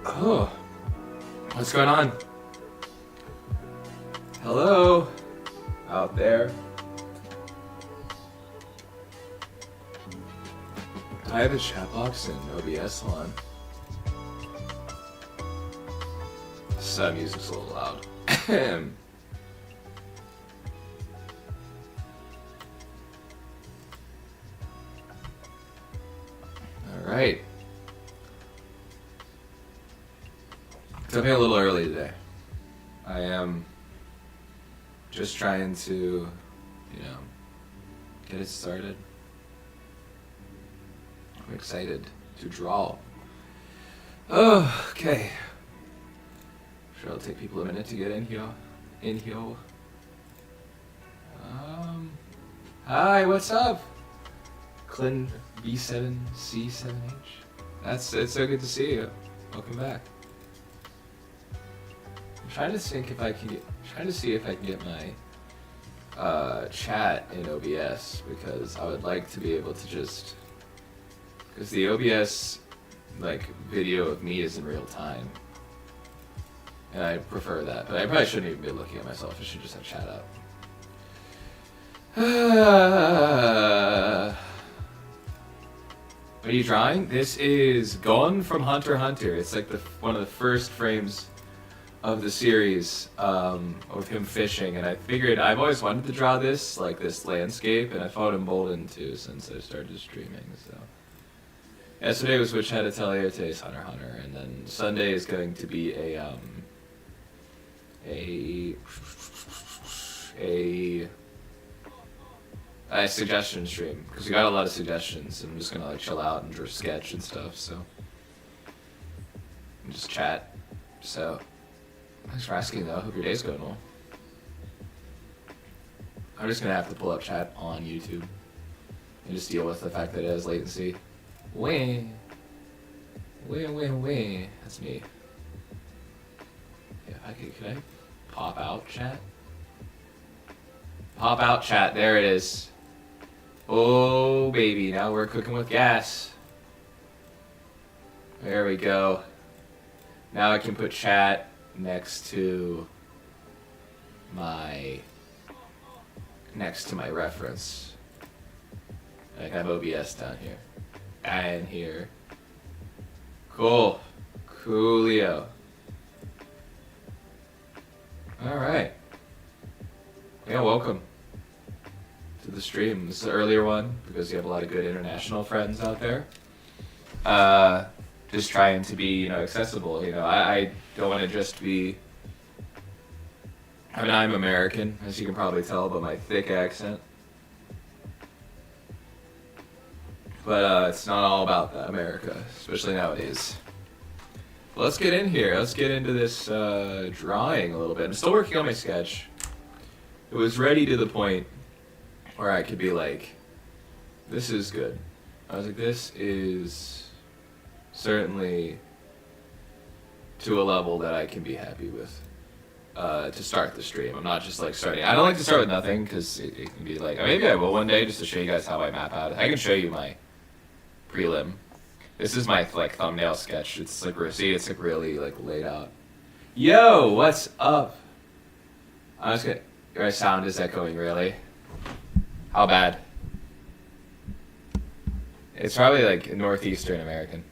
Oh, what's going on? Hello, out there. I have a chat box in OBS on. This music's a little loud. All right. Took me a little early today. I am just trying to, get it started. I'm excited to draw. Oh, okay. Sure, it'll take people a minute to get in here. Hi, what's up? Clin B7C7H. It's so good to see you. Welcome back. I'm trying to think if I can see if I can get my chat in OBS, because I would like to be able to just, because the OBS video of me is in real time, and I prefer that. But I probably shouldn't even be looking at myself. I should just have chat up. What are you drawing? This is Gon from Hunter x Hunter. It's like one of the first frames of the series of him fishing, and I figured I've always wanted to draw this landscape, and I felt emboldened to since I started streaming. So yesterday was Witch Hat Atelier, today's Hunter x Hunter, and then Sunday is going to be a suggestion stream, because we got a lot of suggestions, and I'm just gonna chill out and draw sketch and stuff, so and just chat. So thanks for asking, though. Hope your day's going well. I'm just gonna have to pull up chat on YouTube and just deal with the fact that it has latency. Wah. That's me. Yeah, could I pop out chat? Pop out chat, there it is. Oh baby, now we're cooking with gas. There we go. Now I can put chat next to my reference. I have OBS down here. And here. Coolio. Alright. Yeah, welcome to the stream. This is an earlier one because you have a lot of good international friends out there. Just trying to be, accessible. I don't want to just be. I mean, I'm American, as you can probably tell by my thick accent. But it's not all about that, America, especially nowadays. Well, let's get in here. Let's get into this drawing a little bit. I'm still working on my sketch. It was ready to the point where I could be like, this is good. I was like, this is certainly to a level that I can be happy with to start the stream. I'm not just starting. I don't like to start with nothing, because it can be maybe I will one day just to show you guys how I map out. I can show you my prelim. This is my thumbnail sketch. It's it's really laid out. Yo, what's up? I'm just gonna. Your sound is echoing, really? How bad? It's probably northeastern American.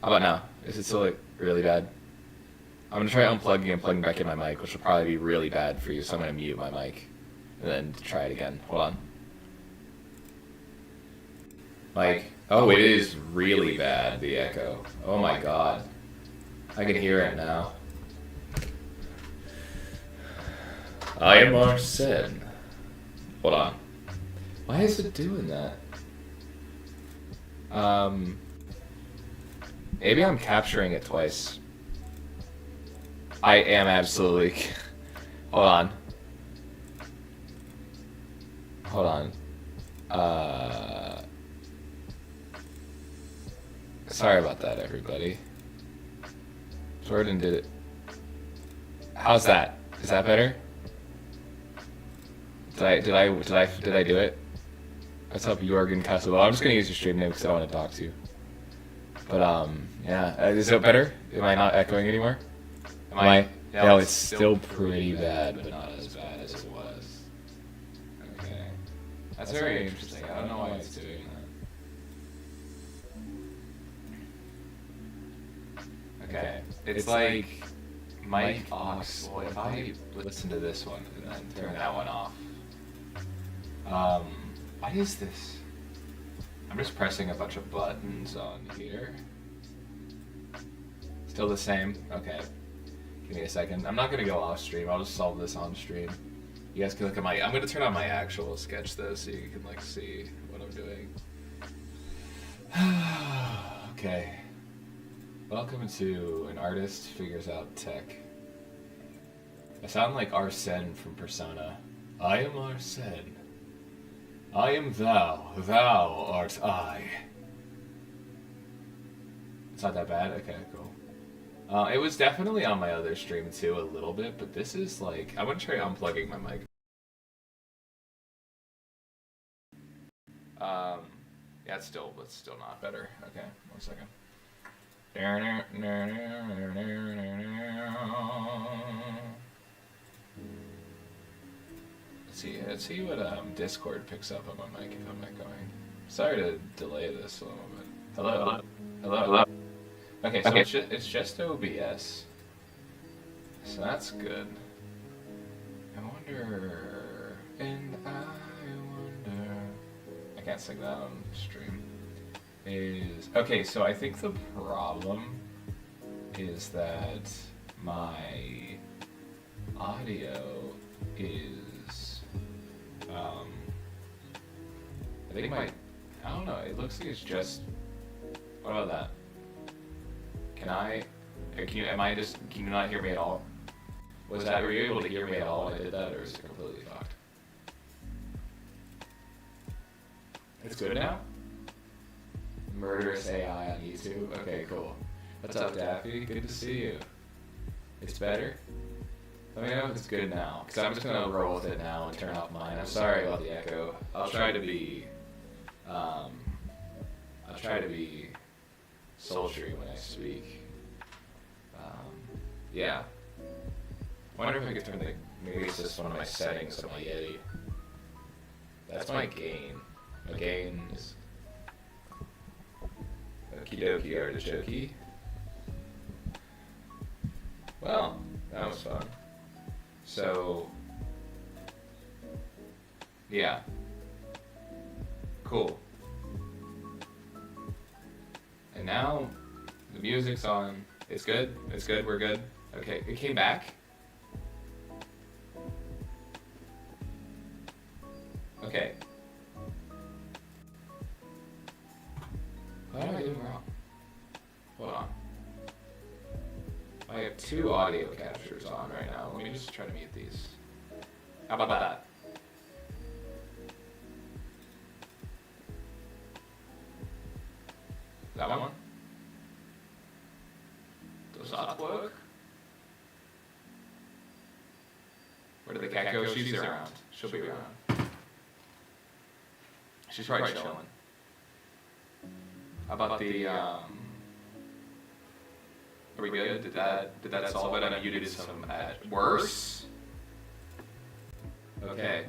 How about now? Is it still really bad? I'm gonna try unplugging and plugging back in my mic, which will probably be really bad for you, so I'm gonna mute my mic and then try it again. Hold on. Oh, it is really bad, the echo. Oh my god. I can hear it now. I am Arsene. Hold on. Why is it doing that? Maybe I'm capturing it twice. I am absolutely. Hold on. Sorry about that, everybody. Jordan did it. How's that? Is that better? Did I do it? What's up, Jorgen Castle? I'm just gonna use your stream name because I want to talk to you. But yeah, is it better? Am I not echoing anymore? Am I? No, it's still pretty bad, but not as bad as it was. Okay, that's very interesting. I don't know why it's doing that. Okay, it's like mic aux. Well, if I listen to this one and then turn that one off. What is this? I'm just pressing a bunch of buttons on here. Still the same? Okay. Give me a second. I'm not gonna go off stream. I'll just solve this on stream. You guys can look at my. I'm gonna turn on my actual sketch though, so you can like see what I'm doing. Okay. Welcome to An Artist Figures Out Tech. I sound like Arsene from Persona. I am Arsene. I am thou. Thou art I. It's not that bad? Okay, cool. It was definitely on my other stream too, a little bit, but this is like... I'm gonna try unplugging my mic. Yeah, it's still not better. Okay, 1 second. Let's see what Discord picks up on my mic if I'm echoing. Sorry to delay this a little bit. Hello? Hello? Okay, so it's just OBS. So that's good. I wonder... And I wonder... I can't sing that on stream. Okay, so I think the problem is that my audio is... I think I don't know, it looks like it's just... What about that? Can you not hear me at all? Were you able to hear me at all when I did that, or is it completely fucked? It's good now? Murderous AI on YouTube? Okay, cool. What's up, Daffy? Good to see you. It's better? Let me know if it's good now, because I'm just going to roll with it now and turn off mine. I'm sorry about the echo. I'll try to be sultry when I speak. Yeah. I wonder if I could turn maybe it's just one of my settings on my Yeti. That's my gain. My gain is okie dokie artichoke. Well, that was fun. So, yeah. Cool. And now, the music's on. It's good? It's good? We're good? Okay, it came back? Okay. What am I doing wrong? Hold on. I have 2 audio captures on right now. Let me just try to mute these. How about that? That one? Does that work? Where did the cat go? She's around. She'll be around. She's probably chilling. How about the, Are we good? Did that solve it? I know you did some worse? Okay.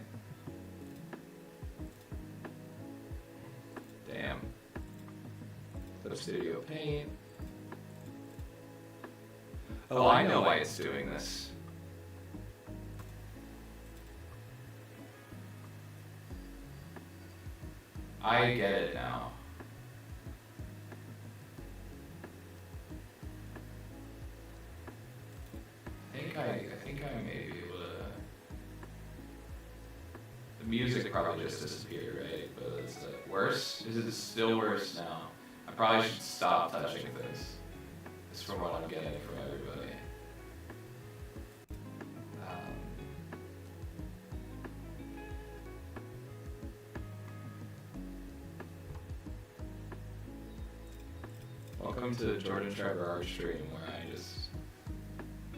Damn. The Studio Paint. Oh, I know why it's doing this. I get it now. I think I may be able to... The music probably just disappeared, right? But is it worse? Is it still worse now? I probably should stop touching this. It's from what I'm getting from everybody. Welcome to Jordan Trevor Art Stream, where I just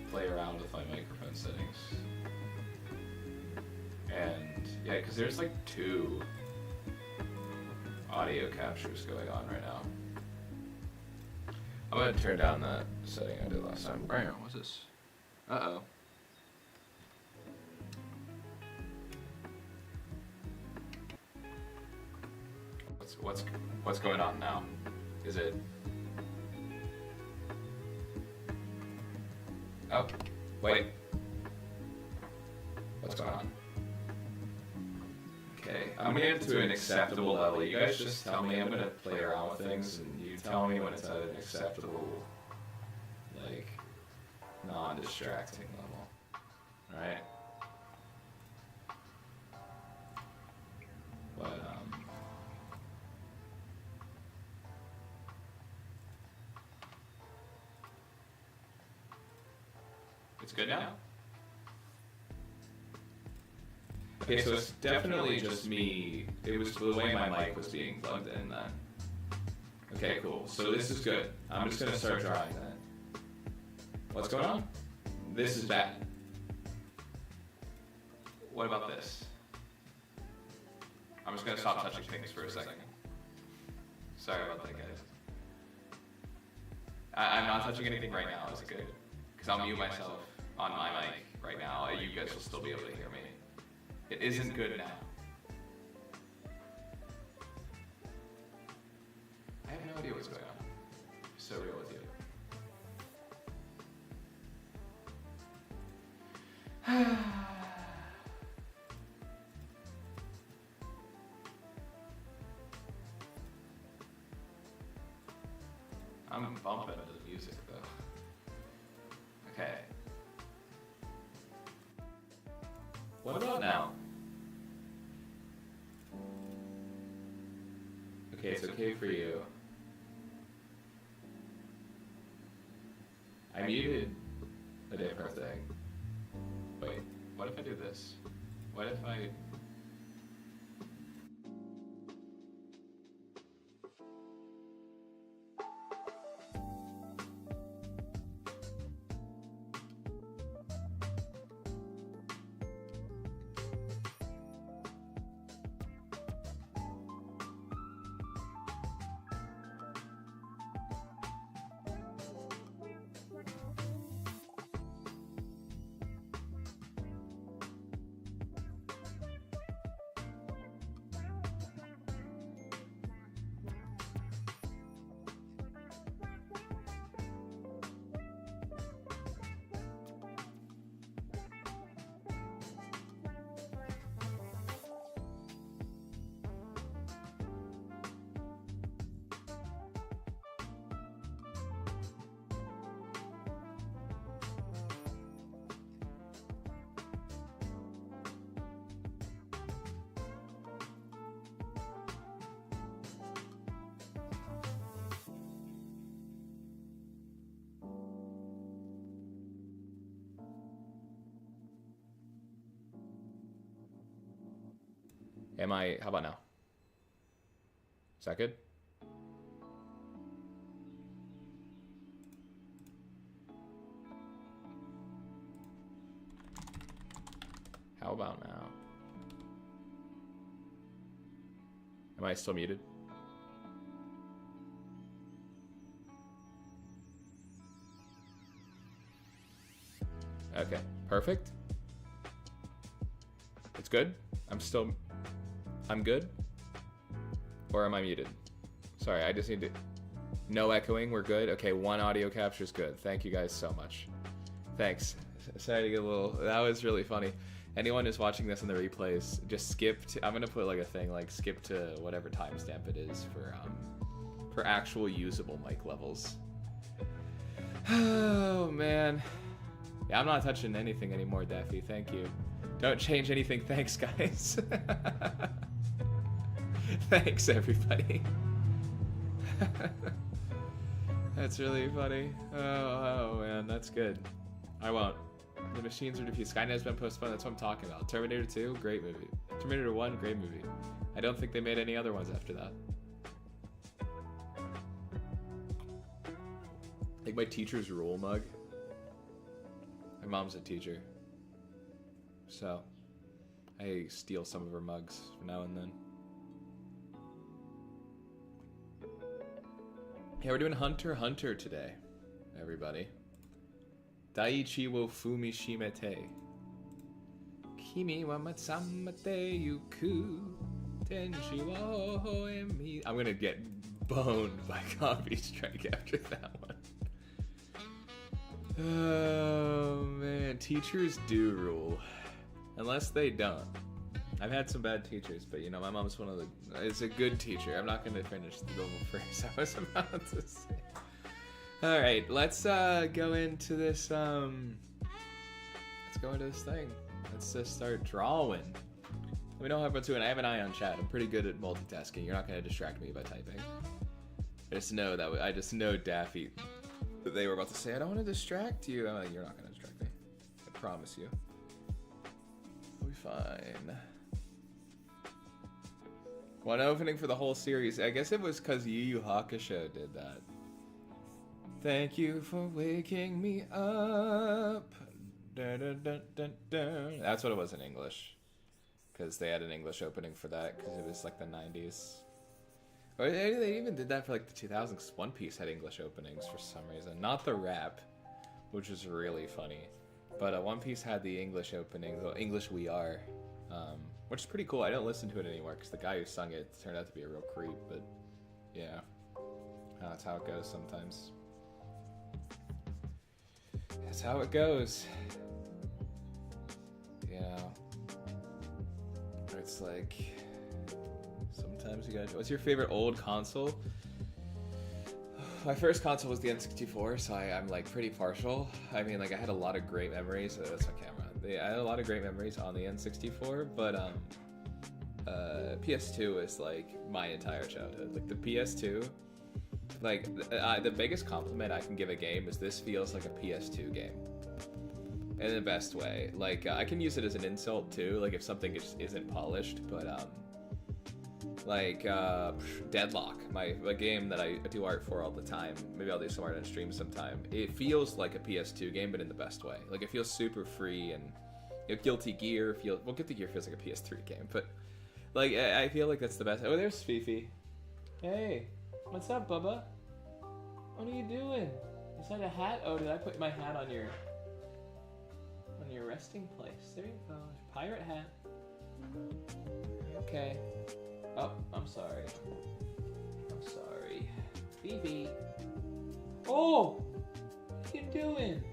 play around with my microphone settings. And yeah, because there's like 2 audio captures going on right now. I'm gonna turn down that setting I did last time. Bam, what's this? Uh-oh. What's going on now? Is it? Oh, wait. What's going on? Okay, I'm gonna get to an acceptable level. You guys just tell me. I'm gonna play around with things, and you tell me when it's at an acceptable, like, non-distracting level. All right. But it's good now? Okay, so it's definitely just me. It was the way my mic was being plugged in then. Okay, cool. So this is good. I'm just gonna start drawing then. What's going on? This is bad. What about this? I'm just gonna stop touching things for a second. Sorry about that, guys. I'm not touching anything right now. Is it good? Because I'll mute myself on my mic right now. You guys will still be able to hear me. It isn't good now. I have no idea what's going on. I'm so real with you. I'm bumping to the music though. Okay. What about now? Okay, it's okay for you. I muted a different thing. Wait, what if I do this? What if I... how about now? Is that good? How about now? Am I still muted? Okay, perfect. It's good? I'm good? Or am I muted? Sorry, I just need to... No echoing, we're good? Okay, one audio capture is good. Thank you guys so much. Thanks. Sorry to get a little... That was really funny. Anyone who's watching this in the replays, just skip to... I'm gonna put like a thing, like skip to whatever timestamp it is for actual usable mic levels. Oh, man. Yeah, I'm not touching anything anymore, Daffy. Thank you. Don't change anything. Thanks, guys. Thanks, everybody. That's really funny. Oh, man, that's good. I won't. The machines are defeated. Skynet's been postponed. That's what I'm talking about. Terminator 2, great movie. Terminator 1, great movie. I don't think they made any other ones after that. Like my teacher's rule mug. My mom's a teacher, so I steal some of her mugs now and then. Yeah, we're doing Hunter x Hunter today, everybody. Daiichi wo fumi shimete. Kimi wa matsamate yuku. Tenshi wa hoemi. I'm gonna get boned by Copy Strike after that one. Oh man, teachers do rule. Unless they don't. I've had some bad teachers, but you know, my mom's one of the... It's a good teacher. I'm not going to finish the little phrase I was about to say. Alright, let's go into this, Let's go into this thing. Let's just start drawing. Let me know how everyone's doing. I have an eye on chat. I'm pretty good at multitasking. You're not going to distract me by typing. I just know Daffy, that they were about to say, I don't want to distract you. I'm like, you're not going to distract me. I promise you. We'll be fine. One opening for the whole series. I guess it was because Yu Yu Hakusho did that. Thank you for waking me up. Dun, dun, dun, dun, dun. That's what it was in English. Because they had an English opening for that, because it was like the 90s. Or they even did that for like the 2000s. One Piece had English openings for some reason. Not the rap, which was really funny. But One Piece had the English opening, the English We Are. Which is pretty cool. I don't listen to it anymore because the guy who sung it turned out to be a real creep, but yeah. That's how it goes sometimes. That's how it goes. Yeah. It's like, sometimes you gotta... What's your favorite old console? My first console was the N64, so I'm like pretty partial. I mean, like I had a lot of great memories. That's my camera. I had a lot of great memories on the N64, but PS2 is like my entire childhood. Like the PS2, like the biggest compliment I can give a game is this feels like a PS2 game. In the best way. Like I can use it as an insult too, like if something just isn't polished, but like Deadlock, a game that I do art for all the time. Maybe I'll do some art on stream sometime. It feels like a PS2 game, but in the best way. Like it feels super free, and Guilty Gear Guilty Gear feels like a PS3 game, but like I feel like that's the best. Oh, there's Fifi. Hey, what's up, Bubba? What are you doing? Is that a hat? Oh, did I put my hat on your resting place? There you go. Pirate hat. Okay. Oh, I'm sorry. I'm sorry. Phoebe. Oh! What are you doing?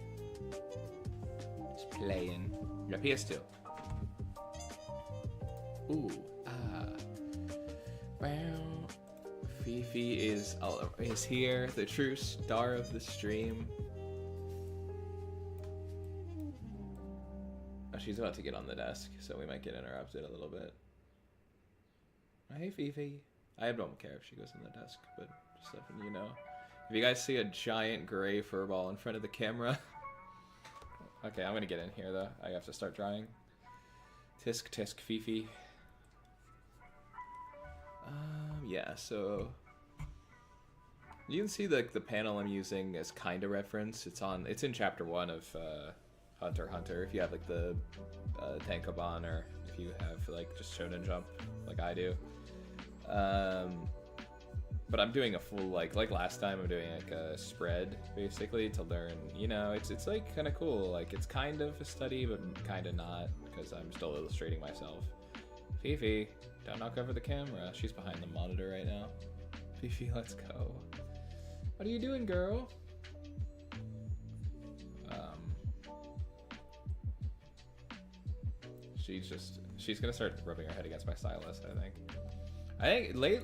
Just playing. Yeah, PS2. Ooh, Well, Fifi is here, the true star of the stream. Oh, she's about to get on the desk, so we might get interrupted a little bit. Hey, Fifi. I don't care if she goes on the desk, but just letting you know. If you guys see a giant gray furball in front of the camera... Okay, I'm gonna get in here, though. I have to start drawing. Tisk, tisk, Fifi. Yeah, so... You can see the panel I'm using as kind of reference. It's in chapter 1 of Hunter x Hunter, if you have like the Tankobon, or if you have like just Shonen Jump like I do. But I'm doing a full like last time I'm doing like a spread basically to learn, you know, it's like kind of cool. Like it's kind of a study but kind of not, because I'm still illustrating myself. Fifi, don't knock over the camera. She's behind the monitor right now. Fifi, let's go. What are you doing, girl? She's gonna start rubbing her head against my stylus, I think.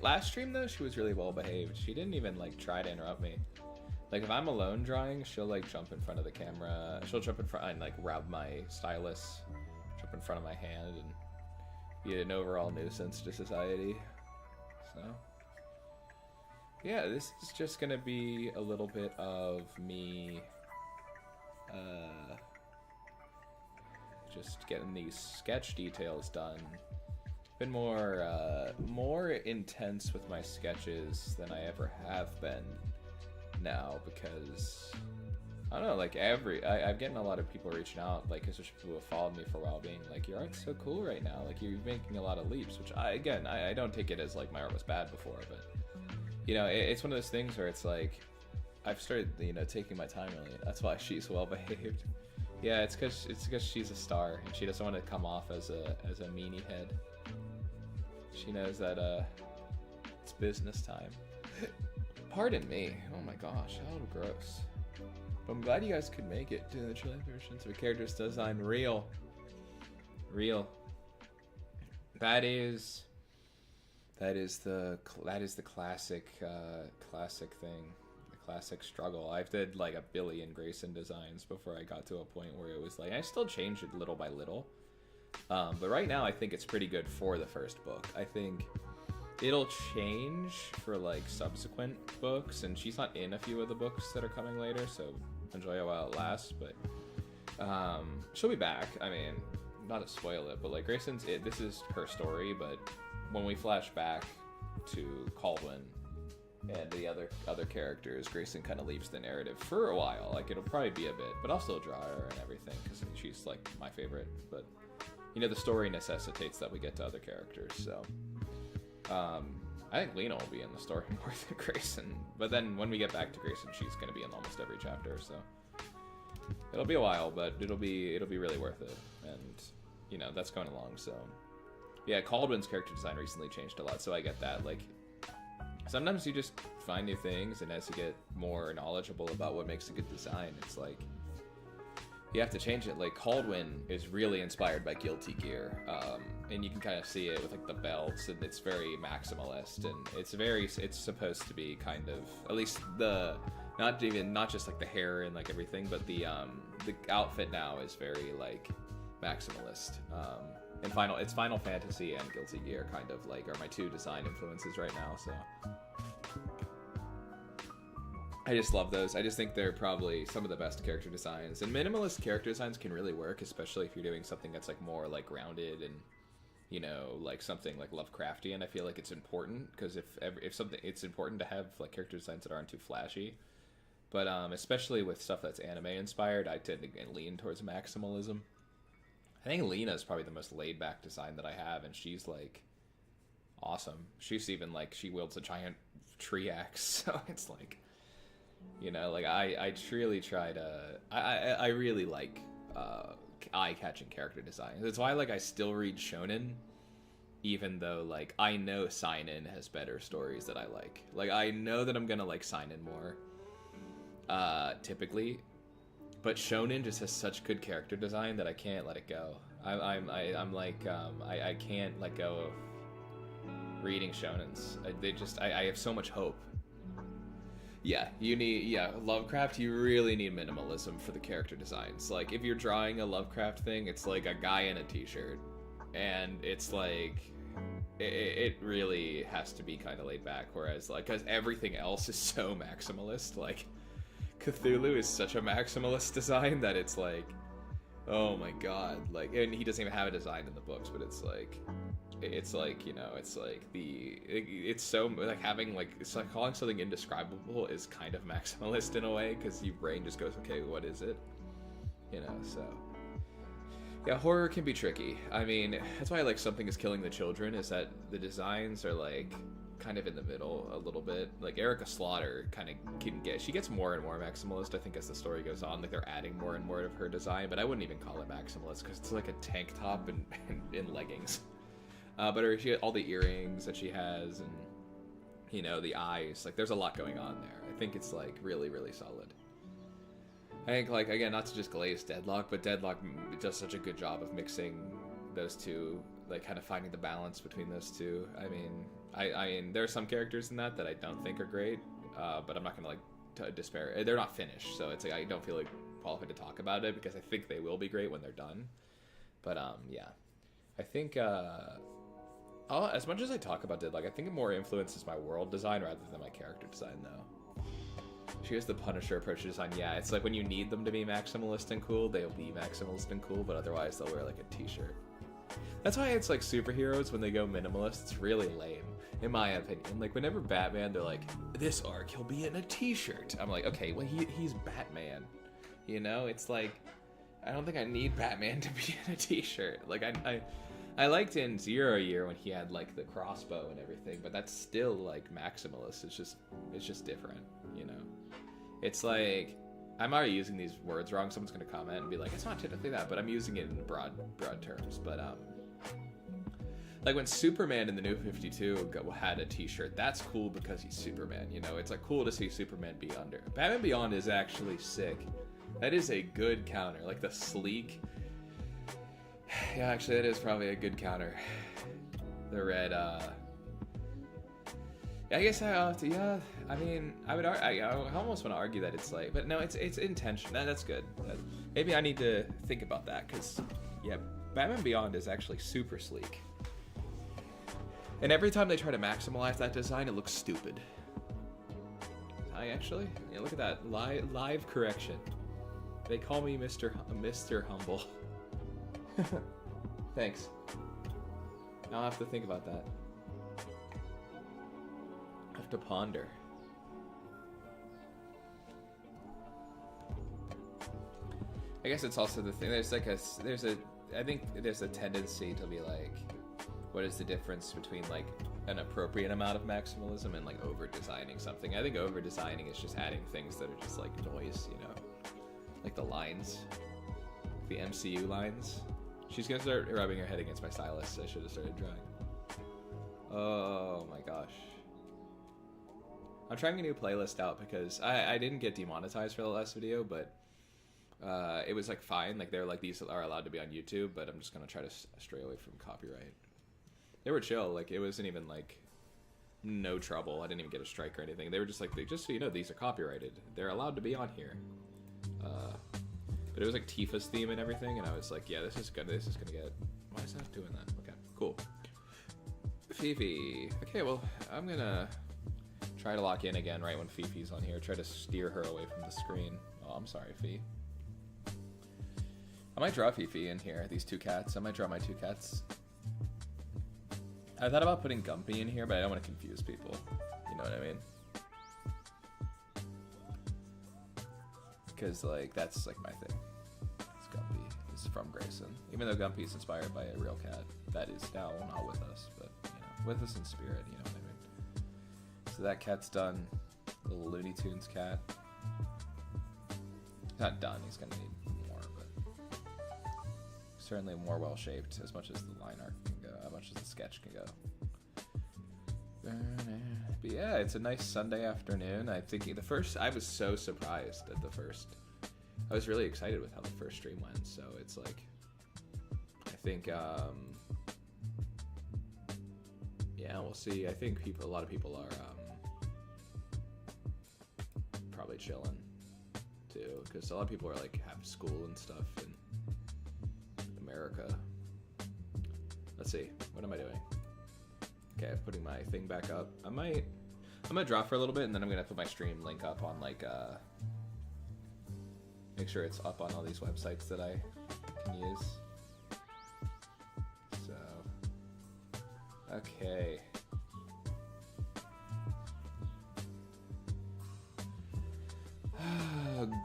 Last stream though, she was really well behaved. She didn't even like try to interrupt me. Like if I'm alone drawing, she'll like jump in front of the camera. She'll jump in front and like rub my stylus, jump in front of my hand, and be an overall nuisance to society. So yeah, this is just gonna be a little bit of me just getting these sketch details done. Been more intense with my sketches than I ever have been now, because I don't know, like I'm getting a lot of people reaching out, like especially people who have followed me for a while, being like, your art's so cool right now, like you're making a lot of leaps, which I don't take it as like my art was bad before, but You know, it's one of those things where it's like, I've started, you know, taking my time really. That's why she's well behaved. Yeah, it's because she's a star and she doesn't want to come off as a meanie head. She knows that it's business time. Pardon me. Oh my gosh, how gross. But I'm glad you guys could make it to the Chilean versions of a character's design. Real. That is the classic thing. Classic struggle. I've did like a billion Grayson designs before I got to a point where it was like I still changed it little by little, but right now I think it's pretty good for the first book. I think it'll change for like subsequent books, and she's not in a few of the books that are coming later, so enjoy it while it lasts. But she'll be back. I mean, not to spoil it, but like Grayson's this is her story, but when we flash back to Caldwin and the other characters, Grayson kind of leaves the narrative for a while. Like, it'll probably be a bit, but I'll still draw her and everything, because she's, like, my favorite. But, you know, the story necessitates that we get to other characters, so... I think Lena will be in the story more than Grayson. But then, when we get back to Grayson, she's going to be in almost every chapter, so... It'll be a while, but it'll be really worth it. And, you know, that's going along, so... Yeah, Caldwin's character design recently changed a lot, so I get that, like... Sometimes you just find new things, and as you get more knowledgeable about what makes a good design, it's like you have to change it. Like Caldwin is really inspired by Guilty Gear, and you can kind of see it with like the belts, and it's very maximalist, and it's supposed to be kind of, at least not just like the hair and like everything, but the outfit now is very like maximalist. And Final Fantasy and Guilty Gear kind of like are my two design influences right now, so I just love those. I just think they're probably some of the best character designs, and minimalist character designs can really work, especially if you're doing something that's like more like grounded and, you know, like something like Lovecraftian. I feel like it's important, because if something, it's important to have like character designs that aren't too flashy, but especially with stuff that's anime inspired, I tend to lean towards maximalism. I think Lena is probably the most laid-back design that I have, and she's, like, awesome. She's even, like, she wields a giant tree axe, so it's, like, you know, like, I truly try to... I really like eye-catching character design. That's why, like, I still read shonen, even though, like, I know seinen has better stories that I like. Like, I know that I'm gonna like seinen more, typically, but shonen just has such good character design that I can't let it go. I can't let go of reading shonens. I have so much hope. Yeah, Lovecraft, you really need minimalism for the character designs. Like, if you're drawing a Lovecraft thing, it's like a guy in a t-shirt, and it's like, it really has to be kind of laid back, whereas, like, because everything else is so maximalist, like, Cthulhu is such a maximalist design that it's like, oh my god, like, and he doesn't even have a design in the books, but it's like, you know, it's like it's so, like, having, like, it's like calling something indescribable is kind of maximalist in a way, because your brain just goes, okay, what is it? You know, so. Yeah, horror can be tricky. I mean, that's why I like Something is Killing the Children, is that the designs are, like, kind of in the middle a little bit. Like, Erica Slaughter kind of she gets more and more maximalist, I think, as the story goes on. Like, they're adding more and more of her design, but I wouldn't even call it maximalist, because it's like a tank top and leggings. But she all the earrings that she has, and, you know, the eyes, like, there's a lot going on there. I think it's, like, really, really solid. I think, like, again, not to just glaze Deadlock, but Deadlock does such a good job of mixing those two, like, kind of finding the balance between those two. I mean, I mean, there are some characters in that I don't think are great, but I'm not gonna, like, despair. They're not finished, so it's like I don't feel like qualified to talk about it, because I think they will be great when they're done. But yeah, I think as much as I talk about Deadlock, I think it more influences my world design rather than my character design, though. She has the Punisher approach to design. Yeah, it's like when you need them to be maximalist and cool, they'll be maximalist and cool, but otherwise they'll wear, like, a t-shirt. That's why it's like superheroes, when they go minimalist, it's really lame, in my opinion. Like, whenever Batman, they're like, this arc, he'll be in a t-shirt. I'm like, okay, well, he's Batman. You know, it's like, I don't think I need Batman to be in a t-shirt. Like, I liked in Zero Year when he had like the crossbow and everything, but that's still like maximalist. It's just different, you know. It's like I'm already using these words wrong. Someone's gonna comment and be like, "It's not technically that," but I'm using it in broad terms. But like when Superman in the New 52 had a T-shirt, that's cool because he's Superman. You know, it's like cool to see Superman be under. Batman Beyond is actually sick. That is a good counter, like the sleek. Yeah, actually, that is probably a good counter. The red, yeah, I guess I'll have to, yeah, I mean, I almost want to argue that it's like, but no, it's intention. That's good. Maybe I need to think about that, because, yeah, Batman Beyond is actually super sleek. And every time they try to maximize that design, it looks stupid. Yeah, look at that, live correction. They call me Mr. Humble. Thanks. I'll have to think about that. I have to ponder. I guess it's also the thing. I think there's a tendency to be like, what is the difference between like an appropriate amount of maximalism and like over designing something? I think over designing is just adding things that are just like noise, you know, like the lines, the MCU lines. She's gonna start rubbing her head against my stylus. I should have started drawing. Oh my gosh. I'm trying a new playlist out because I didn't get demonetized for the last video, but it was like fine. Like they're like, these are allowed to be on YouTube, but I'm just gonna try to stray away from copyright. They were chill. Like it wasn't even like no trouble. I didn't even get a strike or anything. They were just like, just so you know, these are copyrighted. They're allowed to be on here. But it was like Tifa's theme and everything, and I was like, yeah, this is gonna get... Why is that doing that? Okay, cool. Fifi. Okay, well, I'm gonna try to lock in again right when Fifi's on here. Try to steer her away from the screen. Oh, I'm sorry, Fi. I might draw Fifi in here, these two cats. I might draw my two cats. I thought about putting Gumpy in here, but I don't want to confuse people. You know what I mean? Because like that's like my thing. It's Gumpy. It's from Grayson. Even though Gumpy is inspired by a real cat that is now not with us, but you know, with us in spirit. You know what I mean? So that cat's done. Little Looney Tunes cat. Not done. He's gonna need more, but certainly more well shaped. As much as the line art can go, as much as the sketch can go. But yeah, it's a nice Sunday afternoon. I think I was so surprised at the first. I was really excited with how the first stream went. So it's like, I think, yeah, we'll see. I think a lot of people are probably chilling too, because a lot of people are like have school and stuff in America. Let's see, what am I doing? Okay, putting my thing back up. I'm gonna draw for a little bit, and then I'm gonna put my stream link up on like make sure it's up on all these websites that I can use. So, okay.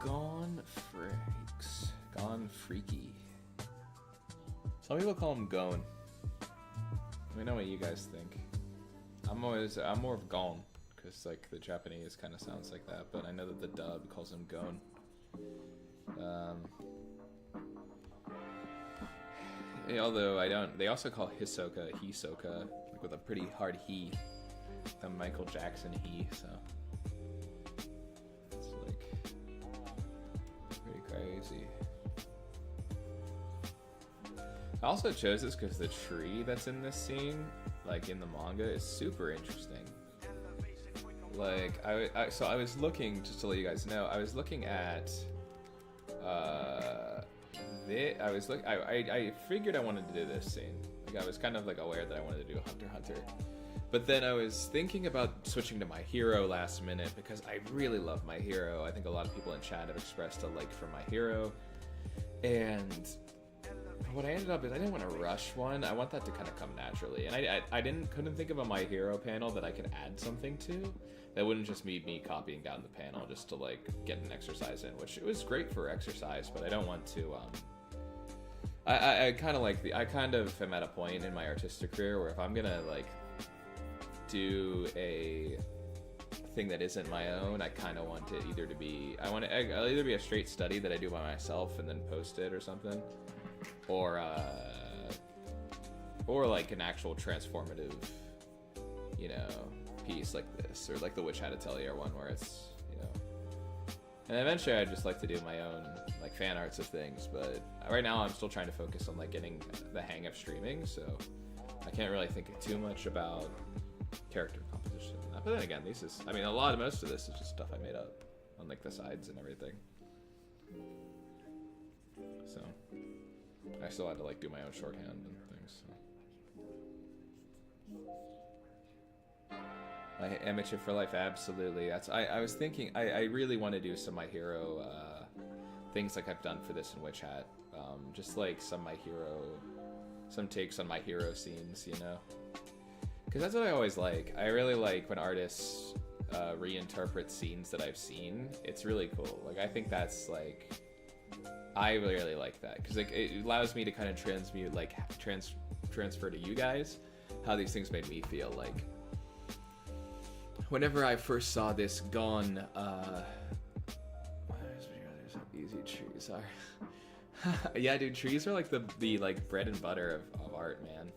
Gone freaks. Gone freaky. Some people call him Gone. Let me know what you guys think. I'm more of Gone, because like the Japanese kind of sounds like that, but I know that the dub calls him Gon. Although I don't, they also call Hisoka, like with a pretty hard he, the Michael Jackson he, so it's like pretty crazy. I also chose this because the tree that's in this scene, like in the manga, is super interesting. Like, so I was looking, just to let you guys know, I was looking at, I figured I wanted to do this scene. Like, I was kind of like aware that I wanted to do Hunter x Hunter. But then I was thinking about switching to My Hero last minute because I really love My Hero. I think a lot of people in chat have expressed a like for My Hero. And what I ended up is I didn't want to rush one. I want that to kind of come naturally. And I couldn't think of a My Hero panel that I could add something to that wouldn't just be me copying down the panel just to like get an exercise in, which it was great for exercise, but I don't want to I kind of like I kind of am at a point in my artistic career where if I'm gonna like do a thing that isn't my own, I kind of want it either to be I'll either be a straight study that I do by myself and then post it or something, or like an actual transformative, you know, piece like this, or like the Witch Hat Atelier one where it's, you know. And eventually I'd just like to do my own like fan arts of things, but right now I'm still trying to focus on like getting the hang of streaming, so I can't really think too much about character composition. But then again, most of this is just stuff I made up on like the sides and everything. So I still had to like do my own shorthand and things. So. Amateur for life, absolutely. I was thinking I really want to do some My Hero things like I've done for this in Witch Hat. Just like some takes on My Hero scenes, you know? Because that's what I always like. I really like when artists reinterpret scenes that I've seen. It's really cool. Like, I think that's like, I really like that because like it allows me to kind of transmute, like transfer to you guys how these things made me feel. Like whenever I first saw this gone, there's how easy trees are. Yeah, dude, trees are like the like bread and butter of art, man.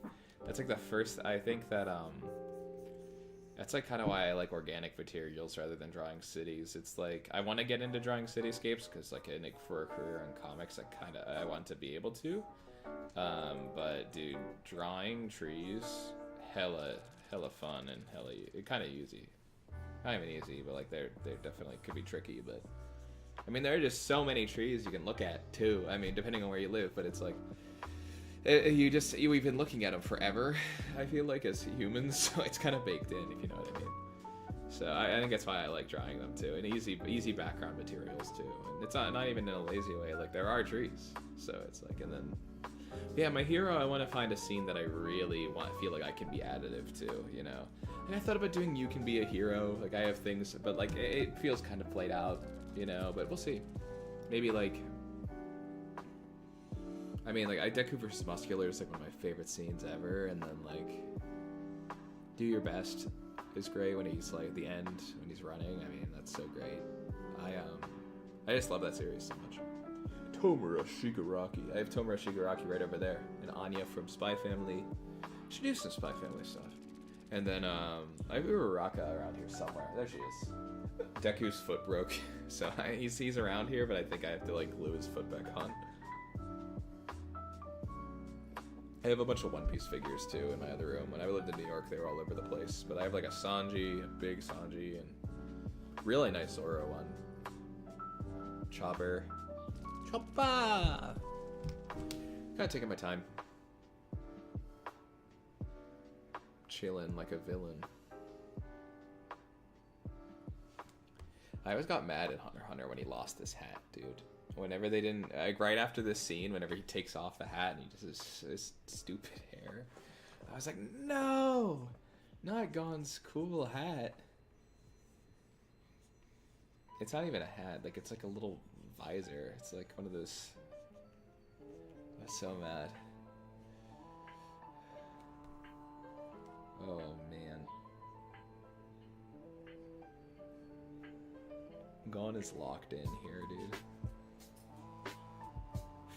That's like the first. I think that that's like kind of why I like organic materials rather than drawing cities. It's like I want to get into drawing cityscapes because like for a career in comics, I want to be able to. But dude, drawing trees, hella fun and kind of easy. Not even easy, but like they definitely could be tricky. But I mean, there are just so many trees you can look at too. I mean, depending on where you live, but it's like. We've been looking at them forever, I feel like, as humans, so it's kind of baked in, if you know what I mean. So I think that's why I like drawing them too, and easy background materials too. And it's not even in a lazy way, like there are trees, so it's like, and then, yeah, My Hero, I want to find a scene that I really feel like I can be additive to, you know. And I thought about doing You Can Be a Hero, like I have things, but like it feels kind of played out, you know, but we'll see. Maybe like, I mean, like, Deku vs. Muscular is, like, one of my favorite scenes ever, and then, like, Do Your Best is great when he's, like, at the end, when he's running. I mean, that's so great. I just love that series so much. Tomura Shigaraki. I have Tomura Shigaraki right over there, and Anya from Spy Family. Should do some Spy Family stuff. And then, I have Uraraka around here somewhere. There she is. Deku's foot broke, so he's around here, but I think I have to, like, glue his foot back on. I have a bunch of One Piece figures too in my other room. When I lived in New York, they were all over the place. But I have like a Sanji, a big Sanji, and really nice Zoro one. Chopper. Chopper! Kinda taking my time. Chilling like a villain. I always got mad at Hunter x Hunter when he lost this hat, dude. Whenever they didn't, like right after this scene, whenever he takes off the hat and he just has this stupid hair, I was like, no, not Gon's cool hat. It's not even a hat, like it's like a little visor. It's like one of those. I was so mad. Oh man. Gon is locked in here, dude.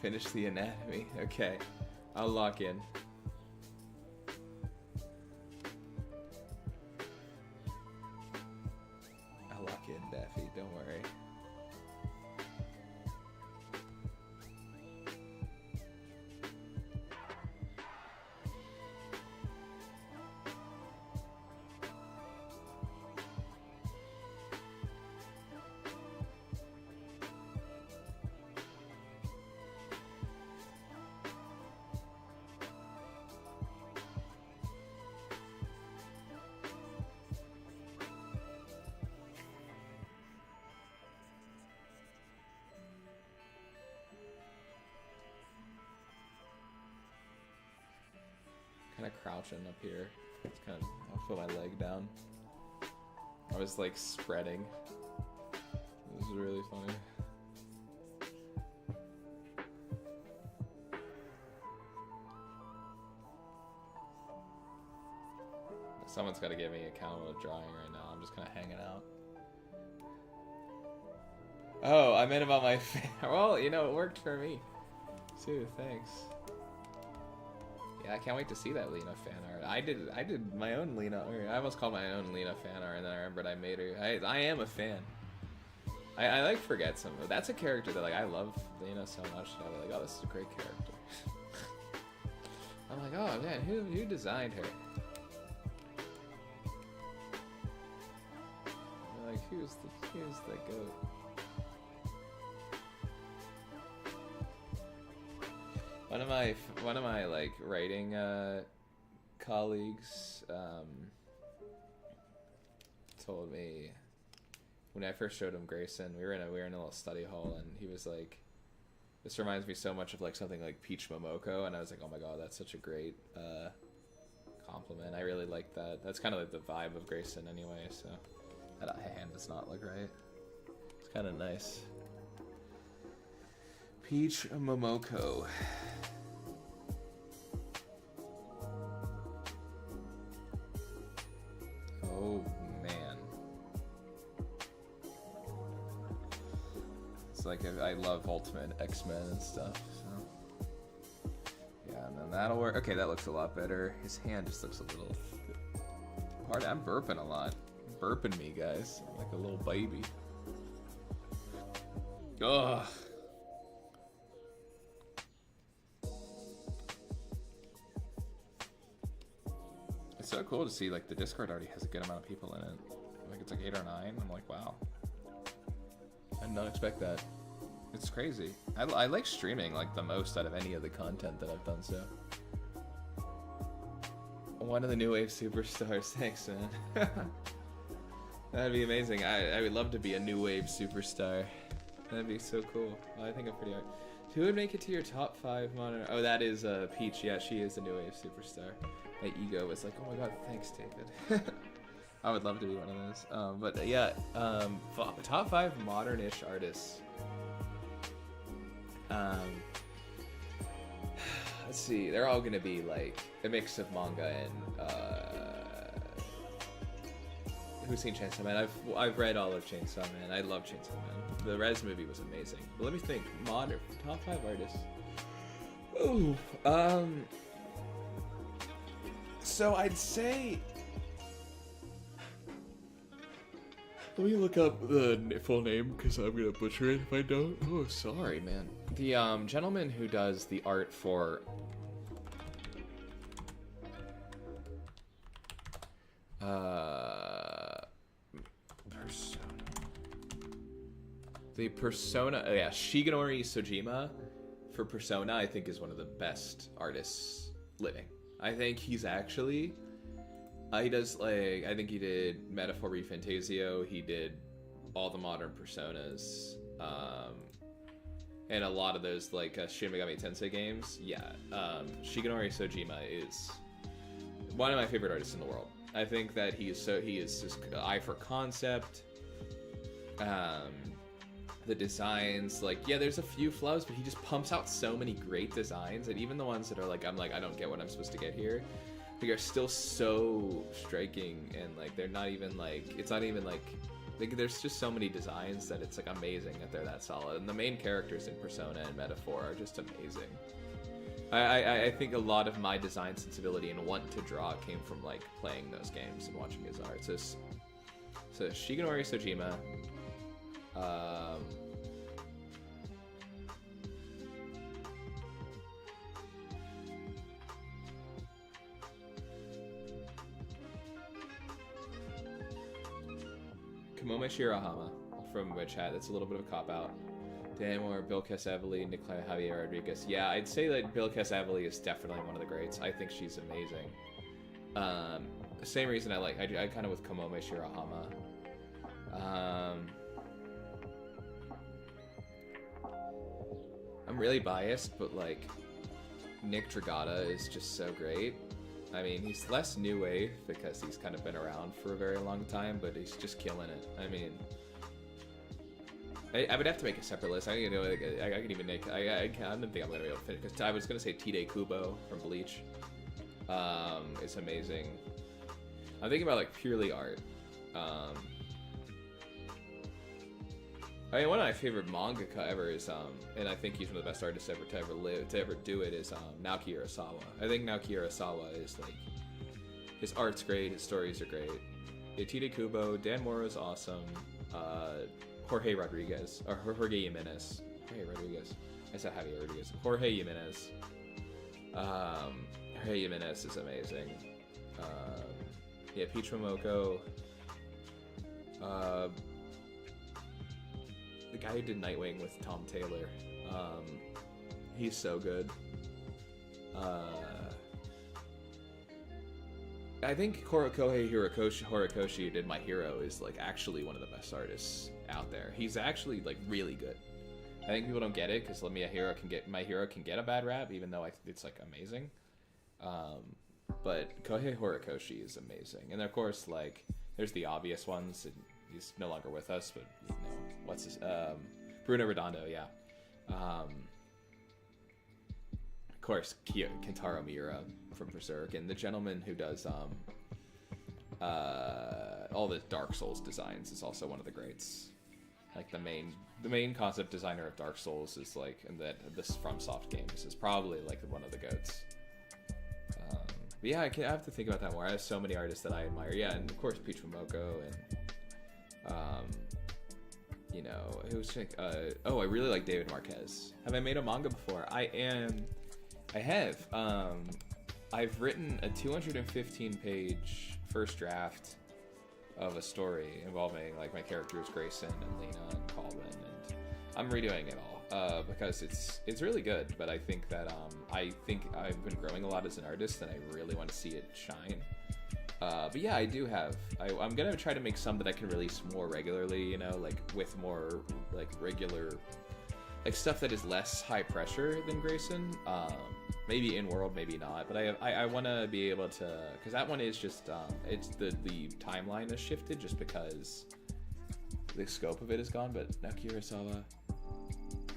Finish the anatomy. Okay. I'll lock in. I'll lock in, Daffy. Don't worry. Kind of crouching up here. It's kind of, I'll put my leg down. I was like spreading. It was really funny. Someone's got to give me a count of drawing right now. I'm just kind of hanging out. Oh, I meant about my fan. Well, you know, it worked for me. Too, thanks. Yeah, I can't wait to see that Lena fan art. I did my own Lena, or I almost called my own Lena fan art, and then I remembered I made her. I am a fan. I like forget some. That's a character that like I love Lena so much that I'm like, oh, this is a great character. I'm like, oh man, who designed her? I'm like, who's the goat? One of my like writing colleagues told me when I first showed him Grayson, we were in a little study hall, and he was like, "This reminds me so much of like something like Peach Momoko," and I was like, "Oh my god, that's such a great compliment. I really like that. That's kind of like the vibe of Grayson anyway." So that hand does not look right. It's kind of nice. Peach Momoko. Oh man. It's like I love Ultimate X-Men and stuff, so. Yeah, and then that'll work. Okay, that looks a lot better. His hand just looks a little hard. I'm burping a lot. Burping me, guys. I'm like a little baby. Ugh. It's so cool to see like the Discord already has a good amount of people in it. Like it's like 8 or 9. I'm like, wow. I did not expect that. It's crazy. I like streaming like the most out of any of the content that I've done so. One of the new wave superstars. Thanks, man. That'd be amazing. I would love to be a new wave superstar. That'd be so cool. Well, I think I'm pretty hard. Who would make it to your top 5 monitor? Oh, that is Peach. Yeah, she is the new wave superstar. My ego was like, oh my god, thanks, David. I would love to be one of those. But yeah, top 5 modern-ish artists. Let's see. They're all gonna be like a mix of manga and who's seen Chainsaw Man? I've read all of Chainsaw Man. I love Chainsaw Man. The Rez movie was amazing. But let me think. Modern top 5 artists. Ooh. So I'd say. Let me look up the full name because I'm gonna butcher it if I don't. Oh, sorry, man. The gentleman who does the art for Persona, yeah, Shigenori Sojima for Persona, I think is one of the best artists living. I think he's actually, he does like, I think he did Metaphor ReFantasio, he did all the modern Personas, and a lot of those like Shin Megami Tensei games. Yeah, Shigenori Sojima is one of my favorite artists in the world. I think that he is just eye for concept. The designs, like, yeah, there's a few flaws, but he just pumps out so many great designs, and even the ones that are like, I'm like, I don't get what I'm supposed to get here, they are still so striking, and like, they're not even like, it's not even like, there's just so many designs that it's like amazing that they're that solid, and the main characters in Persona and Metaphor are just amazing. I think a lot of my design sensibility and want to draw came from like playing those games and watching his art. So Shigenori Sojima. Kamome Shirahama from Witch Hat. That's a little bit of a cop-out. Dan Moore, Bill Casaveli, Nicolai Javier Rodriguez. Yeah, I'd say that Bill Casaveli is definitely one of the greats. I think she's amazing. Same reason I kind of with Kamome Shirahama. I'm really biased, but like Nick Dragata is just so great. I mean, he's less new wave because he's kind of been around for a very long time, but he's just killing it. I mean, I would have to make a separate list. I can even make. I don't think I'm gonna be able to finish because I was gonna say Tide Kubo from Bleach. It's amazing. I'm thinking about like purely art. I mean, one of my favorite mangaka ever is, and I think he's one of the best artists ever to ever do it, is Naoki Urasawa. I think Naoki Urasawa is like, his art's great, his stories are great. Yatide Kubo, Dan Moro's awesome. Jorge Rodriguez, or Jorge Jimenez. Jorge Rodriguez. I said Javier Rodriguez. Jorge Jimenez. Jorge Jimenez is amazing. Yeah, Peach Momoko. The guy who did Nightwing with Tom Taylor. He's so good. I think Kohei Horikoshi, who did My Hero, is like actually one of the best artists out there. He's actually like really good. I think people don't get it because My Hero can get a bad rap, even though it's like amazing. But Kohei Horikoshi is amazing, and of course, like there's the obvious ones. And he's no longer with us, but you know, what's his Bruno Redondo, yeah. Of course, Kentaro Miura from Berserk, and the gentleman who does all the Dark Souls designs is also one of the greats. Like the main concept designer of Dark Souls is like, and this FromSoft games is probably like one of the goats. But yeah, I have to think about that more. I have so many artists that I admire. Yeah, and of course Peach Momoko, and you know, who's oh, I really like David Marquez. Have I made a manga before? I have. I've written a 215-page first draft of a story involving like my characters Grayson and Lena and Colvin, and I'm redoing it all because it's really good. But I think that I've been growing a lot as an artist, and I really want to see it shine. But yeah, I do have. I'm gonna try to make some that I can release more regularly. You know, like with more like regular, like stuff that is less high pressure than Grayson. Maybe in world, maybe not. But I want to be able to, because that one is just it's the timeline has shifted just because the scope of it is gone. But Naoki Urasawa,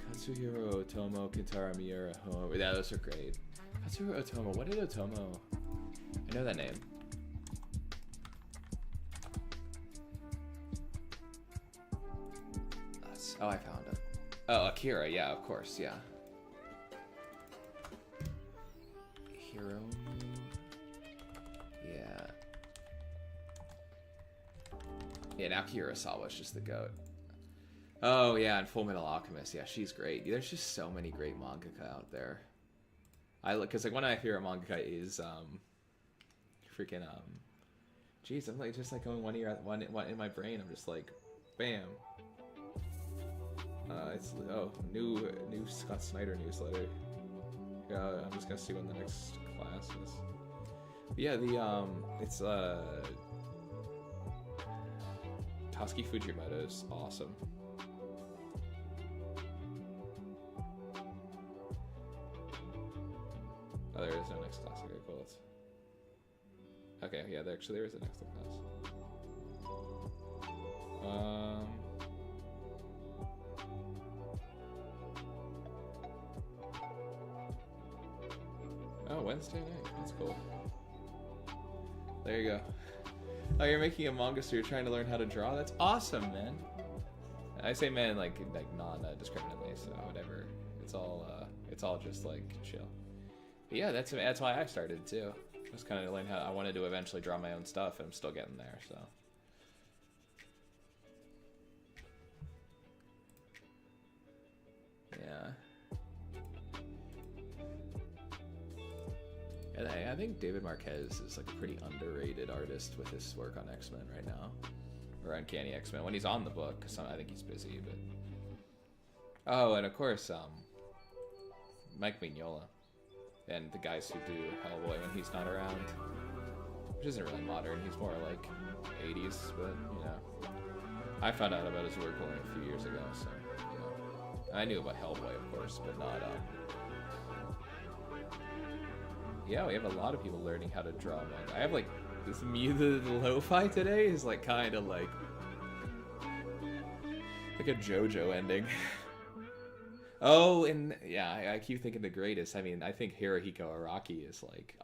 Katsuhiro Otomo, Kentaro Miura, yeah, those are great. Katsuhiro Otomo, what did Otomo? I know that name. Oh, I found it. Oh, Akira, yeah, of course, yeah. Hero. Yeah. Yeah, Naoki Urasawa is just the goat. Oh, yeah, and Full Metal Alchemist. Yeah, she's great. There's just so many great mangaka out there. I look, because like one of my favorite mangaka is freaking jeez, I'm like just like going one in my brain. I'm just like, bam. It's new Scott Snyder newsletter. Yeah, I'm just gonna see when the next class is. But yeah, it's Tatsuki Fujimoto is awesome. Oh, there is no next class. Okay, cool. Okay, yeah, there is a next class. Oh, Wednesday night. That's cool. There you go. Oh, you're making a manga, so you're trying to learn how to draw? That's awesome, man. I say man like non-discriminately, so whatever. It's all just like chill. But yeah, that's why I started too. Just kind of learn how I wanted to eventually draw my own stuff, and I'm still getting there, so. Yeah. And I think David Marquez is like a pretty underrated artist with his work on X-Men right now. Or Uncanny X-Men, when he's on the book, because I think he's busy, but... Oh, and of course, Mike Mignola. And the guys who do Hellboy when he's not around. Which isn't really modern, he's more like 80s, but, you know. I found out about his work only a few years ago, so, you know. I knew about Hellboy, of course, but not, yeah, we have a lot of people learning how to draw manga. I have like this the lo-fi today is like kind of like a JoJo ending. Oh, and yeah, I keep thinking the greatest. I mean, I think Hirohiko Araki is like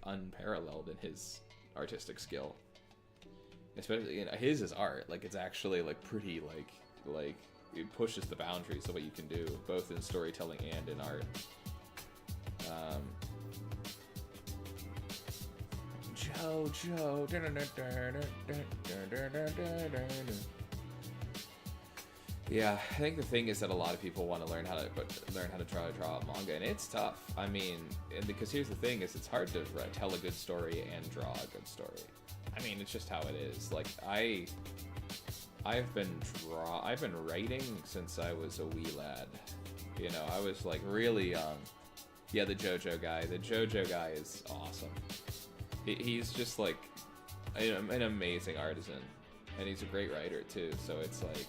unparalleled in his artistic skill. Especially, you know, his is art. Like, it's actually like pretty like it pushes the boundaries of what you can do, both in storytelling and in art. Jojo. Yeah, I think the thing is that a lot of people want to learn how to draw a manga, and it's tough. I mean, because here's the thing: is it's hard to tell a good story and draw a good story. I mean, it's just how it is. Like I've been writing since I was a wee lad. You know, I was like really young. Yeah, the JoJo guy. The JoJo guy is awesome. He's just like an amazing artisan, and he's a great writer too. So it's like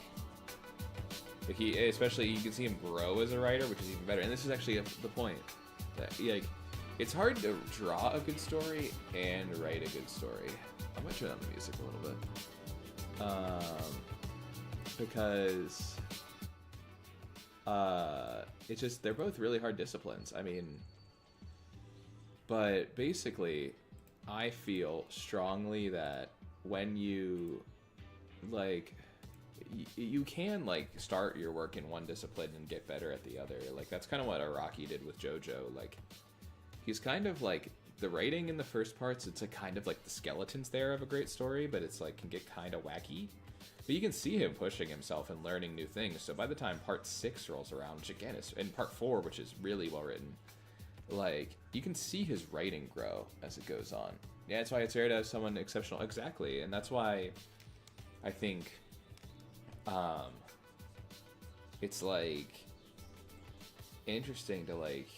especially you can see him grow as a writer, which is even better. And this is actually the point. That, like, it's hard to draw a good story and write a good story. I'm gonna turn on the music a little bit, because it's just they're both really hard disciplines. I mean, but basically, I feel strongly that when you like. You can like start your work in one discipline and get better at the other. Like that's kind of what Araki did with JoJo. Like he's kind of like the writing in the first parts. It's a kind of like the skeletons there of a great story, but it's like can get kind of wacky. But you can see him pushing himself and learning new things. So by the time part 6 rolls around, which again is and part 4, which is really well written, like you can see his writing grow as it goes on. Yeah, that's why it's rare to have someone exceptional. Exactly, and that's why I think. It's like interesting to like.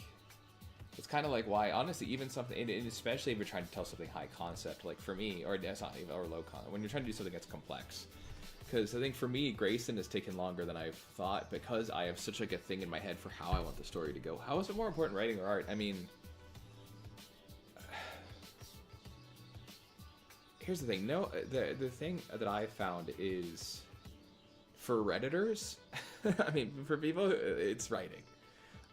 It's kind of like why, honestly, even something, and especially if you're trying to tell something high concept, like for me, or that's not even or low concept, when you're trying to do something that's complex. Because I think for me, Grayson has taken longer than I've thought because I have such like a thing in my head for how I want the story to go. How is it more important, writing or art? I mean, here's the thing. No, the thing that I found is. For Redditors, I mean, for people, it's writing.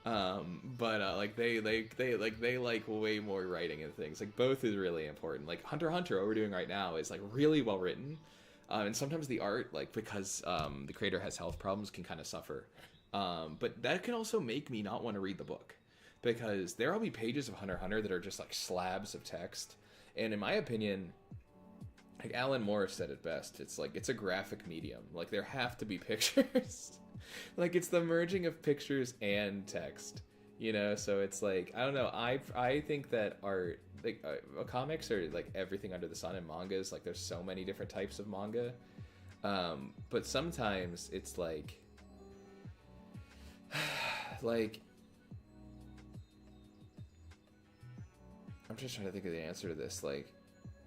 But like they like way more writing and things. Like both is really important. Like Hunter x Hunter, what we're doing right now, is like really well written, and sometimes the art, like because the creator has health problems, can kind of suffer. But that can also make me not want to read the book because there will be pages of Hunter x Hunter that are just like slabs of text, and in my opinion. Like Alan Morris said it best. It's like it's a graphic medium. Like there have to be pictures. Like it's the merging of pictures and text. You know, so it's like I don't know. I think that art, like comics, are like everything under the sun, and mangas. Like there's so many different types of manga. But sometimes it's like I'm just trying to think of the answer to this. Like.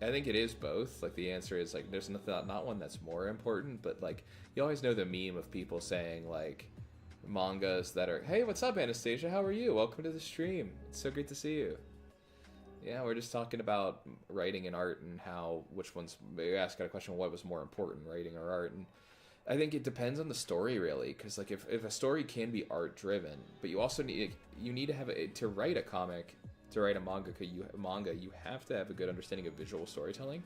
I think it is both. Like the answer is like there's not one that's more important, but like you always know the meme of people saying like mangas that are, hey, what's up, Anastasia? How are you? Welcome to the stream. It's so great to see you. Yeah, we're just talking about writing and art and how which one's. We asked a question: what was more important, writing or art? And I think it depends on the story really, because like if a story can be art driven, but you also need to have to write a comic. To write a manga, you have to have a good understanding of visual storytelling,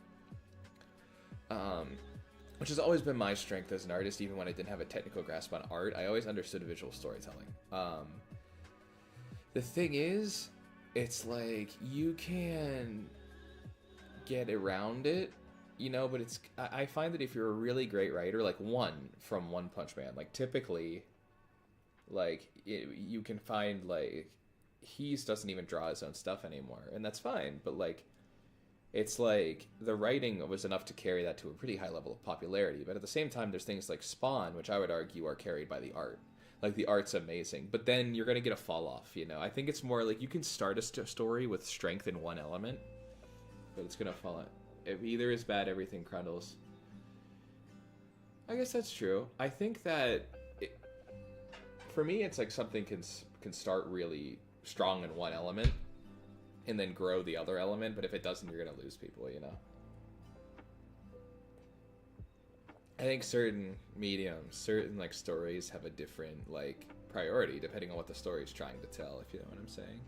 which has always been my strength as an artist. Even when I didn't have a technical grasp on art, I always understood visual storytelling. The thing is, it's like you can get around it, you know. But it's I find that if you're a really great writer, like from One Punch Man, like typically, like you can find like. He doesn't even draw his own stuff anymore, and that's fine, but like it's like the writing was enough to carry that to a pretty high level of popularity. But at the same time, there's things like Spawn, which I would argue are carried by the art. Like the art's amazing, but then you're gonna get a fall off, you know. I think it's more like you can start a story with strength in one element, but it's gonna fall out. If either is bad, everything crumbles. I guess that's true. I think that for me, it's like something can start really strong in one element and then grow the other element, but if it doesn't, you're gonna lose people, you know. I think certain mediums, certain like stories have a different like priority depending on what the story is trying to tell, if you know what I'm saying.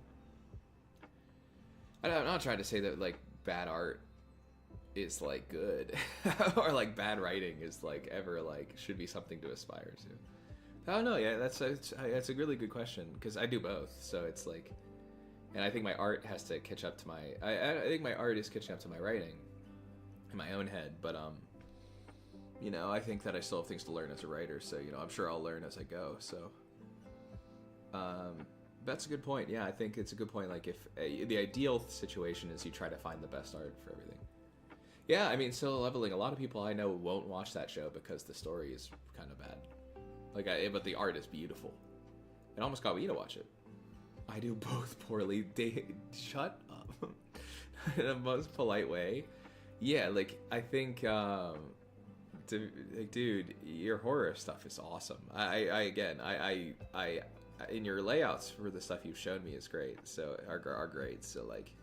I'm not trying to say that like bad art is like good, or like bad writing is like ever like should be something to aspire to. I don't know. Yeah, that's a really good question because I do both. So it's like, and I think my art has to catch up to my. I think my art is catching up to my writing, in my own head. But you know, I think that I still have things to learn as a writer. So you know, I'm sure I'll learn as I go. So, that's a good point. Yeah, I think it's a good point. Like if the ideal situation is you try to find the best art for everything. Yeah, I mean, Solo Leveling. A lot of people I know won't watch that show because the story is kind of bad. Like, but the art is beautiful. It almost got me to watch it. I do both poorly. Shut up. In the most polite way. Yeah, like, I think, dude, your horror stuff is awesome. I in your layouts for the stuff you've shown me is great. So, are great. So, like,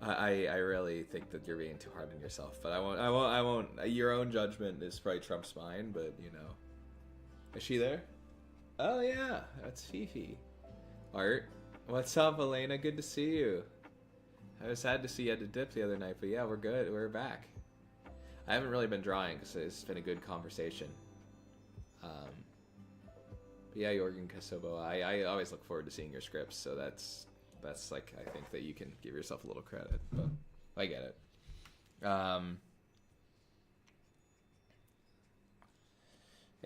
I really think that you're being too hard on yourself. But I won't. Your own judgment is probably trumps mine, but, you know. Is she there? Oh yeah, that's Fifi. Art, what's up, Elena? Good to see you. I was sad to see you had to dip the other night, but yeah, we're good. We're back. I haven't really been drawing because it's been a good conversation. But yeah, Jorgen Kosovo, I always look forward to seeing your scripts, so that's like, I think that you can give yourself a little credit, but I get it.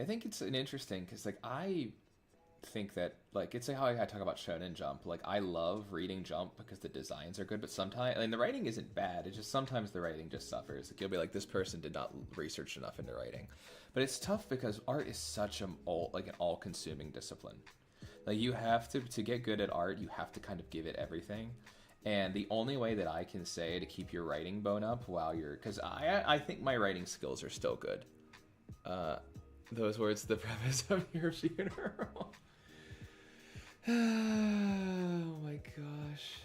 I think it's an interesting because like I think that like it's like how I talk about Shonen Jump. Like I love reading Jump because the designs are good, but sometimes and the writing isn't bad. It's just sometimes the writing just suffers. Like you'll be like, this person did not research enough into writing, but it's tough because art is such an all-consuming discipline. Like you have to get good at art, you have to kind of give it everything. And the only way that I can say to keep your writing bone up while you're, because I think my writing skills are still good. Those words, the preface of your funeral. Oh my gosh.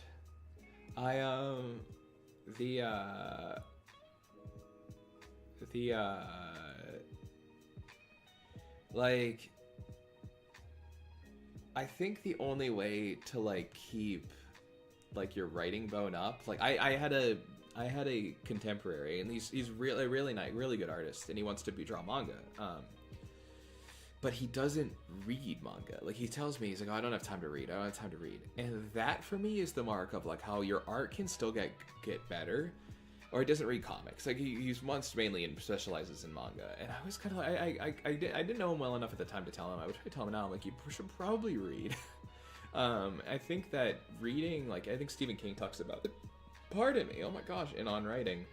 Like, I think the only way to like keep like your writing bone up, like I had a contemporary, and he's really nice, really good artist, and he wants to draw manga. But he doesn't read manga. Like he tells me, he's like, oh, I don't have time to read. And that for me is the mark of like how your art can still get better, or he doesn't read comics. Like he's once mainly and specializes in manga. And I was kind of like, I didn't know him well enough at the time to tell him. I would try to tell him now. I'm like, you should probably read. I think that reading, like I think Stephen King talks about it. Pardon me. Oh my gosh. And on writing.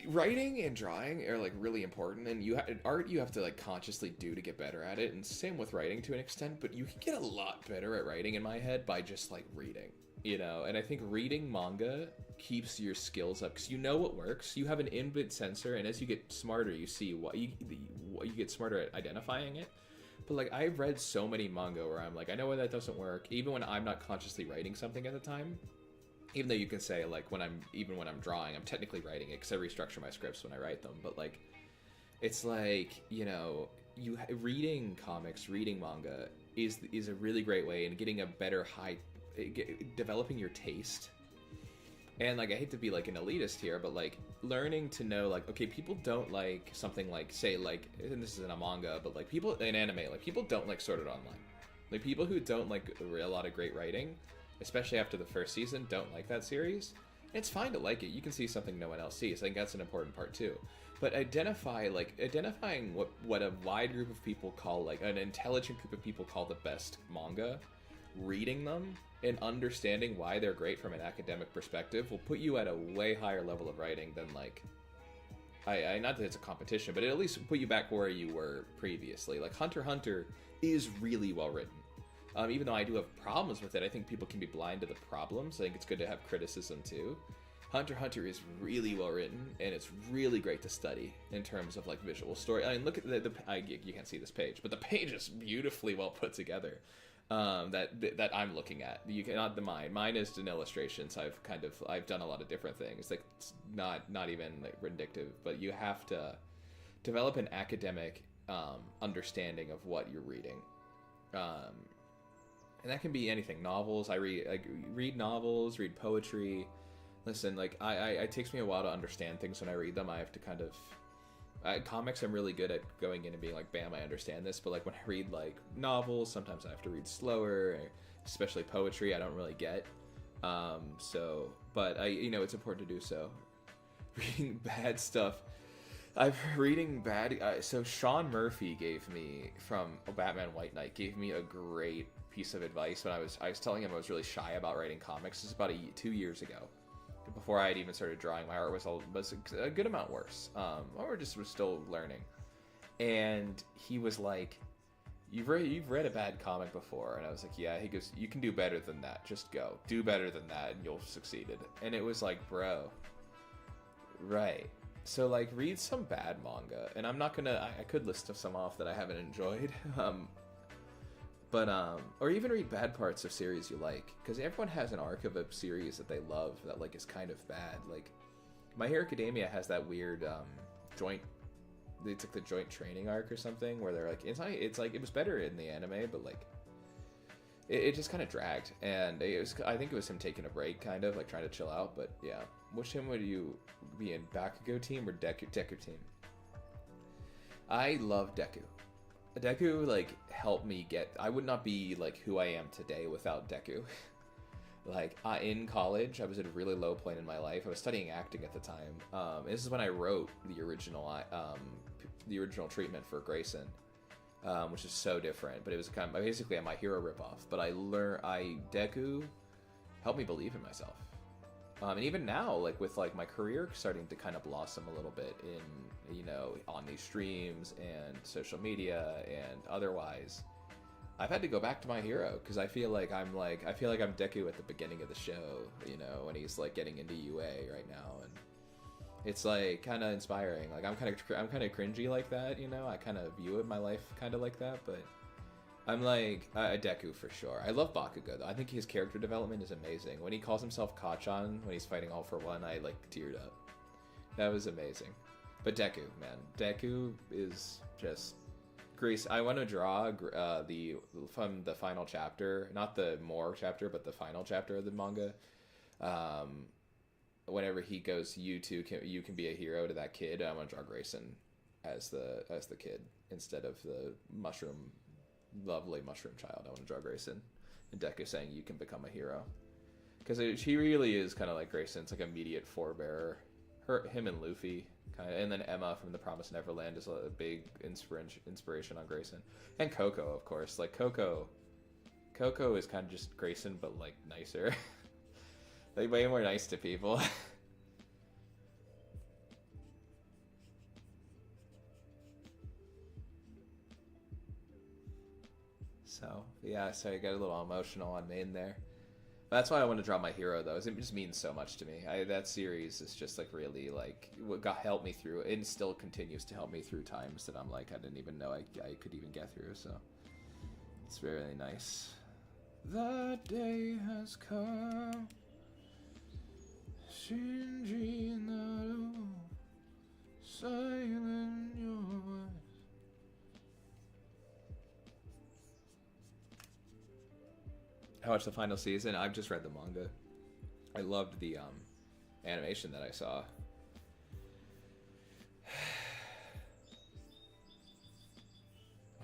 Writing and drawing are like really important, and art you have to like consciously do to get better at it, and same with writing to an extent, but you can get a lot better at writing in my head by just like reading, you know. And I think reading manga keeps your skills up because you know what works, you have an inbuilt sensor, and as you get smarter you see what you get smarter at identifying it. But like I've read so many manga where I'm like, I know why that doesn't work, even when I'm not consciously writing something at the time. Even though you can say, like, when I'm drawing, I'm technically writing it because I restructure my scripts when I write them. But, like, it's like, you know, reading comics, reading manga is a really great way, and getting a better developing your taste. And, like, I hate to be, like, an elitist here, but, like, learning to know, like, okay, people don't like something like, say, like, and this isn't a manga, but, like, people in anime, like, people don't like Sword Art Online. Like, people who don't like a lot of great writing, especially after the first season, don't like that series. It's fine to like it. You can see something no one else sees. I think that's an important part too. But identifying what a wide group of people call, like an intelligent group of people call the best manga, reading them and understanding why they're great from an academic perspective will put you at a way higher level of writing than like, not that it's a competition, but it at least put you back where you were previously. Like Hunter x Hunter is really well written. Even though I do have problems with it, I think people can be blind to the problems. I think it's good to have criticism too. Hunter x Hunter is really well written, and it's really great to study in terms of like visual story. I mean, look at you can't see this page, but the page is beautifully well put together. That I'm looking at. You cannot mine. Mine is an illustration, so I've done a lot of different things. Like it's not even like vindictive, but you have to develop an academic understanding of what you're reading. And that can be anything. Novels. I read novels, read poetry. Listen, like, it takes me a while to understand things when I read them. I have to kind of... comics, I'm really good at going in and being like, bam, I understand this. But, like, when I read, like, novels, sometimes I have to read slower, especially poetry, I don't really get. But it's important to do so. Reading bad stuff. So Sean Murphy gave me, from Batman White Knight, gave me a great piece of advice when I was telling him I was really shy about writing comics. This is about 2 years ago. Before I had even started drawing, my art was a good amount worse. Or just was still learning. And he was like, you've read a bad comic before. And I was like, yeah. He goes, you can do better than that. Just go. Do better than that and you'll succeed. And it was like, bro. Right. So, like, read some bad manga. And I'm not gonna... I could list some off that I haven't enjoyed. Or even read bad parts of series you like. Because everyone has an arc of a series that they love that, like, is kind of bad. Like, My Hero Academia has that weird joint... It's like the joint training arc or something where they're like... It's like, it was better in the anime, but, like... It just kind of dragged, and I think it was him taking a break, kind of, like trying to chill out, but yeah. Which team would you be in, Bakugo team or Deku team? I love Deku. Deku, like, helped me I would not be, like, who I am today without Deku. Like, in college, I was at a really low point in my life. I was studying acting at the time. This is when I wrote the original treatment for Grayson. Which is so different, but it was kind of basically a My Hero ripoff. But Deku helped me believe in myself, and even now, like with like my career starting to kind of blossom a little bit in on these streams and social media and otherwise, I've had to go back to My Hero because I feel like I'm Deku at the beginning of the show, when he's like getting into UA right now and. It's like kind of inspiring. Like I'm kind of cringy like that, I kind of view my life kind of like that, but I'm like a Deku for sure. I love Bakugo though. I think his character development is amazing. When he calls himself Kachan when he's fighting All for One, I like teared up. That was amazing. But Deku, man, Deku is just Grace. I want to draw from the final chapter, not the more chapter, but the final chapter of the manga. Whenever he goes, you can be a hero to that kid. I'm gonna draw Grayson as the kid instead of the lovely mushroom child. I want to draw Grayson, and Deku saying you can become a hero, because he really is kind of like Grayson. It's like immediate forebearer. Him and Luffy kind of, and then Emma from The Promised Neverland is a big inspiration on Grayson, and Coco of course. Like Coco is kind of just Grayson but like nicer. Like, way more nice to people. So, yeah, so I got a little emotional on main there. That's why I want to draw My Hero, though. It just means so much to me. That series is just, like, really, like, what helped me through, and still continues to help me through times that I'm like, I didn't even know I could even get through, so. It's very nice. The day has come. Shinji Naru, silent your voice. I watched the final season. I've just read the manga. I loved the animation that I saw.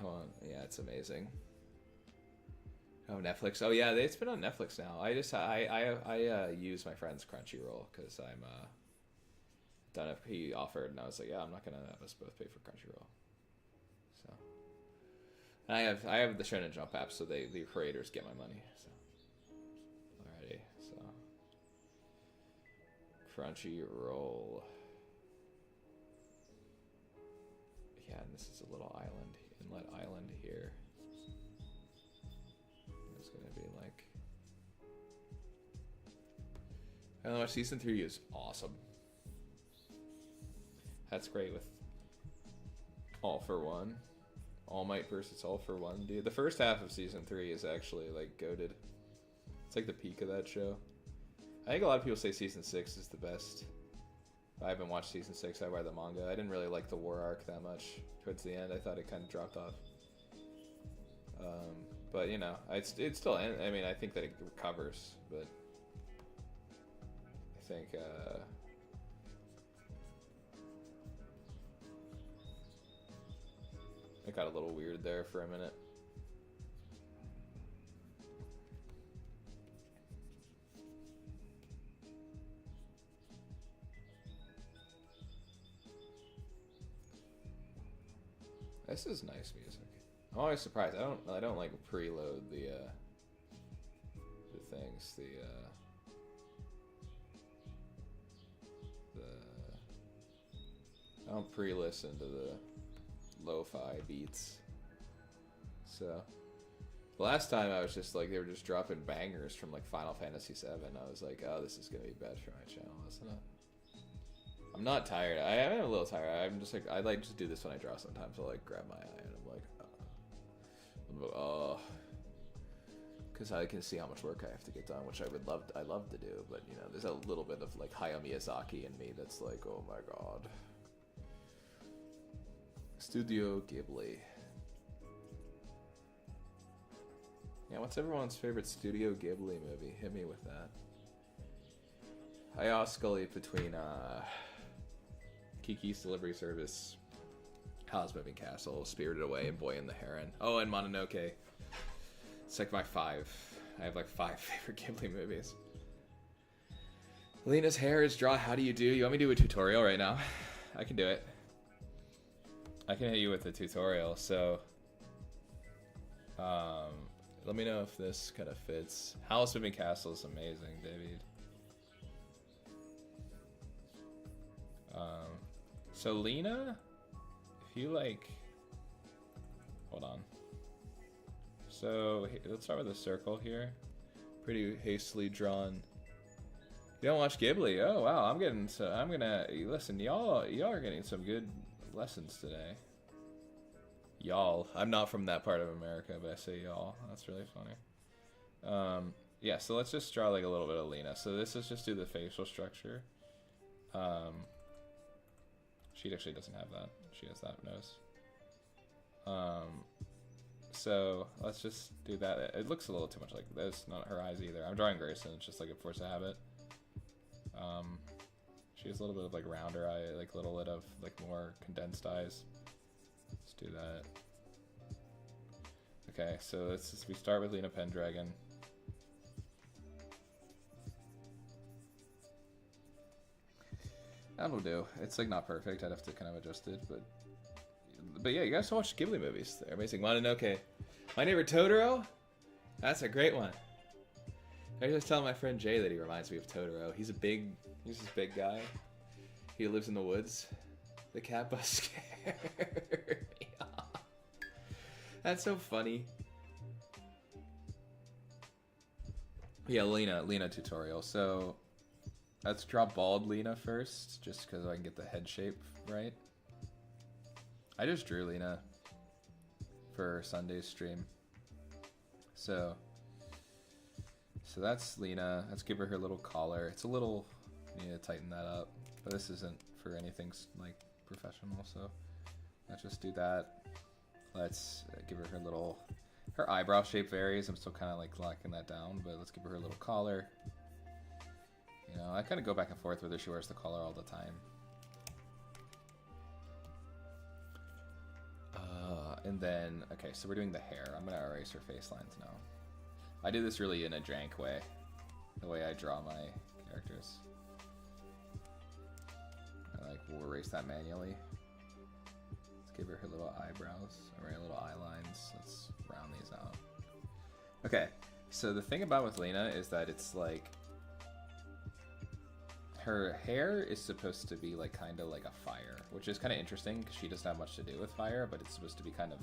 Oh, yeah, it's amazing. Oh, Netflix. Oh, yeah, it's been on Netflix now. I use my friend's Crunchyroll because I'm done if he offered, and I was like, yeah, I'm not gonna have us both pay for Crunchyroll. So, and I have the Shonen Jump app, so the creators get my money. So, alrighty, so Crunchyroll. Yeah, and this is a little inlet island here. It's gonna be like, I don't know. Season 3 is awesome. That's great with All for One, All Might versus All for One, dude. The first half of season 3 is actually like goated. It's like the peak of that show. I think a lot of people say season 6 is the best. I haven't watched season 6. I read the manga. I didn't really like the war arc that much towards the end. I thought it kind of dropped off. But it's still. I mean, I think that it recovers, but I think it got a little weird there for a minute. This is nice music. I'm always surprised. I don't like preload the things. I don't pre-listen to the lo-fi beats. So the last time I was just like, they were just dropping bangers from like Final Fantasy VII. I was like, oh, this is gonna be bad for my channel, isn't it? I'm not tired. I am a little tired. I'm just like, I like just do this when I draw sometimes. I'll like grab my eye and I'm like, oh, because I can see how much work I have to get done, which I love to do, but you know, there's a little bit of like Hayao Miyazaki in me that's like, oh my god. Studio Ghibli. Yeah, what's everyone's favorite Studio Ghibli movie? Hit me with that. I oscillate between Kiki's Delivery Service, Howl's Moving Castle, Spirited Away, and Boy and the Heron. Oh, and Mononoke. It's like my 5. I have like 5 favorite Ghibli movies. Lena's hair is draw. How do you do? You want me to do a tutorial right now? I can do it. I can hit you with a tutorial. So, let me know if this kind of fits. Howl's Moving Castle is amazing, David. So Lena, if you like, hold on. So let's start with a circle here. Pretty hastily drawn. You don't watch Ghibli? Oh wow, I'm gonna listen. Y'all are getting some good lessons today. Y'all. I'm not from that part of America, but I say y'all. That's really funny. Yeah. So let's just draw like a little bit of Lena. So this is just do the facial structure. She actually doesn't have that. She has that nose. So let's just do that. It looks a little too much like this. Not her eyes either. I'm drawing Grayson. It's just like a force of habit. She has a little bit of like rounder eye, like little bit of like more condensed eyes. Let's do that. Okay, so we start with Lena Pendragon. That'll do. It's like not perfect. I'd have to kind of adjust it, but yeah, you guys watch Ghibli movies. They're amazing. Mononoke. My Neighbor Totoro? That's a great one. I was just telling my friend Jay that he reminds me of Totoro. He's this big guy. He lives in the woods. The cat bus scared me off. That's so funny. Yeah, Lena tutorial. So let's draw bald Lena first, just because I can get the head shape right. I just drew Lena for Sunday's stream. So that's Lena. Let's give her little collar. It's a little, need to tighten that up, but this isn't for anything like professional, so let's just do that. Let's give her little, her eyebrow shape varies. I'm still kind of like locking that down, but let's give her a little collar. You know, I kind of go back and forth whether she wears the collar all the time. And then, okay, so we're doing the hair. I'm gonna erase her face lines now. I did this really in a jank way, the way I draw my characters. We'll erase that manually. Let's give her little eyebrows, or her little eye lines. Let's round these out. Okay, so the thing about with Lena is that it's like, her hair is supposed to be like kind of like a fire, which is kind of interesting because she doesn't have much to do with fire, but it's supposed to be kind of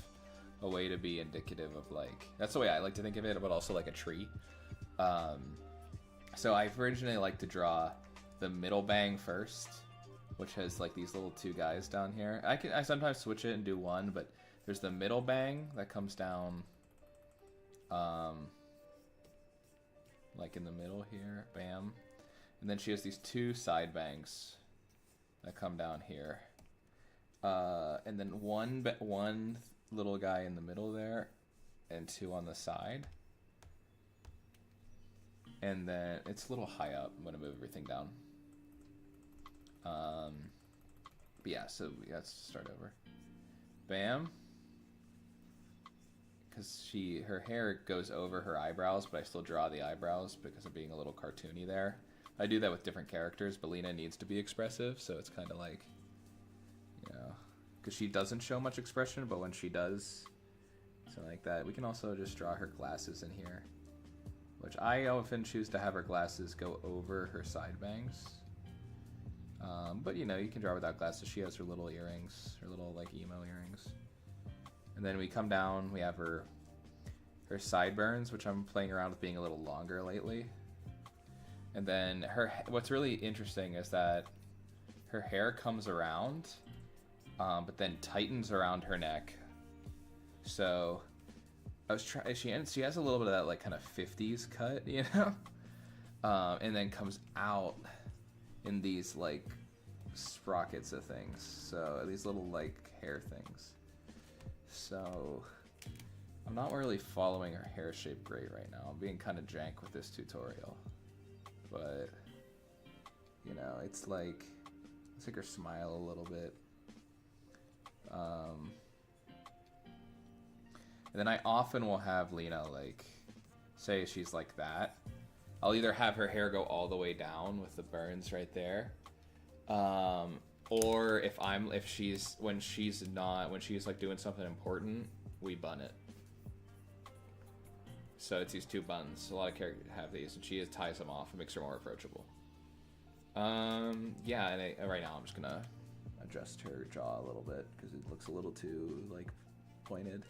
a way to be indicative of like, that's the way I like to think of it, but also like a tree. So I originally like to draw the middle bang first, which has like these little 2 guys down here. I sometimes switch it and do one, but there's the middle bang that comes down like in the middle here, bam. And then she has these 2 side bangs that come down here. And then one little guy in the middle there, and 2 on the side. And then it's a little high up. I'm going to move everything down. But yeah, so let's start over. Bam. Because her hair goes over her eyebrows, but I still draw the eyebrows because of being a little cartoony there. I do that with different characters, but Lena needs to be expressive, so it's kind of like, you know, because she doesn't show much expression, but when she does, something like that. We can also just draw her glasses in here, which I often choose to have her glasses go over her side bangs. But you know, you can draw without glasses. She has her little earrings, her little like emo earrings. And then we come down, we have her sideburns, which I'm playing around with being a little longer lately. And then what's really interesting is that her hair comes around, but then tightens around her neck. So I was trying. She has a little bit of that like kind of 50s cut, you know, and then comes out in these like sprockets of things. So these little like hair things. So I'm not really following her hair shape great right now. I'm being kind of jank with this tutorial. But, you know, it's like her smile a little bit. And then I often will have Lena, like, say she's like that. I'll either have her hair go all the way down with the burns right there. Or when she's like doing something important, we bun it. So it's these two buns. A lot of characters have these, and she ties them off and makes her more approachable. Yeah, and right now I'm just gonna adjust her jaw a little bit because it looks a little too like pointed.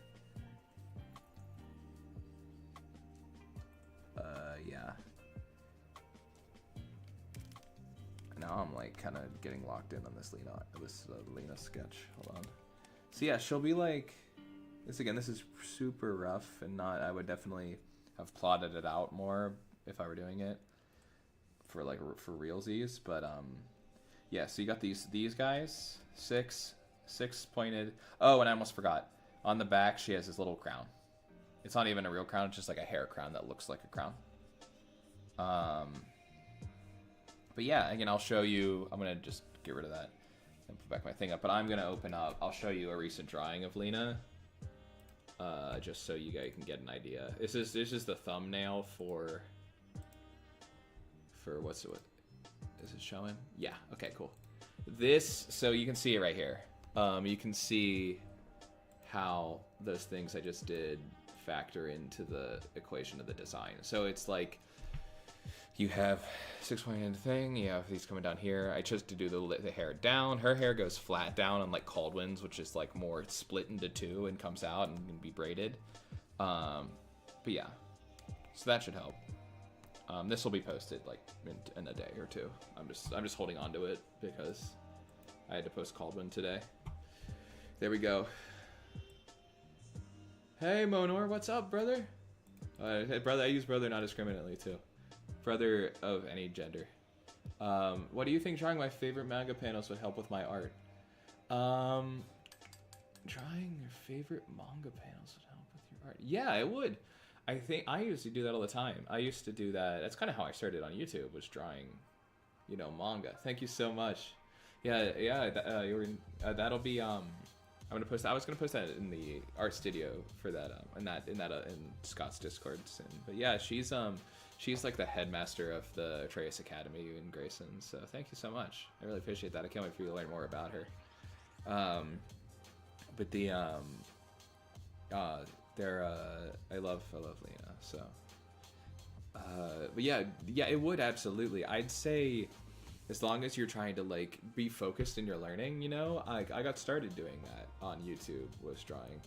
Yeah. Now I'm like kind of getting locked in on this Lena sketch. Hold on. So yeah, she'll be like. This is super rough and I would definitely have plotted it out more if I were doing it for realsies, but yeah, so you got these guys, six pointed. Oh, and I almost forgot. On the back she has this little crown. It's not even a real crown, it's just like a hair crown that looks like a crown. But yeah, again, I'll show you. I'm gonna just get rid of that and put back my thing up, but I'm gonna open up. I'll show you a recent drawing of Lena. Just so you guys can get an idea. This is the thumbnail for what is it showing? Yeah, okay, cool. So you can see it right here. You can see how those things I just did factor into the equation of the design. So it's like you have 6-pointed thing, you have these coming down here. I chose to do the hair down. Her hair goes flat down, unlike Caldwin's, which is like more split into two and comes out and can be braided. But yeah, so that should help. This will be posted like in a day or two. I'm just holding on to it because I had to post Caldwin today. There we go. Hey Monor, what's up, brother? Hey, brother, I use brother not discriminately too. Brother of any gender. What do you think drawing my favorite manga panels would help with my art? Drawing your favorite manga panels would help with your art. Yeah, it would. I think I used to do that all the time. I used to do that. That's kind of how I started on YouTube, was drawing, you know, manga. Thank you so much. Yeah. That'll be. I'm gonna post. I was gonna post that in the art studio for that. In Scott's Discord soon. But yeah, she's like the headmaster of the Atreus Academy in Grayson. So thank you so much. I really appreciate that. I can't wait for you to learn more about her. But the I love Lena. So, but yeah, it would absolutely. I'd say, as long as you're trying to like be focused in your learning, you know, I got started doing that on YouTube, was drawing.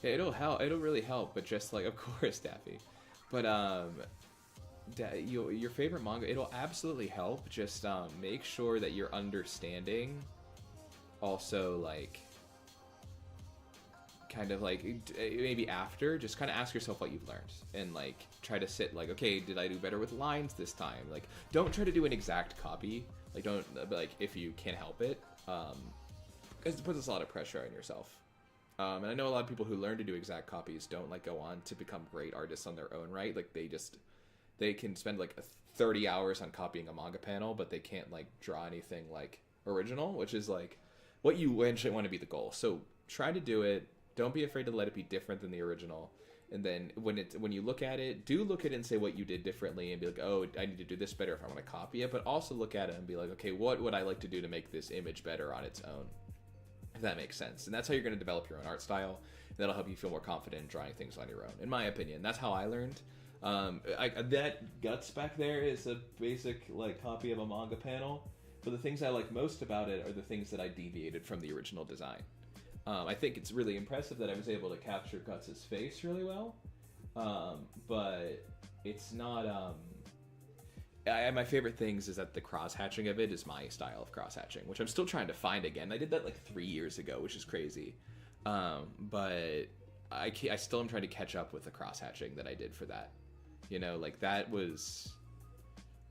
Yeah, it'll help. It'll really help. But just like, of course, Daffy. But your favorite manga, it'll absolutely help. Just make sure that you're understanding. Also, like, kind of like maybe after, just kind of ask yourself what you've learned and like try to sit like, okay, did I do better with lines this time? Like, don't try to do an exact copy. Like, don't, like, if you can't help it, because it puts a lot of pressure on yourself. And I know a lot of people who learn to do exact copies don't like go on to become great artists on their own right. Like, they can spend like 30 hours on copying a manga panel, but they can't like draw anything like original, which is like what you eventually want to be the goal. So try to do it. Don't be afraid to let it be different than the original. And then when you look at it, do look at it and say what you did differently and be like, oh, I need to do this better if I want to copy it. But also look at it and be like, okay, what would I like to do to make this image better on its own? If that makes sense. And that's how you're going to develop your own art style. And that'll help you feel more confident in drawing things on your own. In my opinion, that's how I learned. That guts back there is a basic like copy of a manga panel. But the things I like most about it are the things that I deviated from the original design. I think it's really impressive that I was able to capture Guts' face really well, but it's not. My favorite things is that the cross-hatching of it is my style of cross-hatching, which I'm still trying to find again. I did that like 3 years ago, which is crazy, but I still am trying to catch up with the cross-hatching that I did for that. You know, like that was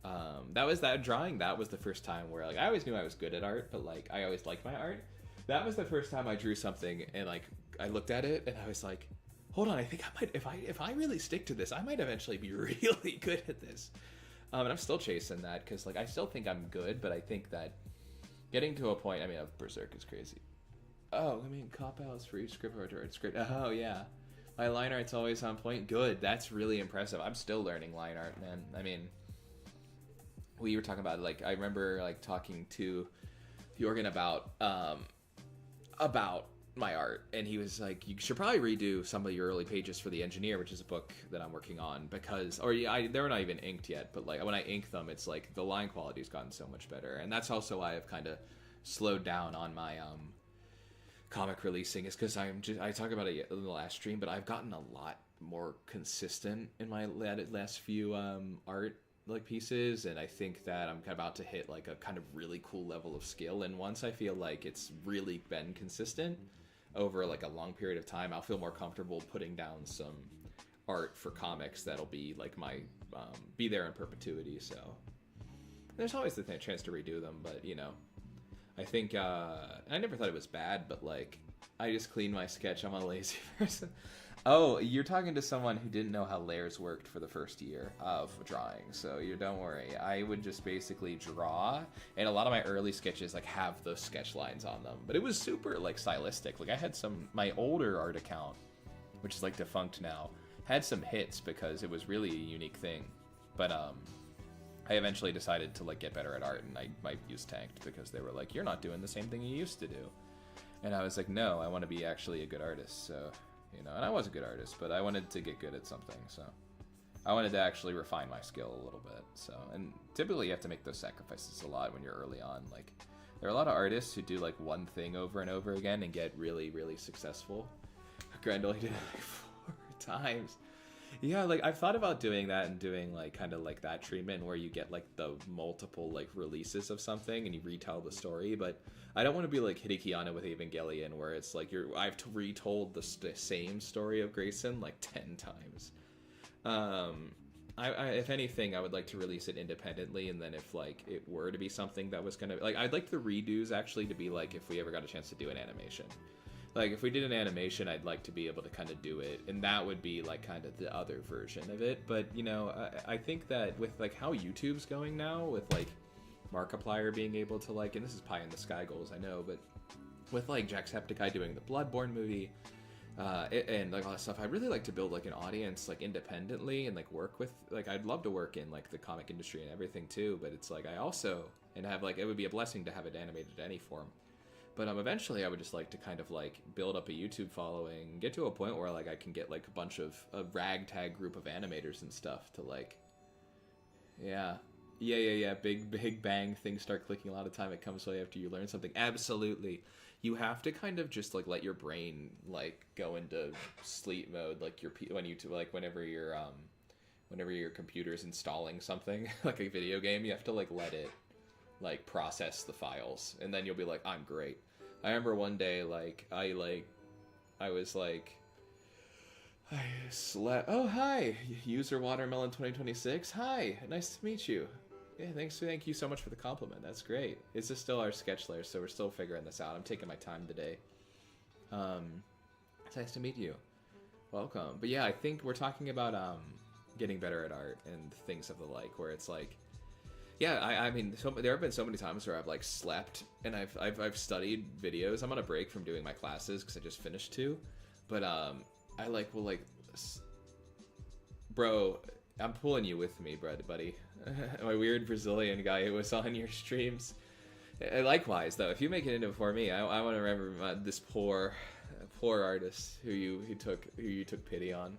that drawing. That was the first time where like I always knew I was good at art, but like I always liked my art. That was the first time I drew something and like I looked at it and I was like, hold on, I think I might, if I really stick to this, I might eventually be really good at this. And I'm still chasing that because like I still think I'm good, but I think that getting to a point, I mean, Berserk is crazy. Oh, I mean, cop outs for each script or script. Oh yeah, my line art's always on point. Good, that's really impressive. I'm still learning line art, man. I mean, we were talking about like I remember like talking to Jorgen about my art, and he was like, you should probably redo some of your early pages for The Engineer, which is a book that I'm working on, because they're not even inked yet, but like when I ink them, it's like the line quality's gotten so much better. And that's also why I've kind of slowed down on my comic releasing, is because I talk about it in the last stream, but I've gotten a lot more consistent in my last few art like pieces, and I think that I'm about to hit like a kind of really cool level of skill, and once I feel like it's really been consistent over like a long period of time, I'll feel more comfortable putting down some art for comics that'll be like my be there in perpetuity. So there's always the chance to redo them, but you know, I think I never thought it was bad, but like I just clean my sketch. I'm a lazy person. Oh, you're talking to someone who didn't know how layers worked for the first year of drawing, so don't worry. I would just basically draw, and a lot of my early sketches like have those sketch lines on them, but it was super like stylistic. Like I had my older art account, which is like defunct now, had some hits because it was really a unique thing, but I eventually decided to like get better at art, and my views tanked because they were like, you're not doing the same thing you used to do. And I was like, no, I want to be actually a good artist. So, you know, and I was a good artist, but I wanted to get good at something. So I wanted to actually refine my skill a little bit. So, and typically you have to make those sacrifices a lot when you're early on. Like there are a lot of artists who do like one thing over and over again and get really, really successful. Grendel, he did it like 4 times. Yeah, like I've thought about doing that and doing like kind of like that treatment where you get like the multiple like releases of something and you retell the story, but I don't want to be like Hideaki with Evangelion where it's like I've retold the same story of Grayson like 10 times. If anything, I would like to release it independently, and then if like it were to be something that was gonna like, I'd like the redos actually to be like if we ever got a chance to do an animation. Like, if we did an animation, I'd like to be able to kind of do it, and that would be, like, kind of the other version of it. But, you know, I think that with, like, how YouTube's going now, with, like, Markiplier being able to, like, and this is pie in the sky goals, I know, but with, like, Jacksepticeye doing the Bloodborne movie, and, like, all that stuff, I'd really like to build, like, an audience, like, independently and, like, work with, like, I'd love to work in, like, the comic industry and everything, too, but it's, like, I also, and have, like, it would be a blessing to have it animated in any form. But eventually I would just like to kind of like build up a YouTube following, get to a point where like I can get like a bunch of a ragtag group of animators and stuff to like, yeah, big bang, things start clicking a lot of time. It comes way after you learn something. Absolutely. You have to kind of just like let your brain like go into sleep mode, like whenever your computer's installing something like a video game, you have to like let it like process the files, and then you'll be like, I'm great. I remember one day I slept. Oh, hi, user watermelon 2026. Hi, nice to meet you. Yeah, thank you so much for the compliment. That's great. It's just still our sketch layer, so we're still figuring this out. I'm taking my time today. It's nice to meet you. Welcome. But yeah, I think we're talking about getting better at art and things of the like, where it's like Yeah, I mean, there have been so many times where I've like slept and I've studied videos. I'm on a break from doing my classes because I just finished 2, but I like will like, bro, I'm pulling you with me, buddy. My weird Brazilian guy who was on your streams. Likewise, though, if you make it into before me, I want to remember this poor artist who you took pity on.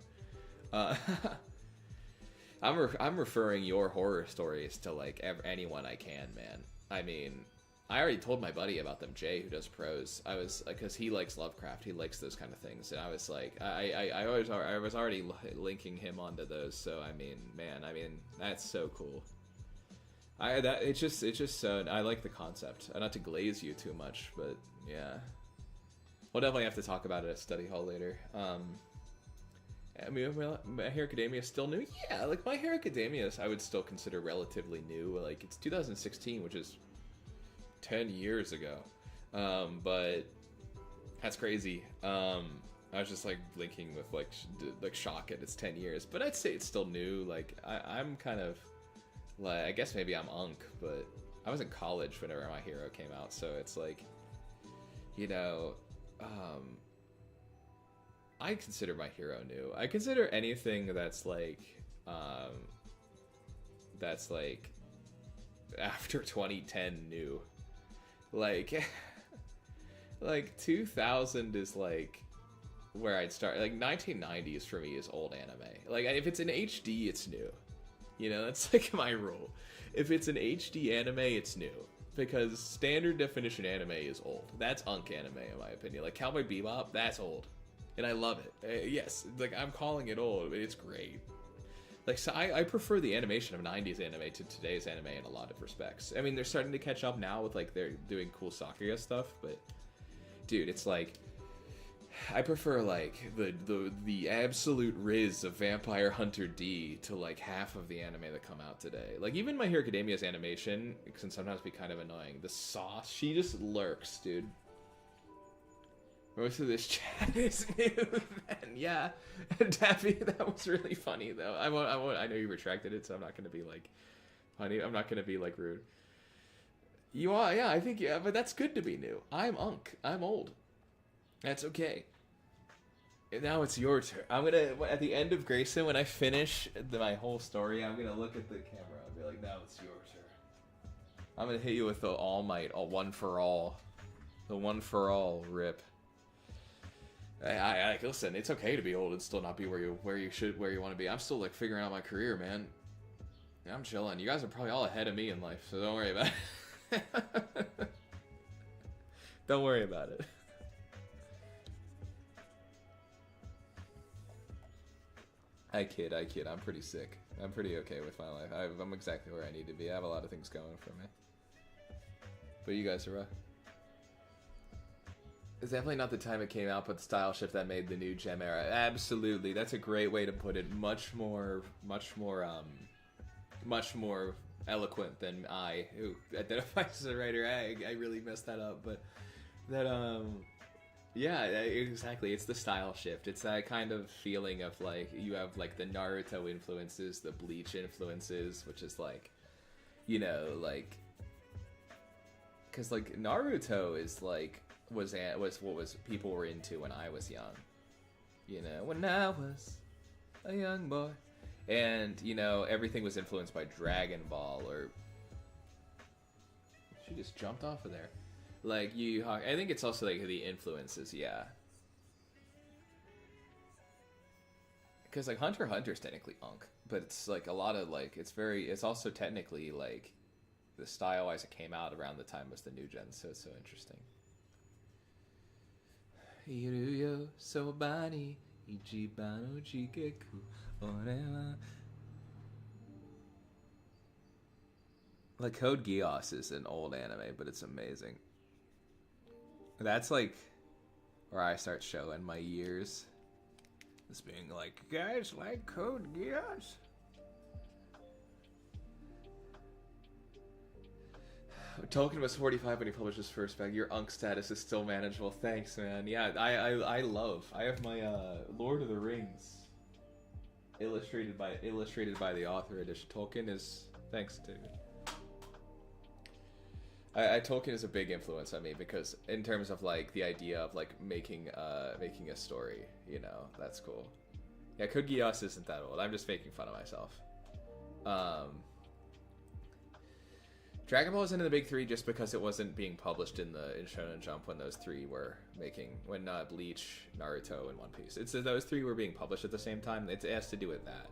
I'm referring your horror stories to like anyone I can, man. I mean, I already told my buddy about them, Jay, who does prose. I was because he likes Lovecraft, he likes those kind of things, and I was like, I was already linking him onto those. So I mean, man, that's so cool. It's just so I like the concept. Not to glaze you too much, but yeah, we'll definitely have to talk about it at study hall later. I mean, My Hero Academia is still new. Yeah, like My Hero Academia, I would still consider relatively new. Like it's 2016, which is 10 years ago. But that's crazy. I was just like blinking with like shock at it's 10 years, but I'd say it's still new. Like I'm kind of like, I guess maybe I'm unk, but I was in college whenever My Hero came out, so it's like, you know, I consider My Hero new. I consider anything that's like after 2010 new. Like 2000 is like where I'd start. Like 1990s for me is old anime. Like if it's in HD, it's new. You know, that's like my rule. If it's an HD anime, it's new. Because standard definition anime is old. That's unk anime in my opinion. Like Cowboy Bebop, that's old. And I love it. Yes, like I'm calling it old, but it's great. Like, so I prefer the animation of 90s anime to today's anime in a lot of respects. I mean, they're starting to catch up now with like they're doing cool Sakuga stuff, but dude, it's like I prefer like the absolute riz of Vampire Hunter D to like half of the anime that come out today. Like even My Hero Academia's animation can sometimes be kind of annoying. The sauce, she just lurks, dude. Most of this chat is new, then. Yeah. Daffy, that was really funny, though. I won't, I know you retracted it, so I'm not going to be, like, funny. I'm not going to be, like, rude. You are, yeah, I think, yeah, but that's good to be new. I'm unk. I'm old. That's okay. And now it's your turn. I'm going to, at the end of Grayson, when I finish my whole story, I'm going to look at the camera and be like, now it's your turn. I'm going to hit you with the All Might, a one for all. The one for all rip. I listen. It's okay to be old and still not be where you want to be. I'm still like figuring out my career, man. I'm chilling. You guys are probably all ahead of me in life, so don't worry about it. Don't worry about it. I kid. I'm pretty sick. I'm pretty okay with my life. I'm exactly where I need to be. I have a lot of things going for me. But you guys are rough. It's definitely not the time it came out, but the style shift that made the new gem era. Absolutely, that's a great way to put it. Much more eloquent than I, who identifies as a writer. I really messed that up, but that yeah, exactly. It's the style shift. It's that kind of feeling of like you have like the Naruto influences, the Bleach influences, which is like, you know, like, because like Naruto is like. Was what people were into when I was young, you know, when I was a young boy, and you know everything was influenced by Dragon Ball or she just jumped off of there, like I think it's also like the influences, yeah, because like Hunter x Hunter is technically unk, but it's like a lot of like it's also technically like the style wise it came out around the time was the new gen, so it's so interesting. Iruyo sobani ichiban no jigeku orewa. Like Code Geass is an old anime, but it's amazing. That's like where I start showing my years. Just being like, guys like Code Geass? Tolkien was 45 when he published his first bag. Your unk status is still manageable. Thanks, man. Yeah, I have my Lord of the Rings illustrated by the author edition. Tolkien is thanks, dude. Tolkien is a big influence on me because in terms of like the idea of like making a story, you know, that's cool. Yeah, Code Geass isn't that old. I'm just making fun of myself. Dragon Ball isn't in the big three just because it wasn't being published in Shonen Jump when those three were when Bleach, Naruto, and One Piece. It's those three were being published at the same time. It has to do with that,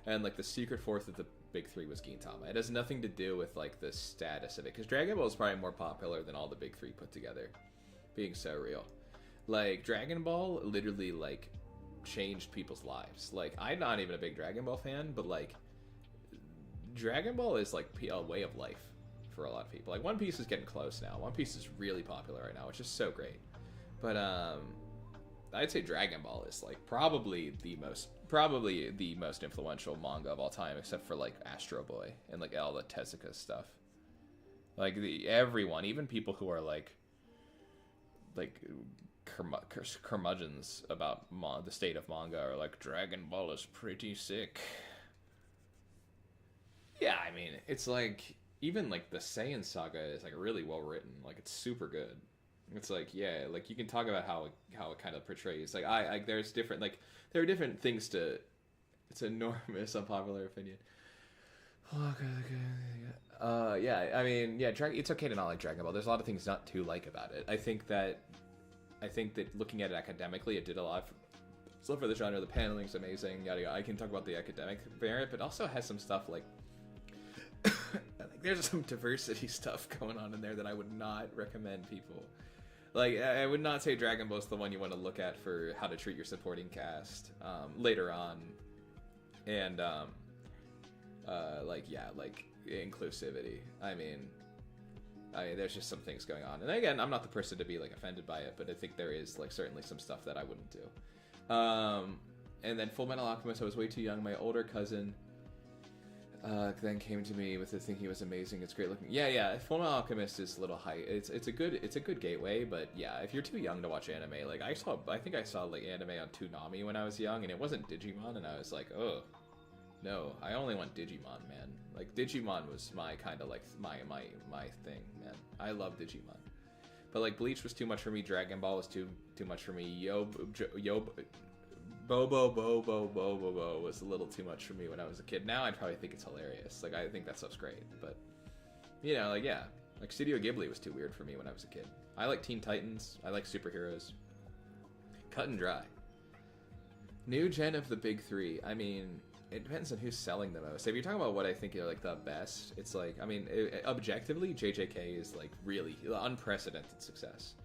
and like the secret fourth of the big three was Gintama. It has nothing to do with like the status of it because Dragon Ball is probably more popular than all the big three put together. Being so real, like Dragon Ball literally like changed people's lives. Like I'm not even a big Dragon Ball fan, but like Dragon Ball is like a way of life for a lot of people. Like One Piece is getting close now. One Piece is really popular right now, which is so great. But I'd say Dragon Ball is like probably the most influential manga of all time, except for like Astro Boy and like all the Tezuka stuff. Like everyone, even people who are like curmudgeons about the state of manga are like Dragon Ball is pretty sick. Yeah, I mean it's like. Even like the Saiyan saga is like really well written. Like it's super good. It's like yeah, like you can talk about how it kind of portrays. Like I there's different like there are different things to. It's enormous unpopular opinion. Yeah, I mean yeah, it's okay to not like Dragon Ball. There's a lot of things not to like about it. I think that looking at it academically, it did a lot. Stuff for the genre. The paneling's amazing. Yada yada. I can talk about the academic variant, but also has some stuff like. Like there's some diversity stuff going on in there that I would not recommend people. Like I would not say Dragon Ball's the one you want to look at for how to treat your supporting cast later on, and like inclusivity. I mean, there's just some things going on, and again, I'm not the person to be like offended by it, but I think there is like certainly some stuff that I wouldn't do. And then Full Metal Alchemist, I was way too young. My older cousin. Then came to me with the thing he was amazing. It's great looking. Yeah. Full Metal Alchemist is a little high. It's a good gateway, but yeah, if you're too young to watch anime, like I think I saw like anime on Toonami when I was young, and it wasn't Digimon, and I was like, oh, no, I only want Digimon, man. Like Digimon was my kind of like my thing, man. I love Digimon, but like Bleach was too much for me. Dragon Ball was too much for me. Bobo was a little too much for me when I was a kid. Now I'd probably think it's hilarious. Like I think that stuff's great, but you know, like yeah, like Studio Ghibli was too weird for me when I was a kid. I like Teen Titans. I like superheroes. Cut and dry. New gen of the big three. I mean, it depends on who's selling the most. If you're talking about what I think are like the best, it's like I mean, objectively, JJK is like really unprecedented success.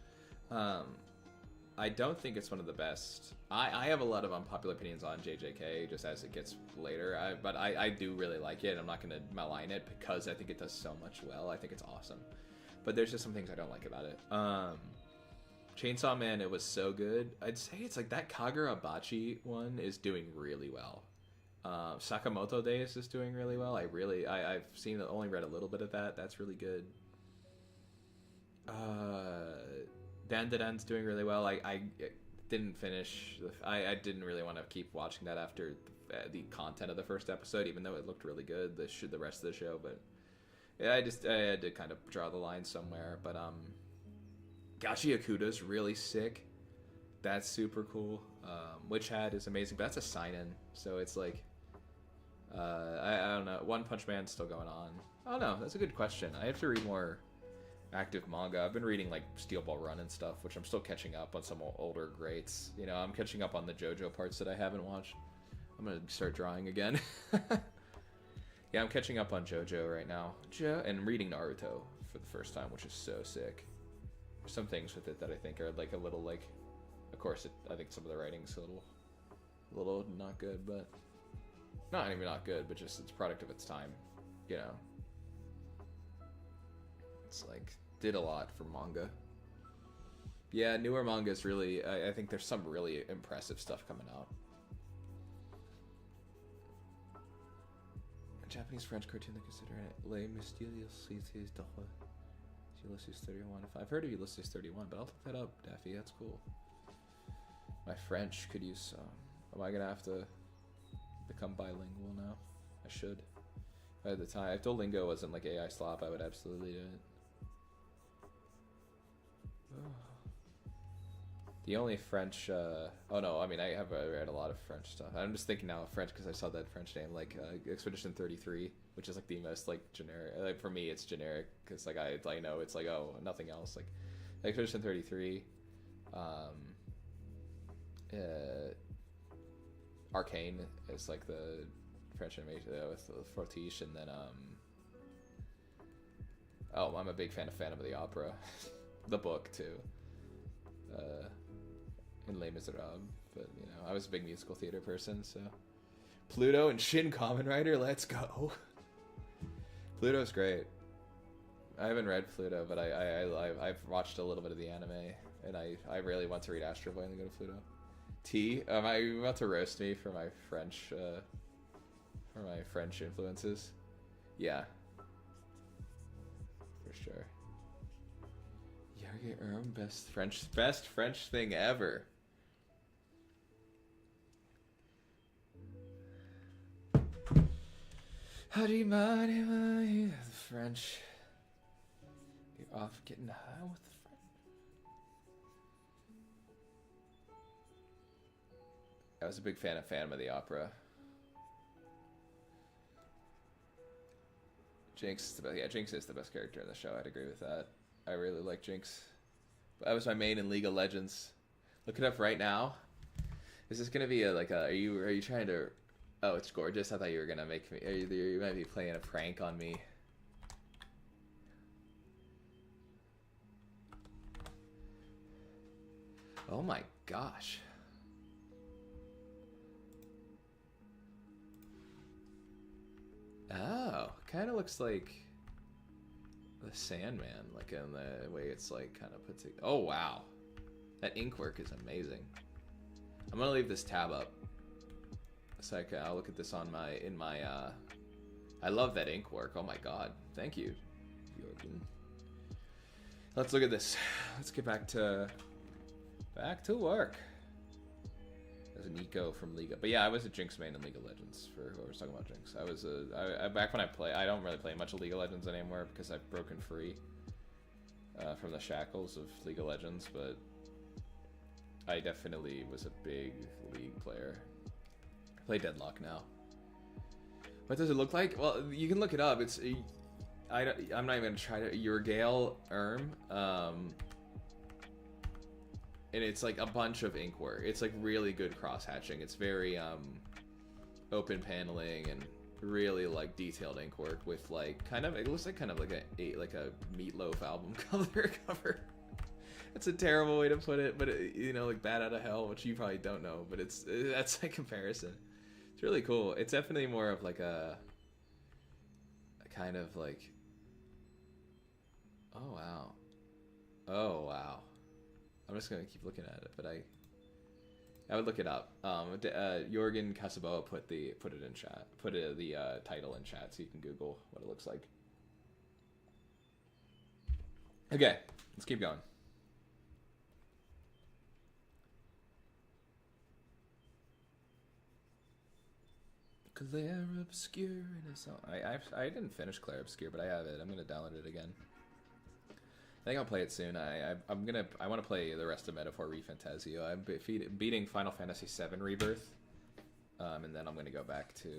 I don't think it's one of the best. I have a lot of unpopular opinions on JJK just as it gets later, but I do really like it. I'm not going to malign it because I think it does so much well. I think it's awesome. But there's just some things I don't like about it. Chainsaw Man, it was so good. I'd say it's like that Kagurabachi one is doing really well. Sakamoto Days is doing really well. I've only read a little bit of that. That's really good. Dandadan's doing really well. I didn't finish. I didn't really want to keep watching that after the content of the first episode, even though it looked really good. The rest of the show, but yeah, I had to kind of draw the line somewhere. But Gachi Akuda's really sick. That's super cool. Witch Hat is amazing, but that's a sign-in, so it's like I don't know. One Punch Man's still going on. Oh no, that's a good question. I have to read more active manga. I've been reading like Steel Ball Run and stuff, which I'm still catching up on some older greats. You know, I'm catching up on the JoJo parts that I haven't watched. I'm gonna start drawing again. Yeah, I'm catching up on JoJo right now, and reading Naruto for the first time, which is so sick. There's some things with it that I think are like a little like, of course, I think some of the writing's a little not good, but not even not good, but just it's a product of its time, you know. It's like did a lot for manga. Yeah, newer manga is really. I think there's some really impressive stuff coming out. A Japanese French cartoon that consider it Les Mystérieuses d'Or. Ulysses 31. I've heard of Ulysses 31, but I'll look that up, Daffy. That's cool. My French could use some. Am I gonna have to become bilingual now? I should. If I had the time. If Duolingo wasn't like AI slop, I would absolutely do it. The only French, oh no, I mean, I have read a lot of French stuff. I'm just thinking now of French because I saw that French name, like Expedition 33, which is like the most like generic, like for me it's generic because like I know it's like, oh, nothing else. Like Expedition 33, Arcane is like the French animation with Fortiche, and then, oh, I'm a big fan of Phantom of the Opera, the book too. In Les Miserables, but you know, I was a big musical theater person, so Pluto and Shin Kamen Rider, let's go. Pluto's great. I haven't read Pluto, but I've watched a little bit of the anime, and I really want to read Astro Boy and then go to Pluto. T, are you about to roast me for my French influences? Yeah, for sure. Yarge best French thing ever. How do you mind the French? You're off getting high with the French. I was a big fan of Phantom of the Opera. Jinx is the best. Yeah, Jinx is the best character in the show. I'd agree with that. I really like Jinx. But that was my main in League of Legends. Look it up right now. Is this gonna be are you trying to? Oh, it's gorgeous. I thought you were gonna make me. You might be playing a prank on me. Oh my gosh. Oh, kind of looks like the Sandman, like in the way it's like kind of put together. Oh wow, that ink work is amazing. I'm gonna leave this tab up so I'll look at this on my I love that ink work. Oh my god, thank you, Jorgen. Let's look at this. Let's get back to work. There's an Nico from League of... But yeah, I was a Jinx main in League of Legends, for whoever was talking about Jinx. I was back when I don't really play much of League of Legends anymore because I've broken free from the shackles of League of Legends, but I definitely was a big League player. I play Deadlock now. What does it look like? Well, you can look it up. It's... I'm not even going to try to... Urgale and it's like a bunch of ink work. It's like really good cross hatching. It's very open paneling and really like detailed ink work with like kind of, it looks like kind of like a Meatloaf album cover. It's a terrible way to put it, but it, you know, like Bad Out of Hell, which you probably don't know, but that's like comparison. It's really cool. It's definitely more of like a kind of like, oh wow. I'm just gonna keep looking at it, but I would look it up. Jorgen Casaboa put it in chat, the title in chat, so you can Google what it looks like. Okay, let's keep going. Clair Obscure in a song. I didn't finish Clair Obscure, but I have it. I'm gonna download it again. I think I'll play it soon. I want to play the rest of Metaphor ReFantazio. I'm beating Final Fantasy VII Rebirth, and then I'm gonna probably go back to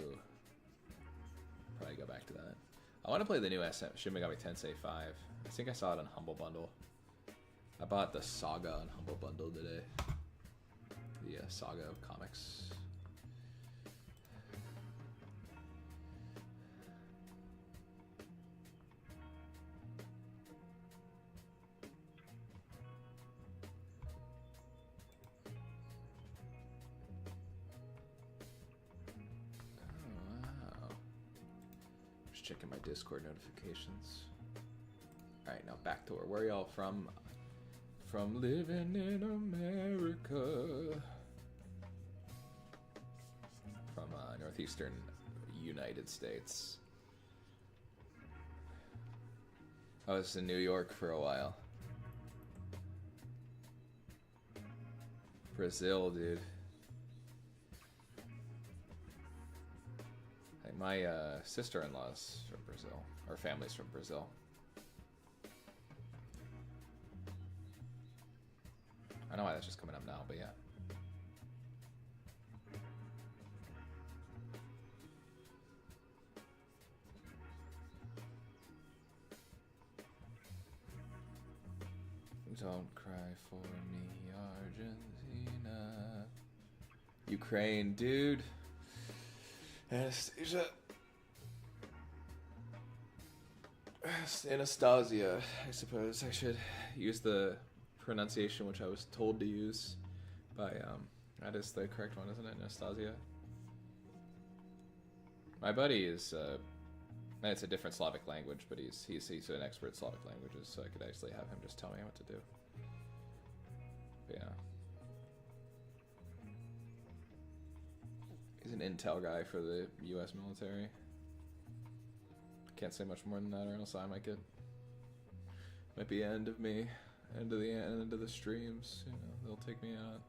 that. I want to play the new Shin Megami Tensei 5. I think I saw it on Humble Bundle. I bought the Saga on Humble Bundle today. The Saga of comics. Checking my Discord notifications. Alright, now back to where are y'all from? From living in America. From northeastern United States. I was in New York for a while. Brazil, dude. My sister-in-law's from Brazil. Our family's from Brazil. I don't know why that's just coming up now, but yeah. Don't cry for me, Argentina. Ukraine, dude. Anastasia. Anastasia, I suppose I should use the pronunciation which I was told to use by, that is the correct one, isn't it? Anastasia. My buddy is, it's a different Slavic language, but he's an expert at Slavic languages, so I could actually have him just tell me what to do. But yeah. He's an intel guy for the U.S. military. Can't say much more than that, or else I might be the end of me, end of the streams. You know, they'll take me out.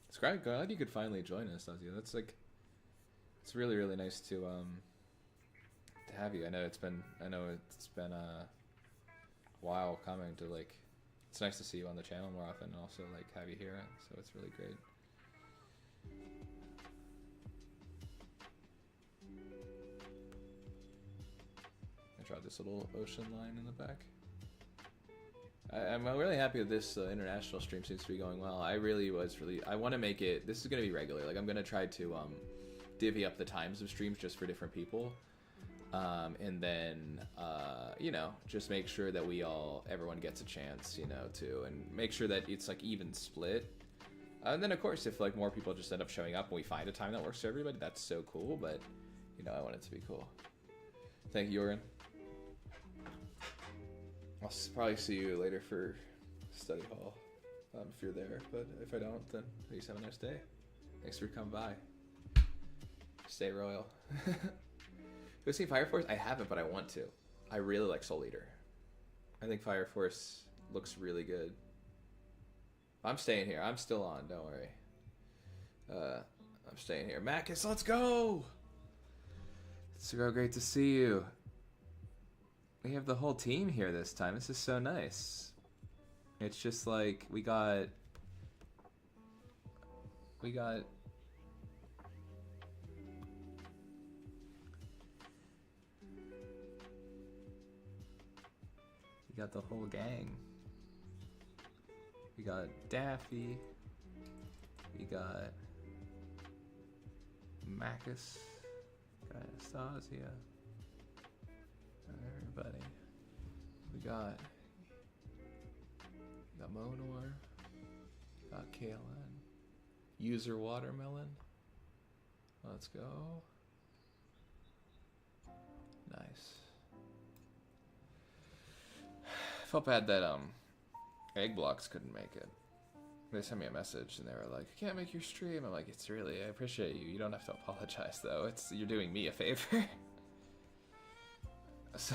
It's great. Glad you could finally join us, Ozzy. That's like, it's really really nice to have you. I know it's been a while coming to like. It's nice to see you on the channel more often, and also like have you here. So it's really great. I tried this little ocean line in the back. I'm really happy with this international stream. Seems to be going well. I want to make it. This is going to be regular. Like I'm going to try to divvy up the times of streams just for different people, and then you know, just make sure that everyone gets a chance, you know, too, and make sure that it's like even split. And then of course, if like more people just end up showing up and we find a time that works for everybody, that's so cool. But you know, I want it to be cool. Thank you, Joran. I'll probably see you later for study hall, if you're there. But if I don't, then please have a nice day. Thanks for coming by. Stay royal. You seen Fire Force? I haven't, but I want to. I really like Soul Eater. I think Fire Force looks really good. I'm staying here. I'm still on. Don't worry. I'm staying here. Macus, let's go! It's so great to see you. We have the whole team here this time. This is so nice. It's just like we got the whole gang. We got Daffy. We got Macus. Got Anastasia. Everybody. We got Monor. Got Kaylin. User Watermelon. Let's go. Nice. Felt bad that Egg Blocks couldn't make it. They sent me a message and they were like, "I can't make your stream." I'm like, "It's really, I appreciate you. You don't have to apologize though. You're doing me a favor." So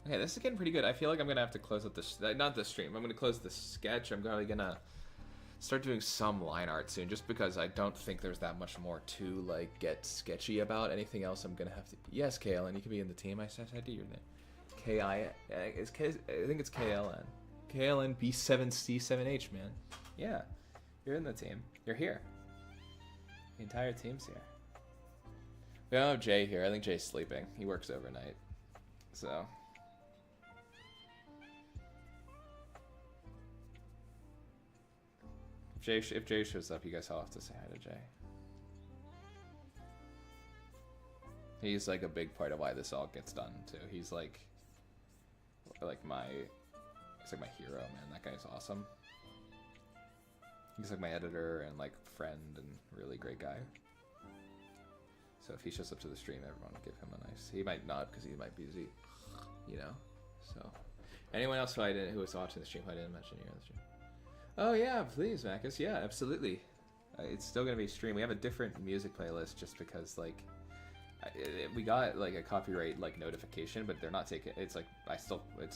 okay, this is getting pretty good. I feel like I'm gonna have to close up this, not the stream. I'm gonna close the sketch. I'm probably gonna start doing some line art soon, just because I don't think there's that much more to like get sketchy about. Anything else, I'm gonna have to. Yes, KLN, you can be in the team. I said I do your name. I think it's KLN. KLN B7C7H, man. Yeah, you're in the team. You're here. The entire team's here. We don't have Jay here. I think Jay's sleeping. He works overnight, so. If Jay shows up, you guys all have to say hi to Jay. He's like a big part of why this all gets done too. He's like my hero, man. That guy's awesome. He's like my editor and like friend and really great guy. So if he shows up to the stream, everyone will give him a nice. He might not because he might be busy, you know. So anyone else who was watching the stream who I didn't mention here on the stream. Oh yeah, please, Macus. Yeah, absolutely. It's still gonna be streamed. We have a different music playlist just because like we got like a copyright like notification, but they're not taking. It's like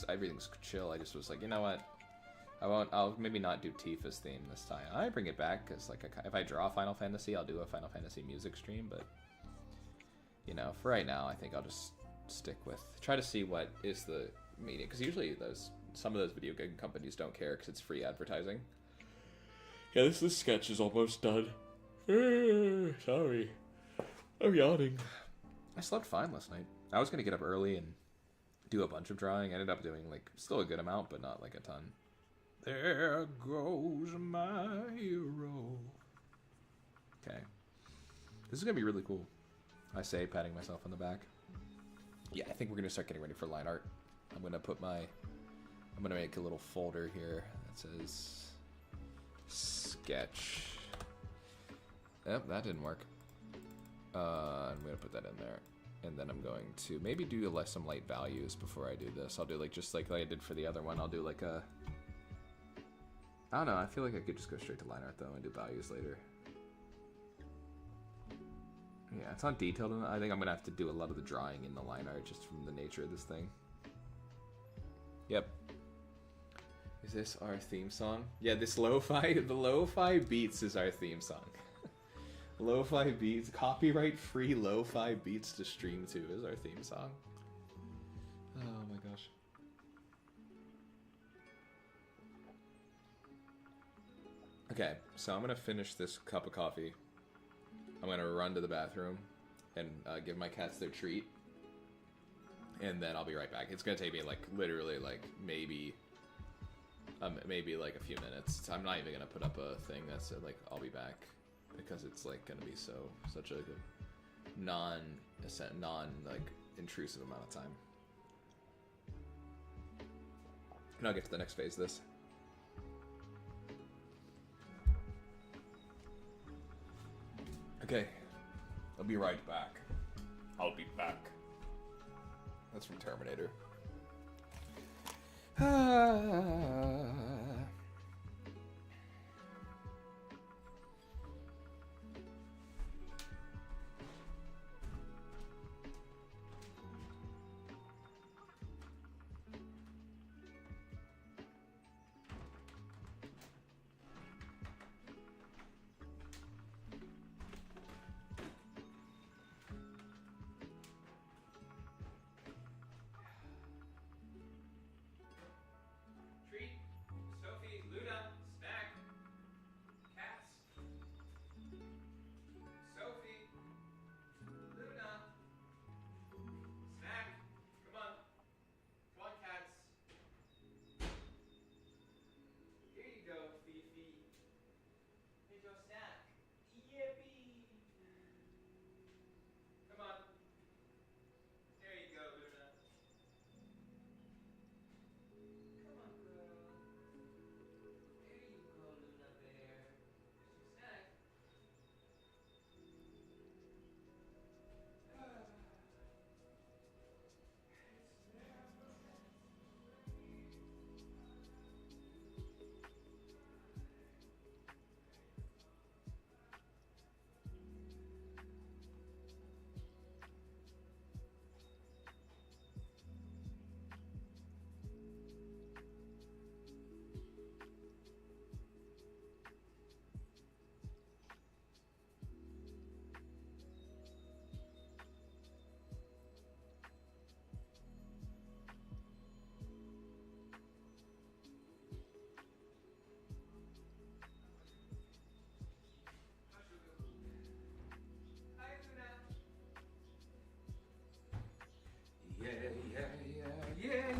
everything's chill. I just was like, you know what? I'll maybe not do Tifa's theme this time. I bring it back because like if I draw Final Fantasy, I'll do a Final Fantasy music stream. But you know, for right now, I think I'll just stick with, try to see what is the medium, because usually some of those video game companies don't care because it's free advertising. Yeah, this sketch is almost done. Sorry. I'm yawning. I slept fine last night. I was going to get up early and do a bunch of drawing. I ended up doing, like, still a good amount, but not, like, a ton. There goes my hero. Okay. This is going to be really cool. I say, patting myself on the back. Yeah, I think we're going to start getting ready for line art. I'm going to make a little folder here that says sketch. Yep, that didn't work. I'm going to put that in there. And then I'm going to maybe do some light values before I do this. I'll do like just like I did for the other one. I'll do like a... I don't know. I feel like I could just go straight to line art though and do values later. Yeah, it's not detailed enough. I think I'm going to have to do a lot of the drawing in the line art just from the nature of this thing. Yep. Is this our theme song? Yeah, the lo-fi beats is our theme song. Lo-fi beats, copyright-free lo-fi beats to stream to is our theme song. Oh my gosh. Okay, so I'm gonna finish this cup of coffee. I'm gonna run to the bathroom and give my cats their treat. And then I'll be right back. It's gonna take me like literally like maybe like a few minutes. I'm not even gonna put up a thing that said like I'll be back because it's like gonna be such a non like intrusive amount of time. And I'll get to the next phase of this. Okay, I'll be right back. I'll be back. That's from Terminator.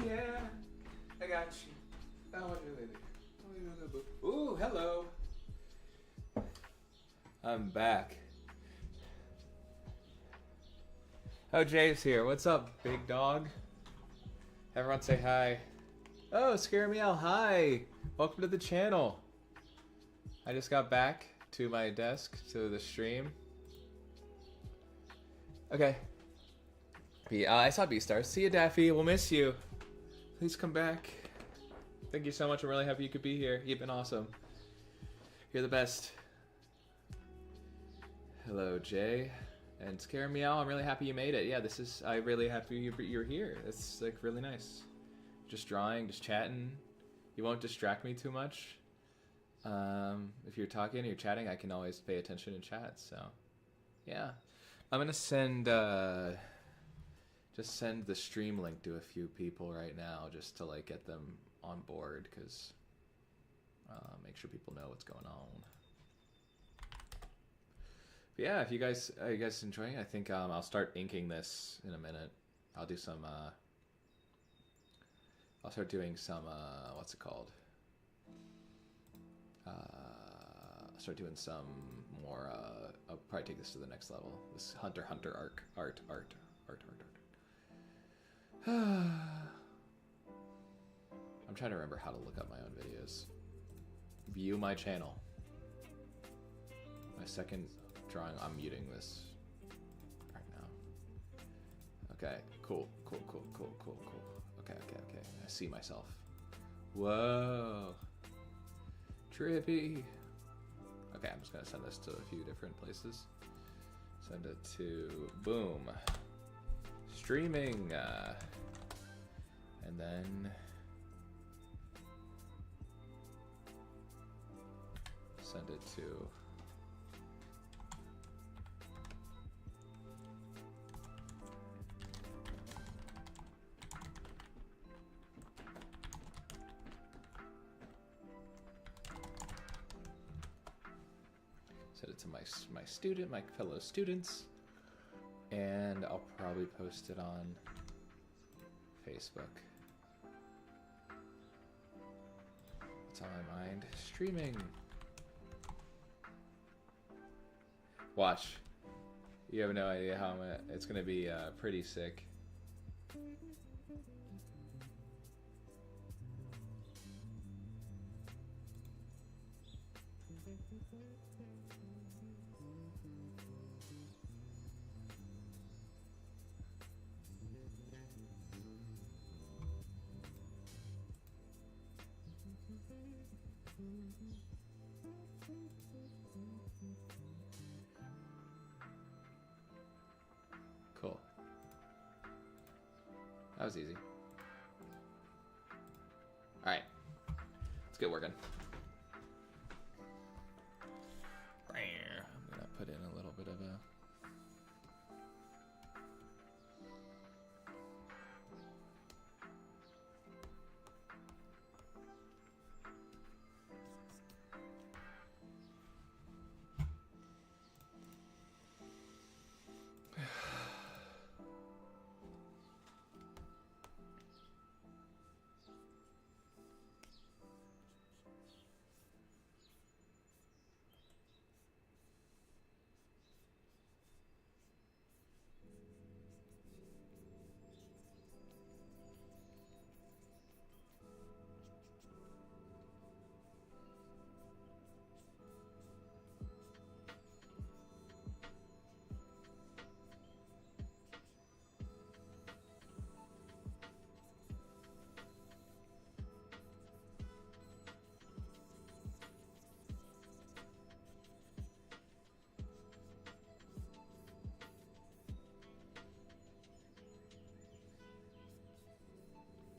Yeah. I got you. Ooh, hello. I'm back. Oh, Jay's here. What's up, big dog? Everyone say hi. Oh, Scare Meow, hi. Welcome to the channel. I just got back to my desk, to the stream. Okay. I saw Beastars. See you, Daffy. We'll miss you. Please come back. Thank you so much. I'm really happy you could be here. You've been awesome. You're the best. Hello, Jay. And Scare Meow, I'm really happy you made it. Yeah, I'm really happy you're here. It's like really nice. Just drawing, just chatting. You won't distract me too much. If you're talking or you're chatting, I can always pay attention and chat, so yeah. I'm gonna just send the stream link to a few people right now, just to like get them on board, because make sure people know what's going on. But yeah, if you guys are you guys enjoying, I think I'll start inking this in a minute. I'll do some. I'll start doing some. What's it called? I'll start doing some more. I'll probably take this to the next level. This Hunter x Hunter art. I'm trying to remember how to look up my own videos. View my channel. My second drawing. I'm muting this right now. Okay, cool. Okay. I see myself. Whoa. Trippy. Okay, I'm just gonna send this to a few different places. Send it to boom. Streaming. And then send it to my fellow students, and I'll probably post it on Facebook. What's on my mind? Streaming. Watch. You have no idea how it's gonna be pretty sick. Cool. That was easy. Alright. Let's get working. I'm gonna put in a little bit of a...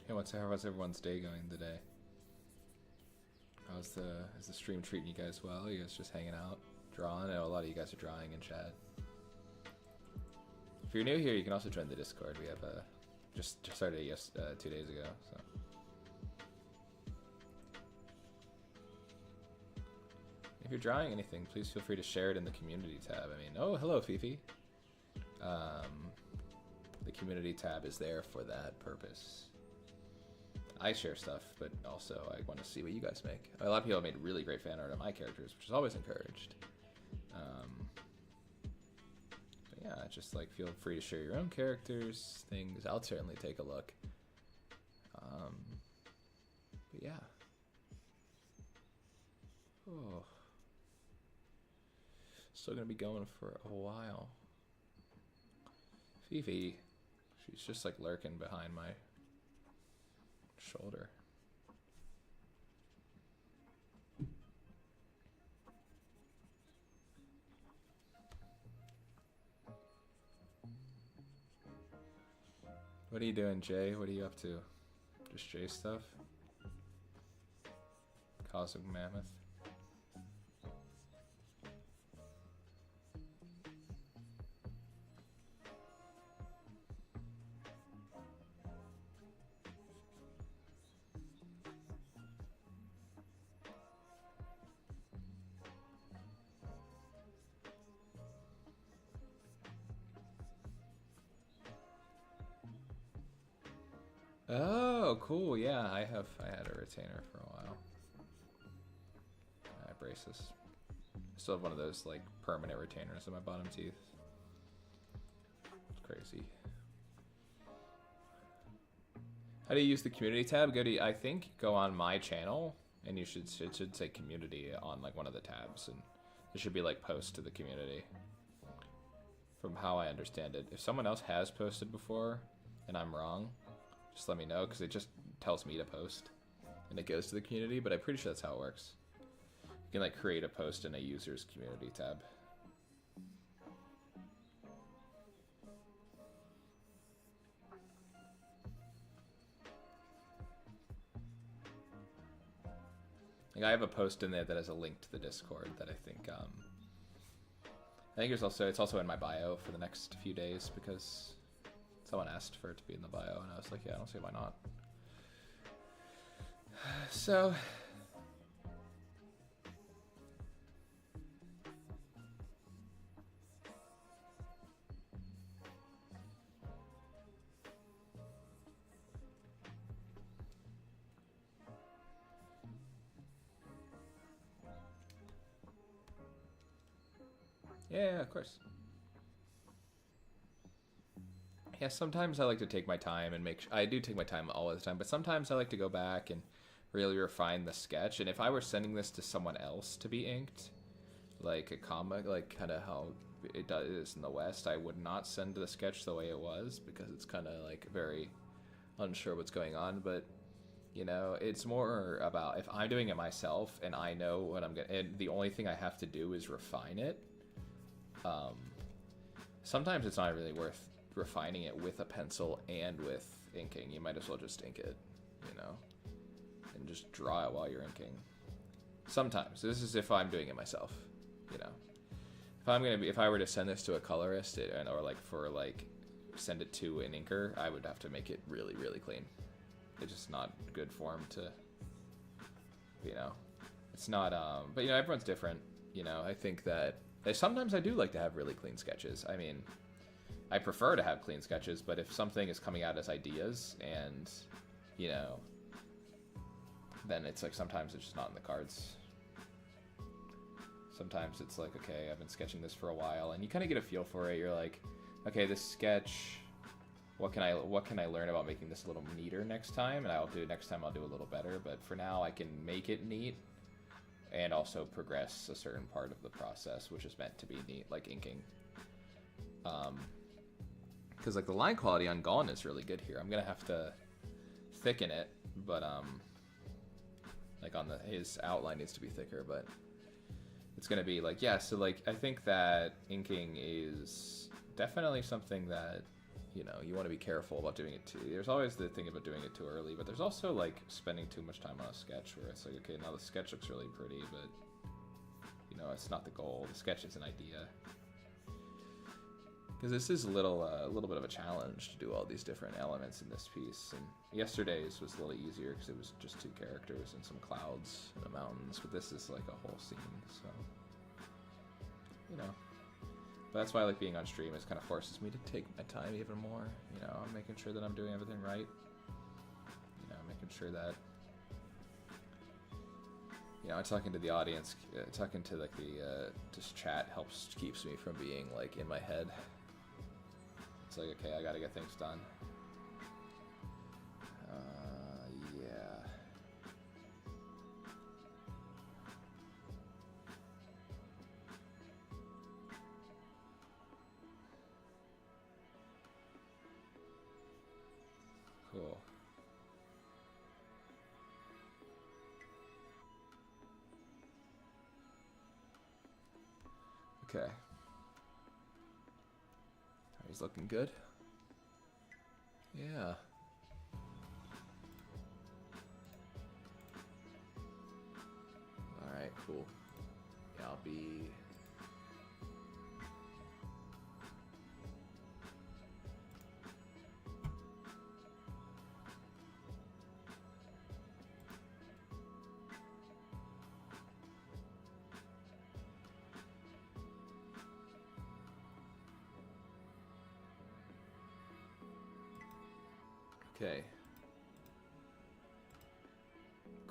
Hey, how's everyone's day going today? Is the stream treating you guys well? You guys just hanging out, drawing? I know a lot of you guys are drawing in chat. If you're new here, you can also join the Discord. We have just started 2 days ago. So if you're drawing anything, please feel free to share it in the community tab. I mean, oh, hello, Fifi. The community tab is there for that purpose. I share stuff, but also I want to see what you guys make. A lot of people have made really great fan art of my characters, which is always encouraged. But yeah, just like feel free to share your own characters, things. I'll certainly take a look. But yeah. Oh. Still gonna be going for a while. Fifi, she's just like lurking behind my shoulder. What are you doing, Jay? What are you up to? Just Jay stuff? Cosmic Mammoth. Oh, cool. Yeah, I had a retainer for a while. I have braces. I still have one of those like permanent retainers in my bottom teeth. It's crazy. How do you use the community tab? I think go on my channel and it should say community on like one of the tabs, and it should be like post to the community. From how I understand it. If someone else has posted before and I'm wrong, just let me know, because it just tells me to post and it goes to the community, but I'm pretty sure that's how it works. You can like create a post in a user's community tab. Like I have a post in there that has a link to the Discord that I think it's also in my bio for the next few days, because someone asked for it to be in the bio, and I was like, yeah, I don't see why not. So, yeah, of course. Yeah, sometimes I like to take my time and I do take my time all the time, but sometimes I like to go back and really refine the sketch. And if I were sending this to someone else to be inked, like a comic, like kind of how it is in the West, I would not send the sketch the way it was, because it's kind of like very unsure what's going on. But you know, it's more about if I'm doing it myself and I know what I'm gonna, and the only thing I have to do is refine it. Sometimes it's not really worth refining it with a pencil and with inking. You might as well just ink it, you know, and just draw it while you're inking. Sometimes this is if I'm doing it myself, you know. If I were to send this to a colorist or send it to an inker, I would have to make it really, really clean. It's just not good form to, you know. It's not. But you know, everyone's different. You know, I think that sometimes I do like to have really clean sketches. I mean, I prefer to have clean sketches, but if something is coming out as ideas and, you know, then it's like sometimes it's just not in the cards. Sometimes it's like, okay, I've been sketching this for a while, and you kind of get a feel for it. You're like, okay, this sketch, what can I learn about making this a little neater next time? And next time I'll do a little better, but for now I can make it neat and also progress a certain part of the process, which is meant to be neat, like inking. Because like the line quality on Gone is really good here. I'm gonna have to thicken it, but like his outline needs to be thicker, but it's gonna be like, yeah. So like I think that inking is definitely something that, you know, you want to be careful about doing it too. There's always the thing about doing it too early, but there's also like spending too much time on a sketch where it's like, okay, now the sketch looks really pretty, but you know, it's not the goal. The sketch is an idea. Because this is a little bit of a challenge to do all these different elements in this piece. And yesterday's was a little easier because it was just 2 characters and some clouds and the mountains, but this is like a whole scene, so, you know. But that's why I like being on stream. It kind of forces me to take my time even more. You know, I'm making sure that I'm doing everything right. You know, making sure that, you know, talking to the audience, talking to like the just chat keeps me from being like in my head. It's like, okay, I gotta get things done. Yeah. Cool. Okay. He's looking good. Yeah. Alright, cool. Yeah, I'll be... Okay.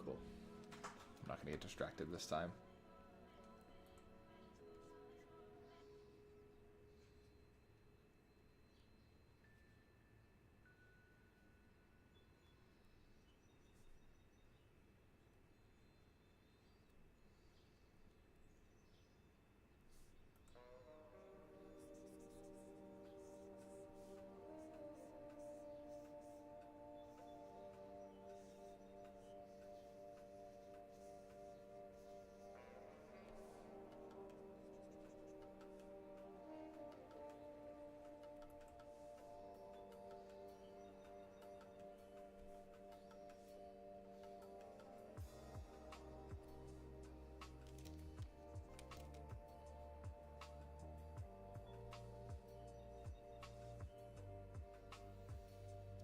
Cool. I'm not gonna get distracted this time.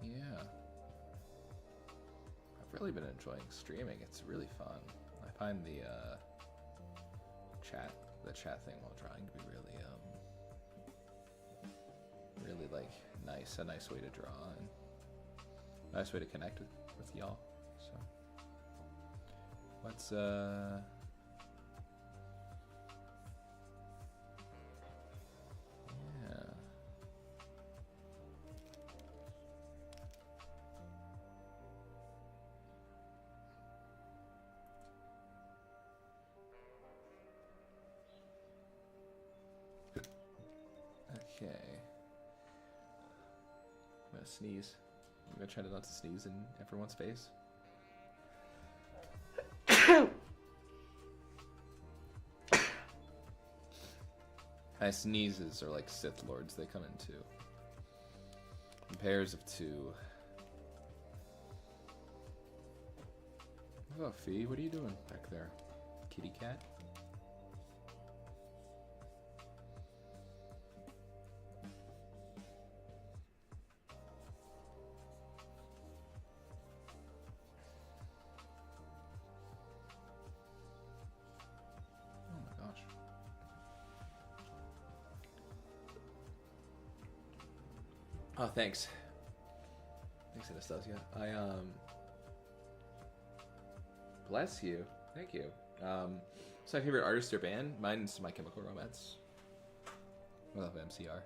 Yeah. I've really been enjoying streaming. It's really fun. I find the chat thing while drawing to be really like nice, a nice way to draw and a nice way to connect with y'all. So what's yeah. Okay. I'm gonna sneeze. I'm gonna try to not to sneeze in everyone's face. My sneezes are like Sith Lords. They come in pairs of two. Oh, Fee, what are you doing back there? Kitty cat? Oh, thanks. Thanks, Anastasia. Bless you. Thank you. What's my favorite artist or band? Mine's My Chemical Romance. I love MCR.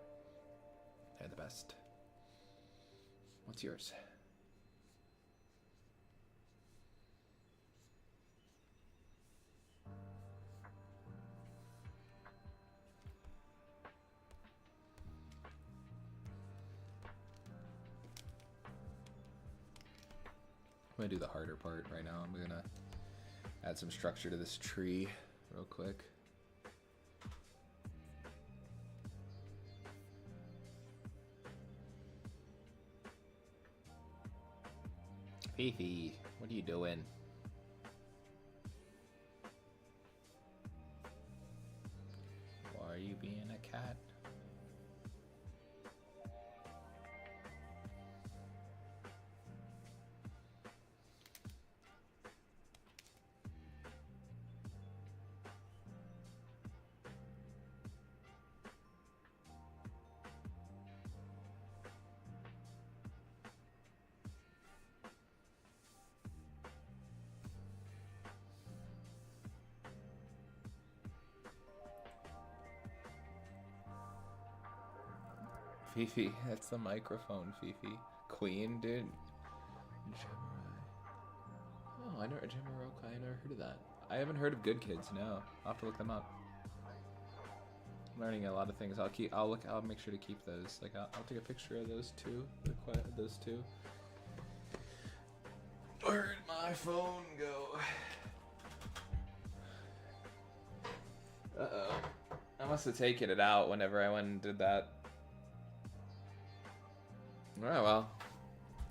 They're the best. What's yours? I'm gonna do the harder part right now. I'm gonna add some structure to this tree real quick. Fifi, what are you doing? Why are you being a cat? Fifi, that's the microphone, Fifi. Queen, dude. Oh, I never heard of that. I haven't heard of Good Kids. No, I'll have to look them up. I'm learning a lot of things. I'll make sure to keep those. Like, I'll take a picture of those two. Those two. Where did my phone go? Uh-oh. I must have taken it out whenever I went and did that. Oh, well.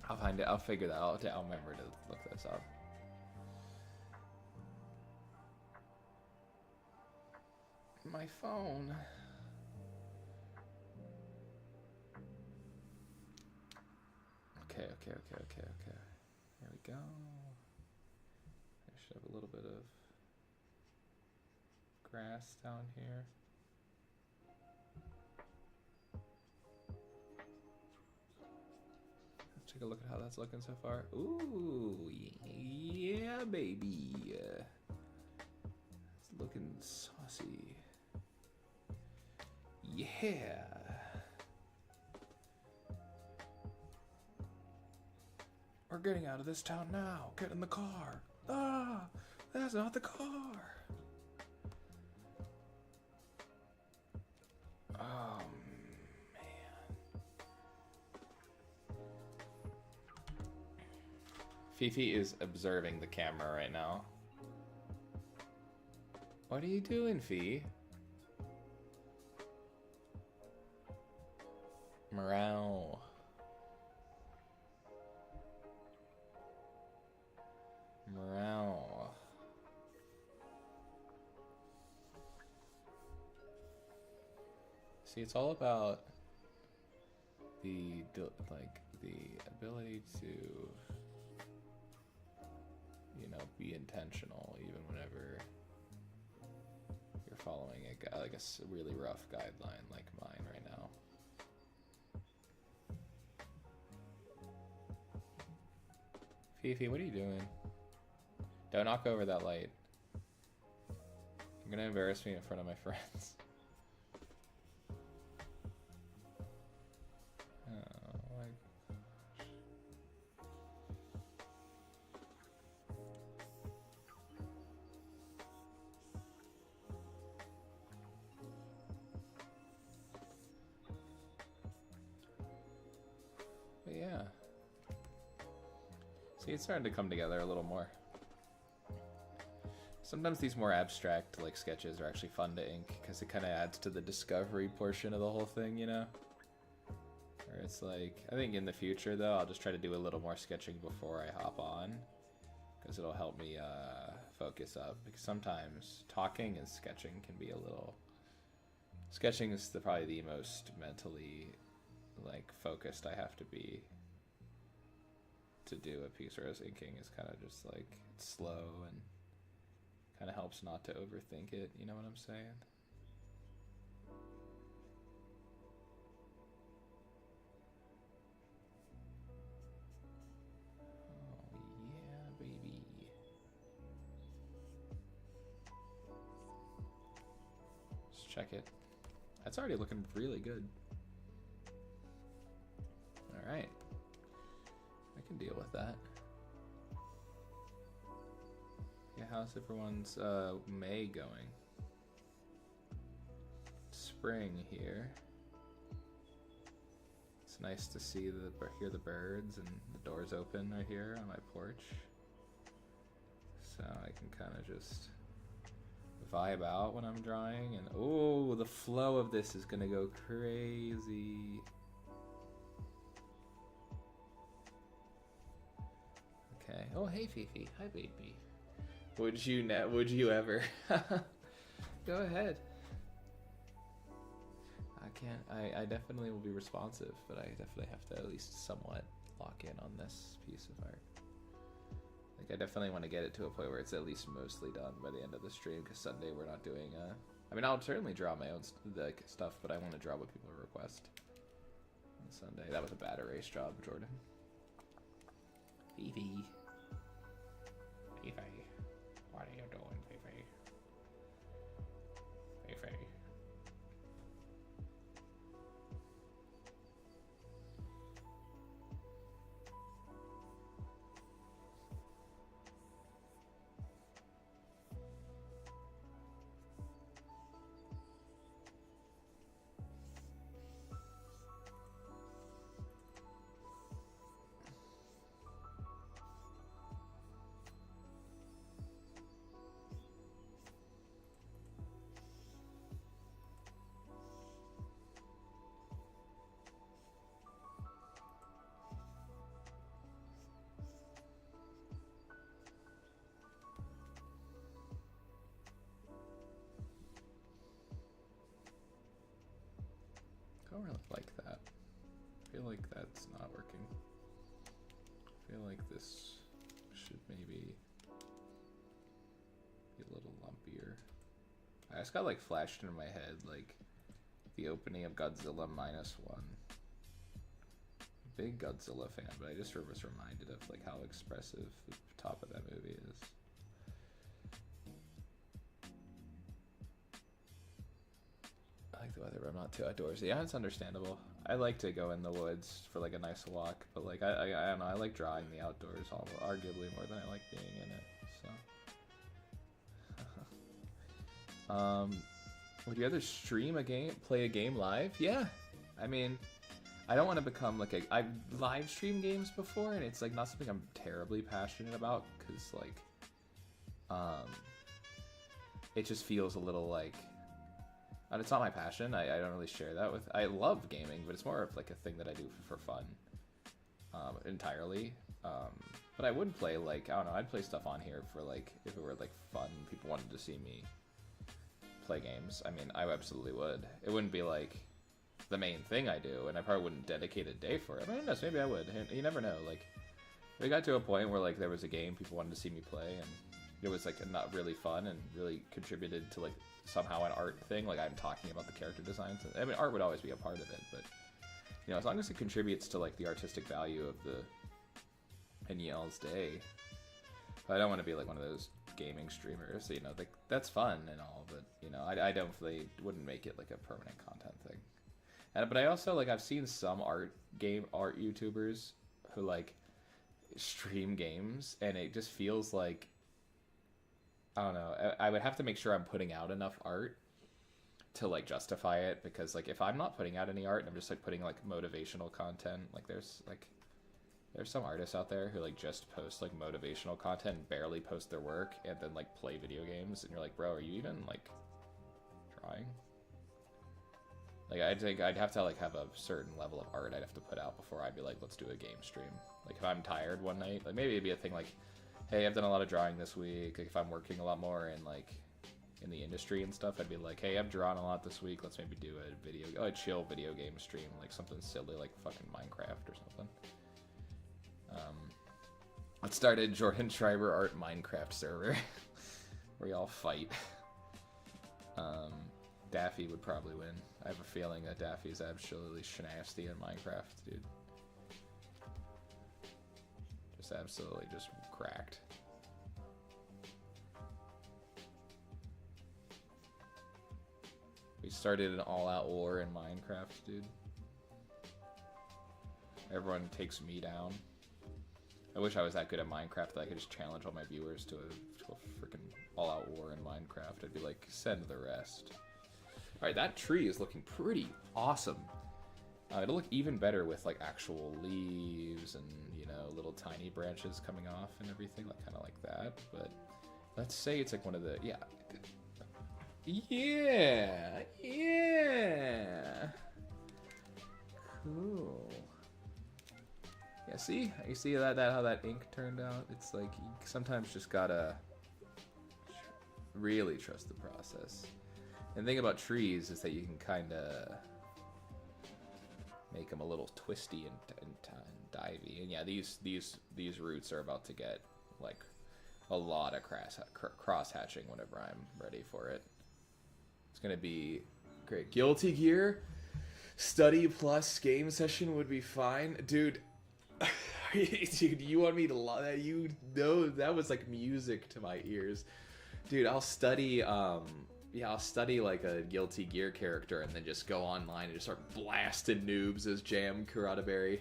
I'll find it. I'll figure that out. I'll remember to look this up. My phone. Okay. There we go. I should have a little bit of grass down here. Let's take a look at how that's looking so far. Ooh, yeah, Yeah, baby. It's looking saucy. Yeah. We're getting out of this town now. Get in the car. Ah, that's not the car. Oh, man. Fifi is observing the camera right now. What are you doing, Fi? Meow. Meow. See, it's all about the ability to, you know, be intentional even whenever you're following a really rough guideline like mine right now. Fifi, what are you doing? Don't knock over that light. You're gonna embarrass me in front of my friends. Oh my gosh. But yeah. See, it's starting to come together a little more. Sometimes these more abstract like sketches are actually fun to ink because it kind of adds to the discovery portion of the whole thing, you know? Or it's like, I think in the future though, I'll just try to do a little more sketching before I hop on because it'll help me focus up, because sometimes talking and sketching can be a little... Sketching is probably the most mentally like focused I have to be to do a piece, whereas inking is kind of just like, it's slow and kind of helps not to overthink it, you know what I'm saying? Oh yeah, baby. Let's check it. That's already looking really good. Alright. I can deal with that. Yeah, how's everyone's May going? Spring here. It's nice to see hear the birds, and the doors open right here on my porch. So I can kind of just vibe out when I'm drawing, and oh, the flow of this is gonna go crazy. Okay. Oh, hey Fifi. Hi, baby. Would you ever? Go ahead. I can't. I definitely will be responsive, but I definitely have to at least somewhat lock in on this piece of art. Like, I definitely want to get it to a point where it's at least mostly done by the end of the stream, because Sunday we're not doing I mean, I'll certainly draw my own stuff, but I want to draw what people request on Sunday. That was a bad erase job, Jordan. Fifi. Fifi. What are you doing, Fifi? Fifi. I don't really like that. I feel like that's not working. I feel like this should maybe be a little lumpier. I just got like flashed into my head like the opening of Godzilla -1. Big Godzilla fan, but I just was reminded of like how expressive the top of that movie is. weather, but I'm not too outdoorsy. Yeah, it's understandable. I like to go in the woods for like a nice walk, but like I don't know. I like drawing the outdoors arguably more than I like being in it. So, would you rather stream a game, play a game live? Yeah, I mean, I don't want to become like I've live streamed games before, and it's like not something I'm terribly passionate about because like, it just feels a little like. And it's not my passion. I don't really share that with. I love gaming, but it's more of like a thing that I do for fun, entirely. But I would play like I don't know. I'd play stuff on here for like if it were like fun. People wanted to see me play games. I mean, I absolutely would. It wouldn't be like the main thing I do, and I probably wouldn't dedicate a day for it. I don't know. Maybe I would. You never know. Like, we got to a point where like there was a game people wanted to see me play, and it was like not really fun and really contributed to like. Somehow an art thing, like I'm talking about the character designs. I mean, art would always be a part of it, but you know, as long as it contributes to like the artistic value of the NEL's day, I don't want to be like one of those gaming streamers. You know, like that's fun and all, but you know, I don't really wouldn't make it like a permanent content thing. But I also like I've seen some art YouTubers who like stream games, and it just feels like. I don't know. I would have to make sure I'm putting out enough art to like justify it, because like if I'm not putting out any art and I'm just like putting like motivational content, like there's some artists out there who like just post like motivational content and barely post their work and then like play video games, and you're like, bro, are you even like trying? Like I think I'd have to like have a certain level of art I'd have to put out before I'd be like, let's do a game stream. Like if I'm tired one night, like maybe it'd be a thing like, hey, I've done a lot of drawing this week. Like, if I'm working a lot more in like in the industry and stuff, I'd be like, hey, I've drawn a lot this week. Let's maybe do a chill video game stream, like something silly like fucking Minecraft or something. Let's start a Jordan Schreiber art Minecraft server where y'all fight. Daffy would probably win. I have a feeling that Daffy's absolutely shenasty in Minecraft, dude. Just absolutely just cracked. We started an all-out war in Minecraft, dude. Everyone takes me down. I wish I was that good at Minecraft that I could just challenge all my viewers to a freaking all-out war in Minecraft. I'd be like, send the rest. Alright, that tree is looking pretty awesome. It'll look even better with like actual leaves and, you know, little tiny branches coming off and everything, like kind of like that. But let's say it's like one of the, yeah. Cool. Yeah, see? You see that how that ink turned out? It's like you sometimes just gotta really trust the process. And the thing about trees is that you can kind of make them a little twisty and divey. And yeah, these roots are about to get like a lot of cross hatching whenever I'm ready for it. It's gonna be great. Guilty Gear study plus game session would be fine, dude. Dude, you want me to that? You know that was like music to my ears, dude. I'll study. Yeah, I'll study like a Guilty Gear character and then just go online and just start blasting noobs as Jam Karataberry.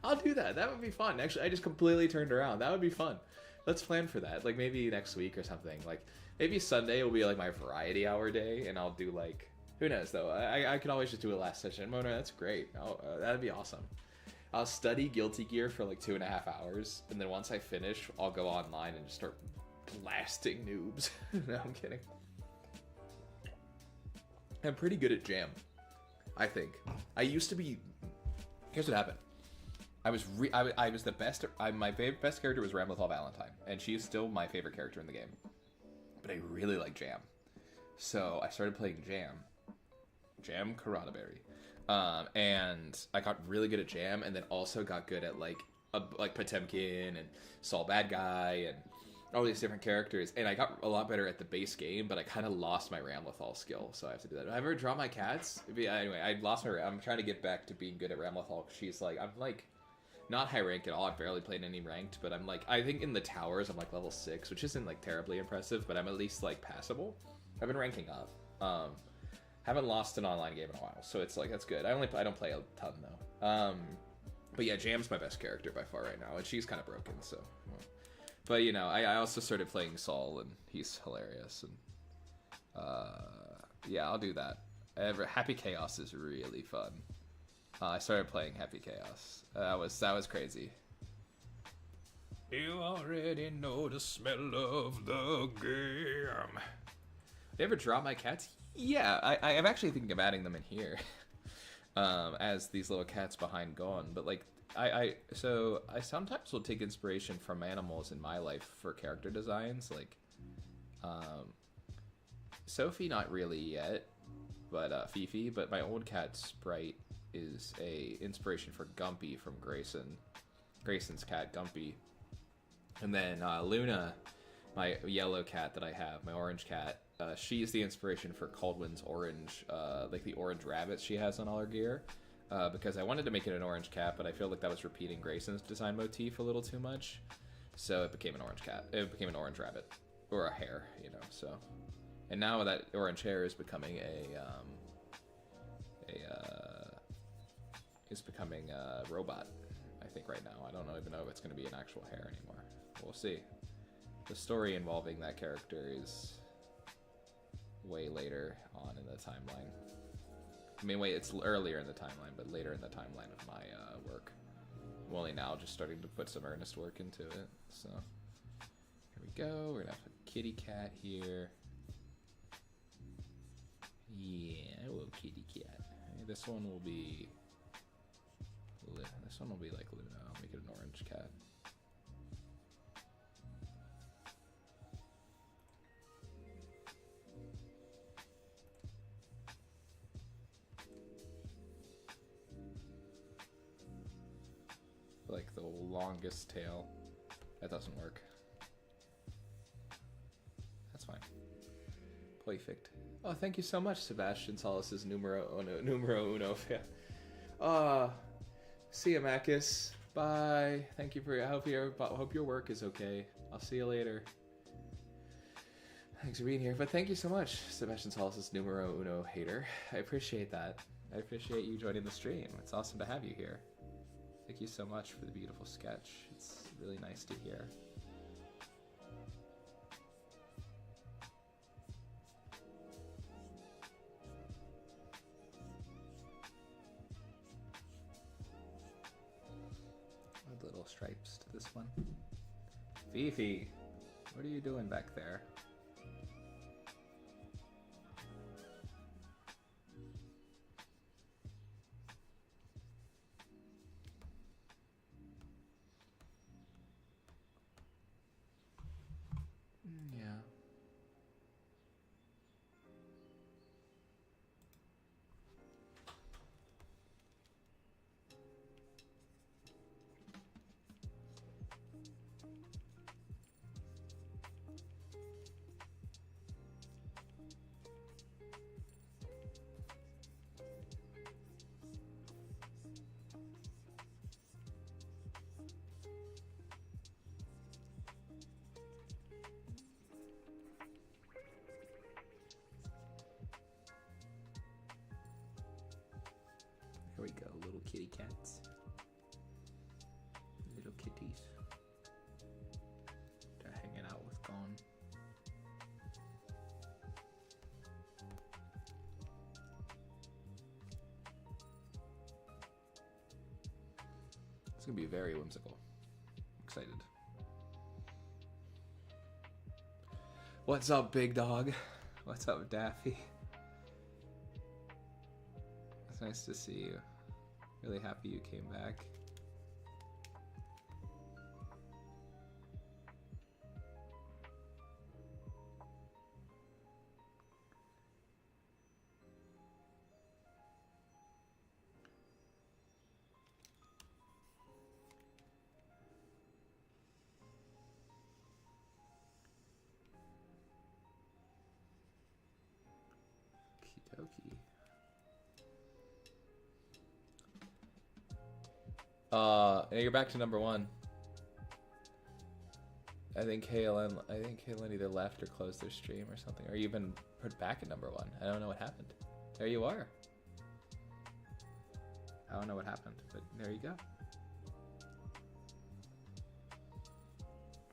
I'll do that. That would be fun. Actually, I just completely turned around. That would be fun. Let's plan for that. Like maybe next week or something. Like maybe Sunday will be like my variety hour day, and I'll do like who knows though. I could always just do a last session. Mona, that's great. That'd be awesome. I'll study Guilty Gear for like 2.5 hours, and then once I finish, I'll go online and just start blasting noobs. No, I'm kidding. I'm pretty good at Jam, I think. I used to be. Here's what happened. I was the best. My best character was Ramlethal Valentine, and she is still my favorite character in the game. But I really like Jam, so I started playing Jam Karataberry, and I got really good at Jam, and then also got good at like Potemkin and Saul Bad Guy and all these different characters, and I got a lot better at the base game, but I kind of lost my Ramlethal skill, so I have to do that. Have I ever drawn my cats? Anyway, I lost my. I'm trying to get back to being good at Ramlethal. She's like, I'm like, not high rank at all. I've barely played any ranked, but I'm like, I think in the towers I'm like level 6, which isn't like terribly impressive, but I'm at least like passable. I've been ranking up. Haven't lost an online game in a while, so it's like that's good. I don't play a ton though. But yeah, Jam's my best character by far right now, and she's kind of broken. So, but you know, I also started playing Saul, and he's hilarious. And yeah, I'll do that. Happy Chaos is really fun. I started playing Happy Chaos. That was crazy. You already know the smell of the game. Did I ever drop my cats? Yeah, I'm actually thinking of adding them in here. As these little cats behind Gone. But like, I sometimes will take inspiration from animals in my life for character designs. Like, Sophie, not really yet, but Fifi. But my old cat Sprite is a inspiration for Gumpy from Grayson's cat Gumpy. And then Luna, my yellow cat that I have, my orange cat, she's the inspiration for Caldwin's orange, like the orange rabbits she has on all her gear. Because I wanted to make it an orange cat, but I feel like that was repeating Grayson's design motif a little too much. So it became an orange cat. It became an orange rabbit. Or a hare, you know, so. And now that orange hare is becoming a robot, I think right now. I don't even know if it's going to be an actual hare anymore. We'll see. The story involving that character is way later on in the timeline. I mean, it's earlier in the timeline, but later in the timeline of my work. I'm only now just starting to put some earnest work into it. So here we go. We're gonna have a kitty cat here. Yeah, a little kitty cat. This one will be like Luna. I'll make it an orange cat. Like the longest tail. That doesn't work. That's fine. Perfect. Oh, thank you so much, Sebastian Solis' numero uno. See you, Makis. Bye. Thank you for I hope your work is okay. I'll see you later. Thanks for being here. But thank you so much, Sebastian Solis' numero uno hater. I appreciate that. I appreciate you joining the stream. It's awesome to have you here. Thank you so much for the beautiful sketch. It's really nice to hear. Add little stripes to this one. Fifi, what are you doing back there? Yeah. Here we go, little kitty cats. Little kitties. They're hanging out with Gone. It's gonna be very whimsical. I'm excited. What's up, big dog? What's up, Daffy? It's nice to see you. Really happy you came back. Okie dokie. You're back to number one. I think KLN either left or closed their stream or something. Or you've been put back at number one. I don't know what happened. There you are. I don't know what happened, but there you go.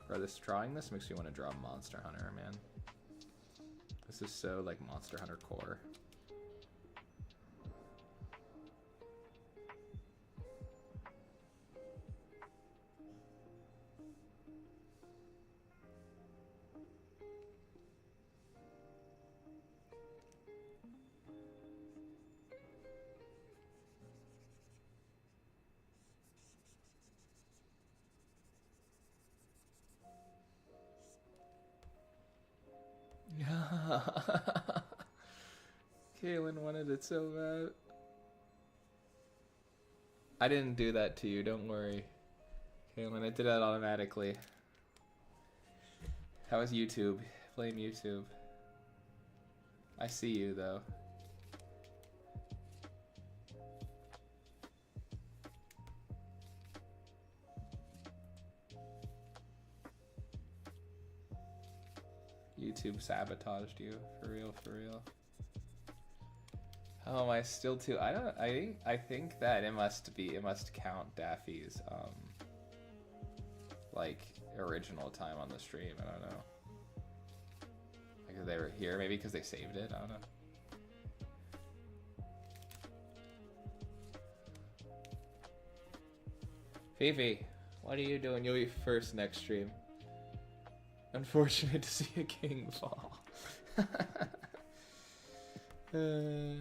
Bro, drawing this makes me want to draw Monster Hunter, man. This is so like Monster Hunter core. Kaylin wanted it so bad. I didn't do that to you, don't worry. Kaylin, I did that automatically. How was YouTube? Blame YouTube. I see you though. YouTube sabotaged you, for real, for real. Oh, am I still too? I think that it must count Daffy's like original time on the stream. I don't know. Like if they were here, maybe because they saved it. I don't know. Fifi, what are you doing? You'll be first next stream. Unfortunate to see a king fall. Oh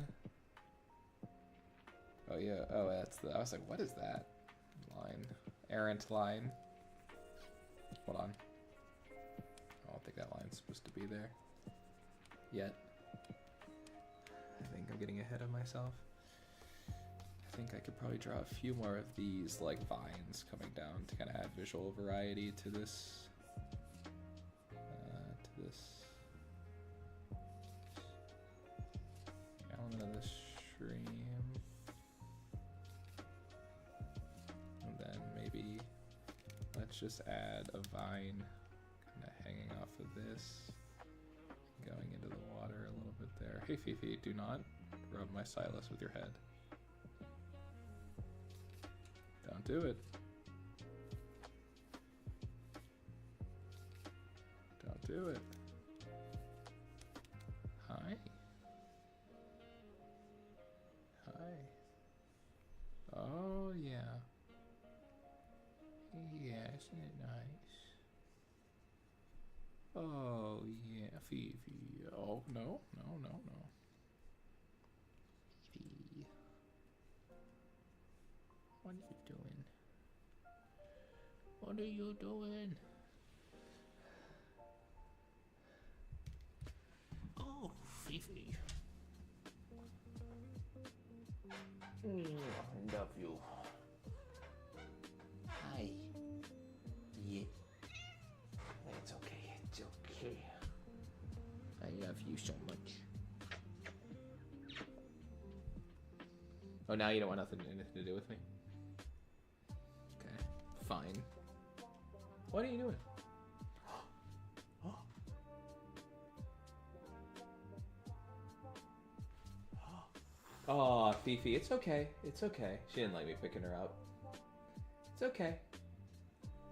yeah. Oh, that's the. I was like, what is that line? Errant line. Hold on. I don't think that line's supposed to be there yet. I think I'm getting ahead of myself. I think I could probably draw a few more of these like vines coming down to kind of add visual variety to this. Element of the stream. And then maybe let's just add a vine kind of hanging off of this, going into the water a little bit there. Hey Fifi, do not rub my stylus with your head. Don't do it. Don't do it. Hi. Hi. Oh yeah. Yeah, isn't it nice? Oh yeah, Fifi. Oh no, no, no, no. Fifi. What are you doing? What are you doing? Oh, Fifi. I love you. Hi. Yeah. It's okay. It's okay. I love you so much. Oh, now you don't want anything to do with me? Okay. Fine. What are you doing? Oh, Fifi, it's okay. It's okay. She didn't like me picking her up. It's okay.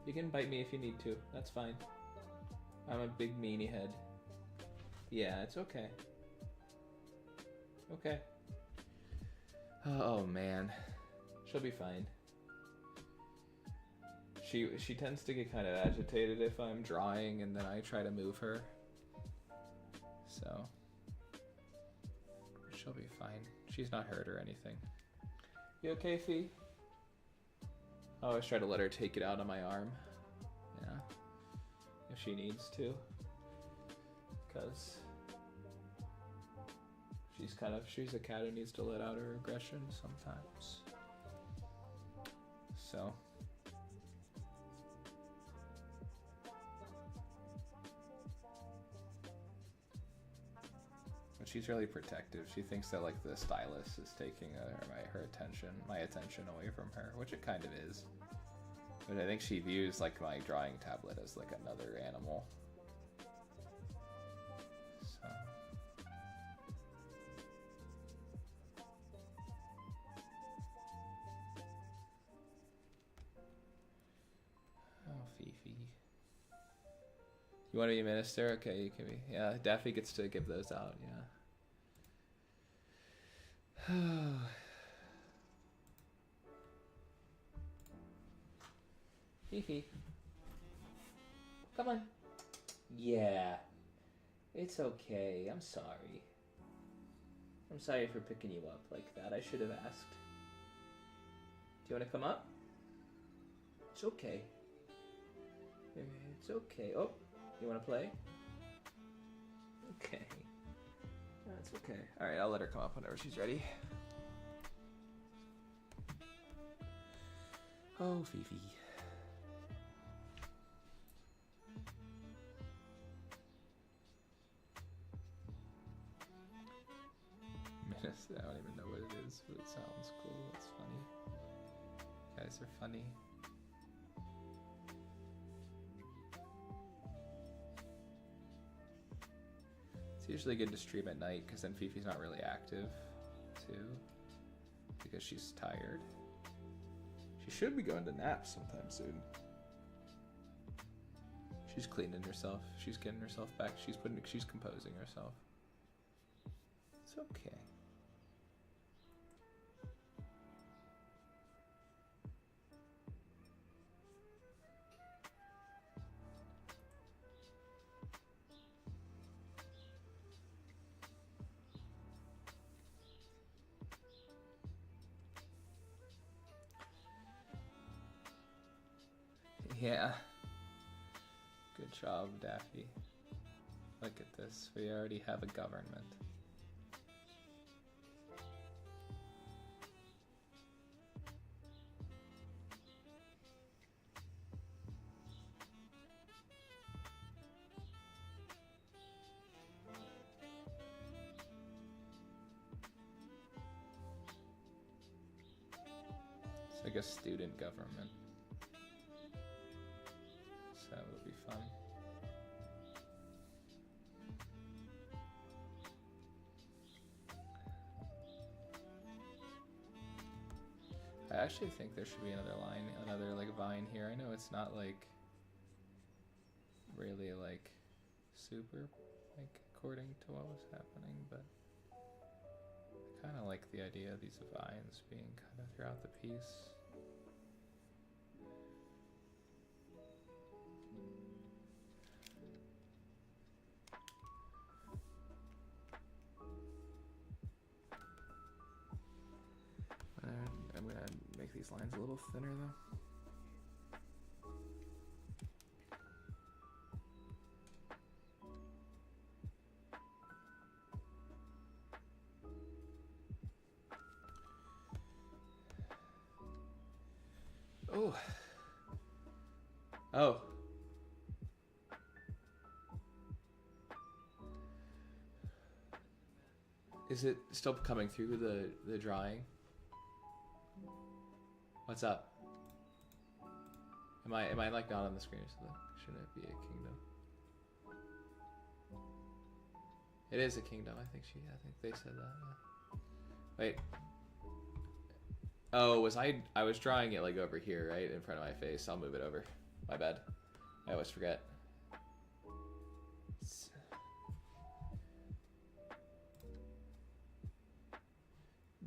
You can bite me if you need to. That's fine. I'm a big meanie head. Yeah, it's okay. Okay. Oh man. She'll be fine. She tends to get kind of agitated if I'm drawing and then I try to move her. So she'll be fine. She's not hurt or anything. You okay, Fee? I always try to let her take it out on my arm. Yeah. If she needs to. Because she's a cat who needs to let out her aggression sometimes. So. But she's really protective. She thinks that like the stylus is taking my attention away from her, which it kind of is. But I think she views like my drawing tablet as like another animal. So. You want to be minister? Okay, you can be. Yeah, Daffy gets to give those out, yeah. Fifi. Come on. Yeah. It's okay. I'm sorry. I'm sorry for picking you up like that. I should have asked. Do you want to come up? It's okay. It's okay. Oh, you want to play? Okay. That's okay. Alright, I'll let her come up whenever she's ready. Oh, Fifi. I don't even know what it is, but it sounds cool. It's funny. You guys are funny. It's usually good to stream at night because then Fifi's not really active, too, because she's tired. She should be going to nap sometime soon. She's cleaning herself. She's getting herself back. She's composing herself. It's okay. Yeah. Good job, Daffy. Look at this. We already have a government. It's like a student government. So that would be fun. I actually think there should be another line, another like vine here. I know it's not like really like super like according to what was happening, but I kind of like the idea of these vines being kind of throughout the piece. I'm gonna make these lines a little thinner though. Oh. Oh. Is it still coming through the drawing? What's up? Am I like not on the screen? So shouldn't it be a kingdom? It is a kingdom. I think they said that. Yeah. Wait. Oh, I was drawing it like over here, right in front of my face. I'll move it over. My bad. I always forget.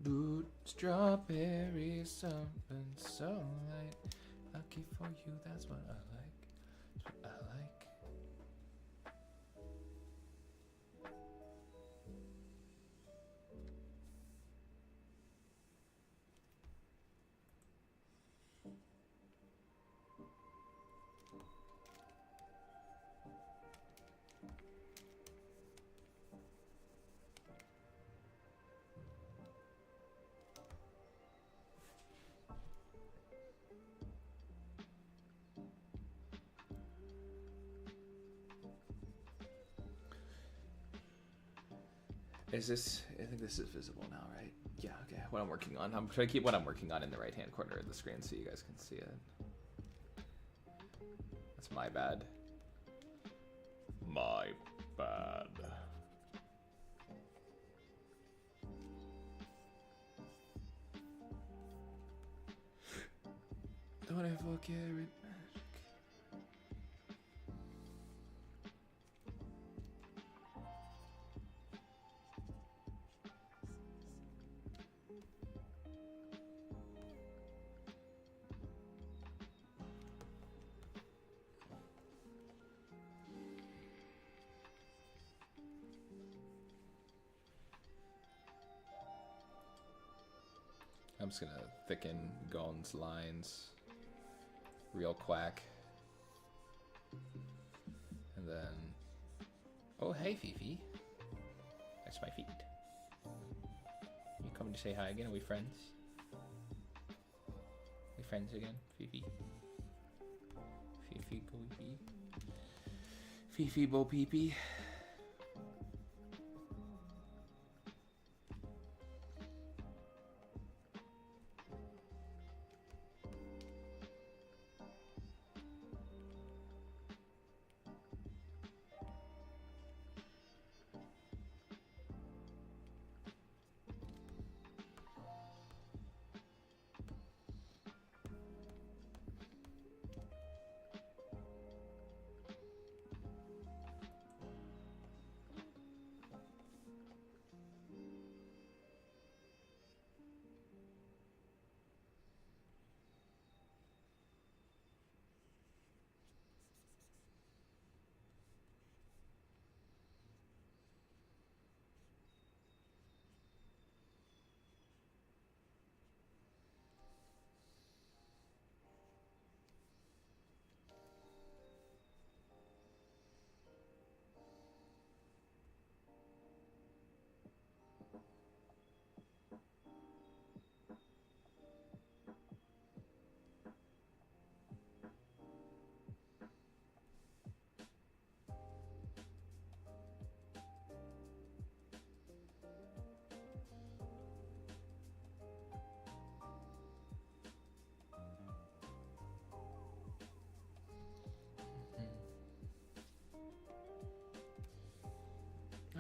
Boot strawberry something so light. Lucky for you, that's what I like. That's what I like. Is this, I think this is visible now, right? Yeah, okay. What I'm working on, I'm trying to keep what I'm working on in the right-hand corner of the screen so you guys can see it. That's my bad. My bad. Don't ever carry magic. just gonna thicken Gon's lines real quack. And then, oh hey Fifi, that's my feet. You coming to say hi again? Are we friends? We friends again, Fifi? Fifi go pee. Fifi bo pee pee.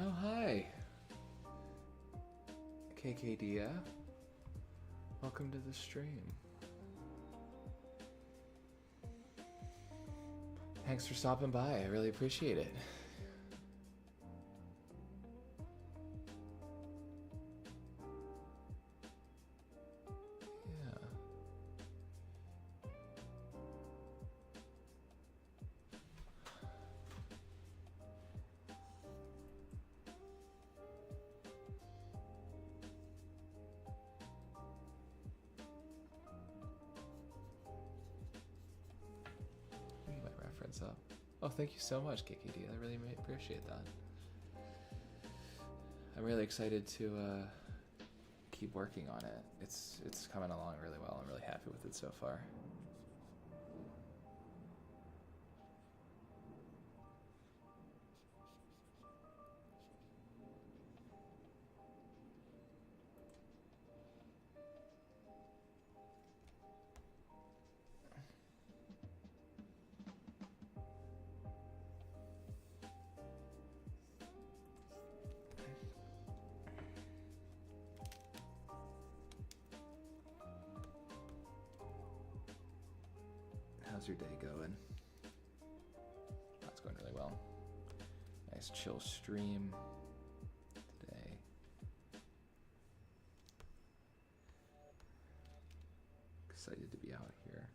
Oh, hi. KKDia. Welcome to the stream. Thanks for stopping by. I really appreciate it. Yeah. Get my reference up. Oh, thank you so much, KKD. I really appreciate that. I'm really excited to keep working on it. It's coming along really well. I'm really happy with it so far. How's your day going? That's going really well. Nice chill stream today. Excited to be out here.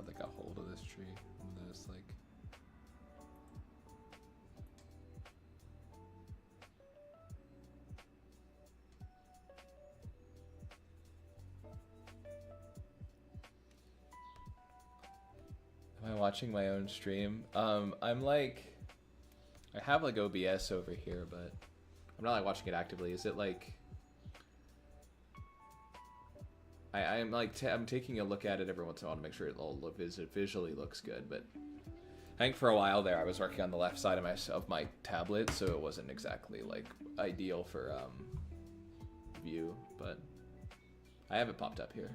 Like a hold of this tree and there's like am I watching my own stream? I'm like I have like OBS over here, but I'm not like watching it actively. Is it like I'm like I'm taking a look at it every once in a while to make sure it all visually looks good. But I think for a while there I was working on the left side of my tablet, so it wasn't exactly like ideal for view. But I have it popped up here.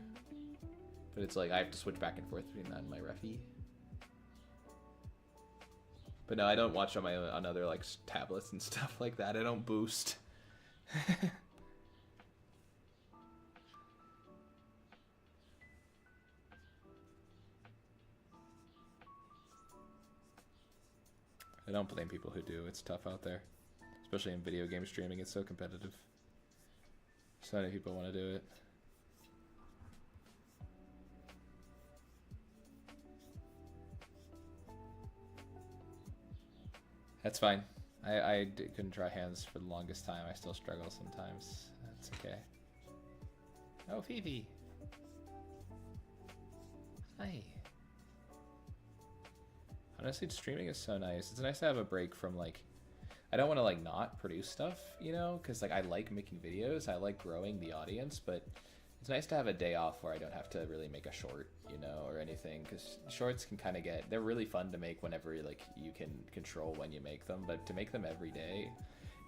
But it's like I have to switch back and forth between that and my Refi. But no, I don't watch on my own, on other like tablets and stuff like that. I don't boost. I don't blame people who do. It's tough out there. Especially in video game streaming, it's so competitive. So many people want to do it. That's fine. Couldn't draw hands for the longest time. I still struggle sometimes. That's okay. Oh, Fifi. Hi. Honestly, streaming is so nice. It's nice to have a break from, like, I don't want to, like, not produce stuff, you know? Because, like, I like making videos. I like growing the audience, but it's nice to have a day off where I don't have to really make a short, you know, or anything. Because shorts can kind of get, they're really fun to make whenever, like, you can control when you make them. But to make them every day,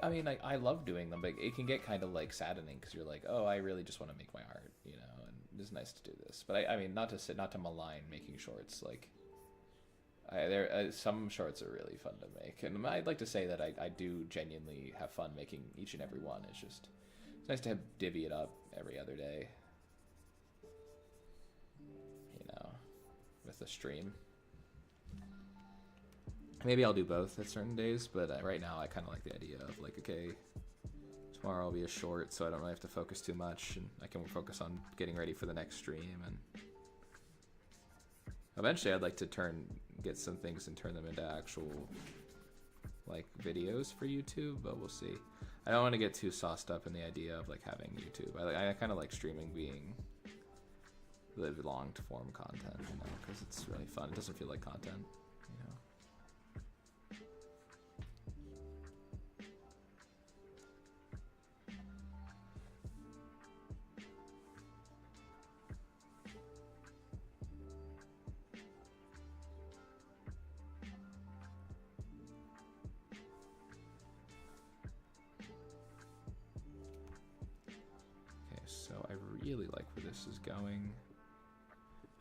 I mean, like, I love doing them, but it can get kind of, like, saddening because you're like, oh, I really just want to make my art, you know? And it's nice to do this. But I mean, not to malign making shorts, like, some shorts are really fun to make, and I'd like to say that I do genuinely have fun making each and every one. It's just, it's nice to have divvy it up every other day, you know, with the stream. Maybe I'll do both at certain days, but right now I kind of like the idea of, like, okay, tomorrow will be a short, so I don't really have to focus too much, and I can focus on getting ready for the next stream. And eventually I'd like to get some things and turn them into actual, like, videos for YouTube, but we'll see. I don't want to get too sauced up in the idea of, like, having YouTube. I kind of like streaming being the long form content, you know, because it's really fun. It doesn't feel like content, you know. So I really like where this is going.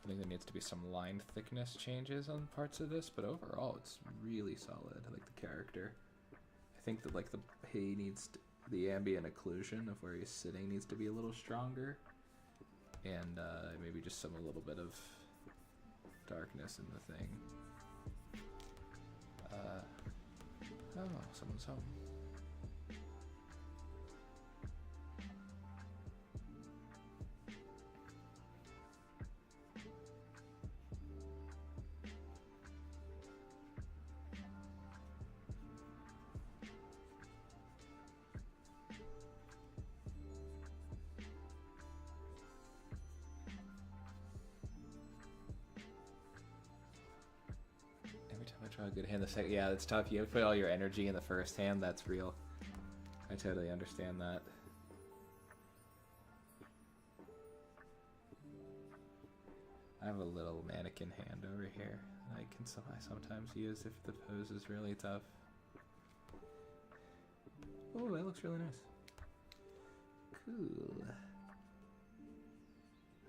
I think there needs to be some line thickness changes on parts of this, but overall it's really solid. I like the character. I think that, like, the ambient occlusion of where he's sitting needs to be a little stronger, and maybe just a little bit of darkness in the thing. Oh, someone's home. Draw a good hand the second. Yeah, it's tough. You put all your energy in the first hand. That's real. I totally understand that. I have a little mannequin hand over here that I sometimes use if the pose is really tough. Oh, that looks really nice. Cool.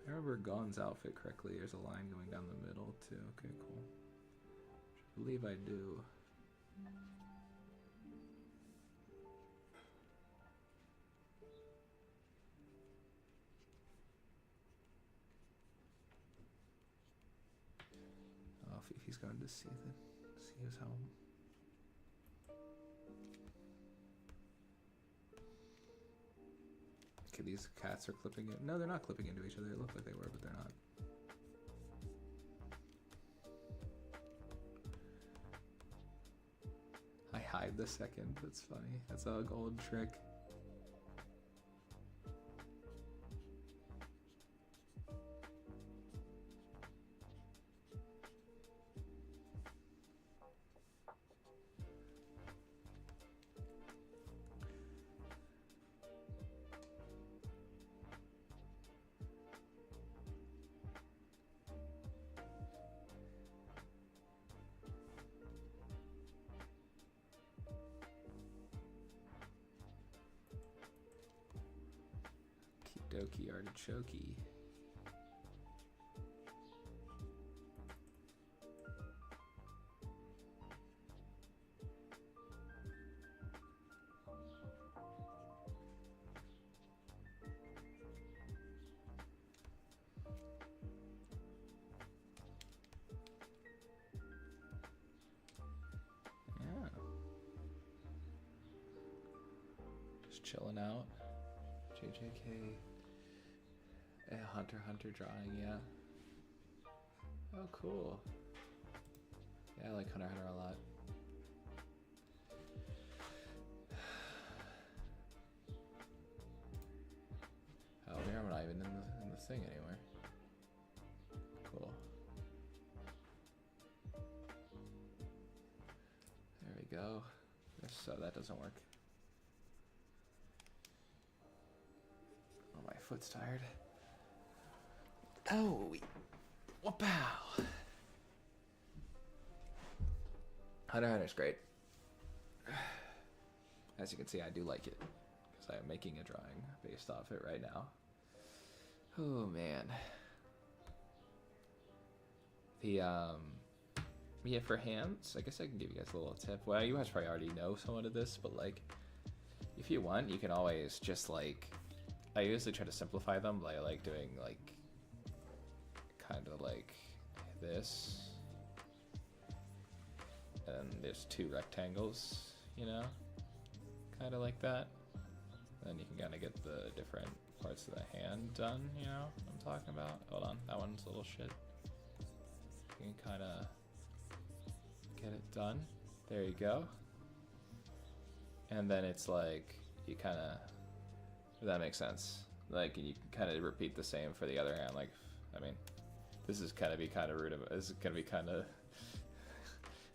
I remember Gon's outfit correctly. There's a line going down the middle too. Okay, cool. I believe I do. Oh, Fifi's going to see his home. Okay, these cats are clipping it. No, they're not clipping into each other. It looked like they were, but they're not. I hide the second. That's funny. That's a gold trick. Doki artichoke. Yeah. chilling out. JJK. Hunter x Hunter drawing, yeah. Oh, cool. Yeah, I like Hunter x Hunter a lot. Oh, here I'm not even in the thing anywhere. Cool. There we go. So that doesn't work. Oh, my foot's tired. Oh, wow. Hunter x Hunter's great. As you can see, I do like it because I am making a drawing based off it right now. Oh man. Yeah, for hands, I guess I can give you guys a little tip. Well, you guys probably already know somewhat of this, but like, if you want, you can always just like, I usually try to simplify them by like doing like, kind of like this, and there's two rectangles, you know, kind of like that. Then you can kind of get the different parts of the hand done, you know what I'm talking about. Hold on, that one's a little shit. You can kind of get it done. There you go. And then it's like, you kind of, if that makes sense. Like, you can kind of repeat the same for the other hand. Like, I mean, this is kind of be kind of rude. This is gonna be kind of,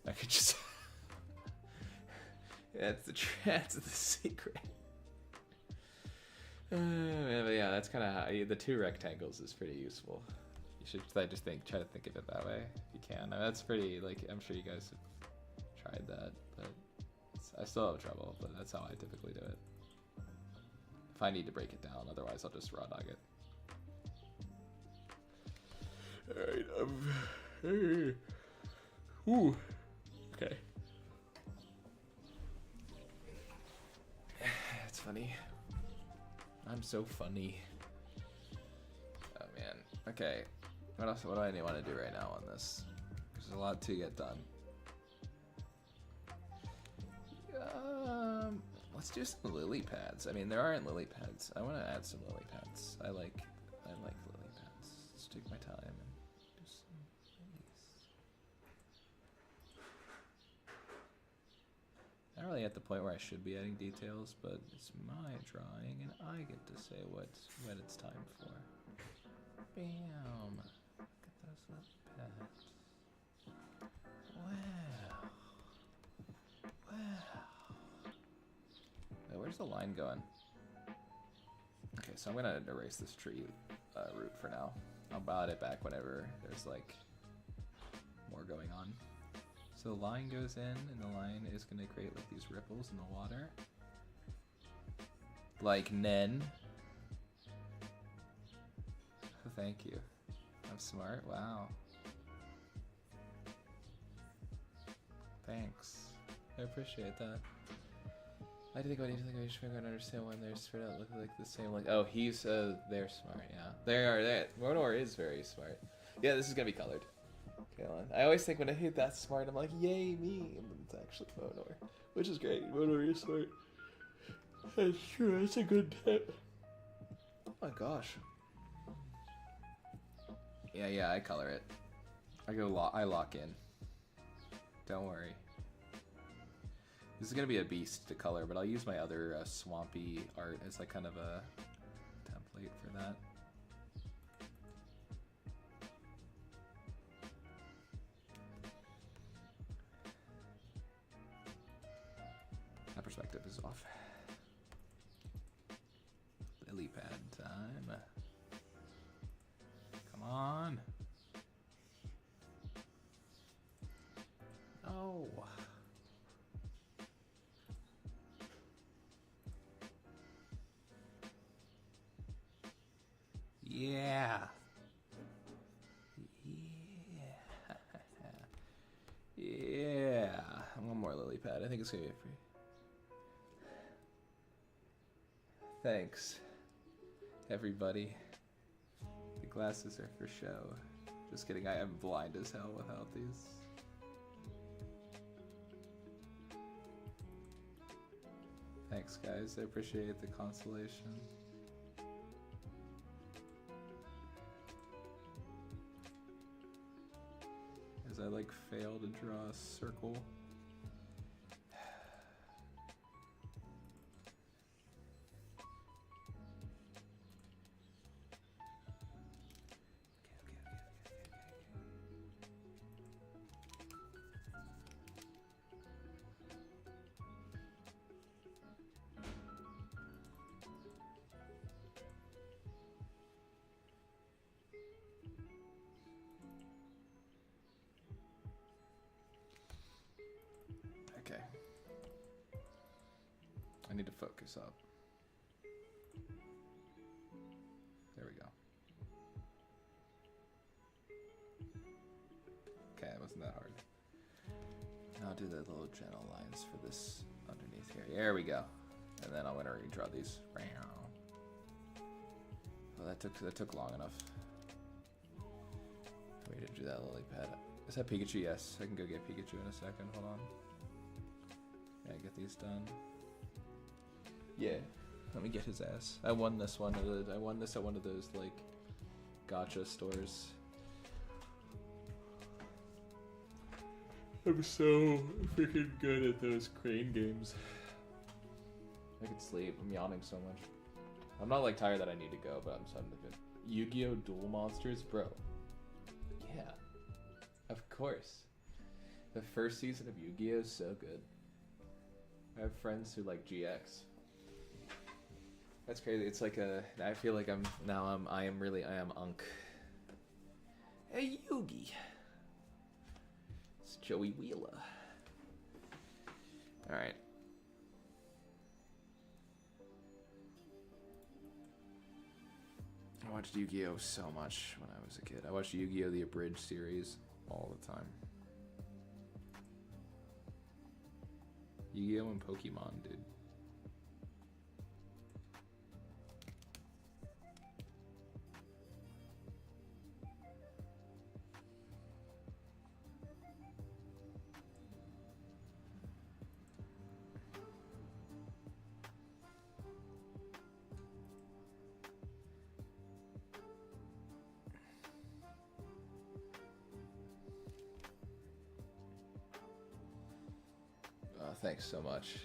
I could just, that's the secret. But yeah, that's kind of how the two rectangles is pretty useful. You should try to think of it that way if you can. I mean, that's pretty, like, I'm sure you guys have tried that, but I still have trouble. But that's how I typically do it. If I need to break it down, otherwise I'll just raw dog it. All right. Ooh. Okay. It's funny. I'm so funny. Oh man. Okay. What else? What do I want to do right now on this? There's a lot to get done. Let's do some lily pads. I mean, there aren't lily pads. I want to add some lily pads. I like lily pads. Let's take my time and do some lilies. Not really at the point where I should be adding details, but it's my drawing and I get to say when it's time for. Bam! Look at those lily pads. Wow. Wow. Wait, where's the line going? Okay, so I'm gonna erase this tree root for now. I'll bot it back whenever there's like more going on. So the line goes in, and the line is gonna create like these ripples in the water. Like Nen. Oh, thank you. I'm smart. Wow. Thanks. I appreciate that. I think I need to think I should figure out and understand when they're spread out look like the same. Like, oh, he's they're smart. Yeah, they are. Monor is very smart. Yeah, this is gonna be colored. Okay, on. I always think when I hit that smart, I'm like, yay me, and then it's actually Monor, which is great. Monor is smart. That's true. That's a good tip. Oh my gosh. Yeah, I color it. I lock in. Don't worry. This is gonna be a beast to color, but I'll use my other swampy art as like kind of a template for that. That perspective is off. Lily pad time. Come on. Oh. Yeah. Yeah. One more lily pad. I think it's gonna be free. Thanks, everybody. The glasses are for show. Just kidding, I am blind as hell without these. Thanks, guys. I appreciate the consolation. As I like fail to draw a circle. Okay. I need to focus up. There we go. Okay, it wasn't that hard. I'll do the little gentle lines for this underneath here. There we go. And then I'm gonna redraw these. Well, that took long enough for me to do that lily pad. Is that Pikachu? Yes, I can go get Pikachu in a second. Hold on. Yeah, get these done. Yeah, let me get his ass. I won this one. I won this at one of those like gacha stores. I'm so freaking good at those crane games. I could sleep. I'm yawning so much. I'm not like tired that I need to go, but I'm starting to get Yu-Gi-Oh! Duel Monsters, bro. Yeah, of course. The first season of Yu-Gi-Oh! Is so good. I have friends who like GX. That's crazy. It's like I feel like I am Unk. Hey, Yugi. It's Joey Wheeler. Alright. I watched Yu-Gi-Oh! So much when I was a kid. I watched Yu-Gi-Oh! The Abridged series all the time. Yu-Gi-Oh! And Pokemon, dude. Thanks so much.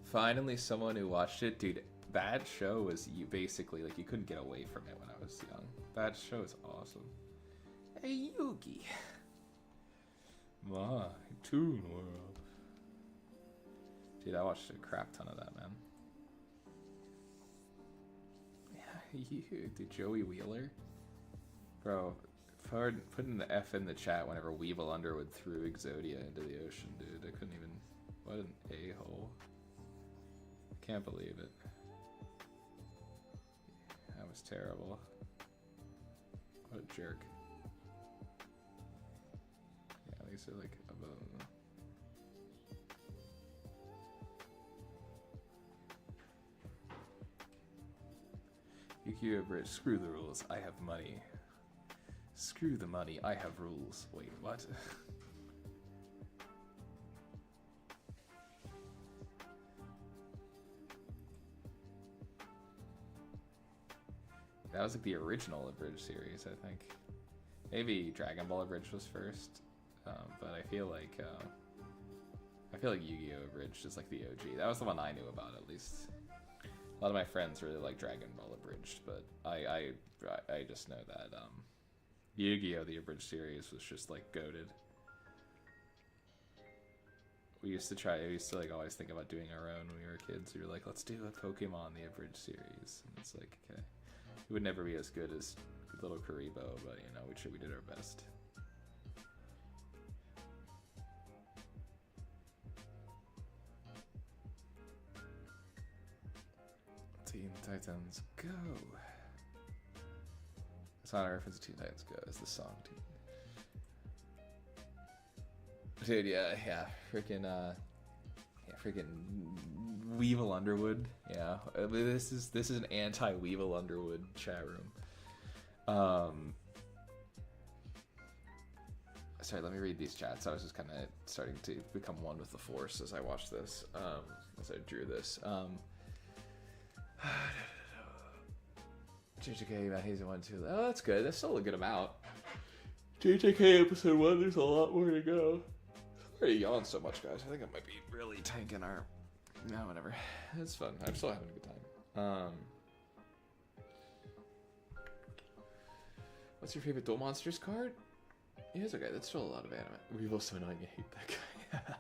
Finally, someone who watched it, dude. That show was basically like you couldn't get away from it when I was young. That show is awesome. Hey, Yugi. My Toon World. Dude, I watched a crap ton of that, man. Yeah, you, dude, Joey Wheeler, bro. Putting the F in the chat whenever Weevil Underwood threw Exodia into the ocean, dude. I couldn't even. What an a-hole. Can't believe it. That was terrible. What a jerk. Yeah, these are like above. Yu-Gi-Oh! Bridge. Screw the rules. I have money. Screw the money. I have rules. Wait, what? That was like the original Abridged series, I think. Maybe Dragon Ball Abridged was first, but I feel like Yu-Gi-Oh! Abridged is like the OG. That was the one I knew about, at least. A lot of my friends really like Dragon Ball Abridged, but I just know that Yu-Gi-Oh! The Abridged series was just like goated. We used to like always think about doing our own when we were kids. We were like, let's do a Pokemon the Abridged series, and it's like, okay. It would never be as good as Little Karibo, but you know, we did our best. Teen Titans Go! It's not a reference to Teen Titans Go, it's the song, dude. Dude, yeah, freaking Weevil Underwood. Yeah, this is an anti-Weevil Underwood chat room. Sorry, let me read these chats. I was just kind of starting to become one with the force as I watched this, as I drew this. JJK, Matt Hazen 1, 2. Oh, that's good. That's still a good amount. JJK episode 1, there's a lot more to go. I'm already yawning so much, guys. I think I might be really tanking our... No, whatever. It's fun. I'm still having a good time. What's your favorite Duel Monsters card? Yeah, it's okay. That's still a lot of anime. Weevil's so annoying. I hate that guy.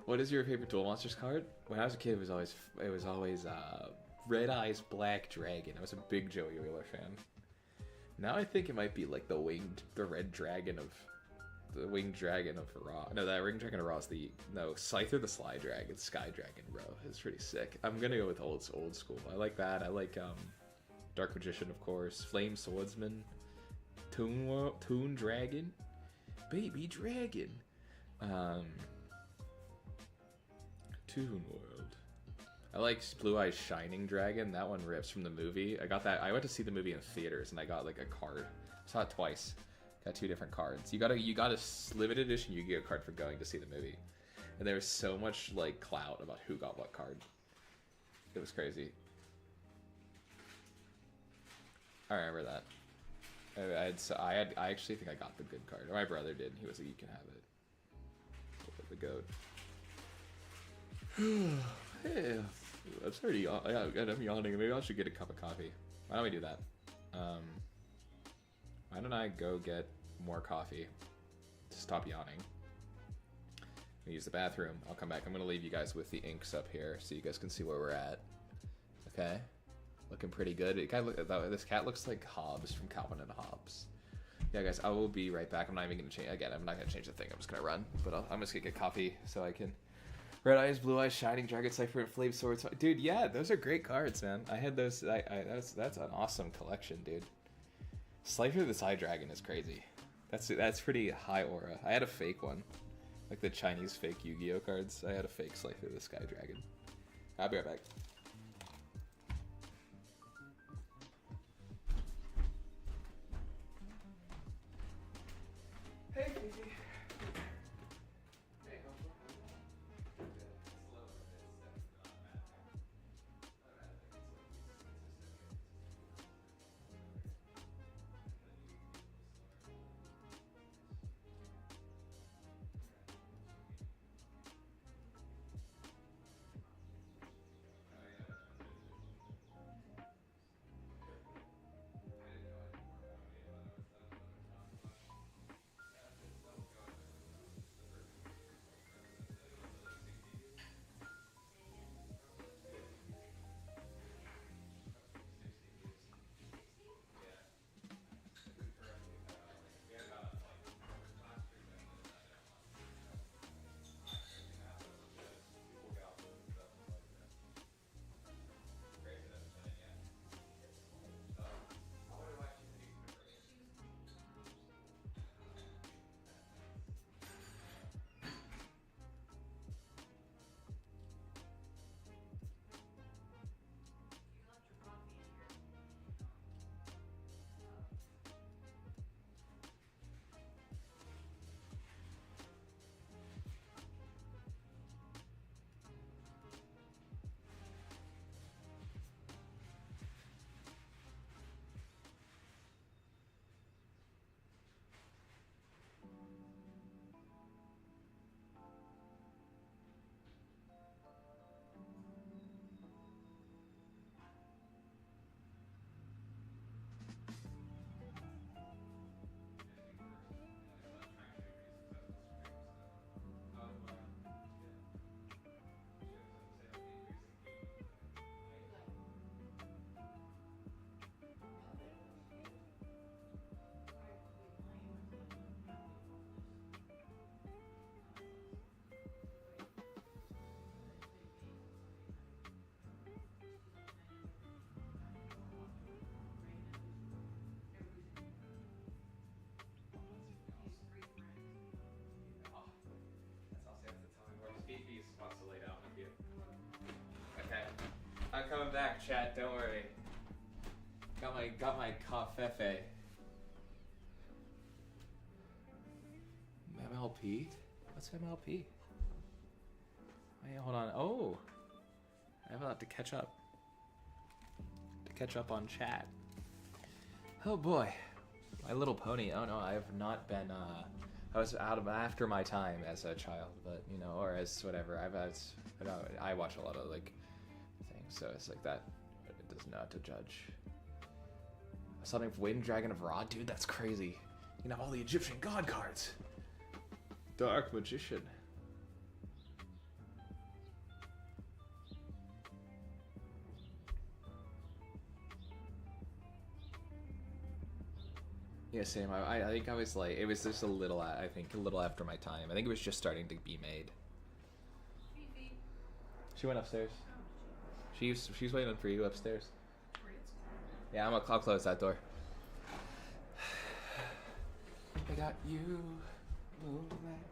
What is your favorite Duel Monsters card? When I was a kid, it was always Red Eyes Black Dragon. I was a big Joey Wheeler fan. Now I think it might be like the Red Dragon of... The Winged Dragon of Ra. No, that Ring Dragon of Ra is the... No, Scyther the Sly Dragon. Sky Dragon, bro. It's pretty sick. I'm gonna go with old school. I like that. I like Dark Magician, of course. Flame Swordsman. Toon Dragon. Baby Dragon. Toon World. I like Blue Eyes Shining Dragon. That one rips from the movie. I got that. I went to see the movie in theaters and I got like a card. Saw it twice. Got 2 different cards. You got a limited edition Yu-Gi-Oh card for going to see the movie. And there was so much like clout about who got what card. It was crazy. I remember that. I actually think I got the good card. Or my brother did. He was like, you can have it. The goat. Hey, I'm sorry. I'm yawning. Maybe I should get a cup of coffee. Why don't we do that? Why don't I go get more coffee to stop yawning? I'm gonna use the bathroom. I'll come back. I'm gonna leave you guys with the inks up here so you guys can see where we're at. Okay? Looking pretty good. This cat looks like Hobbs from Calvin and Hobbes. Yeah, guys, I will be right back. I'm not even gonna change. Again, I'm not gonna change the thing. I'm just gonna run. But I'm just gonna get coffee so I can. Red Eyes, Blue Eyes, Shining Dragon, Cypher, and Flame Swords. Dude, yeah, those are great cards, man. I had those. That's an awesome collection, dude. Slifer the Side Dragon is crazy. That's pretty high aura. I had a fake one, like the Chinese fake Yu-Gi-Oh cards. I had a fake Slifer the Sky Dragon. I'll be right back. Hey, Fifi. I'm coming back, chat. Don't worry. Got my coffee. MLP? What's MLP? Wait, hold on. Oh, I have a lot to catch up. To catch up on chat. Oh boy, My Little Pony. Oh no, I have not been. I was out of after my time as a child, but you know, or as whatever. I watch a lot of like things, so it's like that. It does not to judge. Something for Waiting Dragon of Ra, dude. That's crazy. You can have all the Egyptian god cards. Dark Magician. Yeah, same. I think I was like, it was just a little, I think a little after my time. I think it was just starting to be made. She went upstairs. She's waiting for you upstairs. Yeah, I'll close that door. I got you, moonlight.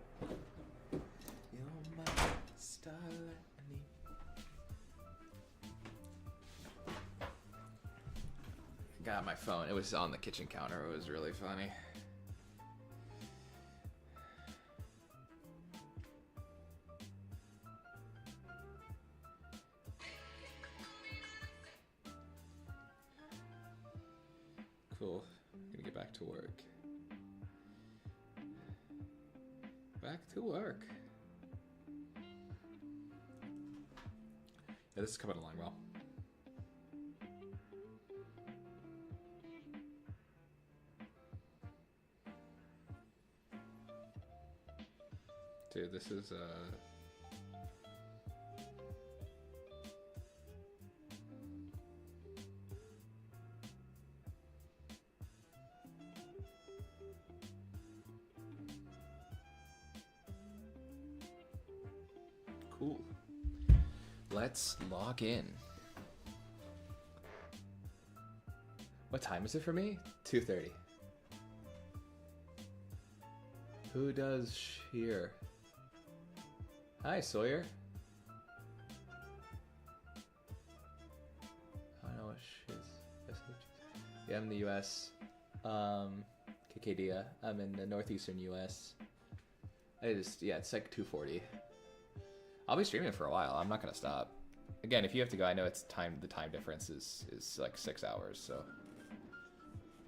You're my starlight. Got my phone. It was on the kitchen counter. It was really funny. Cool. I'm gonna get back to work. Back to work. Yeah, this is coming along well. Dude, this is cool. Let's log in. What time is it for me? 2:30. Who does shear? Hi, Sawyer. I don't know what shiz. Yeah, I'm in the U.S. Kicadia. I'm in the northeastern U.S. It's like 2:40. I'll be streaming for a while. I'm not gonna stop. Again, if you have to go, I know it's time. The time difference is like 6 hours. So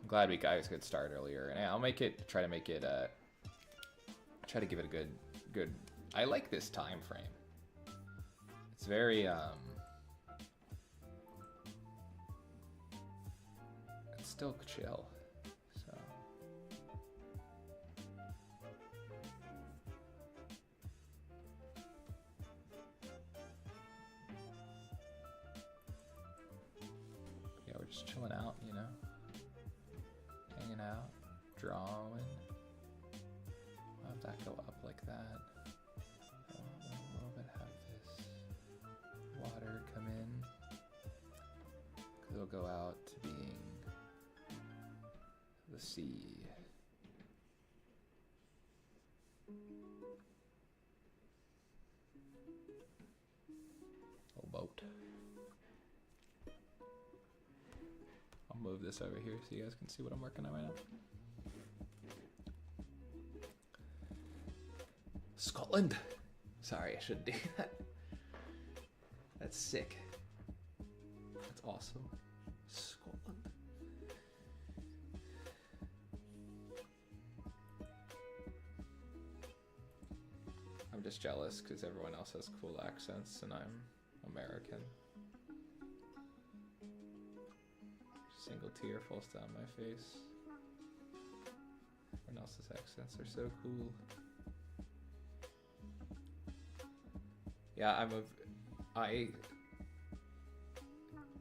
I'm glad we guys could start earlier, and I'll try to make it. Try to give it a good. I like this time frame. It's very it's still chill. So yeah, we're just chilling out, you know, hanging out, drawing. I'll have that go up like that. A little bit, have this water come in, because it'll go out to being the sea. Little boat. I'll move this over here so you guys can see what I'm working on right now. Scotland. Sorry, I shouldn't do that. That's sick. That's awesome. Scotland. I'm just jealous because everyone else has cool accents and I'm American. Single tear falls down my face. Everyone else's accents are so cool. Yeah,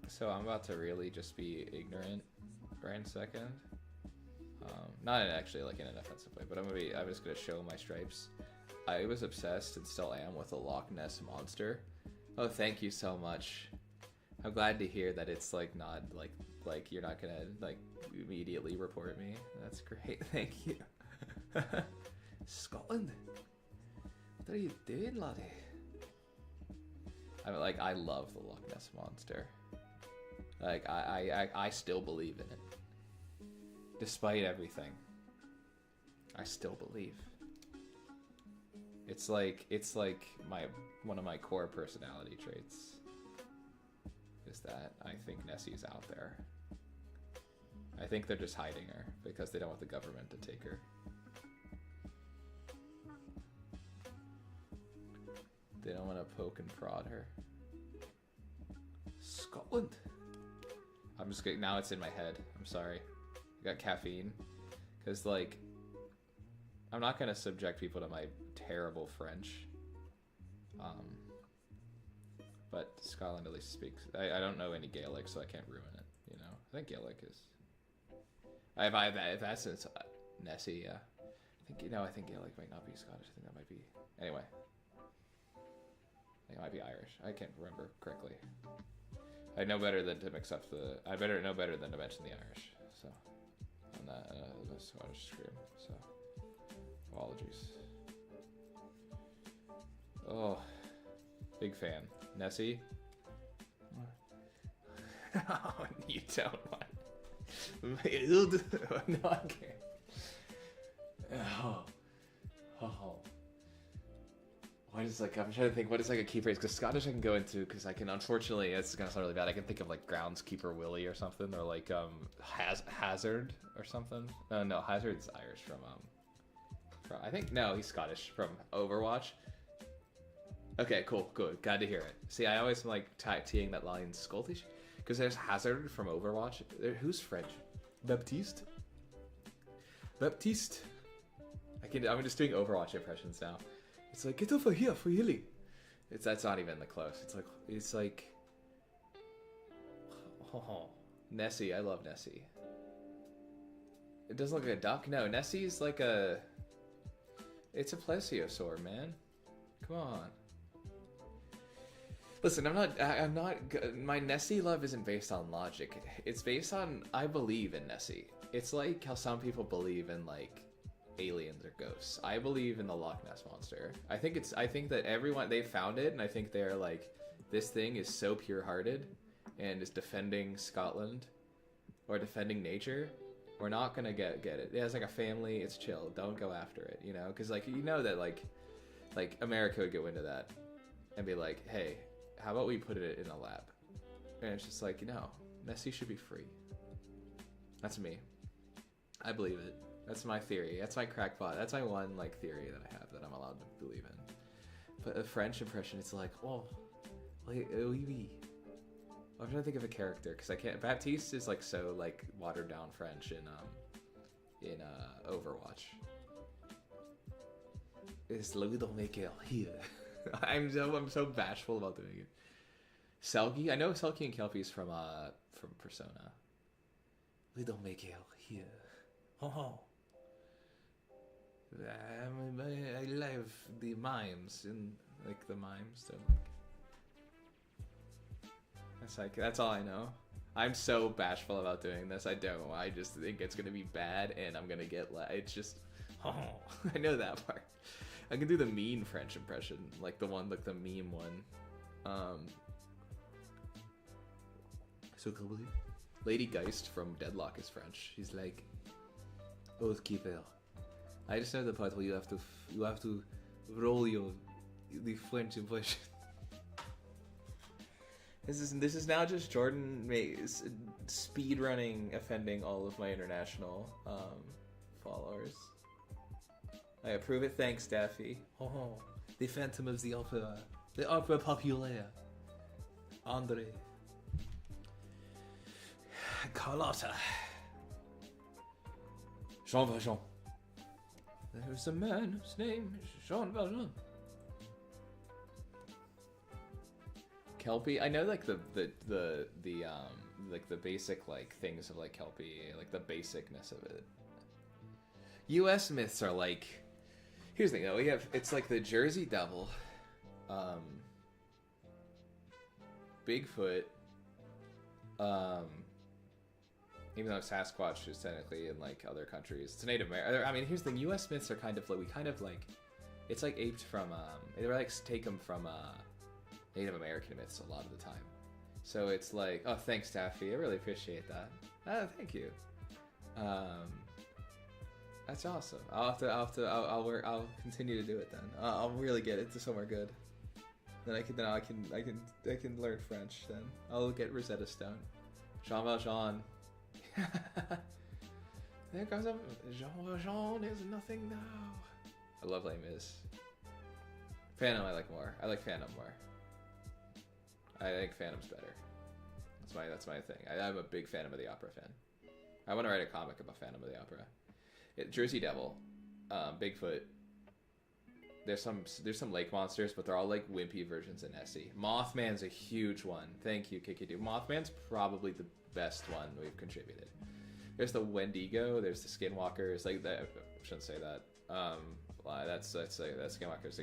so I'm about to really just be ignorant right in a second. Not actually like in an offensive way, but I'm just gonna show my stripes. I was obsessed and still am with a Loch Ness monster. Oh, thank you so much. I'm glad to hear that it's like not like you're not gonna like immediately report me. That's great. Thank you. Scotland. What are you doing, laddie? I mean, like, I love the Loch Ness monster. Like, I still believe in it. Despite everything. I still believe. It's like one of my core personality traits is that I think Nessie's out there. I think they're just hiding her because they don't want the government to take her. They don't want to poke and prod her. Scotland. I'm just getting, now it's in my head. I'm sorry. I got caffeine. Because, like, I'm not going to subject people to my terrible French. But Scotland at least speaks. I don't know any Gaelic, so I can't ruin it, you know? I think Gaelic is... If that's since Nessie, yeah. I think Gaelic might not be Scottish. I think that might be... Anyway. I think it might be Irish. I can't remember correctly. I know better than to mix up the... I better know better than to mention the Irish, so... On that, the Scottish scream, so... Apologies. Oh... Big fan. Nessie? Oh, you don't want... No, I can't. Oh. What is like? I'm trying to think. What is like a key phrase? Because Scottish I can go into because I can. Unfortunately, it's gonna sound really bad. I can think of like groundskeeper Willie or something, or like Hazard or something. No, Hazard's Irish from I think no, he's Scottish from Overwatch. Okay, cool, good. Glad to hear it. See, I always like teeing that line Scottish. Because there's Hazard from Overwatch. Who's French? Baptiste? Baptiste. I'm just doing Overwatch impressions now. It's like, get over here for Hilly. That's not even the close. It's like oh, Nessie. I love Nessie. It doesn't look like a duck. No, Nessie's like it's a plesiosaur, man. Come on. Listen, I'm not, my Nessie love isn't based on logic. It's based on, I believe in Nessie. It's like how some people believe in, like, aliens or ghosts. I believe in the Loch Ness Monster. I think that everyone, they found it, and I think they're like, this thing is so pure-hearted, and is defending Scotland, or defending nature. We're not gonna get it. It has, like, a family, it's chill. Don't go after it, you know? Because, like, you know that, like, America would go into that, and be like, hey, how about we put it in a lab? And it's just like, no, Nessie should be free. That's me. I believe it. That's my theory. That's my crackpot. That's my one, like, theory that I have that I'm allowed to believe in. But a French impression, it's like, oh, like, oui, oui. I'm trying to think of a character, because I can't... Baptiste is, like, so, like, watered-down French in Overwatch. It's Louis de Michael here. I'm so bashful about doing it. Selkie? I know Selkie and Kelpie's from Persona. We don't make it here. Oh. I love the mimes and like the mimes. That's all I know. I'm so bashful about doing this. I don't. I just think it's gonna be bad and I'm gonna get it's just I know that part. I can do the mean French impression, like the meme one. So cool. Lady Geist from Deadlock is French. She's like, Oathkeeper. I just know the part where you have to roll the French impression. This is now just Jordan speed running, offending all of my international followers. I approve it. Thanks, Daffy. Oh, the Phantom of the Opera. The Opera Populaire. Andre. Carlotta. Jean Valjean. There's a man whose name is Jean Valjean. Kelpie. I know like the like the basic like things of like Kelpie, like the basicness of it. U.S. myths are like. Here's the thing though, it's like the Jersey Devil, Bigfoot, even though Sasquatch is technically in like other countries, it's Native American. I mean, here's the thing, U.S. myths are kind of like, it's like aped from, they like take them from Native American myths a lot of the time. So it's like, oh, thanks, Daffy, I really appreciate that. Thank you. That's awesome. I'll continue to do it then. I'll really get it to somewhere good. Then I can learn French. Then I'll get Rosetta Stone. Jean Valjean. There comes a Jean Valjean. There's nothing now. I love Les Mis. Phantom I like more. I like Phantom more. I think Phantom's better. That's my thing. I'm a big Phantom of the Opera fan. I want to write a comic about Phantom of the Opera. Jersey Devil, Bigfoot. There's some lake monsters, but they're all like wimpy versions of Nessie. Mothman's a huge one. Thank you, Kikadu. Mothman's probably the best one we've contributed. There's the Wendigo. There's the Skinwalkers. Like that. I shouldn't say that. That's Skinwalkers.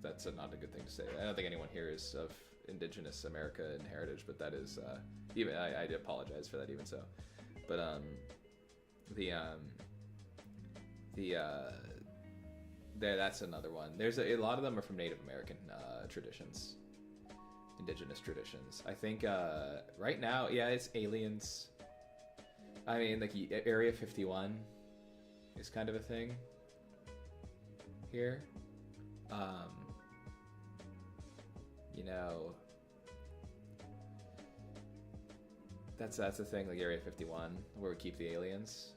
That's not a good thing to say. I don't think anyone here is of indigenous America and heritage, but that is even I apologize for that even so. But that's another one. There's a lot of them are from Native American traditions, indigenous traditions. I think right now, yeah, it's aliens. I mean, like Area 51 is kind of a thing here. You know, that's the thing, like Area 51, where we keep the aliens.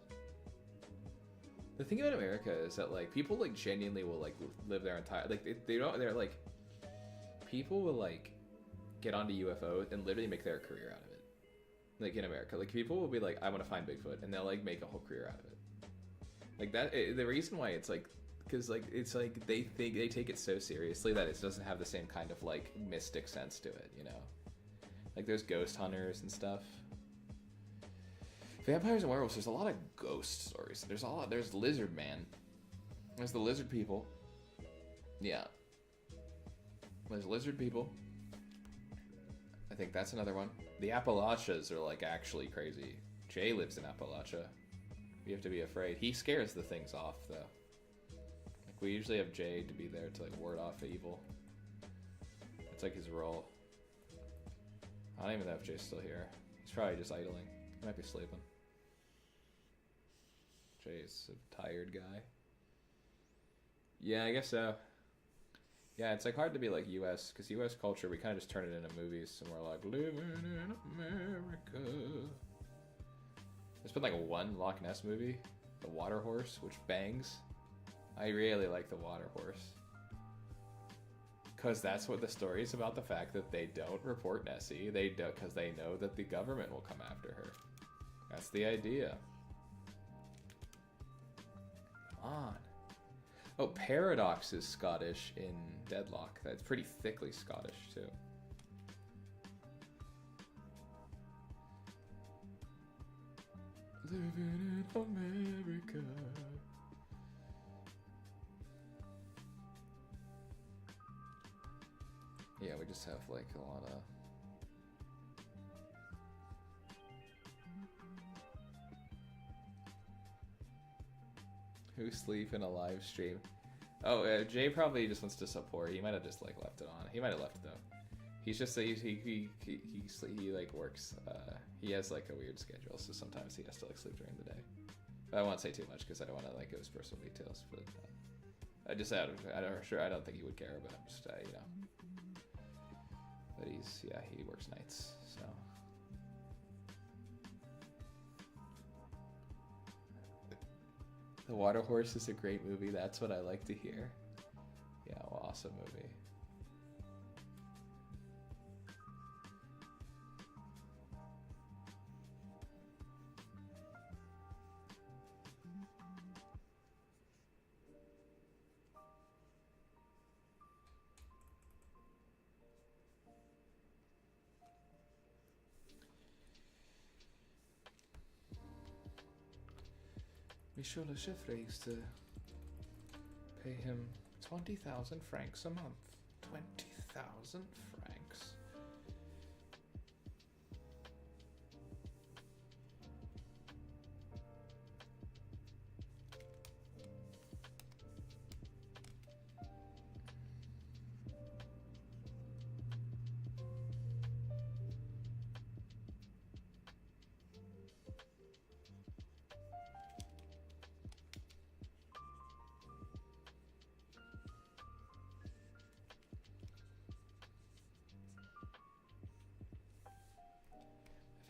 The thing about America is that like people like genuinely will like live their entire they're like people will like get onto UFOs and literally make their career out of it. Like in America, like people will be like, I want to find Bigfoot, and they'll like make a whole career out of it. Like that, the reason why it's like, because like it's like they take it so seriously that it doesn't have the same kind of like mystic sense to it, you know. Like there's ghost hunters and stuff. Vampires and werewolves, there's a lot of ghost stories. There's Lizard Man. There's the lizard people. Yeah. There's lizard people. I think that's another one. The Appalachians are like actually crazy. Jay lives in Appalachia. We have to be afraid. He scares the things off though. Like we usually have Jay to be there to like ward off evil. That's like his role. I don't even know if Jay's still here. He's probably just idling. He might be sleeping. Jay's a tired guy. Yeah, I guess so. Yeah, it's like hard to be like US, because US culture, we kind of just turn it into movies, and we're like, living in America. There's been like one Loch Ness movie, The Water Horse, which bangs. I really like The Water Horse. Because that's what the story is about, the fact that they don't report Nessie, they don't, because they know that the government will come after her. That's the idea. Come on. Oh, Paradox is Scottish in Deadlock. That's pretty thickly Scottish, too. Living in America. Yeah, we just have like a lot of... Who sleep in a live stream? Oh, Jay probably just wants to support. He might have just like left it on. He might have left it though. He's just he like works. He has like a weird schedule, so sometimes he has to like sleep during the day. But I won't say too much because I don't want to like give his personal details. But I don't think he would care. But I'm just you know. But he works nights, so. The Water Horse is a great movie. That's what I like to hear. Yeah, well, awesome movie. Michel Lecheffre used to pay him 20,000 francs a month. 20,000 francs.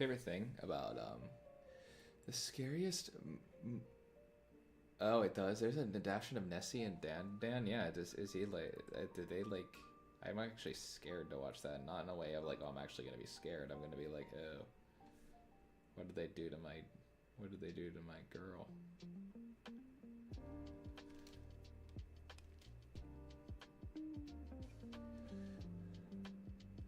favorite thing about the scariest. Oh, it does. There's an adaptation of Nessie and Dan. Yeah, is he like? Did they like? I'm actually scared to watch that. Not in a way of like, oh, I'm actually gonna be scared. I'm gonna be like, oh, what did they do to my? What did they do to my girl?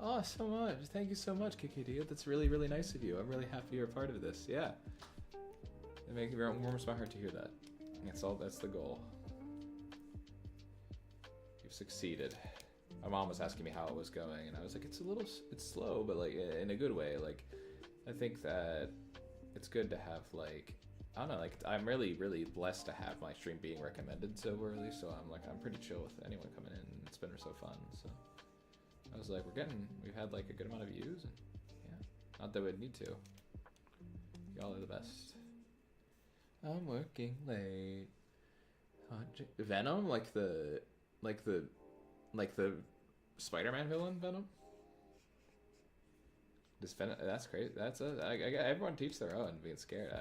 Oh, so much. Thank you so much, KKD. That's really, really nice of you. I'm really happy you're a part of this. Yeah. It warms my heart to hear that. That's the goal. You've succeeded. My mom was asking me how it was going, and I was like, it's slow, but like in a good way. Like, I think that it's good to have like, I don't know, like I'm really, really blessed to have my stream being recommended so early. So I'm pretty chill with anyone coming in. It's been so fun. So I was like, we've had like a good amount of views, and yeah, not that we'd need to. Y'all are the best. I'm working late. Venom, like the Spider-Man villain, Venom. That's crazy. Everyone teach their own. Being scared.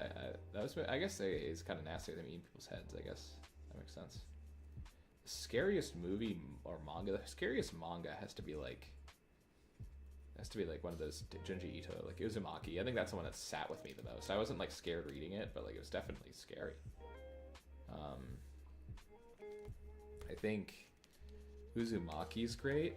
I guess it's kind of nasty. They mean people's heads. I guess that makes sense. The scariest movie or manga. The scariest manga has to be like one of those Junji Ito, like Uzumaki. I think that's the one that sat with me the most. I wasn't like scared reading it, but like it was definitely scary. I think Uzumaki's great.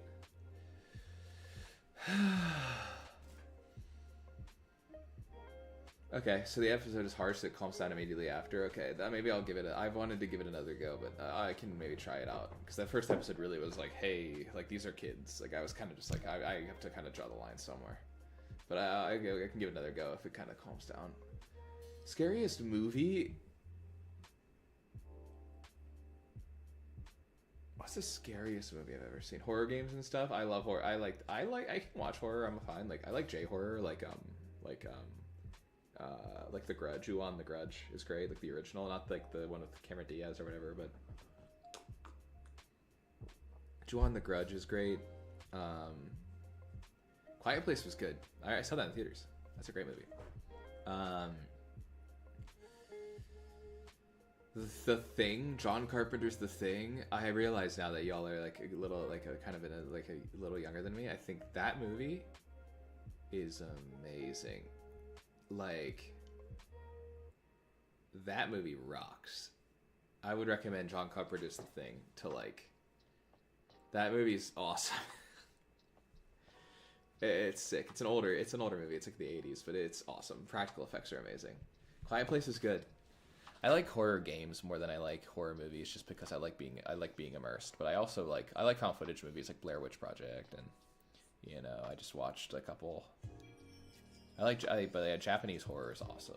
Okay, so the episode is harsh, so it calms down immediately after. Okay, that maybe I'll give it I've wanted to give it another go, but I can maybe try it out. Because that first episode really was like, hey, like these are kids. Like I was kind of just like, I have to kind of draw the line somewhere. But I can give it another go if it kind of calms down. Scariest movie? What's the scariest movie I've ever seen? Horror games and stuff? I love horror. I can watch horror, I'm fine. Like I like J-horror, like The Grudge. Ju-on The Grudge is great, like the original, not like the one with Cameron Diaz or whatever, but Ju-on The Grudge is great. Quiet Place was good. I saw that in theaters. That's a great movie. The Thing, John Carpenter's The Thing. I realize now that y'all are like a little, kind of a little younger than me. I think that movie is amazing. Like, that movie rocks. I would recommend John Carpenter's The Thing to like. That movie's awesome. It's sick. It's an older movie. It's like the 80s, but it's awesome. Practical effects are amazing. Quiet Place is good. I like horror games more than I like horror movies, just because I like being immersed. But I also I like found footage movies like Blair Witch Project, and I just watched a couple. But Japanese horror is awesome.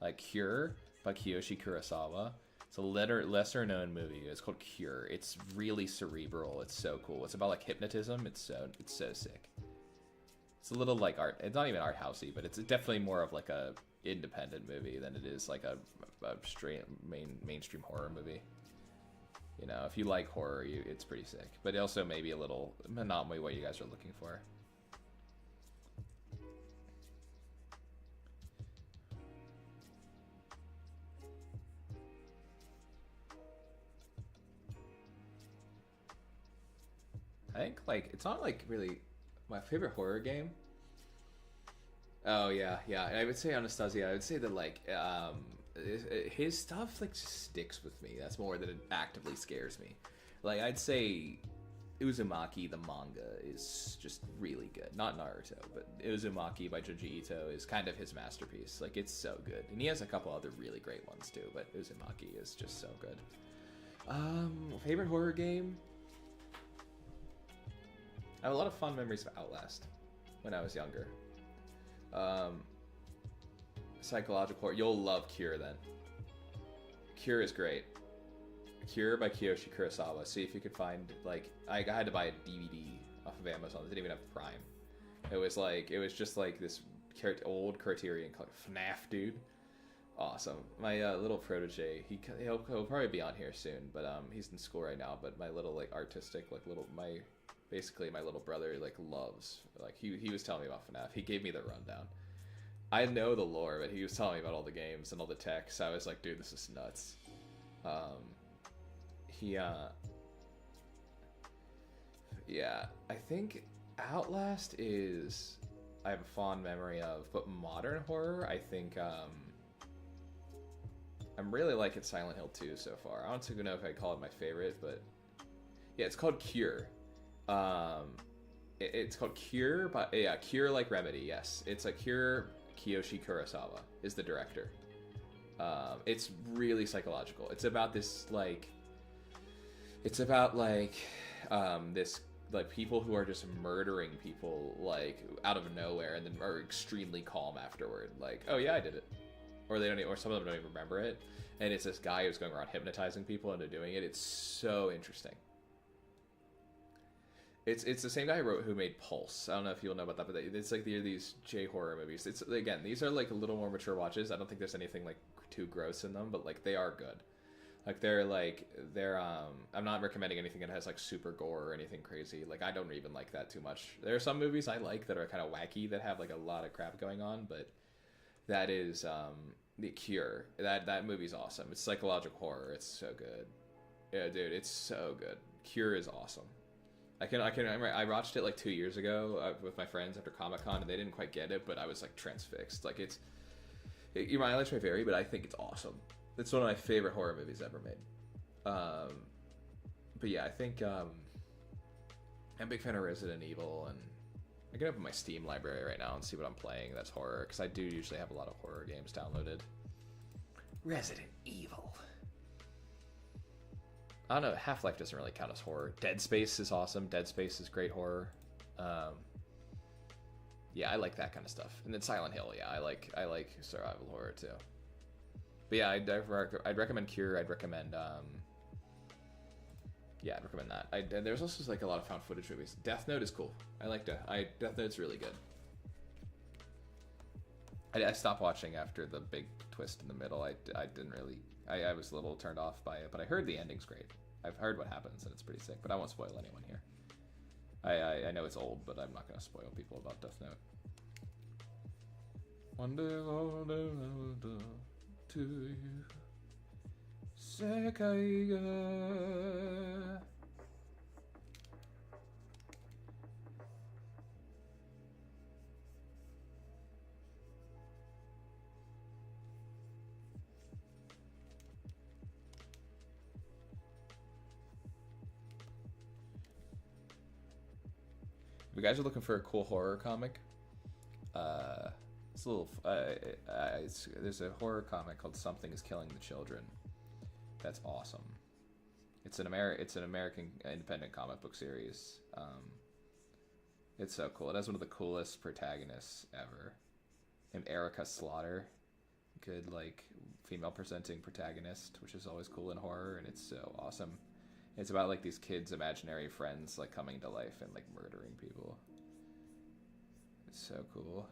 Like Cure by Kiyoshi Kurosawa. It's a lesser known movie. It's called Cure. It's really cerebral. It's so cool. It's about like hypnotism. It's so sick. It's a little like art. It's not even art housey, but it's definitely more of like a independent movie than it is like a straight mainstream horror movie. If you like horror, it's pretty sick. But also maybe a little not what you guys are looking for. I think it's not really my favorite horror game. Oh yeah. I would say Anastasia. I would say that his stuff just sticks with me. That's more than it actively scares me. I'd say Uzumaki the manga is just really good. Not Naruto, but Uzumaki by Junji Ito is kind of his masterpiece. It's so good, and he has a couple other really great ones too. But Uzumaki is just so good. Favorite horror game? I have a lot of fond memories of Outlast when I was younger. Psychological horror. You'll love Cure then. Cure is great. Cure by Kiyoshi Kurosawa. See if you could find I had to buy a DVD off of Amazon. They didn't even have Prime. It was just this old Criterion called FNAF, dude. Awesome. My little protege. He'll probably be on here soon, but he's in school right now. But my little artistic my little brother loves he was telling me about FNAF. He gave me the rundown. I know the lore, but he was telling me about all the games and all the tech, so I was like, dude, this is nuts. Yeah, I think Outlast is I have a fond memory of, but modern horror, I think I'm really liking Silent Hill 2 so far. I don't even know if I'd call it my favorite, but yeah, it's called Cure. It's called Cure, but yeah, Cure like Remedy. Yes, it's a Cure. Kiyoshi Kurosawa is the director. It's really psychological. It's about this like, this like people who are just murdering people like out of nowhere and then are extremely calm afterward. Like, oh yeah, I did it, or they don't, or some of them don't even remember it. And it's this guy who's going around hypnotizing people into doing it. It's so interesting. It's the same guy who made Pulse. I don't know if you'll know about that, but it's like these J-horror movies. It's again, these are like a little more mature watches. I don't think there's anything like too gross in them, but like they are good. They're I'm not recommending anything that has like super gore or anything crazy. Like I don't even like that too much. There are some movies I like that are kind of wacky that have like a lot of crap going on, but that is The Cure. That movie's awesome. It's psychological horror. It's so good. Yeah, dude, it's so good. Cure is awesome. I can remember I watched it like 2 years ago with my friends after Comic-Con, and they didn't quite get it, but I was like transfixed. Like your mileage may vary, but I think it's awesome. It's one of my favorite horror movies ever made. But yeah, I think I'm a big fan of Resident Evil, and I can open my Steam library right now and see what I'm playing that's horror, because I do usually have a lot of horror games downloaded. Resident Evil. I don't know, Half-Life doesn't really count as horror. Dead Space is awesome. Dead Space is great horror. Yeah, I like that kind of stuff. And then Silent Hill, yeah, I like survival horror too. But yeah, I'd recommend Cure. I'd recommend I'd recommend that. And there's also like a lot of found footage movies. Death Note is cool. I like Death Note's really good. I stopped watching after the big twist in the middle. I didn't really. I was a little turned off by it, but I heard the ending's great. I've heard what happens, and it's pretty sick. But I won't spoil anyone here. I know it's old, but I'm not going to spoil people about Death Note. One day I'll do to you, Sekai ga. If you guys are looking for a cool horror comic, it's a little. There's a horror comic called "Something Is Killing the Children." That's awesome. It's an American independent comic book series. It's so cool. It has one of the coolest protagonists ever, named Erica Slaughter. Good like female presenting protagonist, which is always cool in horror, and it's so awesome. It's about like these kids' imaginary friends like coming to life and like murdering people. It's so cool.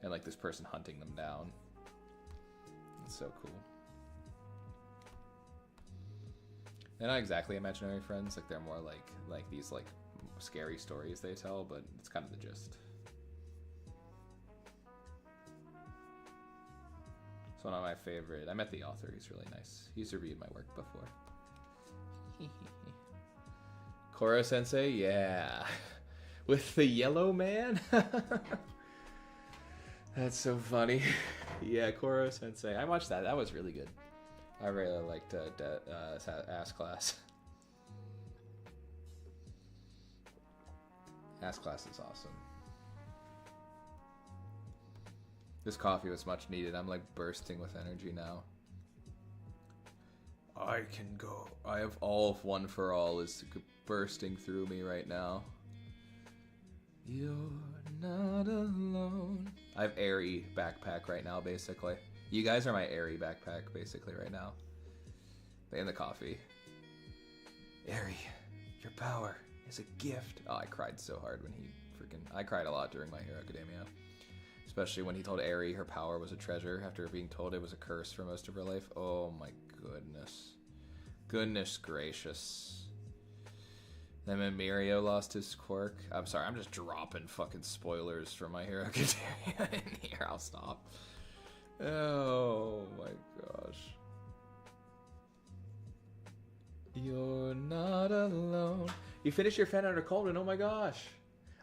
And like this person hunting them down. It's so cool. They're not exactly imaginary friends, like they're more like these like scary stories they tell, but it's kind of the gist. It's one of my favorite. I met the author, he's really nice. He's reviewed my work before. Koro Sensei, yeah. With the yellow man? That's so funny. Yeah, Koro Sensei. I watched that. That was really good. I really liked Ass Class. Ass Class is awesome. This coffee was much needed. I'm like bursting with energy now. I can go. I have all of One for All is bursting through me right now. You're not alone. I have Airy backpack right now, basically. You guys are my Airy backpack, basically, right now. And the coffee. Airy, your power is a gift. Oh, I cried so hard when he I cried a lot during My Hero Academia. Especially when he told Airy her power was a treasure after being told it was a curse for most of her life. Oh my goodness. Goodness gracious. Then when Mirio lost his quirk. I'm sorry, I'm just dropping fucking spoilers for My Hero Academia in here. I'll stop. Oh my gosh. You're not alone. You finished your fan under Colton. Oh my gosh.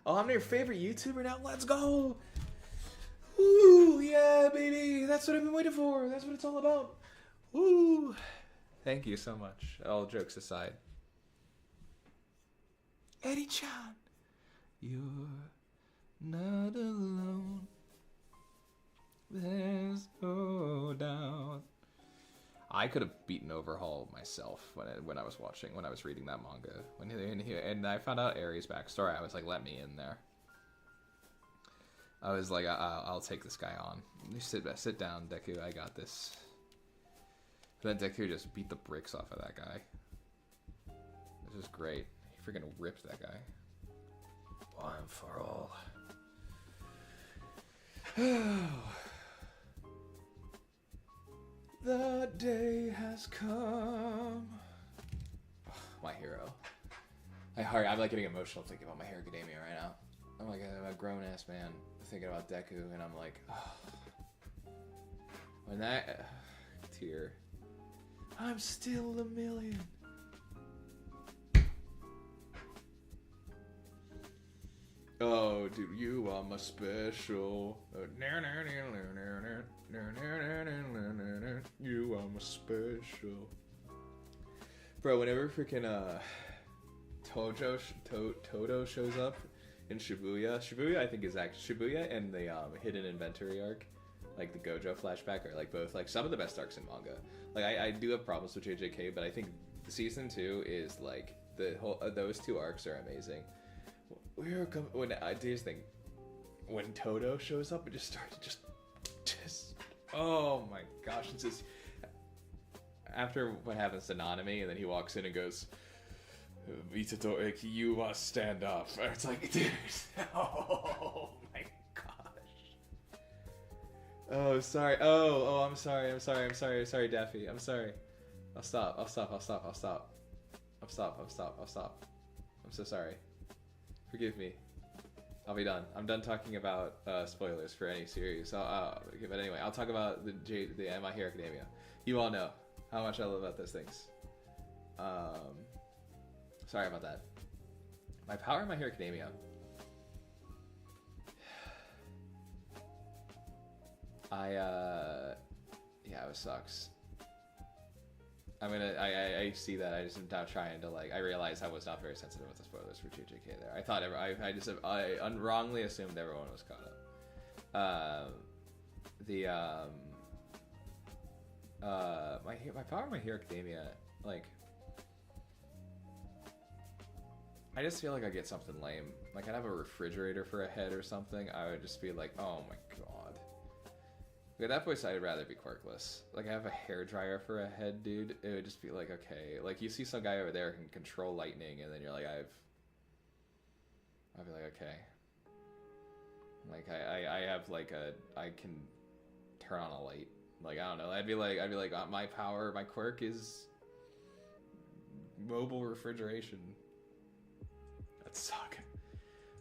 Oh, I'm your favorite YouTuber now. Let's go. Woo, yeah, baby. That's what I've been waiting for. That's what it's all about. Woo. Thank you so much. All jokes aside. Eddie-chan, you're not alone. There's no doubt. I could have beaten Overhaul myself when I was reading that manga. And I found out Aries' backstory. I was like, let me in there. I was like, I'll take this guy on. You sit down, Deku. I got this. But then Deku just beat the bricks off of that guy. This is great. He freaking ripped that guy. One for all. The day has come. My hero. I'm like getting emotional thinking about My Hero Academia right now. I'm like a grown ass man thinking about Deku, and I'm like, oh. When that tear. I'm still a million. Oh, dude, you are my special. You are my special. Bro, whenever freaking Todo shows up in Shibuya I think is actually Shibuya and the Hidden Inventory arc, like the Gojo flashback, are like both like some of the best arcs in manga. Like I do have problems with JJK, but I think season 2 is like the whole those two arcs are amazing. When I do this thing, when Todo shows up, it just starts just oh my gosh! It's just after what happens to Nanami, and then he walks in and goes, "Vitato, you must stand up." And it's like, dude, oh my gosh. Oh, sorry. Oh, I'm sorry, Daffy. I'm sorry. I'll stop. I'm so sorry. Forgive me. I'll be done. I'm done talking about spoilers for any series. But anyway, I'll talk about the My Hero Academia. You all know how much I love about those things. Sorry about that. My power in My Hero Academia. Yeah, it sucks. I see that. I just am now trying to I realized I was not very sensitive with the spoilers for JJK there. I thought I wrongly assumed everyone was caught up. My power in My Hero Academia, like, I just feel like I get something lame. Like I'd have a refrigerator for a head or something. I would just be like, oh my god. At that point, I'd rather be quirkless. Like, I have a hairdryer for a head, dude. It would just be like, okay. Like, you see some guy over there who can control lightning, and then you're like, I'd be like, okay. Like, I have, like, I can turn on a light. Like, I don't know. I'd be like, my power, my quirk is mobile refrigeration. That'd suck.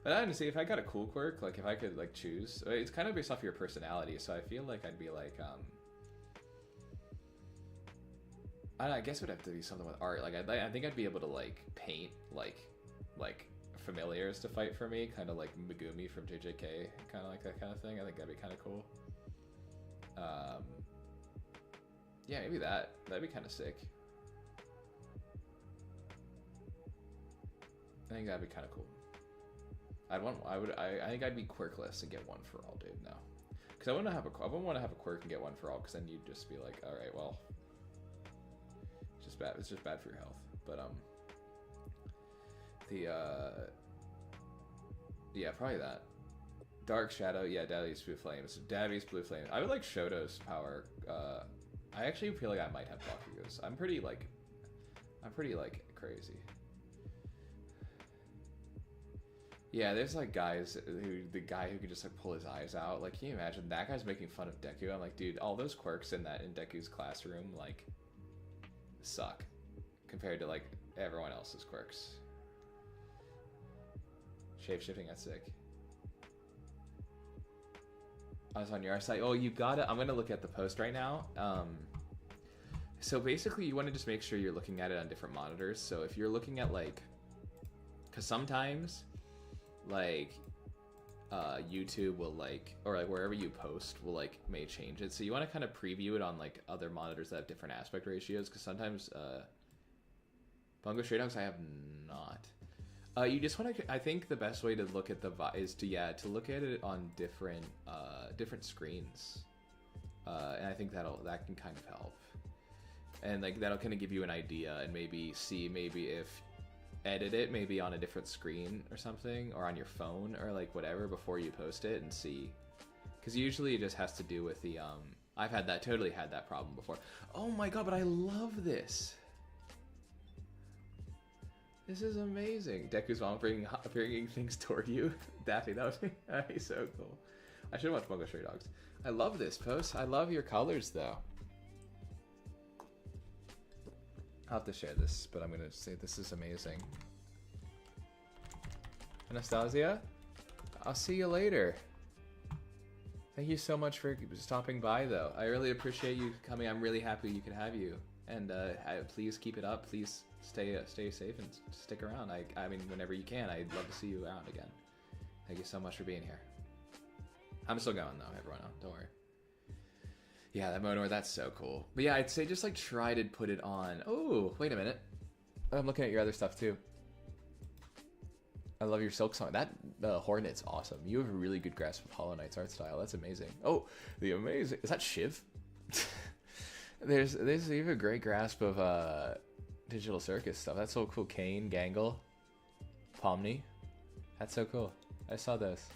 But honestly, if I got a cool quirk, like if I could like choose, it's kind of based off your personality. So I feel like I'd be like, I guess it would have to be something with art. Like I think I'd be able to like paint like familiars to fight for me, kind of like Megumi from JJK, kind of like that kind of thing. I think that'd be kind of cool. Yeah, maybe that'd be kind of sick. I think that'd be kind of cool. I think I'd be quirkless and get one for all, dude. No, because I wouldn't want to have a quirk and get one for all, because then you'd just be like, all right, well, it's just bad. It's just bad for your health. But yeah, probably that. Dark Shadow, yeah, Davi's Blue Flames. Davi's Blue Flames. I would like Shoto's power. I actually feel like I might have Bakugo's. I'm pretty crazy. Yeah, there's like guys the guy who could just like pull his eyes out. Like, can you imagine that guy's making fun of Deku? I'm like, dude, all those quirks in Deku's classroom like suck compared to like everyone else's quirks. Shape shifting, that's sick. I was on your site. Oh, you gotta. I'm gonna look at the post right now. So basically, you want to just make sure you're looking at it on different monitors. So if you're looking at like, because sometimes, like, YouTube will like, or like wherever you post will like may change it. So you want to kind of preview it on like other monitors that have different aspect ratios. Because sometimes, Bungo Stray Dogs I have not. You just want to. I think the best way to look at the is to look at it on different different screens, and I think that can kind of help, and like that'll kind of give you an idea, and maybe if edit it maybe on a different screen or something, or on your phone or like whatever before you post it and see, because usually it just has to do with the I've totally had that problem before. Oh my god, but I love this. This is amazing. Deku's mom bringing things toward you. Daffy, that would be so cool. I should watch Bungo Stray Dogs. I love this post. I love your colors, though. I'll have to share this, but I'm going to say this is amazing. Anastasia, I'll see you later. Thank you so much for stopping by, though. I really appreciate you coming. I'm really happy you could have you. And please keep it up. Please stay safe and stick around. I mean, whenever you can, I'd love to see you around again. Thank you so much for being here. I'm still going though, everyone. Don't worry. Yeah, that Monor, that's so cool. But yeah, I'd say just like try to put it on. Oh, wait a minute. I'm looking at your other stuff too. I love your Silk Song. That Hornet's awesome. You have a really good grasp of Hollow Knight's art style. That's amazing. Oh, the amazing. Is that Shiv? There's even a great grasp of Digital Circus stuff. That's so cool. Kane, Gangle, Pomni. That's so cool. I saw this.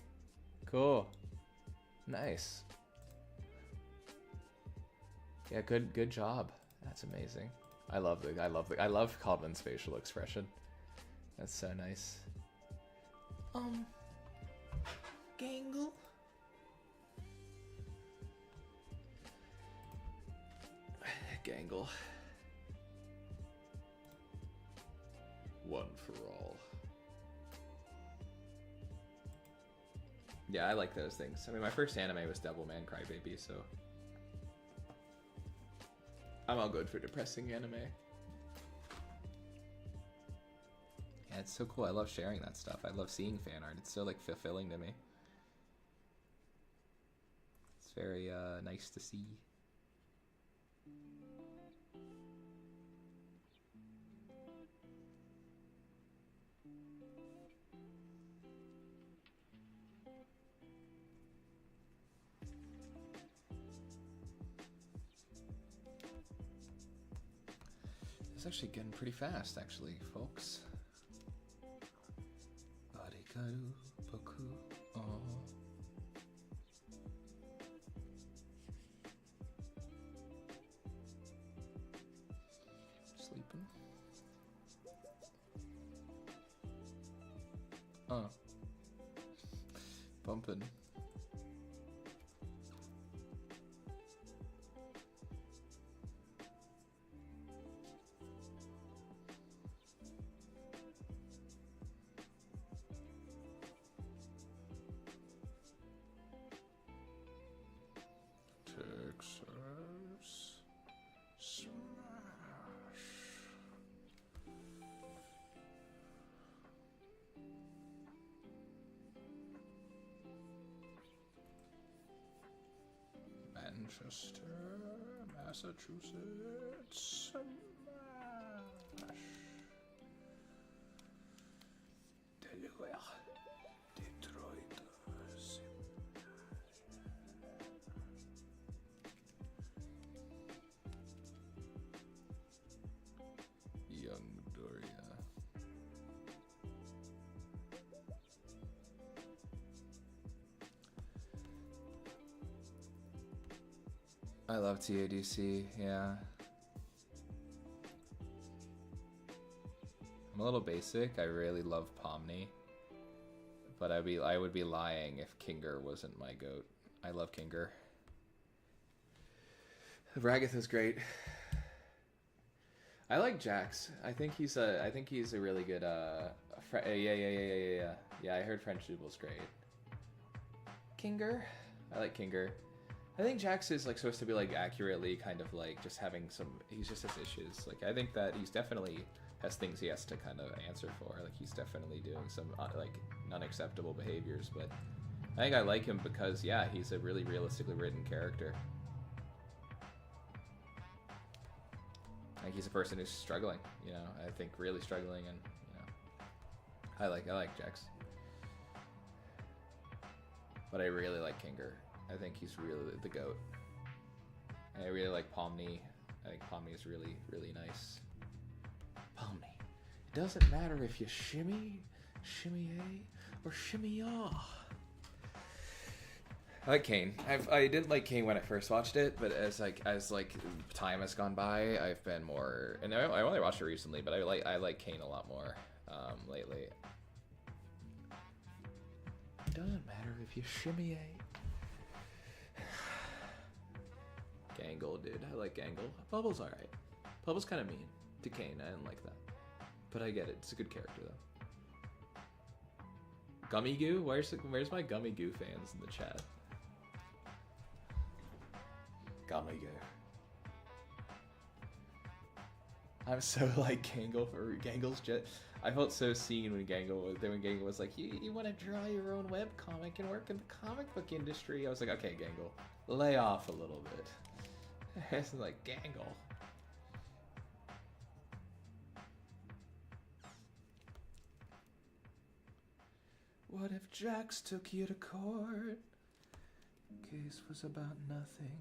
Cool. Nice. Yeah, good job. That's amazing. I love Codlin's facial expression. That's so nice. Gangle. Gangle. One for all. Yeah, I like those things. I mean, my first anime was Devilman Crybaby, so I'm all good for depressing anime. Yeah, it's so cool. I love sharing that stuff. I love seeing fan art. It's so like fulfilling to me. It's very nice to see. It's actually getting pretty fast, actually, folks. Arikaru boku o sleeping. Bumping. Texas Smash. Manchester, Massachusetts Smash. Delaware, Detroit. Young Doria. I love TADC, yeah. I'm a little basic. I really love Pomni. But I would be lying if Kinger wasn't my goat. I love Kinger. Ragath is great. I like Jax. I think he's a really good yeah. I heard French Double's great. Kinger. I like Kinger. I think Jax is like supposed to be like accurately kind of like just having some. He's just has issues. Like I think that he's definitely has things he has to kind of answer for. Like he's definitely doing some like unacceptable behaviors. But I think I like him because yeah, he's a really realistically written character. Like he's a person who's struggling. You know, I think really struggling, and you know, I like Jax. But I really like Kinger. I think he's really the GOAT. And I really like Pomni. I think Pomni is really, really nice. Pomni. It doesn't matter if you shimmy, shimmy-a, or shimmy-yaw. I like Kane. I didn't like Kane when I first watched it, but as time has gone by, I've been more. And I only watched it recently, but I like Kane a lot more lately. It doesn't matter if you shimmy-a. Gangle, dude. I like Gangle. Bubble's alright. Bubble's kind of mean to Kane. I didn't like that. But I get it. It's a good character, though. Gummy Goo? Where's my Gummy Goo fans in the chat? Gummy Goo. I'm so like Gangle for Gangle's jet. I felt so seen when Gangle was like, you want to draw your own webcomic and work in the comic book industry. I was like, okay, Gangle, lay off a little bit. It's like Gangle. What if Jax took you to court? Case was about nothing.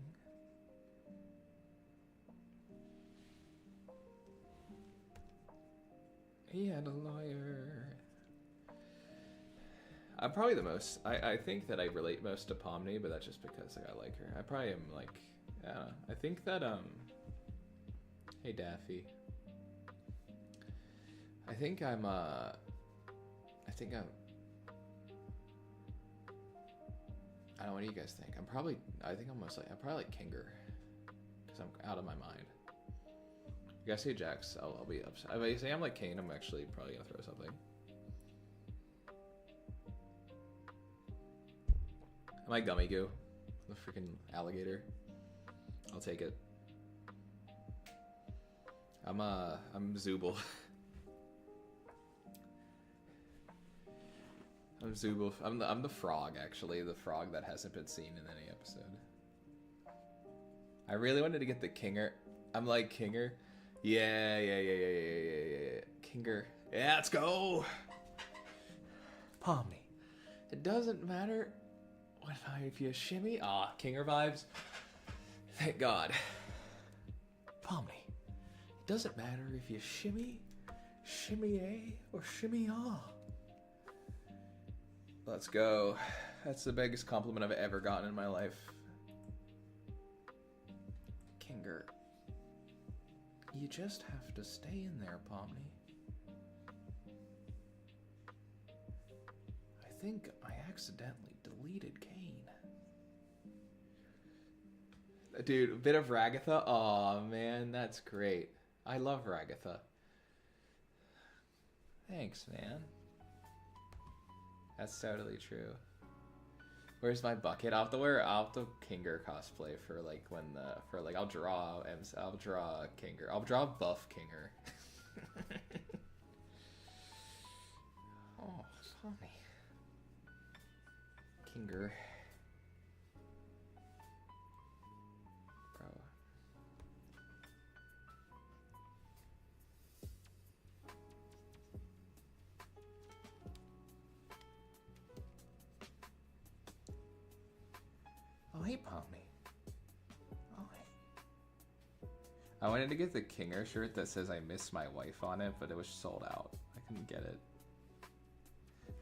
He had a lawyer. I'm probably the most. I think that I relate most to Pomni, but that's just because like, I like her. I probably am like. Yeah. I think that Hey Daffy. I think I'm. I don't know. What do you guys think? I think I'm probably like Kinger, because I'm out of my mind. You guys say Jax, I'll be upset. If I say I'm like Kane, I'm actually probably gonna throw something. Am I Gummy Goo? The freaking alligator. I'll take it. I'm Zooble. I'm Zooble. I'm the frog, actually. The frog that hasn't been seen in any episode. I really wanted to get the Kinger. I'm like Kinger. Yeah. Kinger. Yeah, let's go. Pomni. It doesn't matter if you shimmy. Kinger vibes. Thank God. Pomni. It doesn't matter if you shimmy, shimmy-a, or shimmy-ah. Let's go. That's the biggest compliment I've ever gotten in my life. Kinger. You just have to stay in there, Pomni. I think I accidentally deleted Kane. Dude, a bit of Ragatha? Aw, man, that's great. I love Ragatha. Thanks, man. That's totally true. Where's my bucket? I'll have to Kinger cosplay for like I'll draw Kinger. I'll draw buff Kinger. Oh, funny. Kinger. Bro. Oh, hey, Pomni. Oh, hey. I wanted to get the Kinger shirt that says I miss my wife on it, but it was sold out. I couldn't get it.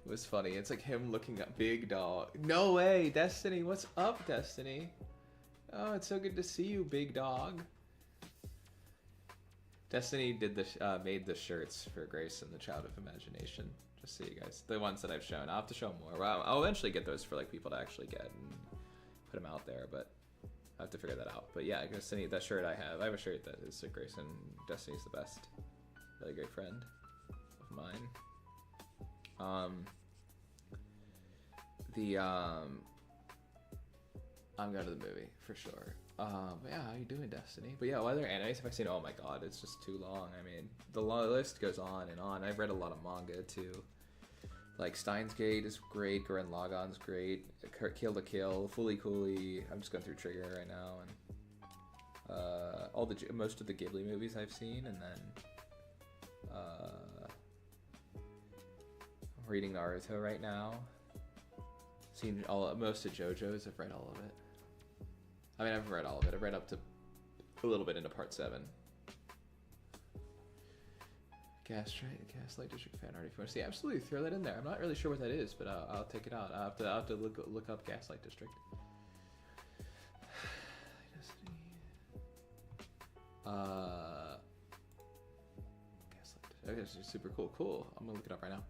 It was funny. It's like him looking up Big Dog. No way, Destiny. What's up, Destiny? Oh, it's so good to see you, Big Dog. Destiny did made the shirts for Grace and the Child of Imagination. Just so you guys, the ones that I've shown. I'll have to show more. Well, I'll eventually get those for like people to actually get and put them out there. But I have to figure that out. But yeah, Destiny, that shirt I have a shirt that is Sick Grayson. Destiny's the best. Really great friend of mine. I'm going to the movie for sure. But yeah, how you doing, Destiny? But yeah, what other animes have I seen? Oh my god, it's just too long. I mean, the list goes on and on. I've read a lot of manga too. Like Steins Gate is great, Gurren Lagann's great, Kill la Kill, Fully Cooley. I'm just going through Trigger right now, and most of the Ghibli movies I've seen, and then I'm reading Naruto right now. Seen most of JoJo's. I've read all of it. I mean, I've read all of it. I've read up to a little bit into part 7. Gaslight District fan art if you want to see. Absolutely, throw that in there. I'm not really sure what that is, but I'll take it out. I'll have to look up Gaslight District. Gaslight. Okay, this is super cool. Cool. I'm gonna look it up right now.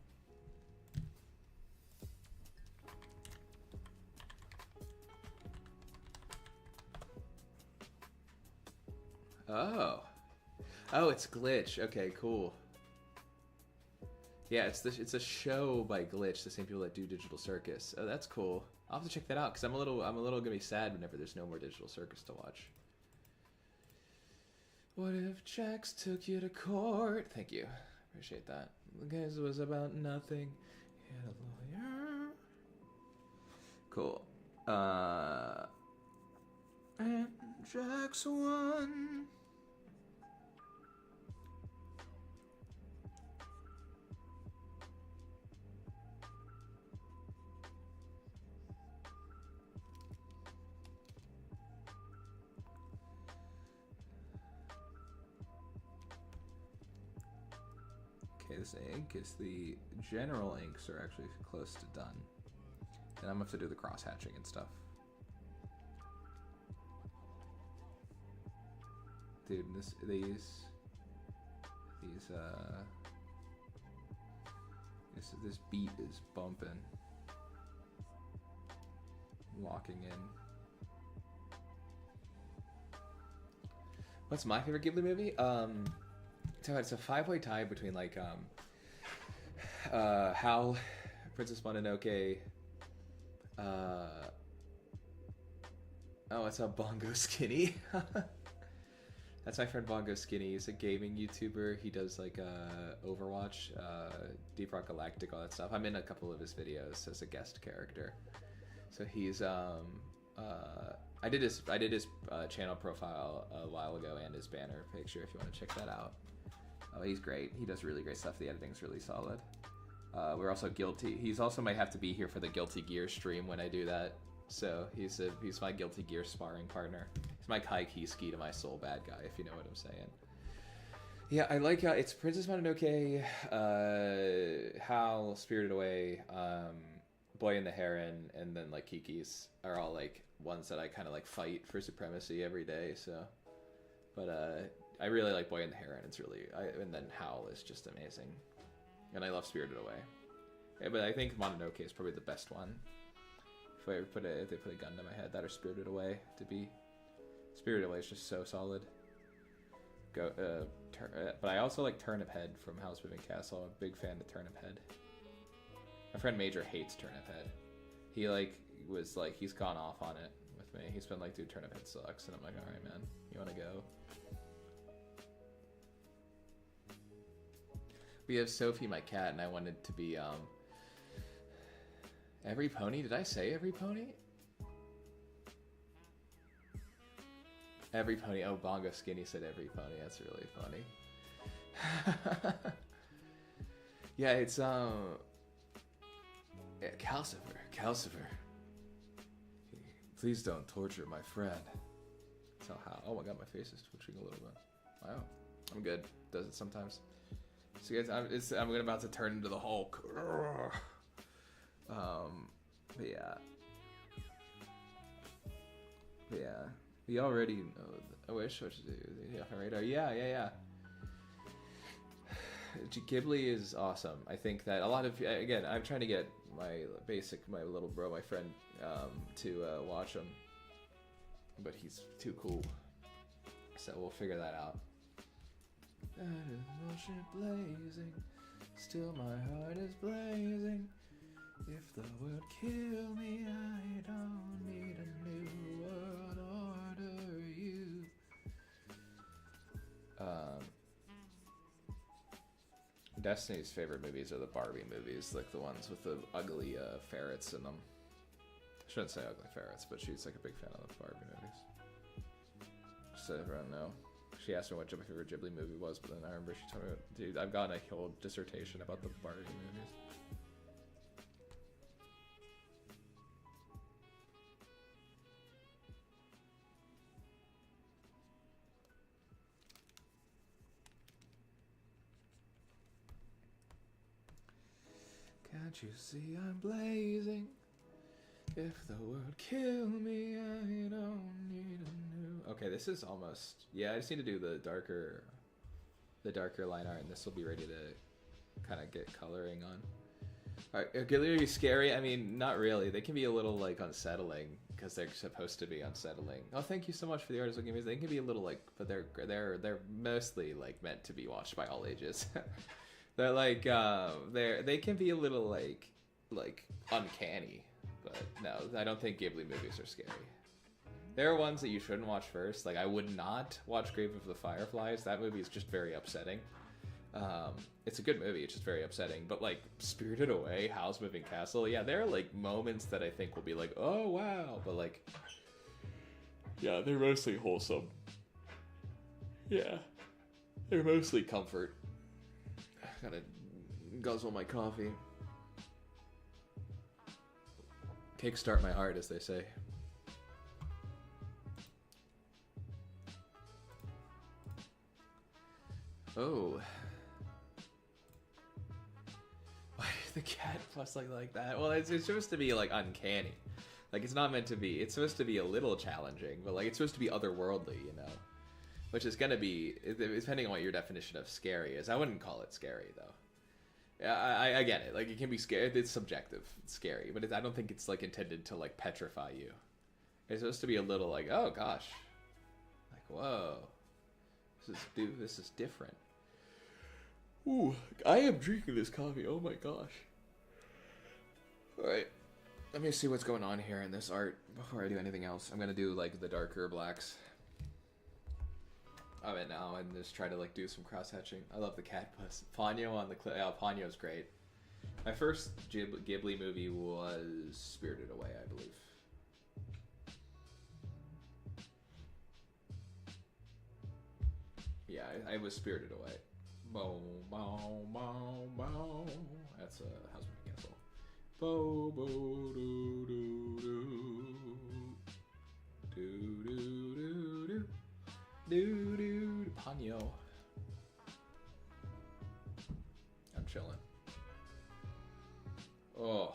Oh, it's Glitch. Okay, cool. Yeah, it's a show by Glitch, the same people that do Digital Circus. Oh, that's cool. I'll have to check that out because I'm a little gonna be sad whenever there's no more Digital Circus to watch. What if Jax took you to court? Thank you, appreciate that. The case was about nothing. He had a lawyer. Cool. And Jax won. Okay, this ink is the general inks are actually close to done. And I'm gonna have to do the cross hatching and stuff. Dude, this beat is bumping. Walking in. What's my favorite Ghibli movie? So it's a 5-way tie between like Howl, Princess Mononoke. Oh, it's a Bongo Skinny. That's my friend Bongo Skinny. He's a gaming YouTuber. He does like Overwatch, Deep Rock Galactic, all that stuff. I'm in a couple of his videos as a guest character. So he's I did his channel profile a while ago and his banner picture if you want to check that out. Oh, he's great. He does really great stuff. The editing's really solid. We're also Guilty. He's also might have to be here for the Guilty Gear stream when I do that. So he's my Guilty Gear sparring partner. He's my Kai Kiski to my Soul Bad Guy, if you know what I'm saying. Yeah, I like it's Princess Mononoke, Howl, Spirited Away, Boy and the Heron, and then like Kiki's are all like ones that I kind of like fight for supremacy every day. So, but I really like Boy and the Heron. It's really and then Howl is just amazing, and I love Spirited Away. Yeah, but I think Mononoke is probably the best one. If they put a gun to my head, that or Spirited Away to be. Spirited Away is just so solid. But I also like Turnip Head from Howl's Moving Castle. I'm a big fan of Turnip Head. My friend Major hates Turnip Head. He he's gone off on it with me. He's been like, dude, Turnip Head sucks, and I'm like, all right, man, you want to go? We have Sophie, my cat, and I wanted to be Every Pony. Did I say Every Pony? Every Pony. Oh, Bongo Skinny said Every Pony. That's really funny. Yeah, it's Calcifer. Please don't torture my friend. So how? Oh my god, my face is twitching a little bit. Wow, I'm good. Does it sometimes? So guys, I'm about to turn into the Hulk. But yeah. We already know. I wish what to do. Yeah, radar. Yeah. Ghibli is awesome. I think that a lot of I'm trying to get my little bro, my friend, to watch them. but he's too cool. So we'll figure that out. Blazing, still my heart is blazing. If the world kill me, I don't need a new world order. You. Destiny's favorite movies are the Barbie movies, like the ones with the ugly ferrets in them. I shouldn't say ugly ferrets, but she's like a big fan of the Barbie movies. Just so everyone know. She asked me what my favorite Ghibli movie was, but then I remember she told me, dude, I've gotten a whole dissertation about the Barbie movies. Can't you see I'm blazing? If the world kill me, I don't need a new... Okay, this is almost... Yeah, I just need to do the darker line art, and this will be ready to kind of get coloring on. Alright, Ghibli scary? I mean, not really. They can be a little, like, unsettling, because they're supposed to be unsettling. Oh, thank you so much for the artist looking. They can be a little, like... But they're mostly, like, meant to be watched by all ages. They're, like, they can be a little, like, uncanny. But no, I don't think Ghibli movies are scary. There are ones that you shouldn't watch first. Like, I would not watch Grave of the Fireflies. That movie is just very upsetting. It's a good movie, it's just very upsetting. But, like, Spirited Away, Howl's Moving Castle, yeah, there are, like, moments that I think will be like, oh, wow. But, like, yeah, they're mostly wholesome. Yeah. They're mostly comfort. Gotta guzzle my coffee. Kickstart my heart, as they say. Oh. Why is the cat plus like that? Well, it's supposed to be, like, uncanny. Like, it's not meant to be... It's supposed to be a little challenging, but, like, it's supposed to be otherworldly, you know? Which is gonna be... Depending on what your definition of scary is. I wouldn't call it scary, though. I get it. Like, it can be scary. It's subjective. It's scary. But I don't think it's, like, intended to, like, petrify you. It's supposed to be a little like, oh, gosh. Like, whoa. This is different. Ooh. I am drinking this coffee. Oh, my gosh. Alright. Let me see what's going on here in this art before I do anything else. I'm going to do, like, the darker blacks. Of it now and just try to, like, do some cross-hatching. I love the cat puss. Ponyo on the clip. Yeah, Ponyo's great. My first Ghibli movie was Spirited Away, I believe. Yeah, I was Spirited Away. Bow, bow, bow, bow. That's a House Moving Castle. Bo, bo, do, do, do. Do, do, do, do. Do, Ponyo. I'm chilling. Oh.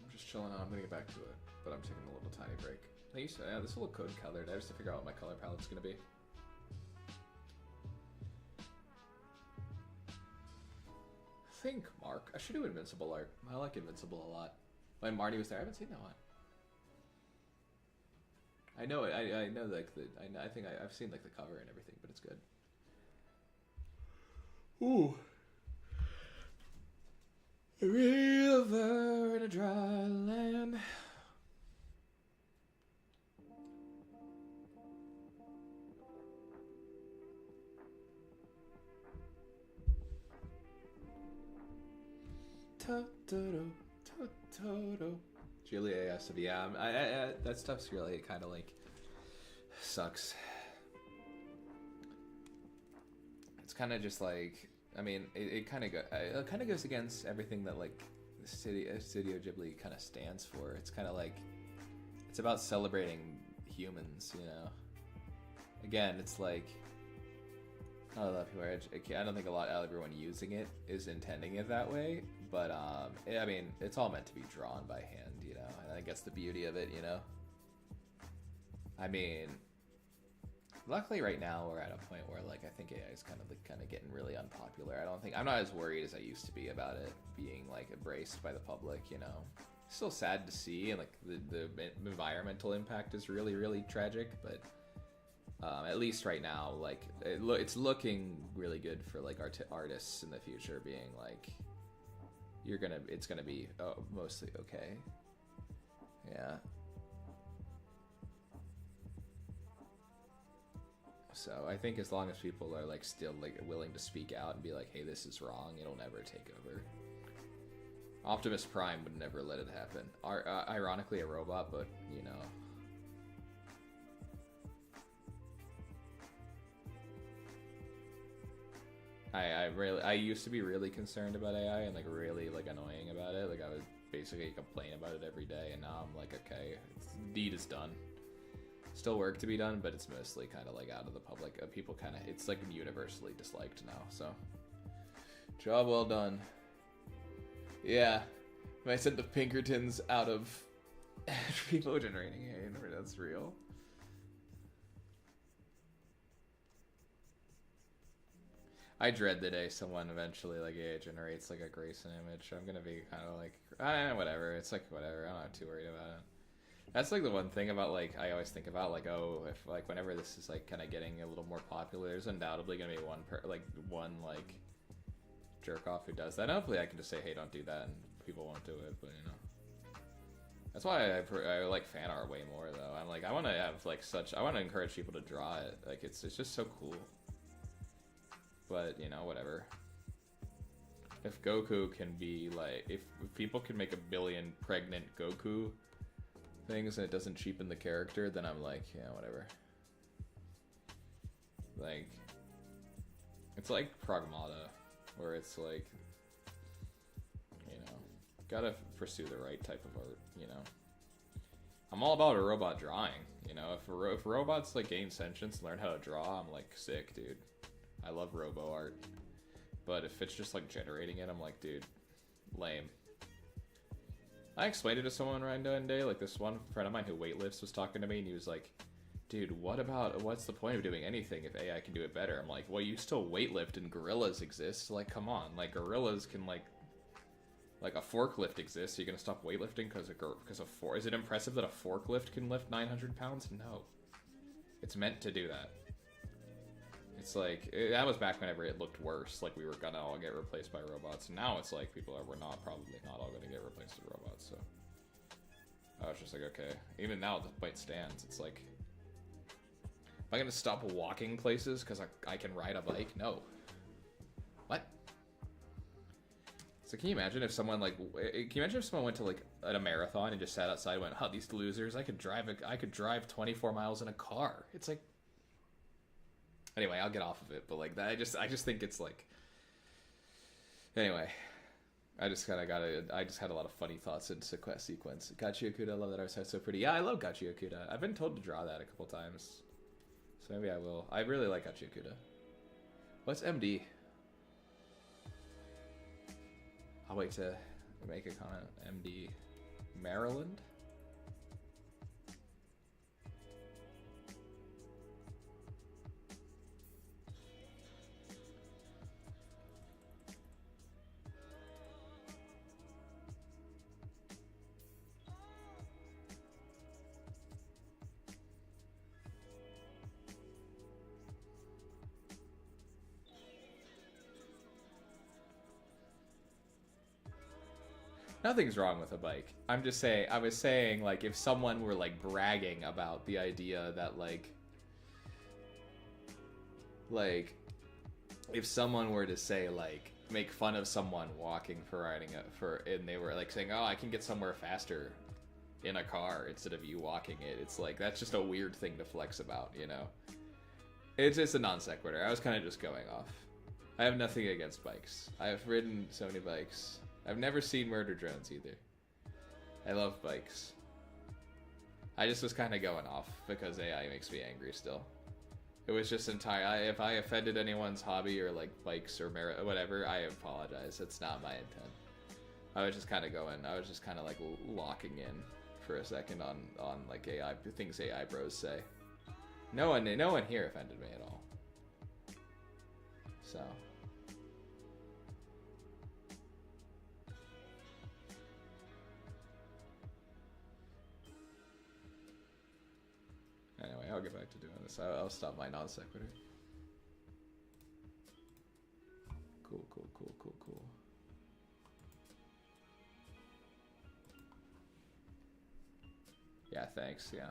I'm just chilling out. I'm gonna get back to it, but I'm taking a little tiny break. Yeah, this will look code colored. I have to figure out what my color palette's gonna be. Think, Mark. I should do Invincible art. I like Invincible a lot. When Marty was there, I haven't seen that one. I know it. I know, like, I think I've seen, like, the cover and everything, but it's good. Ooh. A river in a dry land. Totoro, Totoro. Julia asked if yeah, that stuff's really kind of like sucks. It's kind of just like, I mean, it kind of goes against everything that, like, the Studio Ghibli kind of stands for. It's kind of like, it's about celebrating humans, you know. Again, it's like, not a lot of people are I don't think everyone using it is intending it that way, but I mean, it's all meant to be drawn by hand, you know, and I guess the beauty of it, you know. I mean, Luckily, right now we're at a point where like I think AI is kind of getting really unpopular. I'm not as worried as I used to be about it being like embraced by the public. You know, still sad to see, and like the environmental impact is really tragic. But at least right now, like it's looking really good for like artists in the future, being like it's gonna be mostly okay. Yeah. So I think as long as people are like still like willing to speak out and be like, hey, this is wrong, it'll never take over. Optimus Prime would never let it happen. Ironically a robot, but you know. I used to be really concerned about AI and like really like annoying about it. Like I would basically complain about it every day, and now I'm like, okay, deed is done. Still work to be done, but it's mostly kind of like out of the public. People kind of, it's like universally disliked now, so. Job well done. Yeah. I sent the Pinkertons out of people generating hate, that's real. I dread the day someone eventually like AI generates like a Grayson image. I'm gonna be kind of like, whatever. It's like whatever. I'm not too worried about it. That's like the one thing about like I always think about like, oh, if like whenever this is like kind of getting a little more popular, there's undoubtedly gonna be one jerk off who does that. And hopefully I can just say, hey, don't do that, and people won't do it. But you know, that's why I like fan art way more though. I'm like I want to have like I want to encourage people to draw it. Like it's just so cool. But you know, whatever. If Goku can be like, if people can make 1 billion pregnant Goku things and it doesn't cheapen the character, then I'm like, yeah, whatever. Like, it's like Pragmata, where it's like, you know, gotta pursue the right type of art, you know. I'm all about a robot drawing, you know. If robots like gain sentience and learn how to draw, I'm like, sick, dude. I love robo art. But if it's just like generating it, I'm like, dude, lame. I explained it to someone one day, like this one friend of mine who weightlifts was talking to me, and he was like, dude, what's the point of doing anything if AI can do it better? I'm like, well, you still weightlift and gorillas exist. Like, come on, like gorillas can like a forklift exists. Are you gonna stop weightlifting because of Is it impressive that a forklift can lift 900 pounds? No. It's meant to do that. It's like, that was back whenever it looked worse, like we were gonna all get replaced by robots. Now it's like we're probably not all gonna get replaced with robots, so. I was just like, okay. Even now the point stands. It's like, am I gonna stop walking places because I can ride a bike? No. What? So can you imagine if someone went to like at a marathon and just sat outside and went, oh, these losers, I could drive 24 miles in a car. It's like, anyway, I'll get off of it, but like that, I just think it's like. Anyway, I just had a lot of funny thoughts in sequence. Gachi Okuda, I love that art style, so pretty. Yeah, I love Gachi Okuda. I've been told to draw that a couple times, so maybe I will. I really like Gachi Okuda. What's MD? I'll wait to make a comment. MD, Maryland. Nothing's wrong with a bike. I'm just saying, I was saying, like, if someone were, like, bragging about the idea that, like, if someone were to say, like, make fun of someone walking for riding and they were, like, saying, oh, I can get somewhere faster in a car instead of you walking it, it's like, that's just a weird thing to flex about, you know? It's just a non sequitur. I was kind of just going off. I have nothing against bikes. I have ridden so many bikes. I've never seen Murder Drones either. I love bikes. I just was kind of going off because AI makes me angry still. It was just if I offended anyone's hobby or like bikes or whatever, I apologize. It's not my intent. I was just kind of like locking in for a second on like AI, things AI bros say. No one here offended me at all. So. Anyway, I'll get back to doing this. I'll stop my non sequitur. Cool. Yeah, thanks, yeah.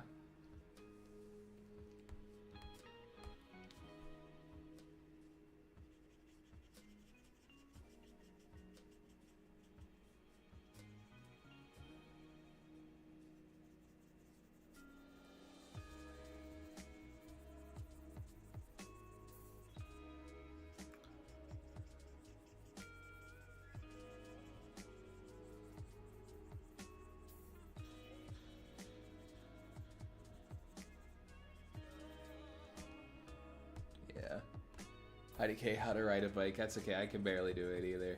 IDK, how to ride a bike. That's okay, I can barely do it either.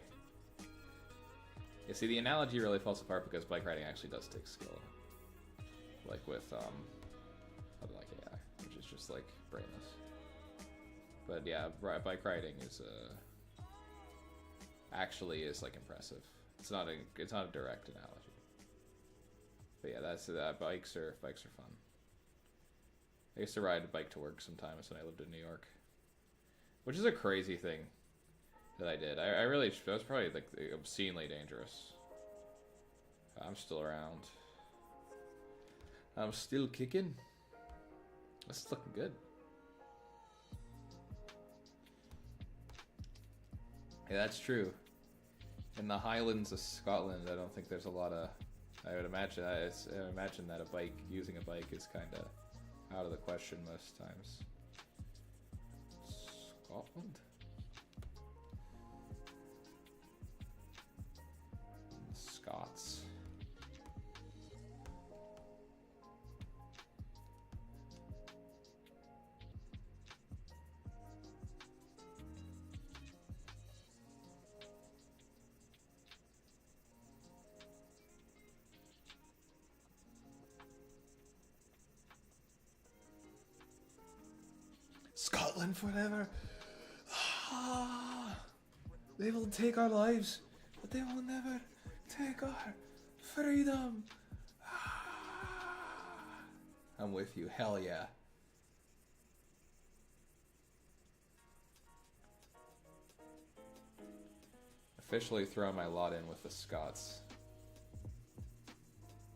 Yeah, see, the analogy really falls apart because bike riding actually does take skill. Like with, like AI, which is just, like, brainless. But yeah, bike riding is, actually is, like, impressive. It's not a direct analogy. But yeah, that's, bikes are fun. I used to ride a bike to work sometimes when I lived in New York. Which is a crazy thing that I did. I really, that was probably like obscenely dangerous. I'm still around. I'm still kicking. This is looking good. Yeah, that's true. In the Highlands of Scotland, I don't think there's a lot of. I would imagine that using a bike is kind of out of the question most times. Scotland? Scots. Scotland forever. They will take our lives, but they will never take our freedom. I'm with you. Hell yeah. Officially throw my lot in with the Scots.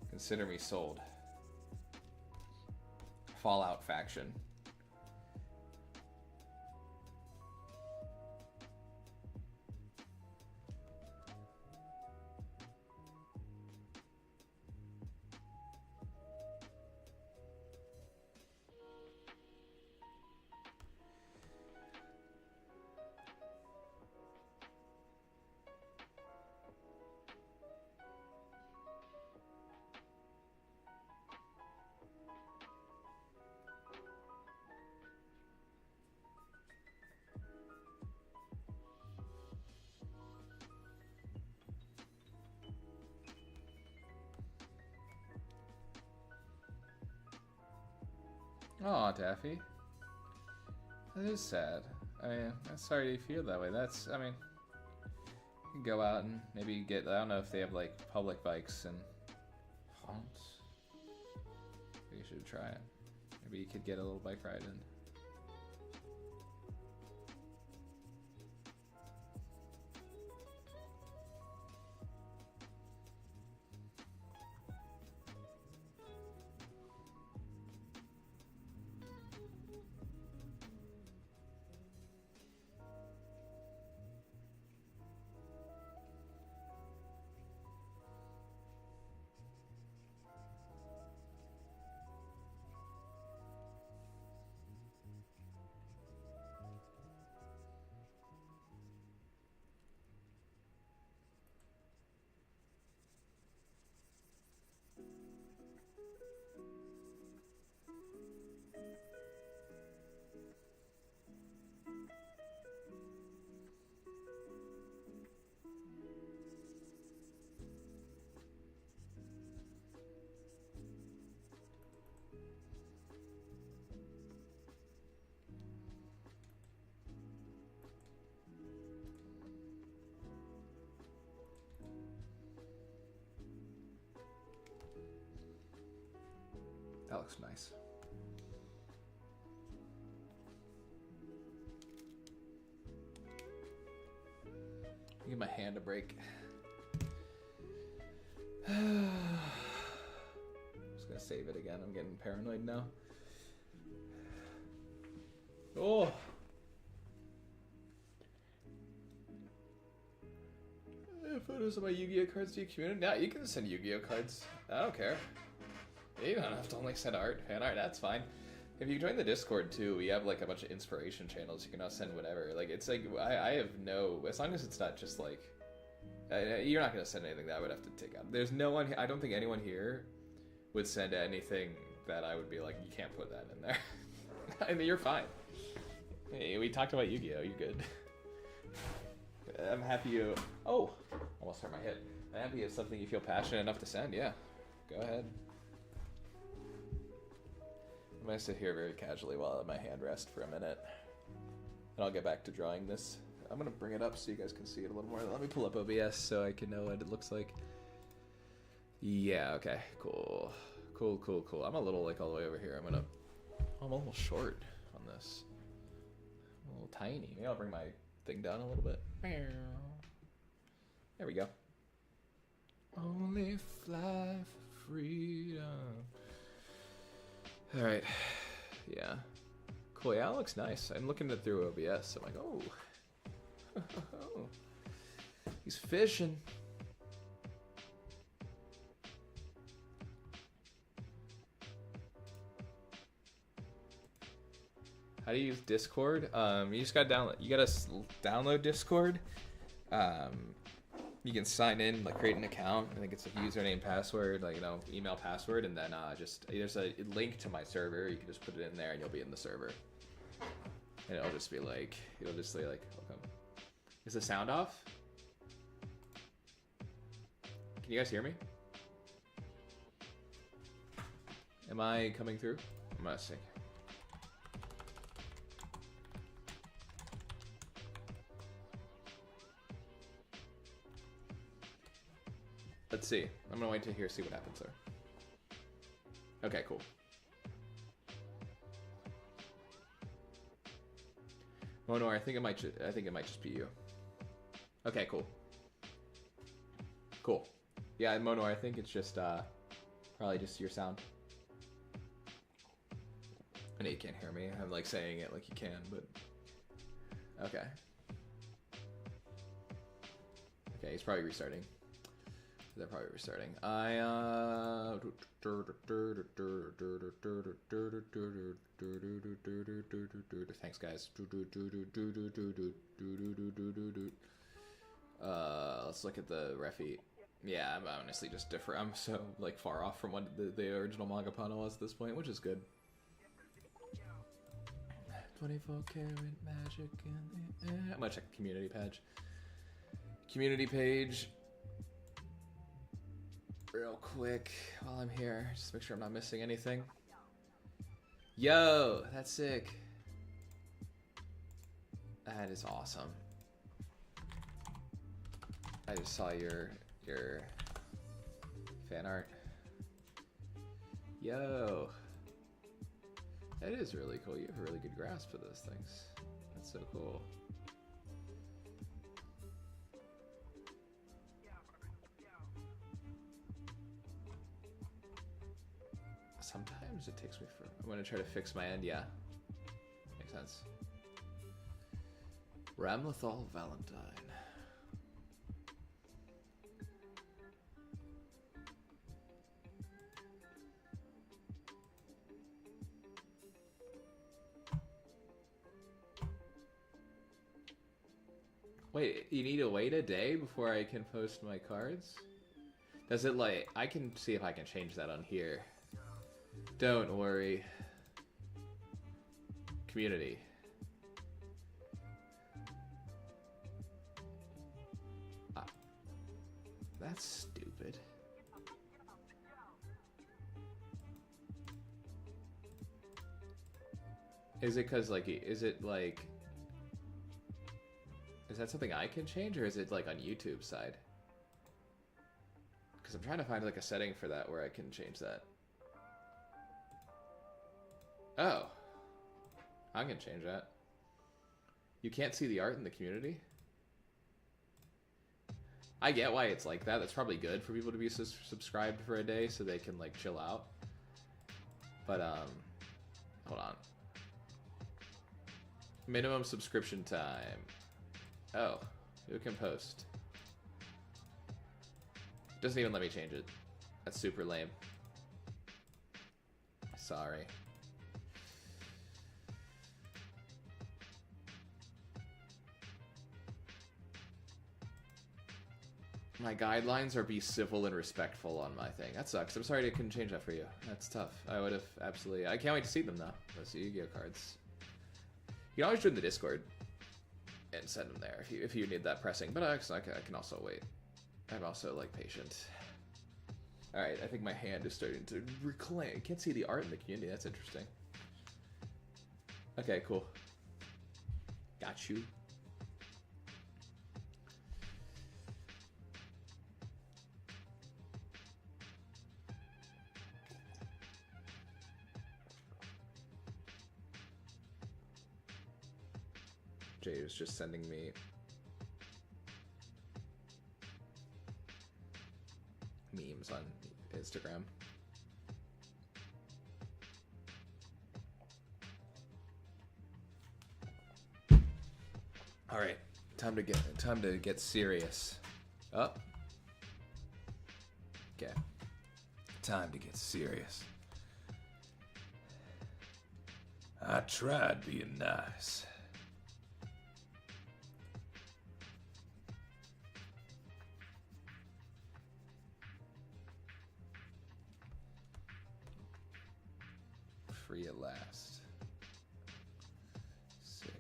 Consider me sold. Fallout faction. Aw, Daffy. That is sad. I mean, I'm sorry you feel that way. That's, I mean, you can go out and maybe get, I don't know if they have, like, public bikes in France. You should try it. Maybe you could get a little bike ride in. looks nice. Give my hand a break. I'm just gonna save it again. I'm getting paranoid now. Oh! Photos of my Yu-Gi-Oh cards to your community? Yeah, you can send Yu-Gi-Oh cards. I don't care. You don't have to only send art, fan art, that's fine. If you join the Discord too, we have like a bunch of inspiration channels. You can now send whatever. Like, it's like, I have no, as long as it's not just like, you're not going to send anything that I would have to take out. There's no one, I don't think anyone here would send anything that I would be like, you can't put that in there. I mean, you're fine. Hey, we talked about Yu-Gi-Oh, you're good. I'm happy you, oh, almost hurt my head. I'm happy you have something you feel passionate enough to send, yeah. Go ahead. I'm going to sit here very casually while I let my hand rest for a minute. And I'll get back to drawing this. I'm going to bring it up so you guys can see it a little more. Let me pull up OBS so I can know what it looks like. Yeah, okay, cool. Cool, cool, cool. I'm a little like all the way over here. I'm a little short on this. I'm a little tiny. Maybe I'll bring my thing down a little bit. There we go. Only fly for freedom. All right, yeah, cool. Yeah, it looks nice. I'm looking at it through OBS. I'm like, oh, he's fishing. How do you use Discord? You just gotta download. You gotta download Discord. You can sign in, like create an account. I think it's a username, password, like, you know, email, password, and then just there's a link to my server. You can just put it in there, and you'll be in the server. And it'll just be like, it'll just say like, welcome. Is the sound off? Can you guys hear me? Am I coming through? I'm gonna see. Let's see. I'm gonna wait to hear, see what happens there. Okay, cool. Oh no, I think it might just be you. Okay, cool. Cool. Yeah, Monor, I think it's just probably just your sound. I know you can't hear me. I'm like saying it like you can, but okay. Okay, he's probably restarting. They're probably restarting. Thanks, guys. Let's look at the refi. Yeah, I'm honestly just different. I'm so like far off from what the original manga panel was at this point, which is good. 24 karat magic in the air. I'm gonna check the community page. Community page. Real quick while I'm here, just make sure I'm not missing anything. Yo, that's sick. That is awesome. I just saw your fan art. Yo, that is really cool. You have a really good grasp of those things. That's so cool. Sometimes it takes me for. I'm gonna try to fix my end. Yeah, makes sense. Ramlethal Valentine. Wait, you need to wait a day before I can post my cards? Does it like, I can see if I can change that on here. Don't worry. Community. That's stupid. Is it because like, is it like, is that something I can change, or is it like on YouTube side? Because I'm trying to find like a setting for that where I can change that. Oh. I can change that. You can't see the art in the community? I get why it's like that. That's probably good for people to be subscribed for a day so they can, like, chill out. But, hold on. Minimum subscription time. Oh, who can post? Doesn't even let me change it. That's super lame. Sorry. My guidelines are be civil and respectful on my thing. That sucks. I'm sorry I couldn't change that for you. That's tough. I would have absolutely... I can't wait to see them, though. Those Yu-Gi-Oh cards. You can always join the Discord and send them there if you need that pressing. But I can also wait. I'm also, like, patient. Alright, I think my hand is starting to reclaim. You can't see the art in the community. That's interesting. Okay, cool. Got you. Jay was just sending me memes on Instagram. All right, time to get serious. Oh. Okay. Time to get serious. I tried being nice. Free at last. Sick.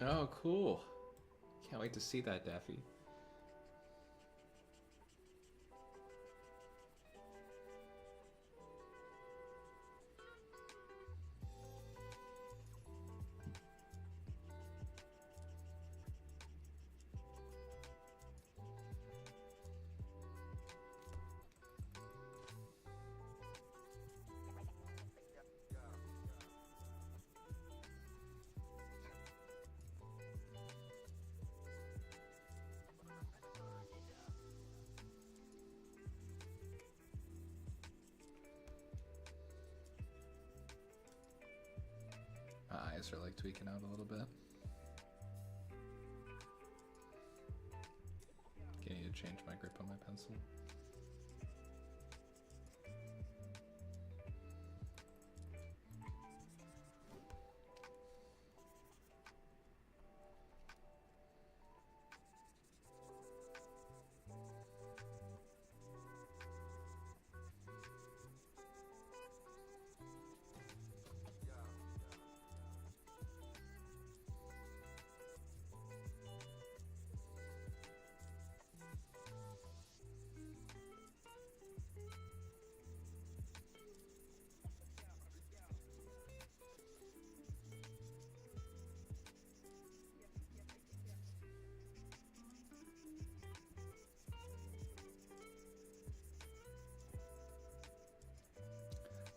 Oh, cool. Can't wait to see that, Daffy. My eyes are like tweaking out a little bit. I need to change my grip on my pencil.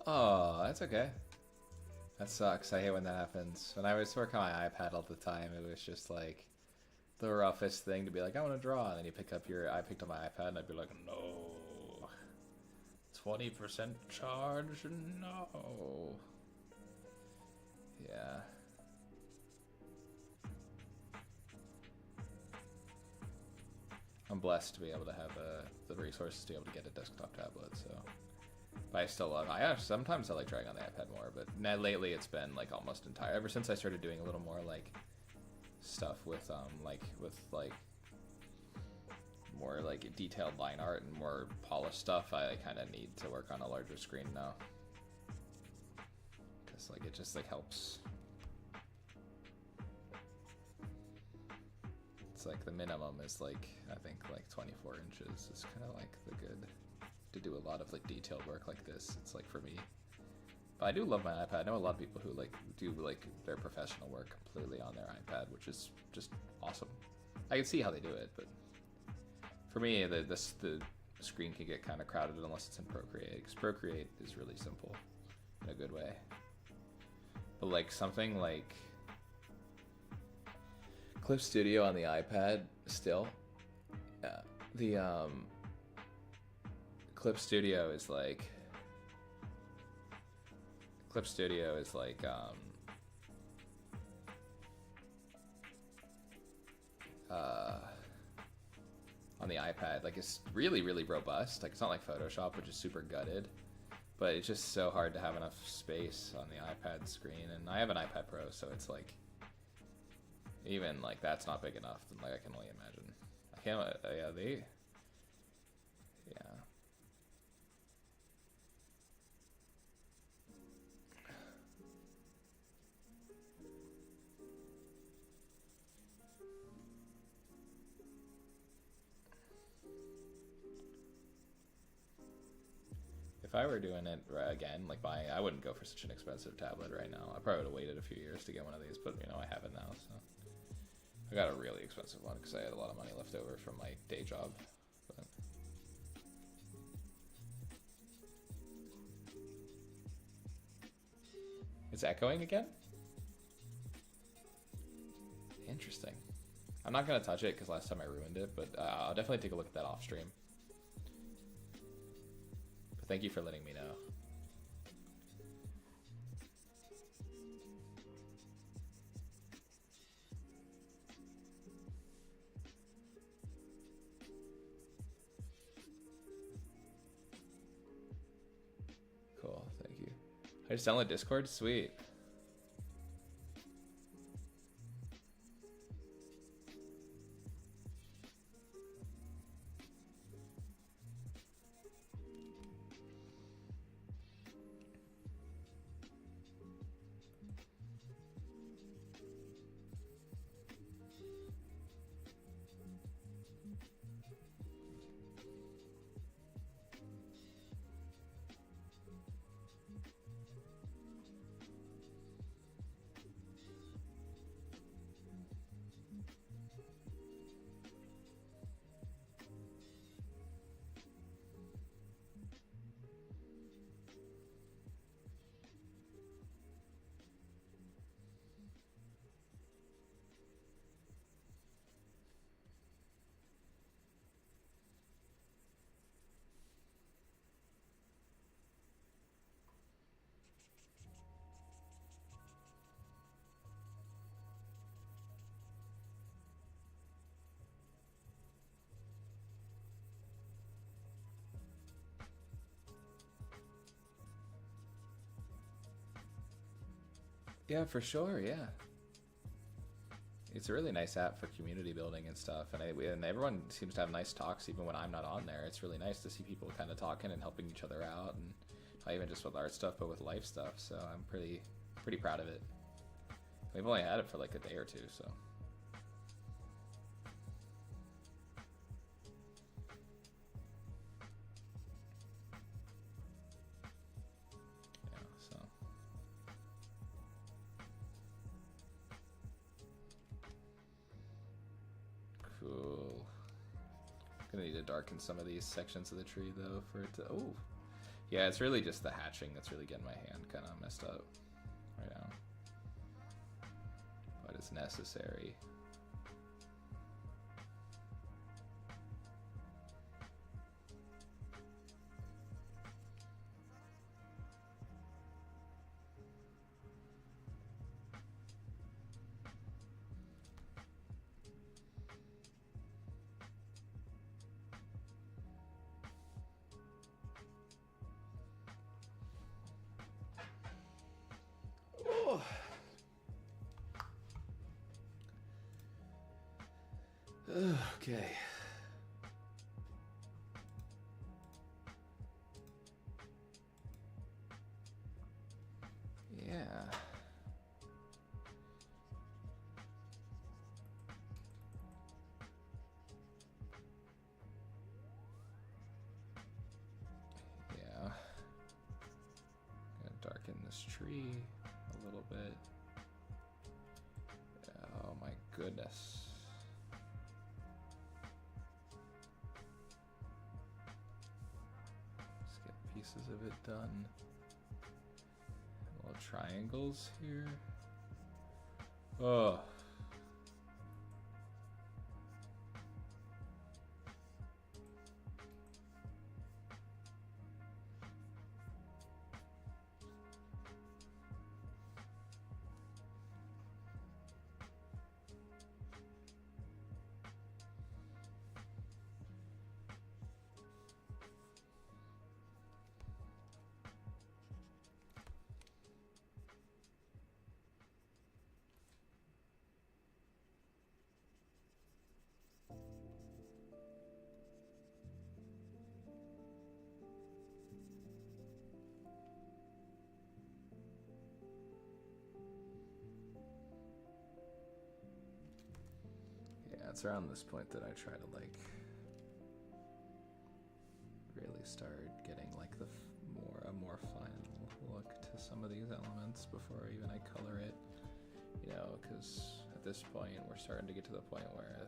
Oh, that's okay. That sucks. I hate when that happens. When I was working on my iPad all the time, it was just like the roughest thing to be like, I want to draw, and then you pick up your. I picked up my iPad, and I'd be like, no, 20% charge, no. Yeah. I'm blessed to be able to have the resources to be able to get a desktop tablet, so. But I still love. Sometimes I like drawing on the iPad more, but now lately it's been like almost entire. Ever since I started doing a little more like stuff with more like detailed line art and more polished stuff, I kind of need to work on a larger screen now, because like it just like helps. like the minimum is like, I think like 24 inches is kind of like the good to do a lot of like detailed work like this. It's like for me. But I do love my iPad. I know a lot of people who like do like their professional work completely on their iPad, which is just awesome. I can see how they do it, but for me, the screen can get kind of crowded unless it's in Procreate, because Procreate is really simple in a good way. But like something like Clip Studio on the iPad still, the Clip Studio is like on the iPad, like it's really, really robust. Like it's not like Photoshop, which is super gutted, but it's just so hard to have enough space on the iPad screen. And I have an iPad Pro, so it's like, even like that's not big enough. Like I can only imagine. I can't, yeah. If I were doing it again, like buying, I wouldn't go for such an expensive tablet right now. I probably would have waited a few years to get one of these, but you know, I have it now, so. I got a really expensive one because I had a lot of money left over from my day job. But. It's echoing again? Interesting. I'm not going to touch it because last time I ruined it, but I'll definitely take a look at that off stream. But thank you for letting me know. Cool, thank you. I just download Discord? Sweet. Yeah, for sure, yeah. It's a really nice app for community building and stuff, and everyone seems to have nice talks even when I'm not on there. It's really nice to see people kind of talking and helping each other out, and not even just with art stuff, but with life stuff, so I'm pretty proud of it. We've only had it for like a day or two, so. Cool. Gonna need to darken some of these sections of the tree though for it to. Oh, yeah. It's really just the hatching that's really getting my hand kind of messed up right now, but it's necessary. Okay. Yeah. this tree a little bit. Oh my goodness. Let's get pieces of it done. Little triangles here. Oh. It's around this point that I try to like really start getting like the a more final look to some of these elements before even I color it, you know, because at this point we're starting to get to the point where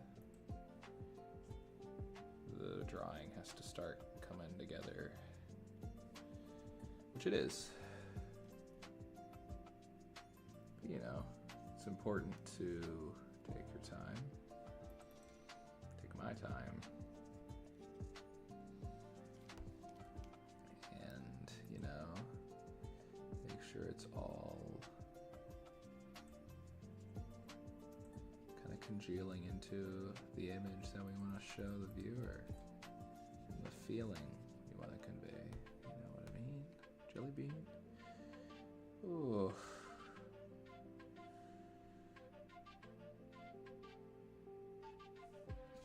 the drawing has to start coming together, which it is. But, you know, it's important to take your time. My time, and you know, make sure it's all kind of congealing into the image that we want to show the viewer and the feeling you want to convey. You know what I mean? Jelly bean. Ooh.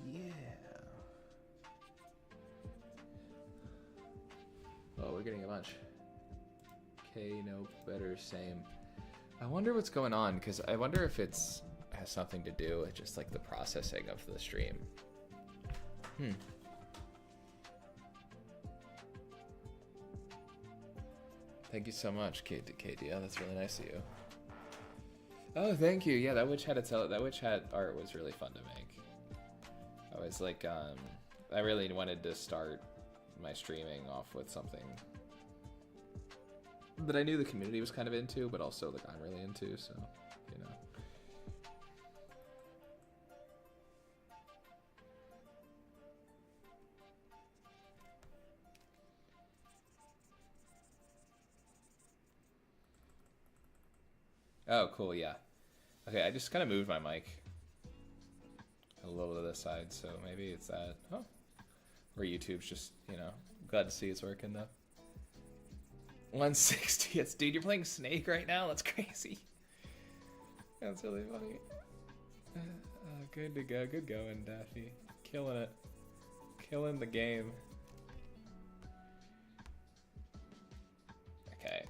Yeah. Oh, we're getting a bunch. Okay, nope, better, same. I wonder what's going on, because I wonder if it's has something to do with just like the processing of the stream. Thank you so much, KD. Oh, that's really nice of you. Oh, thank you. Yeah, that witch hat art was really fun to make. I was like, I really wanted to start my streaming off with something that I knew the community was kind of into, but also like I'm really into, so, you know. Oh, cool, yeah. Okay, I just kind of moved my mic a little to the side, so maybe it's that. Oh. Or YouTube's just, you know, glad to see it's working though. 160, it's, dude, you're playing Snake right now? That's crazy. That's really funny. Good to go, good going, Daffy. Killing it. Killing the game. Okay.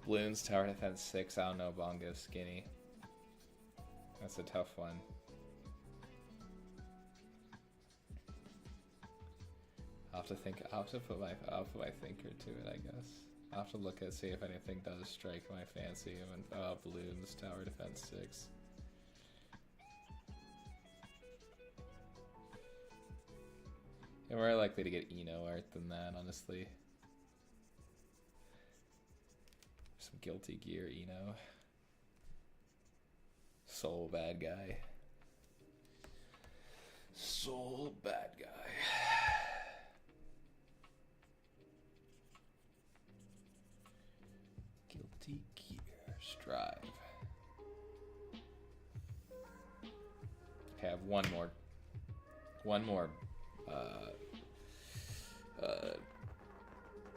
Bloons, Tower Defense 6, I don't know, Bongo, Skinny. That's a tough one. I'll have to think, I'll have to put my thinker to it, I guess. I'll have to look at, see if anything does strike my fancy. Bloons, Tower Defense 6. I'm more likely to get Eno art than that, honestly. Some Guilty Gear Eno. Soul bad guy. Soul bad guy. Okay, I have one more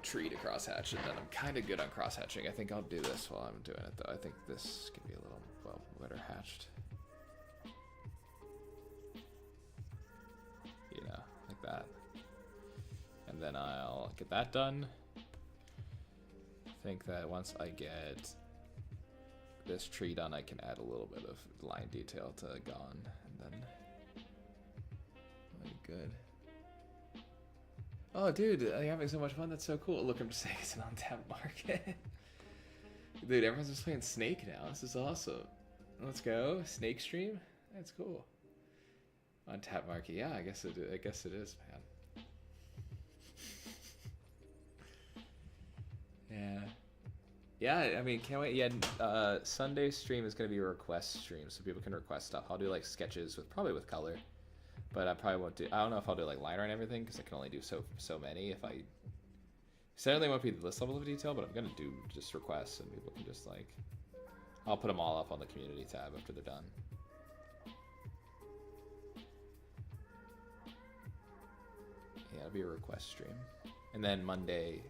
tree to crosshatch, and then I'm kind of good on crosshatching. I think I'll do this while I'm doing it, though. I think this can be a little, well, better hatched. You know, like that. And then I'll get that done. I think that once I get this tree done, I can add a little bit of line detail to Gone, and then I'll be good. Oh, dude, I'm having so much fun. That's so cool. Look, I'm just saying it's an untapped market. Dude, everyone's just playing Snake now. This is awesome. Let's go. Snake stream? That's cool. Untapped market. Yeah, I guess it is, man. Yeah. Yeah, I mean, can't wait. Yeah, Sunday stream is going to be a request stream, so people can request stuff. I'll do, like, sketches probably with color. But I probably won't do. I don't know if I'll do like liner and everything because I can only do so many. If I certainly won't be this level of detail, but I'm gonna do just requests and people can just like. I'll put them all up on the community tab after they're done. Yeah, it'll be a request stream, and then Monday.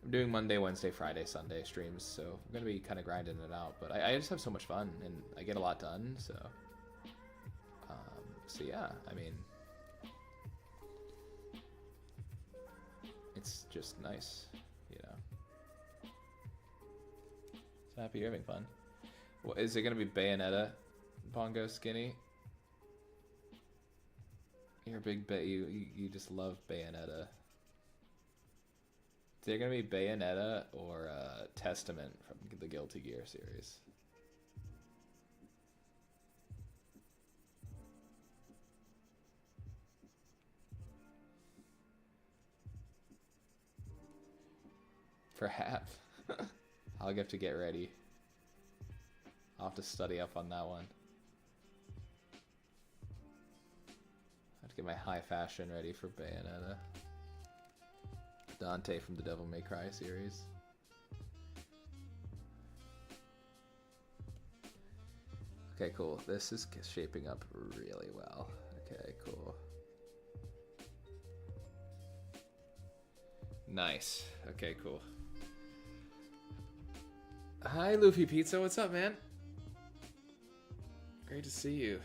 I'm doing Monday, Wednesday, Friday, Sunday streams, so I'm gonna be kind of grinding it out. But I just have so much fun and I get a lot done, so. So yeah, I mean, it's just nice, you know. So happy you're having fun. Well, is it gonna be Bayonetta, Bongo Skinny? You're a big you just love Bayonetta. Is there gonna be Bayonetta or Testament from the Guilty Gear series? Perhaps. I'll have to get ready. I'll have to study up on that one. I have to get my high fashion ready for Bayonetta. Dante from the Devil May Cry series. Okay, cool. This is shaping up really well. Okay, cool. Nice. Okay, cool. Hi, Luffy Pizza. What's up, man? Great to see you.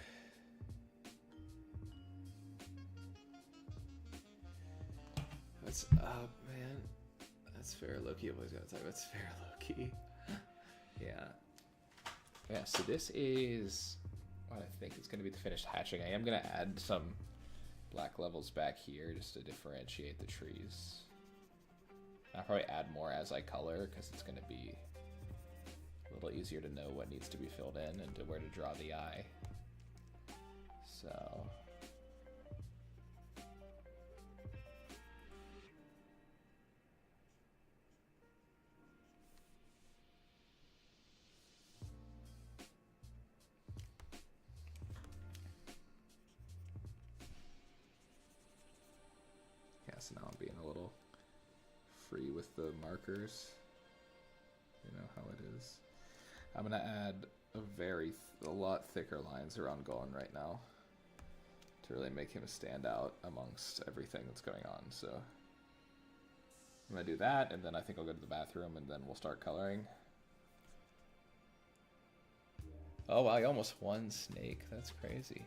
What's up, man? That's fair, Loki. Always gotta talk about fair, Loki. Yeah. Yeah, so this is what I think is going to be the finished hatching. I am going to add some black levels back here just to differentiate the trees. I'll probably add more as I color because it's going to be a little easier to know what needs to be filled in and to where to draw the eye. So yeah, so now I'm being a little free with the markers. You know how it is. I'm gonna add a lot thicker lines around Golan right now to really make him stand out amongst everything that's going on. So I'm gonna do that, and then I think I'll go to the bathroom, and then we'll start coloring. Oh wow, I almost won Snake. That's crazy.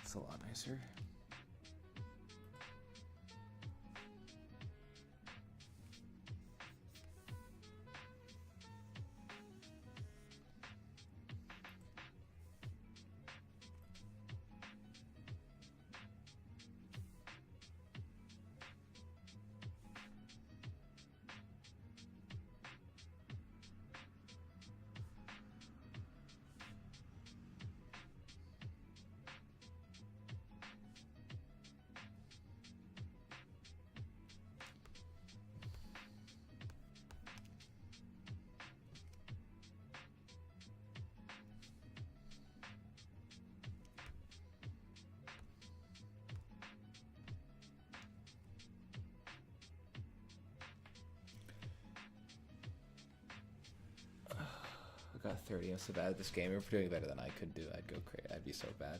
It's a lot nicer. I got 30. I'm so bad at this game. If we're doing better than I could do, I'd go crazy. I'd be so bad.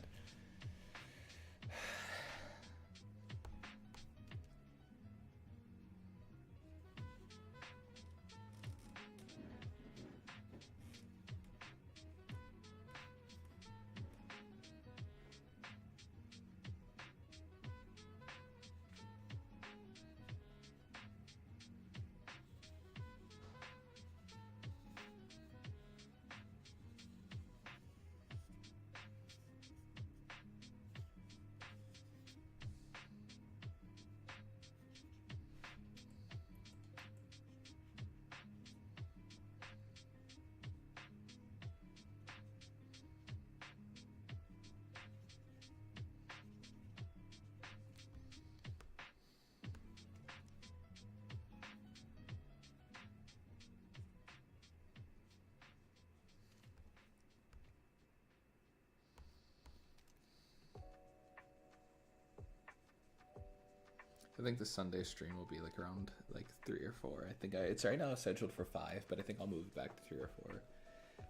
I think the Sunday stream will be like around like 3 or 4. I think it's right now scheduled for 5, but I think I'll move it back to 3 or 4,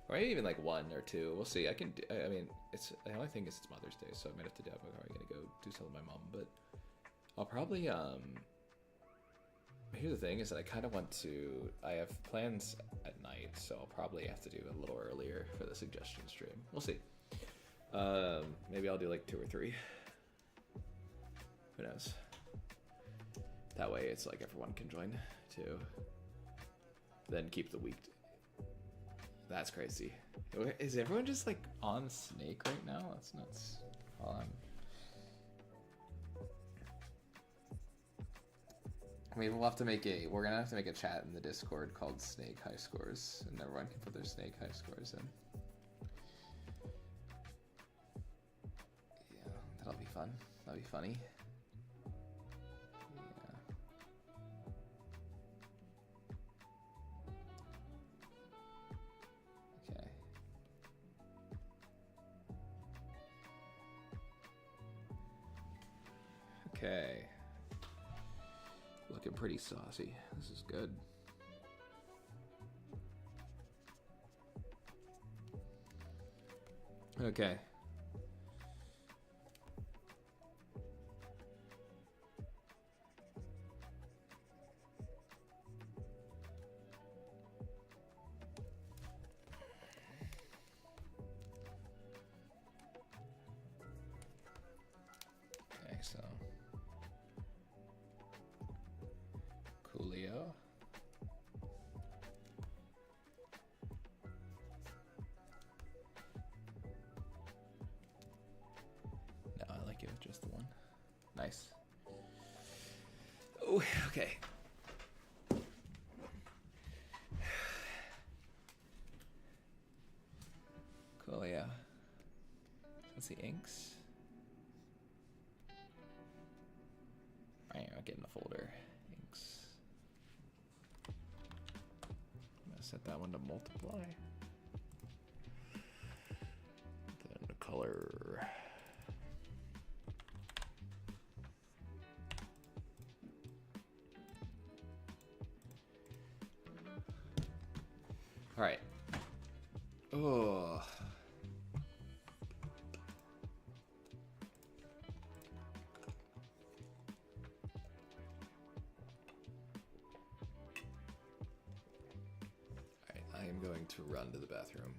or maybe even like 1 or 2. We'll see. I can. I mean, it's the only thing is it's Mother's Day, so I might have to. I'm probably gonna go do something with my mom, but I'll probably. Here's the thing: is that I kind of want to. I have plans at night, so I'll probably have to do a little earlier for the suggestion stream. We'll see. Maybe I'll do like 2 or 3. Who knows? That way it's like everyone can join too. Then keep the week. That's crazy. Is everyone just like on Snake right now? That's nuts. Maybe we'll have to make we're gonna have to make a chat in the Discord called Snake High Scores, and everyone can put their Snake High Scores in. Yeah, that'll be fun. That'll be funny. Okay. Looking pretty saucy. This is good. Okay. Okay, so Coolio. No, I like it with just the one. Nice. Oh, okay. Coolio. Let's see, inks. I'll get in the folder. Inks. I'm gonna set that one to multiply. Then the color. All right. Oh. I am going to run to the bathroom.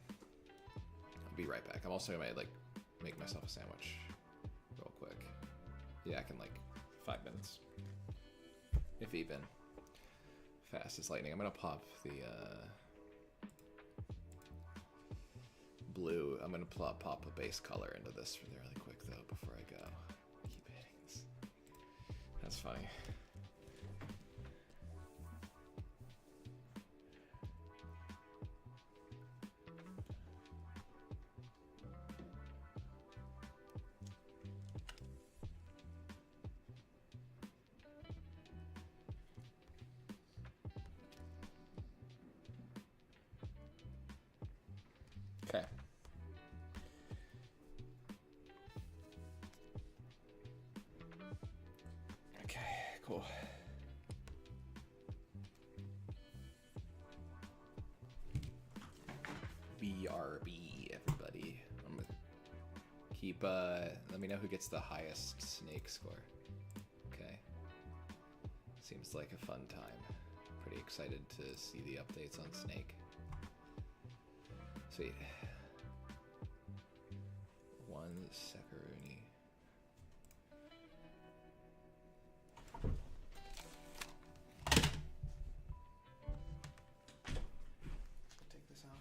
I'll be right back. I'm also gonna like make myself a sandwich yak in like 5 minutes, if even. Fast as lightning. I'm gonna pop the blue. I'm gonna pop a base color into this really quick though before I go. Keep hitting this. That's funny. Okay. Okay, cool. BRB, everybody. I'm gonna keep, let me know who gets the highest snake score. Okay. Seems like a fun time. Pretty excited to see the updates on Snake. Sweet. One Sakuruni. Take this out.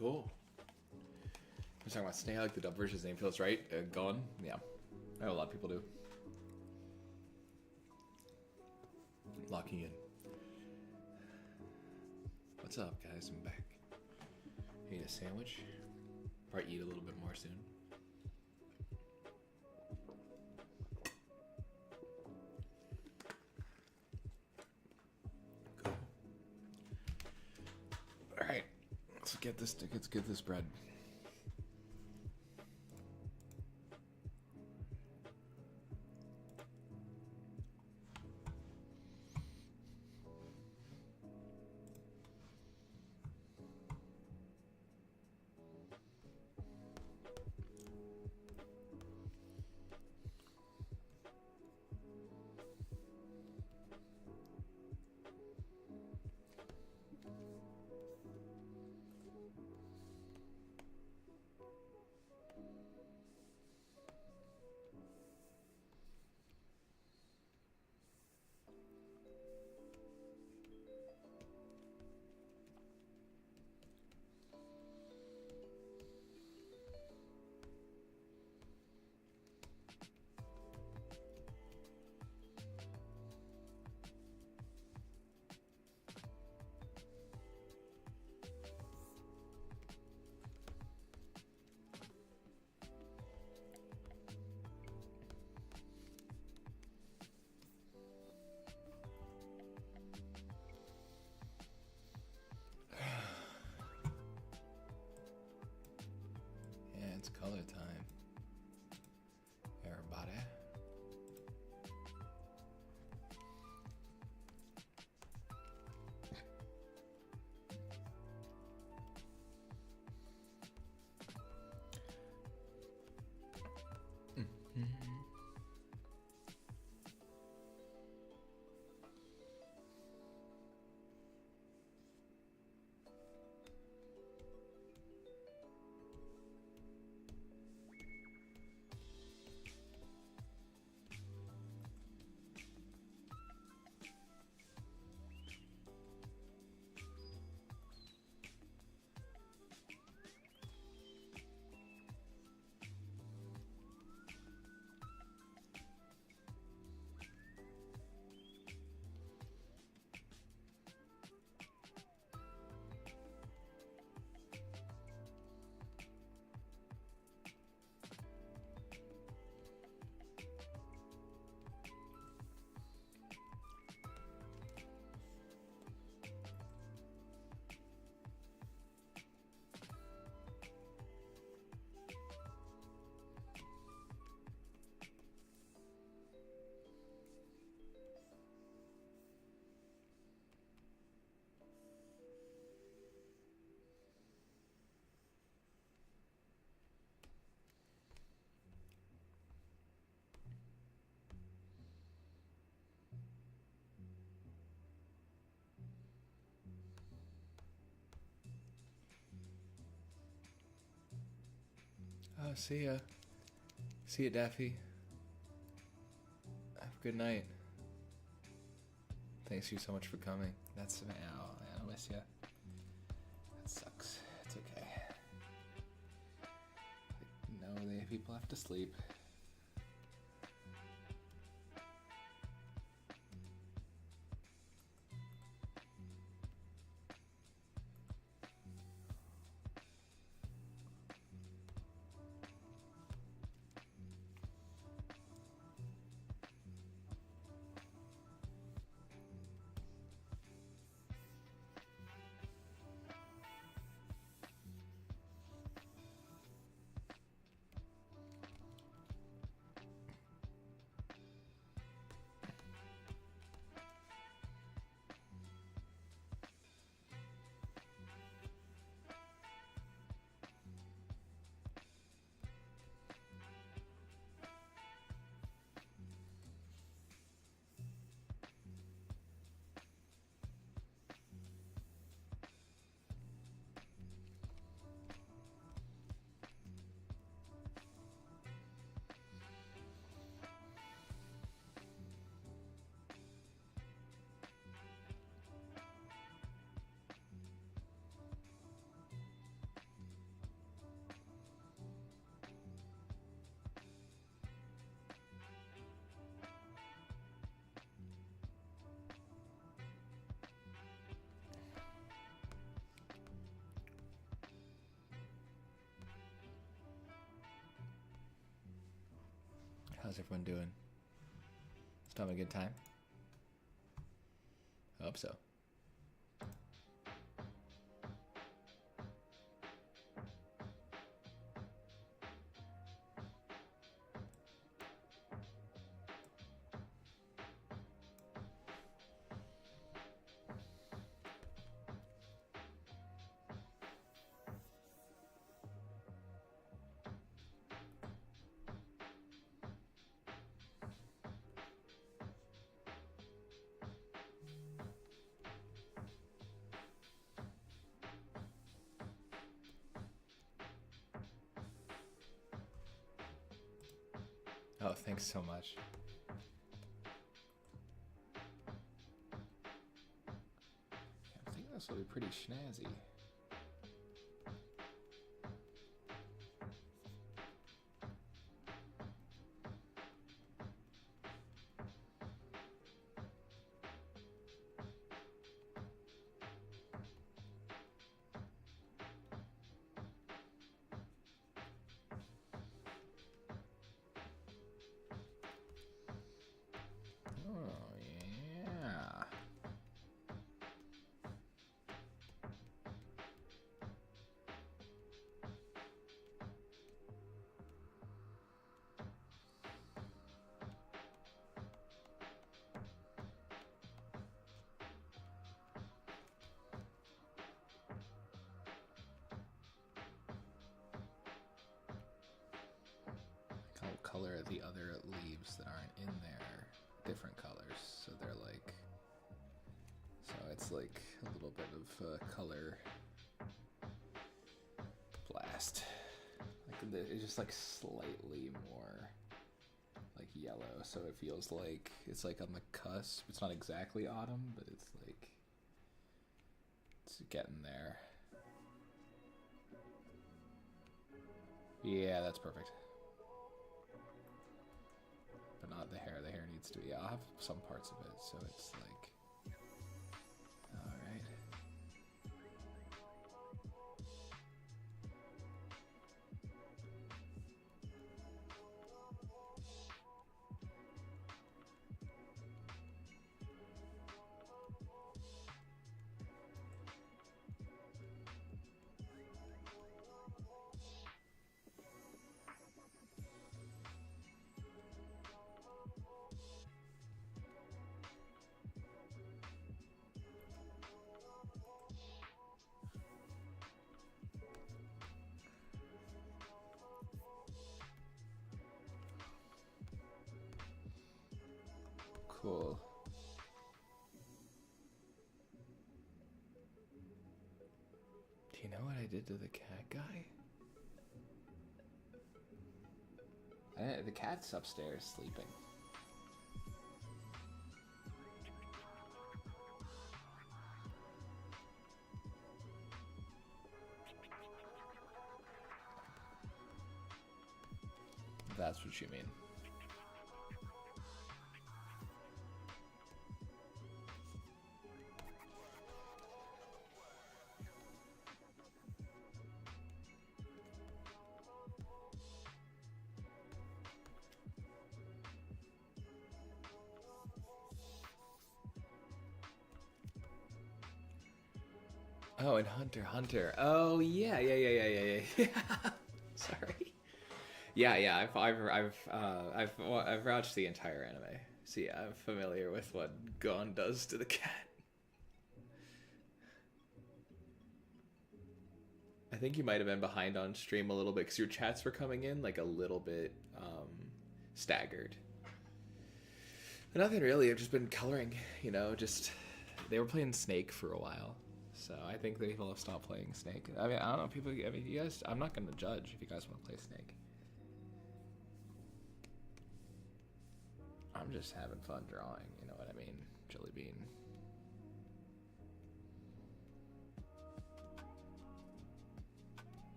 Cool. We're talking about Snake. I like the dub version. His name feels right. Gone. Yeah. I know a lot of people do. Locking in. What's up, guys? I'm back. Eat a sandwich. Probably eat a little bit more soon. Cool. All right. Let's get this. Let's get this bread. Yeah, it's color time. Everybody. Oh, see ya. See ya, Daffy. Have a good night. Thanks you so much for coming. That's I'll miss ya. That sucks. It's okay. No, people have to sleep. How's everyone doing? Still having a good time? I hope so. Oh, thanks so much. I think this will be pretty snazzy. Oh, yeah. I'll color the other leaves that aren't in there different colors, so they're like, so it's like a little bit of color blast. Like it's just like slightly more like yellow, so it feels like it's like on the cusp. It's not exactly autumn, but it's like it's getting there. Yeah, that's perfect. But not the hair. The hair needs to be, yeah, I'll have some parts of it, so it's like, all right. Cool. Do you know what I did to the cat guy? The cat's upstairs sleeping. That's what you mean. Oh, and Hunter, Hunter. Oh, yeah. Sorry. Yeah. I've watched the entire anime. So yeah, I'm familiar with what Gon does to the cat. I think you might have been behind on stream a little bit because your chats were coming in like a little bit staggered. But nothing really. I've just been coloring, just they were playing Snake for a while. So I think that people have stopped playing Snake. I mean, I don't know. People, I mean, you guys, I'm not going to judge if you guys want to play Snake. I'm just having fun drawing, you know what I mean? Jelly bean.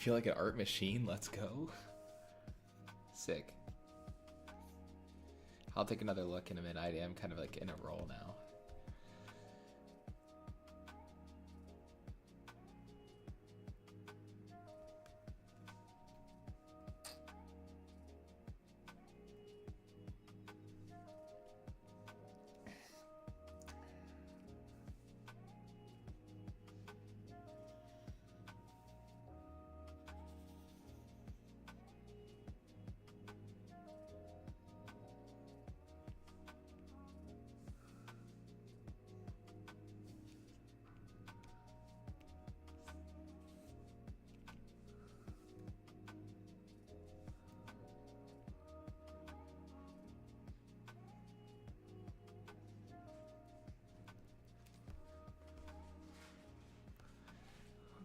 feel like an art machine? Let's go. Sick. I'll take another look in a minute. I am kind of like in a roll now.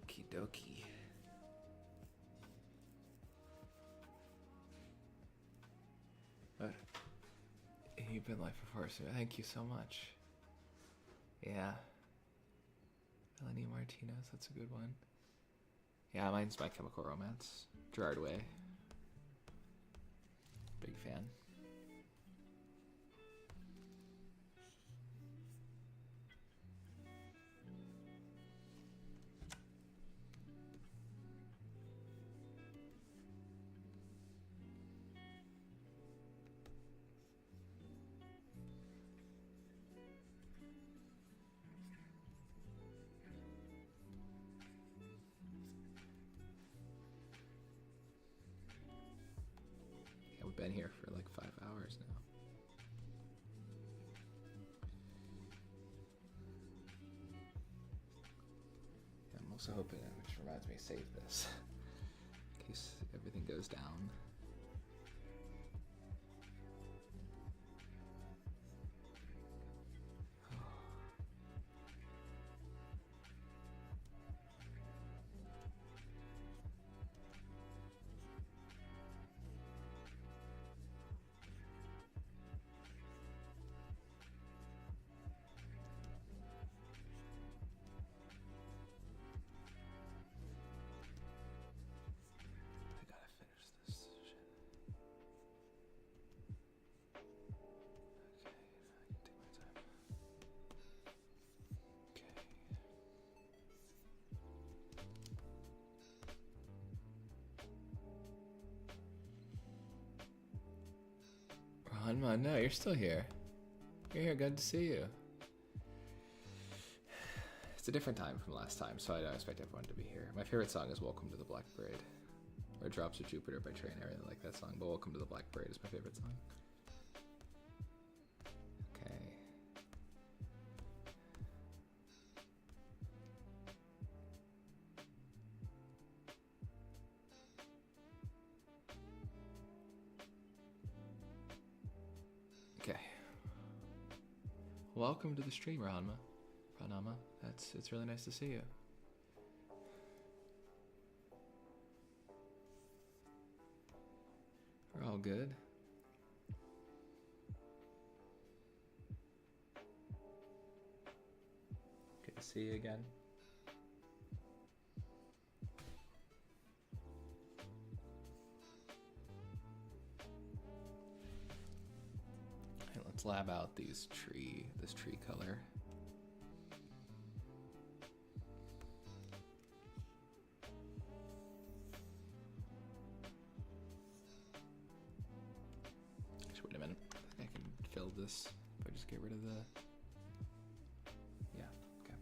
Okie dokie. But you've been live before, so thank you so much. Yeah. Melanie Martinez, that's a good one. Yeah, mine's My Chemical Romance. Gerard Way. Big fan. Yeah, we've been here for like 5 hours now. Yeah, I'm also hoping, which reminds me, save this in case everything goes down. I gotta finish this shit. Okay, I can take my time. Okay. Ranma, no, you're still here. You're here, good to see you. It's a different time from last time, so I don't expect everyone to be here. My favorite song is Welcome to the Black Parade. Or Drops of Jupiter by Train. I really like that song, but Welcome to the Black Parade is my favorite song. Okay. Okay. Welcome to the stream, Ranma. It's really nice to see you. We're all good. Good to see you again. Alright, let's lab out this tree color. Actually, wait a minute. I think I can fill this if I just get rid of the... Yeah, okay.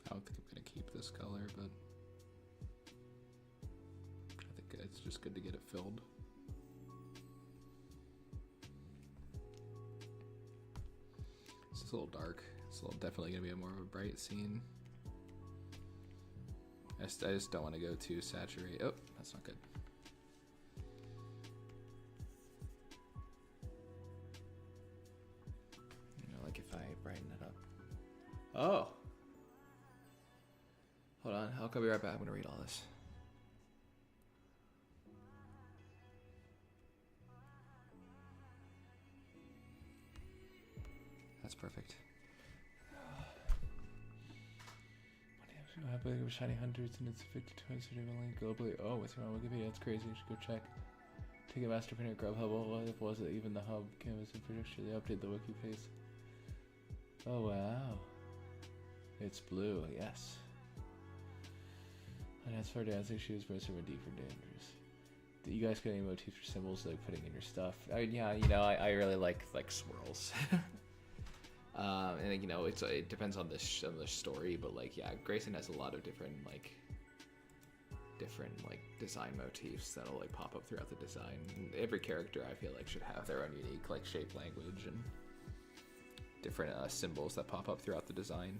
I don't think I'm gonna keep this color, but I think it's just good to get it filled. It's just a little dark. It's definitely gonna be more of a bright scene. I just don't want to go too saturated. Oh, that's not good. You know, like if I brighten it up. Oh! Hold on, I'll be right back. I'm gonna read all this. That's perfect. Happily with shiny hundreds and it's 52 globally. Oh, what's wrong with Wikipedia? That's crazy. You should go check. Ticketmaster printer, Grubhub. What was it? Even the hub canvas and prediction. They update the wiki page. Oh wow. It's blue. Yes. And as for dancing shoes, vitamin D for dangerous. Do you guys get any motifs or symbols like putting in your stuff? I mean, yeah, you know, I really like swirls. And you know, it depends on the story, but like, yeah, Grayson has a lot of different design motifs that'll like pop up throughout the design. And every character I feel like should have their own unique like shape language and different symbols that pop up throughout the design.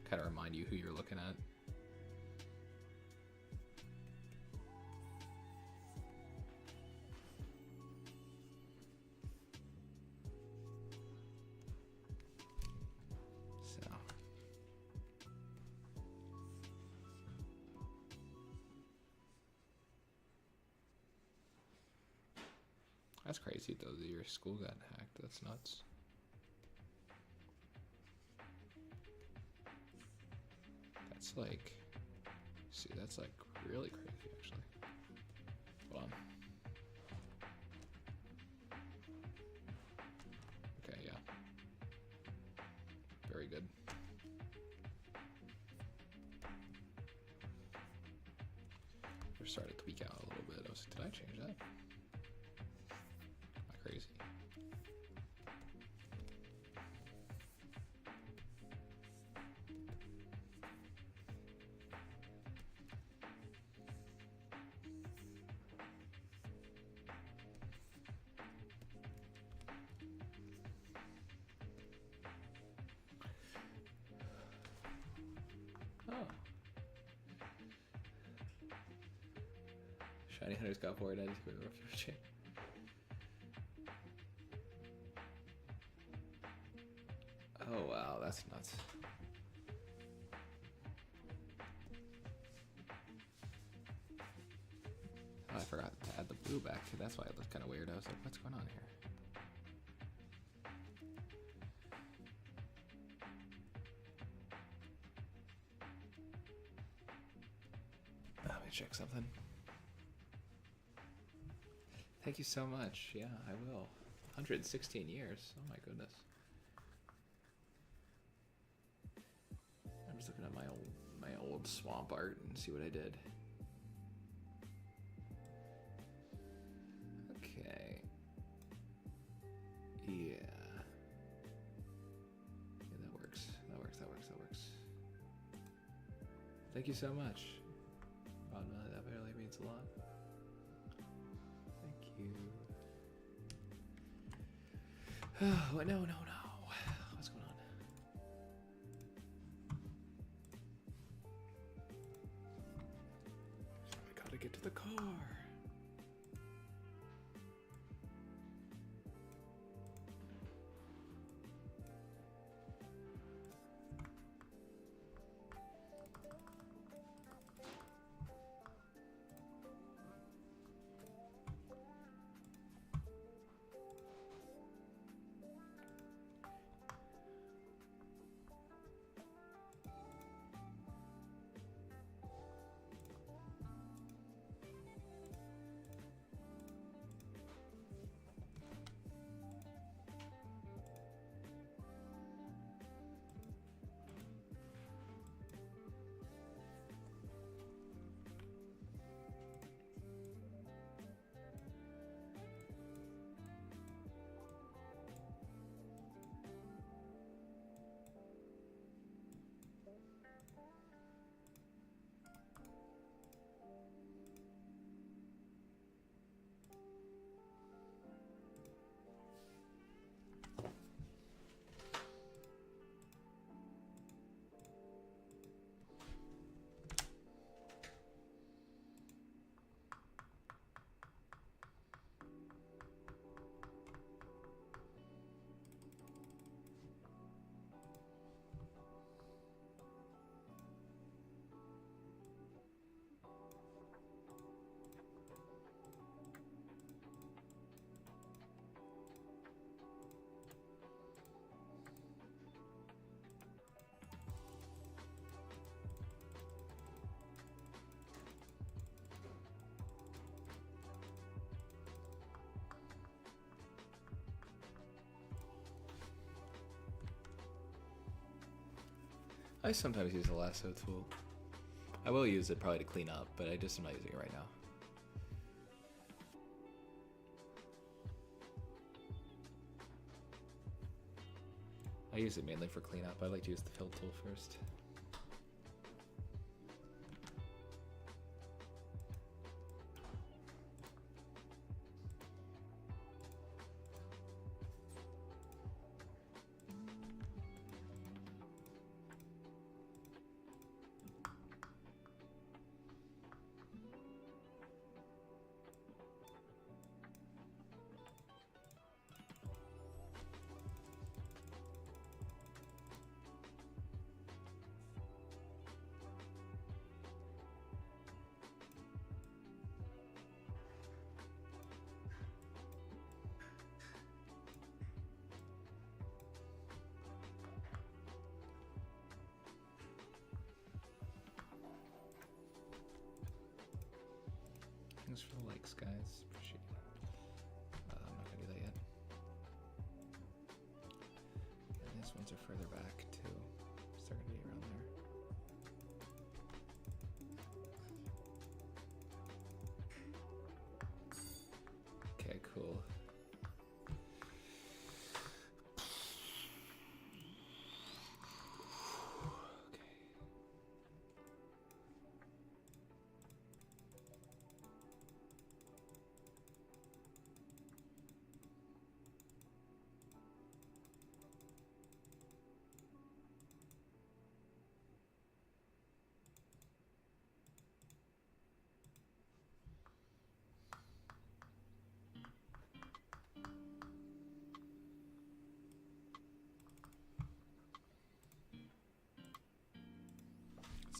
Kind of remind you who you're looking at. That's crazy though that your school got hacked. That's nuts. That's like, see, that's like really crazy actually. Hold on. Okay, yeah. Very good. We're starting to tweak out a little bit. I was like, did I change that? Crazy. Oh. Shiny Hunters got bored. I just went over for a change. Oh wow, that's nuts. Oh, I forgot to add the blue back. That's why it looked kind of weird. I was like, what's going on here? Let me check something. Thank you so much. Yeah, I will. 116 years. Oh my goodness. I'm just looking at my old swamp art and see what I did. Okay. Yeah. Yeah, that works. That works. Thank you so much. Oh no, that barely means a lot. Thank you. Oh, no. What's going on? I gotta get to the car. I sometimes use the lasso tool. I will use it probably to clean up, but I just am not using it right now. I use it mainly for cleanup. I like to use the fill tool first. Thanks for the likes, guys. Appreciate it. I'm not gonna do that yet. And these ones are further back too. So they're gonna be around there. Okay, cool.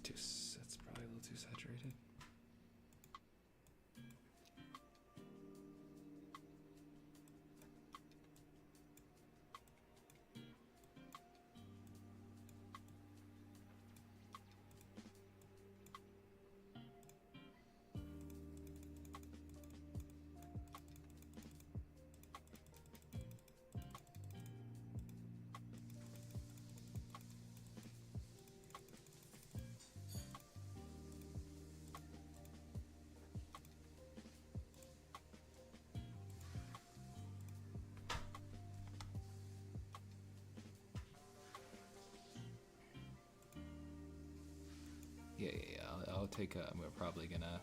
That's probably a little too saturated. Yeah. I'll take I'm probably gonna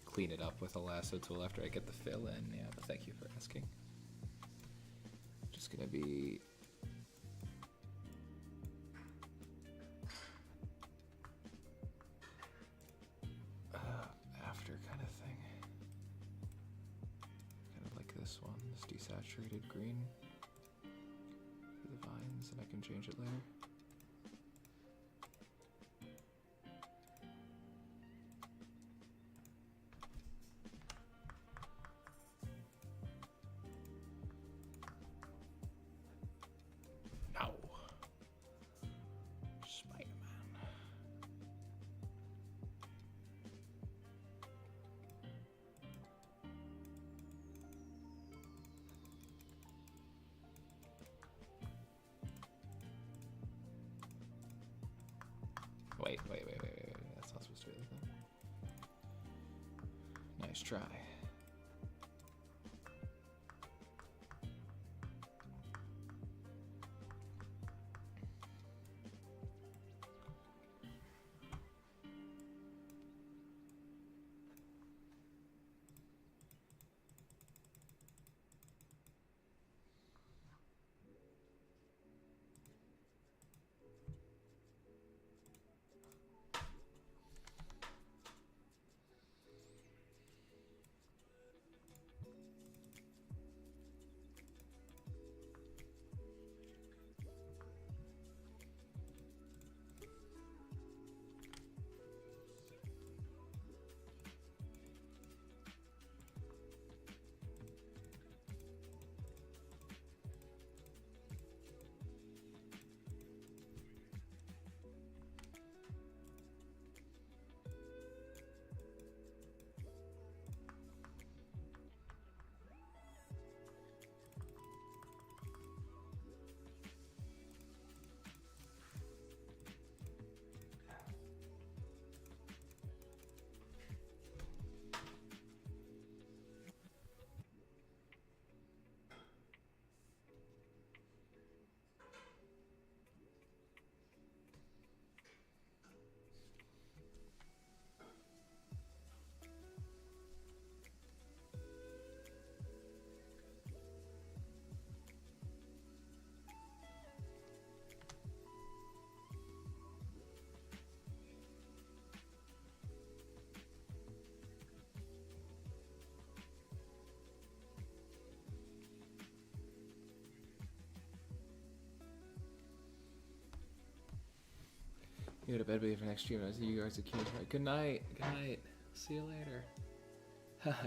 clean it up with a lasso tool after I get the fill in. Yeah, but thank you for asking. Just gonna be after kind of thing. Kind of like this one, this desaturated green for the vines, and I can change it later. Wait. That's not supposed to be like that. Nice try. You go to bed, wait for next stream. I see you guys are cute. Right. Good night. Good night. See you later.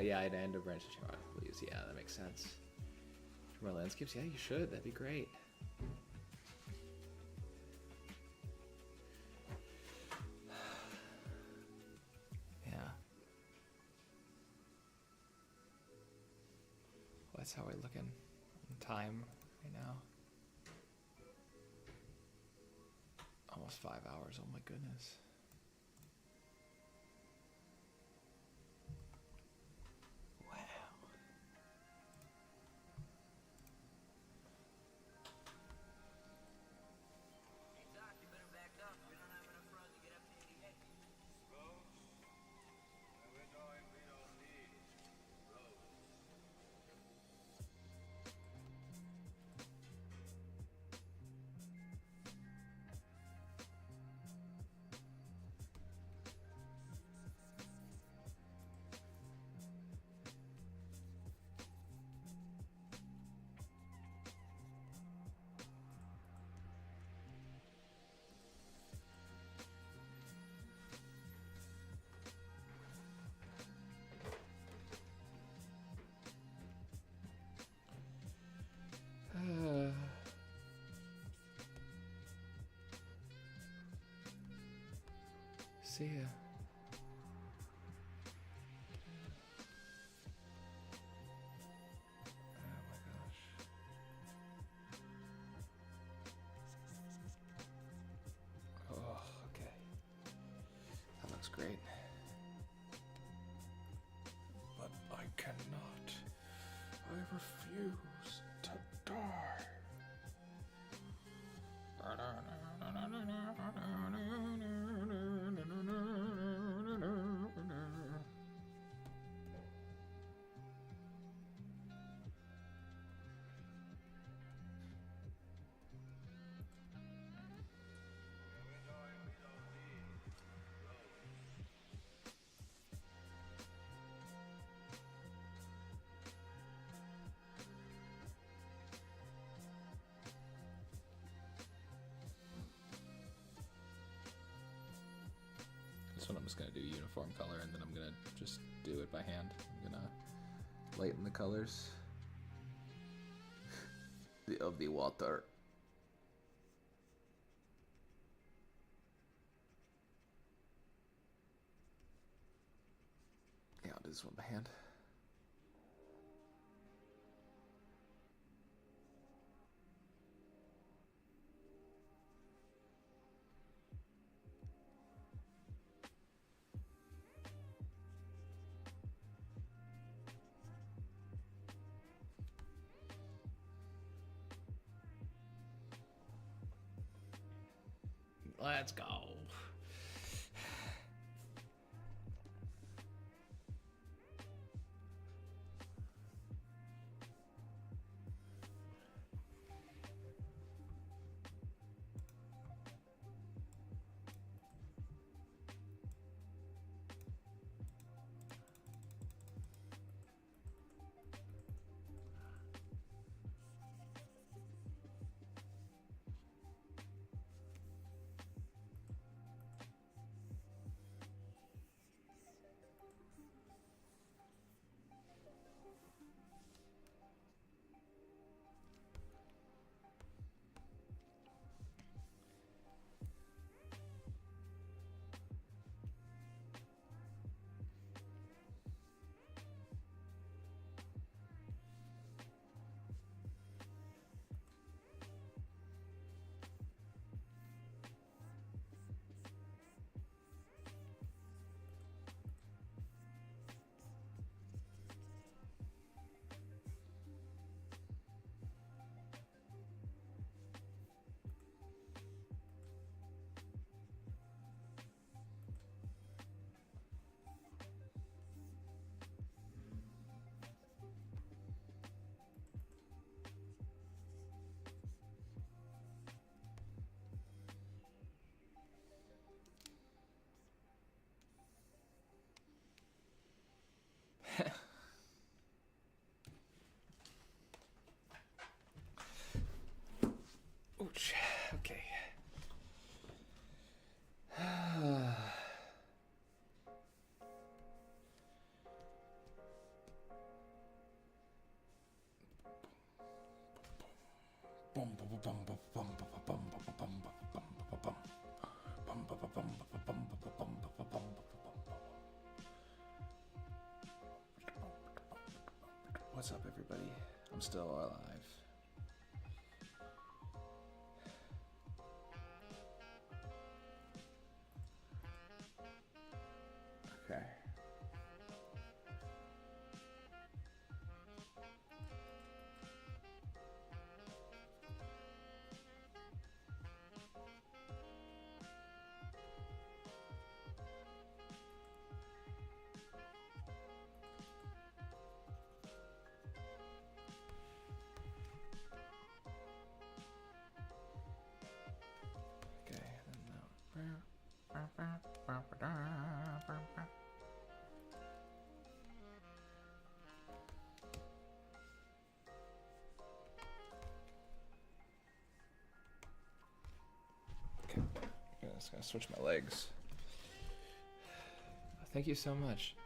Yeah, I'd end a branch of chart, please. Yeah, that makes sense. For more landscapes, yeah, you should. That'd be great. Yeah. That's how we're looking on time right now. Almost 5 hours. Oh my goodness. Wow. See ya. Oh my gosh. Oh, okay. That looks great. But I cannot. I refuse to die. This one I'm just gonna do uniform color, and then I'm gonna just do it by hand. I'm gonna lighten the colors of the water. Yeah, I'll do this one by hand. Let's go. What's up, everybody? I'm still alive. Okay. Okay, I'm just gonna switch my legs. Thank you so much.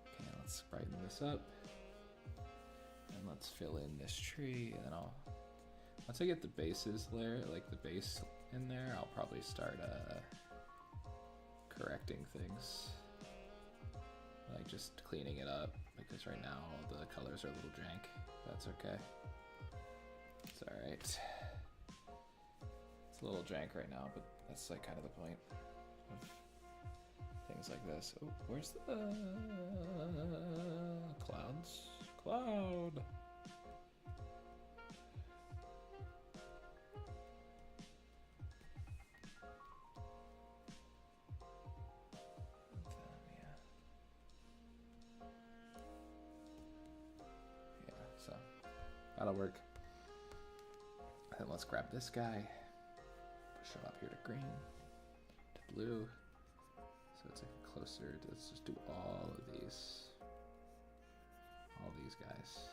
Okay, let's brighten this up. And let's fill in this tree, and then once I get the bases layer, like the base in there, I'll probably start correcting things. Like just cleaning it up, because right now all the colors are a little jank. That's okay. It's alright. It's a little jank right now, but that's like kind of the point of things like this. Oh, where's the clouds? Cloud! So that'll work. And let's grab this guy, push him up here to green, to blue, so it's like closer to, let's just do all of these guys.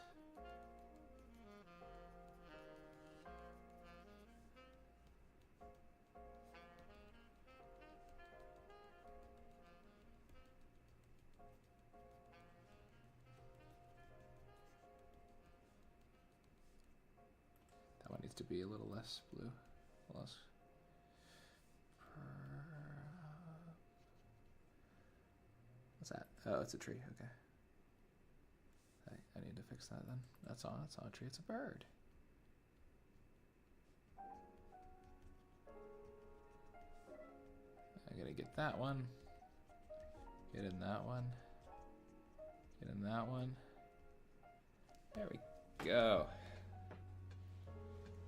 That one needs to be a little less blue. Less. What's that? Oh, it's a tree. Okay. I need to fix that then. That's not a tree. It's a bird. I gotta get that one. Get in that one. Get in that one. There we go.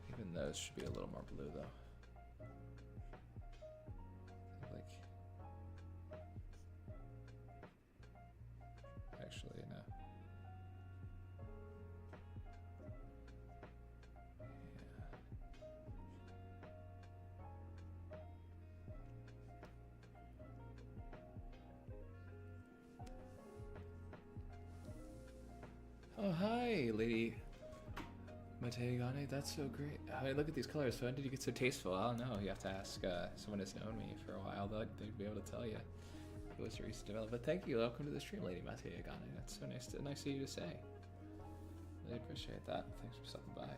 Even those should be a little more blue though. Like, actually, no. Oh, hi, lady Mateagane. That's so great. I look at these colors. When did you get so tasteful? I don't know. You have to ask someone who's known me for a while. They'd be able to tell you. It was a recent development. But thank you. Welcome to the stream, lady Mateagane. That's so nice of you to say. Really appreciate that. Thanks for stopping by.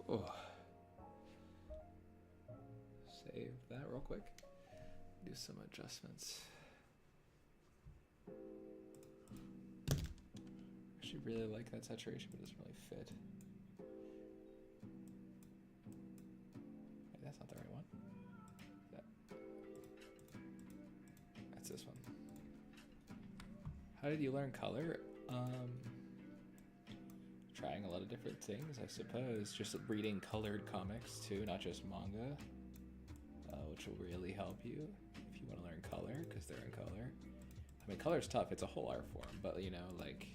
Oh. Save that real quick. Do some adjustments. Actually really like that saturation, but it doesn't really fit. Wait, that's not the right one. That's this one. How did you learn color? Trying a lot of different things, I suppose. Just reading colored comics too, not just manga, which will really help you if you want to learn color, because they're in color. I mean, color's tough. It's a whole art form, but you know, like,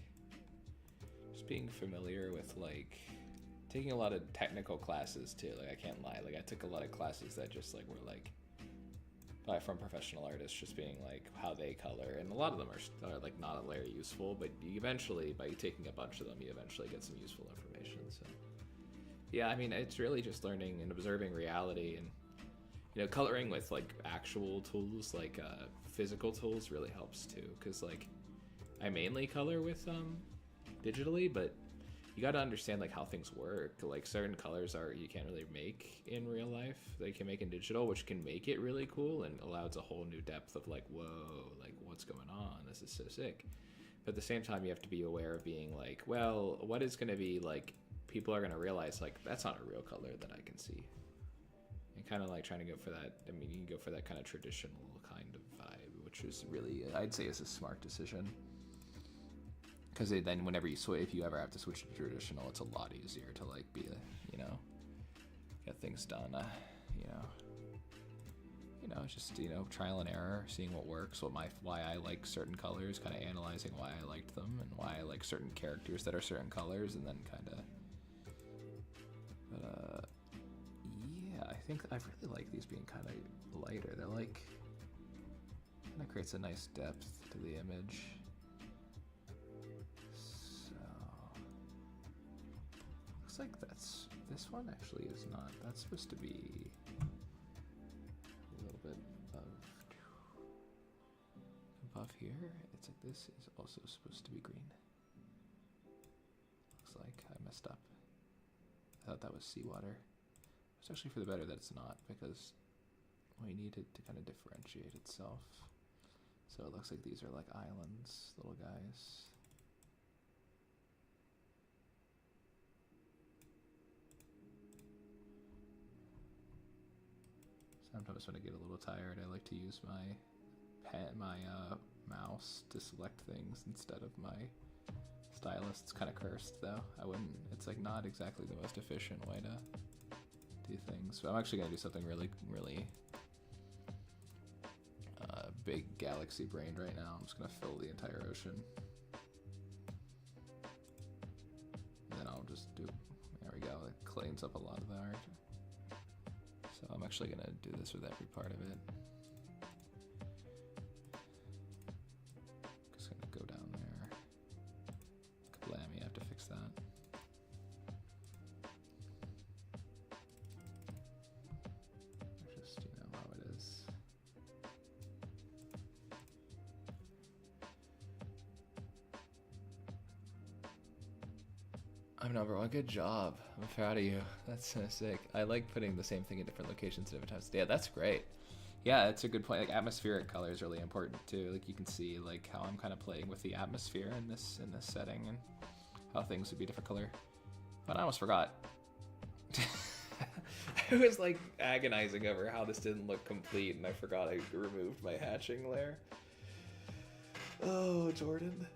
just being familiar with like taking a lot of technical classes too. Like, I can't lie. Like, I took a lot of classes that just like were like from professional artists, just being like how they color, and a lot of them are like not very useful. But you eventually, by taking a bunch of them, you eventually get some useful information. So, yeah, I mean, it's really just learning and observing reality, and you know, coloring with like actual tools, like physical tools, really helps too. Because like, I mainly color with digitally, but you got to understand like how things work. Like certain colors you can't really make in real life. They can make in digital, which can make it really cool and allows a whole new depth of like, whoa, like what's going on? This is so sick. But at the same time, you have to be aware of being like, well, what is going to be like? People are going to realize like that's not a real color that I can see. And kind of like trying to go for that. I mean, you can go for that kind of traditional kind of vibe, which is really, I'd say, is a smart decision. Because then whenever you switch, if you ever have to switch to traditional, it's a lot easier to like be, you know, get things done. It's just, you know, trial and error, seeing what works, why I like certain colors, kind of analyzing why I liked them and why I like certain characters that are certain colors, and then kind of. But yeah, I think I really like these being kind of lighter. They're like, kind of creates a nice depth to the image. Like this one actually is not. That's supposed to be a little bit above here. It's like this is also supposed to be green. Looks like I messed up. I thought that was seawater. It's actually for the better that it's not, because we need it to kind of differentiate itself. So it looks like these are like islands, little guys. Sometimes when I get a little tired, I like to use my mouse to select things instead of my stylus. It's kind of cursed though. I wouldn't. It's like not exactly the most efficient way to do things. So I'm actually gonna do something really, really big galaxy brained right now. I'm just gonna fill the entire ocean. And then I'll just do. There we go. It cleans up a lot of the art. So I'm actually gonna do this with every part of it. Just gonna go down there. Kablammy, I have to fix that. Just, you know, how it is. I'm number one. Good job. I'm proud of you. That's so sick. I like putting the same thing in different locations at different times. Yeah, that's great. Yeah, that's a good point. Like atmospheric color is really important too. Like you can see like how I'm kind of playing with the atmosphere in this setting and how things would be different color. But I almost forgot. I was like agonizing over how this didn't look complete, and I forgot I removed my hatching layer. Oh, Jordan.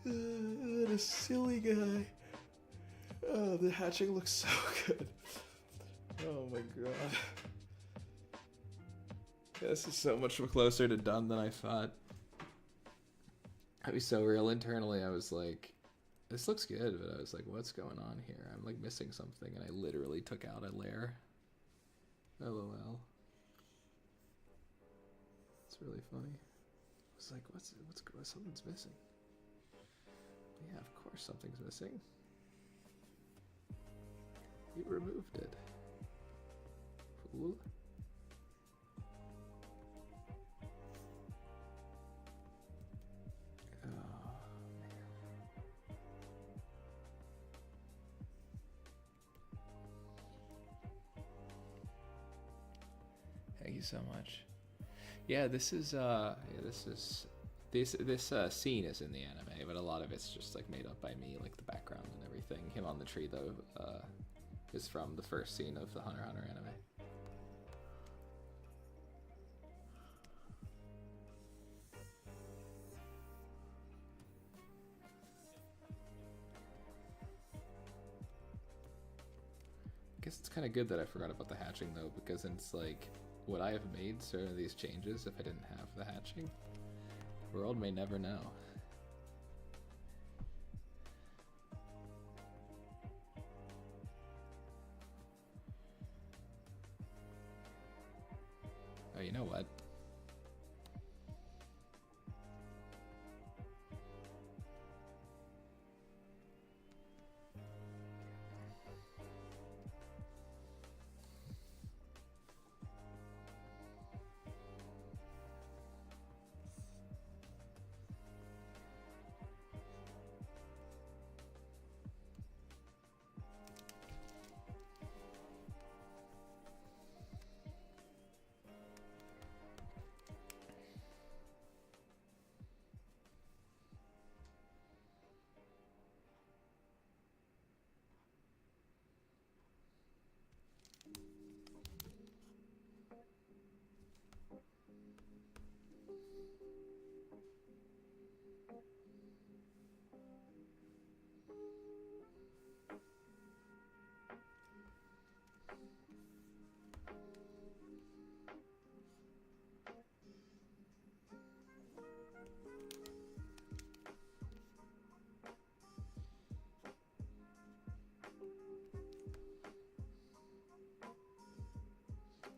What a silly guy. Oh, the hatching looks so good. Oh my god. This is so much closer to done than I thought. I'd be so real. Internally, I was like, this looks good, but I was like, what's going on here? I'm like missing something, and I literally took out a layer. LOL. It's really funny. I was like, what's something's missing. Yeah, of course something's missing. You removed it. Fool. Oh, man. Thank you so much. Yeah, this scene is in the anime, but a lot of it's just like made up by me, like the background and everything. Him on the tree though is from the first scene of the Hunter x Hunter anime. I guess it's kind of good that I forgot about the hatching though, because it's like, would I have made certain of these changes if I didn't have the hatching? The world may never know. Oh, you know what?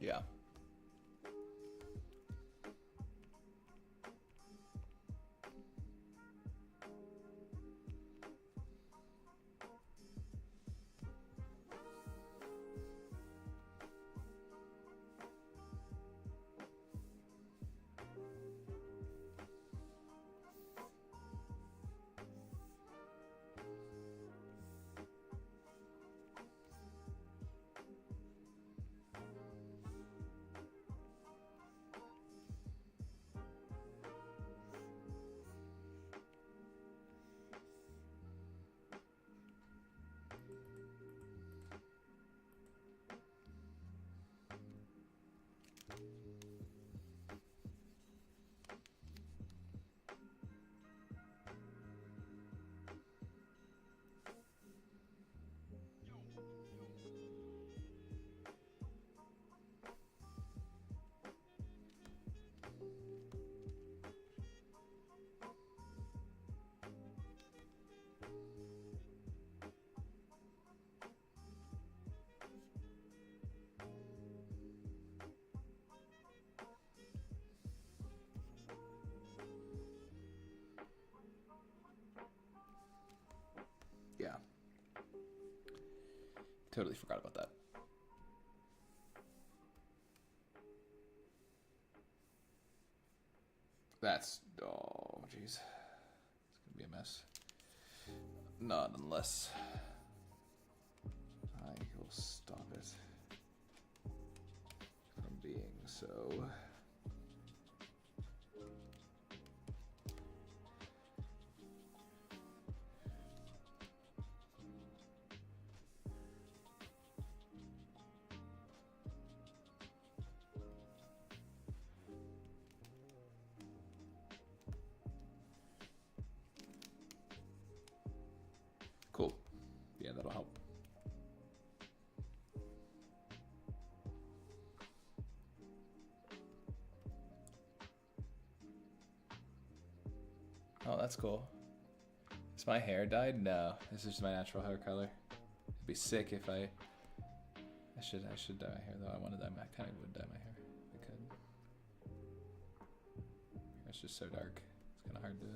Yeah. Yeah. Totally forgot about that. That's, oh, jeez. It's gonna be a mess. Not unless I will stop it from being so. Cool. Yeah, that'll help. Oh, that's cool. Is my hair dyed? No, this is just my natural hair color. It'd be sick if I should dye my hair though. I want to dye my, I kind of would dye my hair if I could. It's just so dark. It's kind of hard to.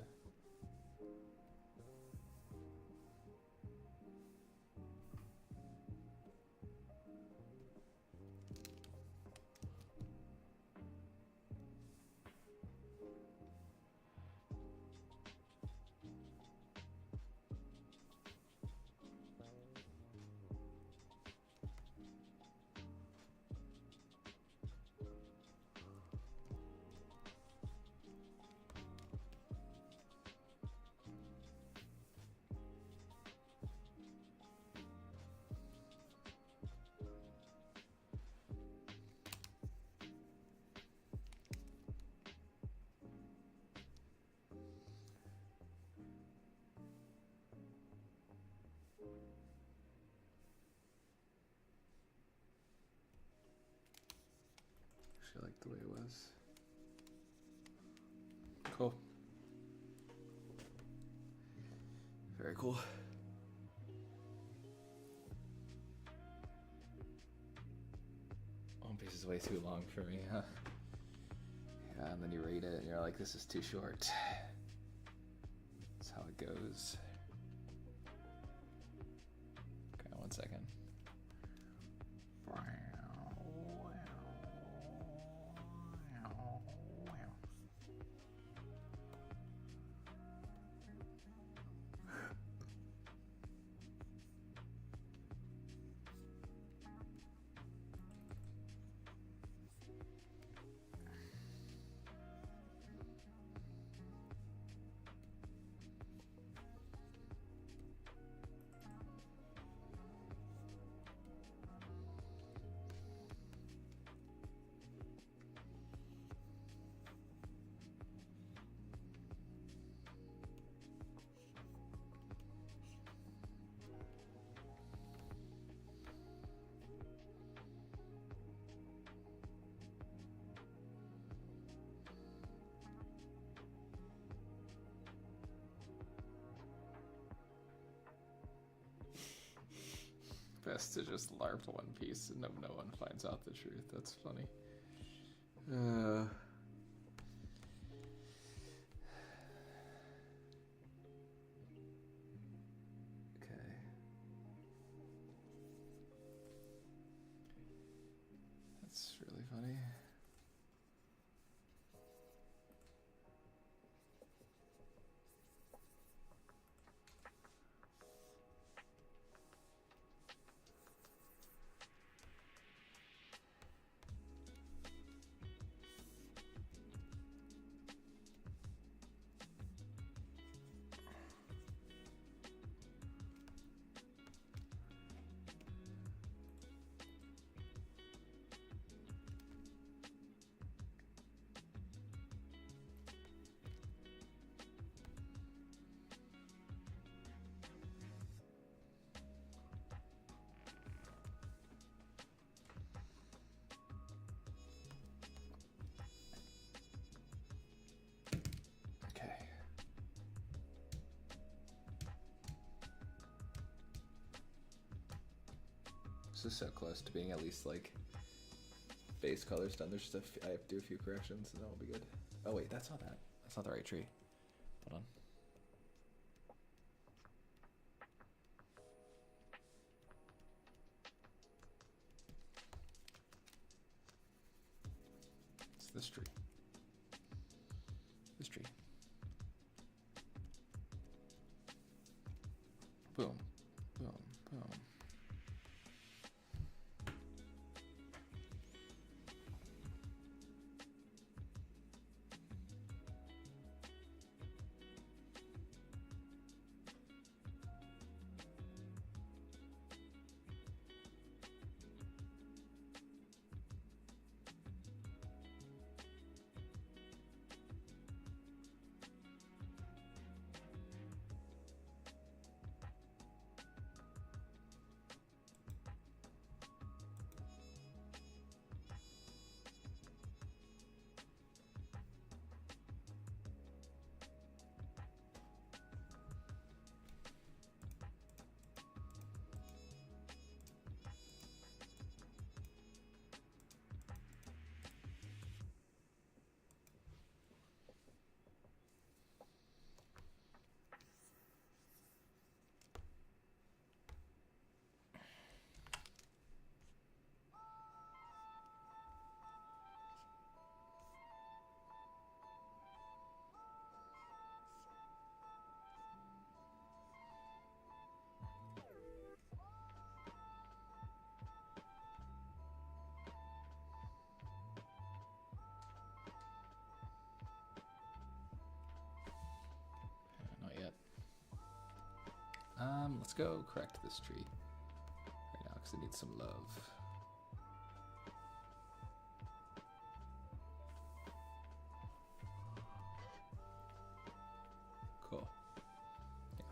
Actually, I like the way it was. Cool. Very cool. One Piece is way too long for me, huh? Yeah, and then you read it and you're like, this is too short. That's how it goes. Okay, 1 second. Best to just LARP One Piece and no one finds out the truth. That's funny. Okay. That's really funny. Okay. This is so close to being at least like base colors done. There's just I have to do a few corrections and that will be good. Oh wait, that's not that. That's not the right tree. Hold on. It's this tree. This tree. Boom. Boom. Boom. Not yet. Let's go correct this tree right now because it needs some love. Cool. Yeah.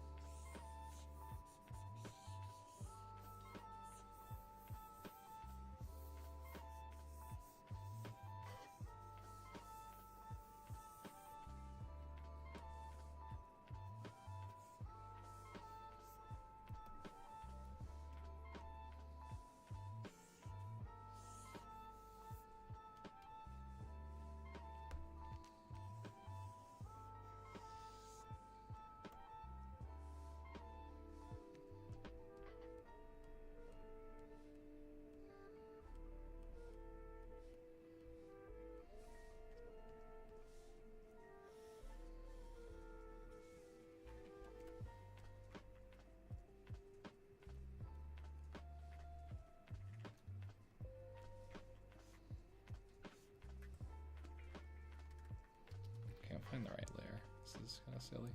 find the right layer. This is kind of silly.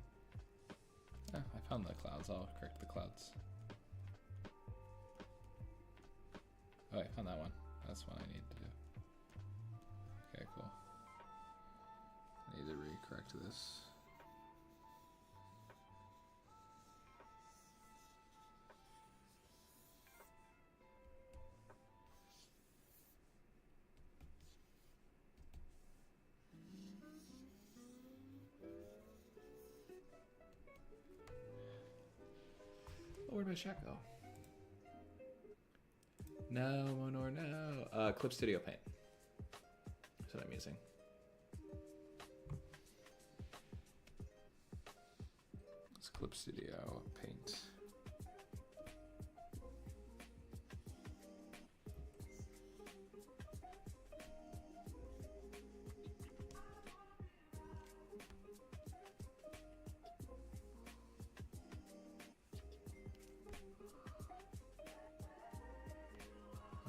Ah, I found the clouds. I'll correct the clouds. Oh, I found that one. That's what I need to do. Okay, cool. I need to re-correct this. Oh, where'd my chat go? No, Monor, no. Clip Studio Paint. That's what I'm using. It's Clip Studio Paint.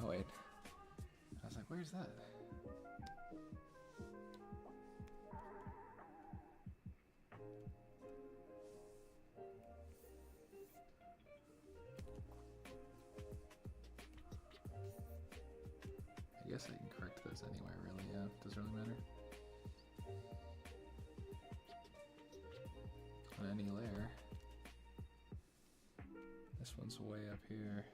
Oh wait, I was like, where's that? I guess I can correct those anywhere, really, yeah, doesn't really matter. On any layer. This one's way up here.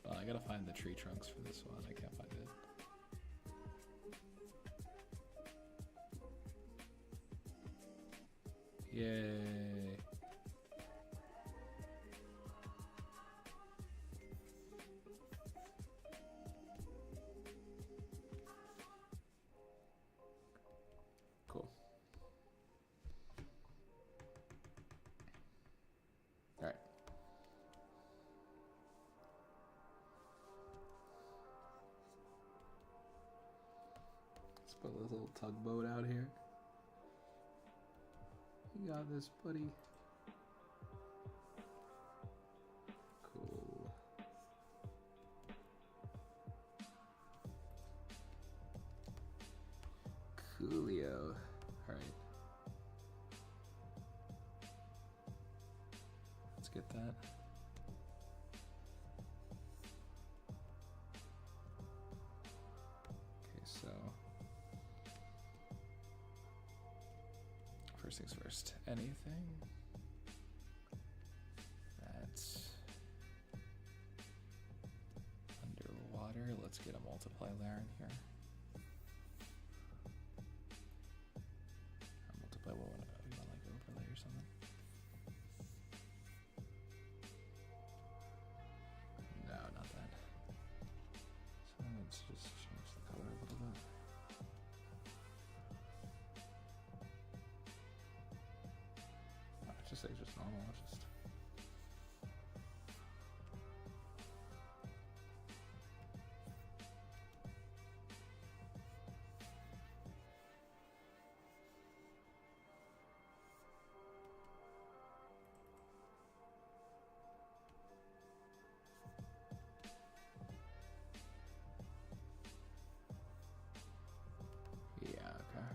I gotta find the tree trunks for this one. I can't find it. Yay. Cool. All right. Let's put a little tugboat out here. You got this, buddy. Cool. Coolio. All right. Let's get that. Okay, so first things first. Anything that's underwater, let's get a multiply layer in here. Or multiply, what would you want, like overlay or something? No, not that. So let's just change the color a little bit. Just say just normal, just yeah, okay.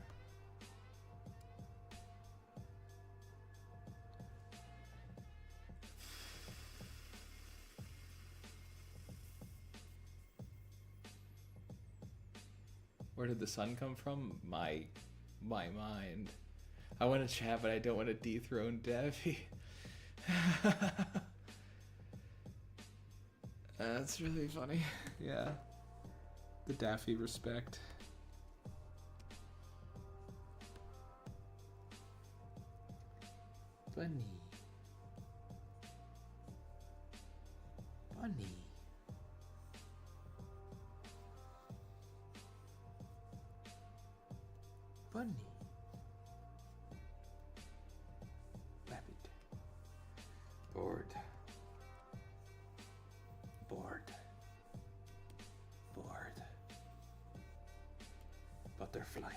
Where did the sun come from? My mind. I want to chat, but I don't want to dethrone Daffy. That's really funny. Yeah. The Daffy respect. Bunny. Bunny. Bunny. Rabbit. Bored. Bored. Bored. Butterfly.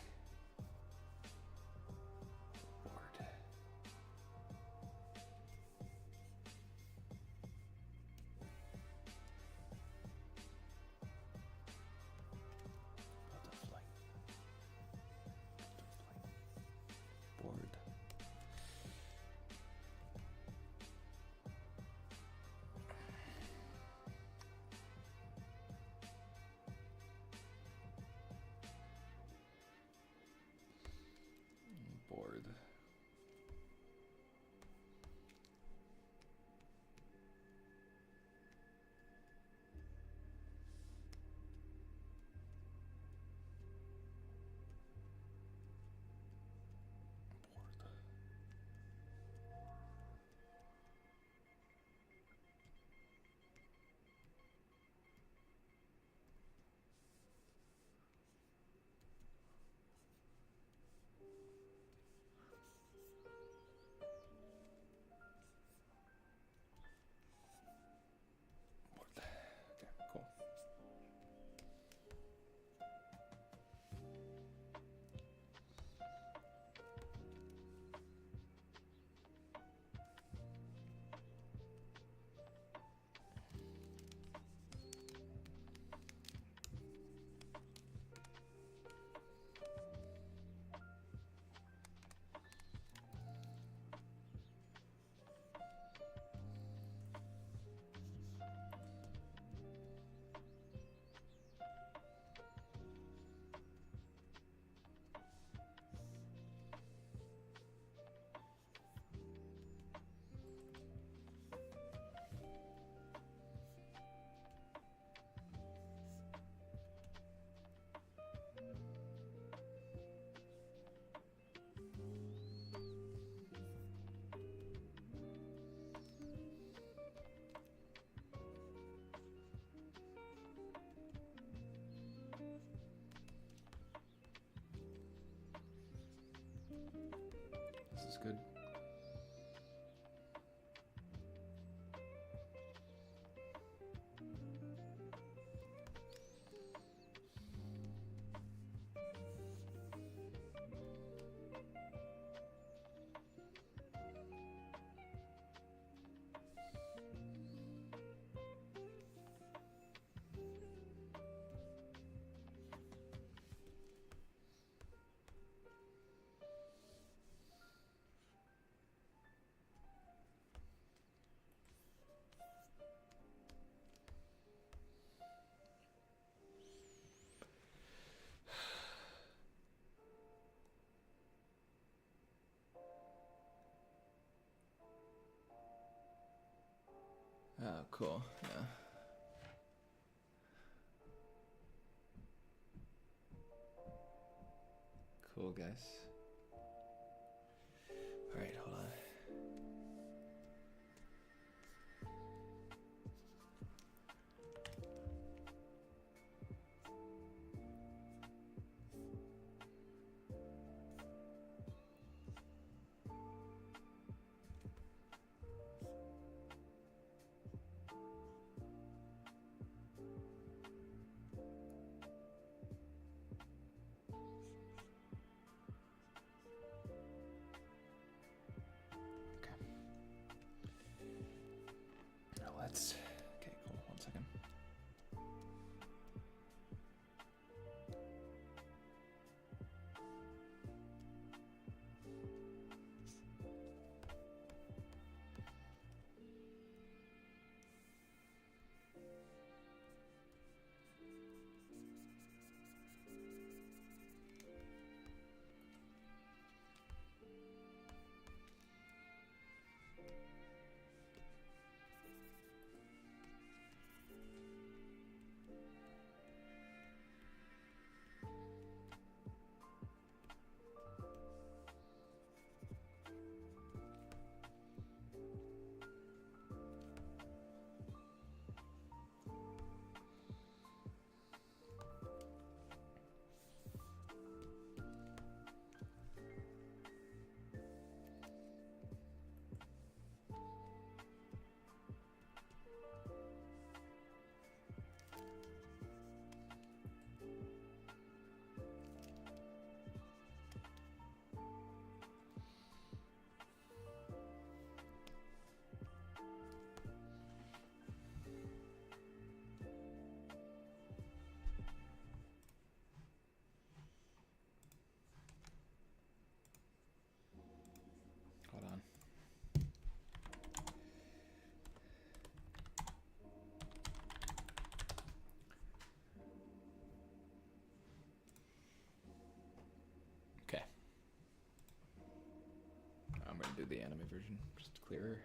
Bored. Butterfly. Butterfly. Bored. Bored. Okay, cool. This is good. Oh, cool. Yeah. Cool, guys. All right, hold on. do the anime version, just clearer.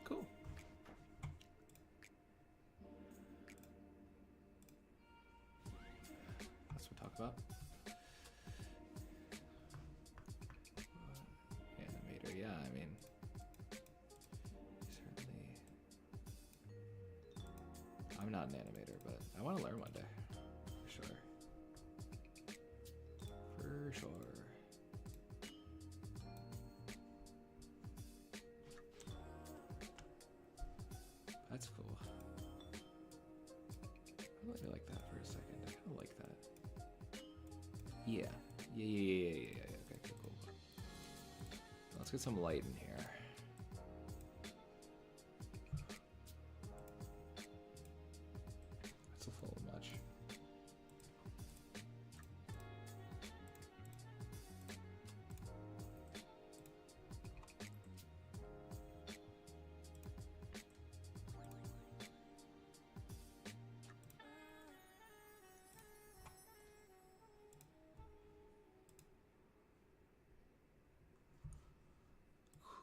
Cool. That's what we talk about. Animator, yeah, I mean, certainly. I'm not an animator, but I want to learn one day, for sure. For sure. That's cool. I really like that for a second. I kind of like that. Yeah. Yeah. Okay, cool. Let's get some light in here. That's a little much.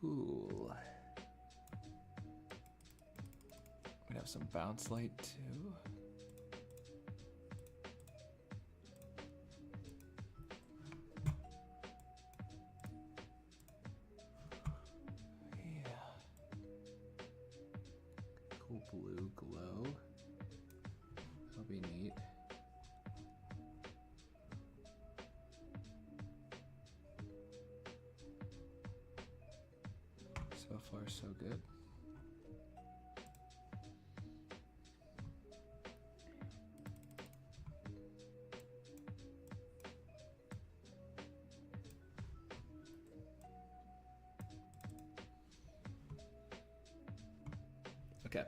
Cool. We have some bounce light too. Yeah. Cool blue glow. That'll be neat. So far, so good. Okay.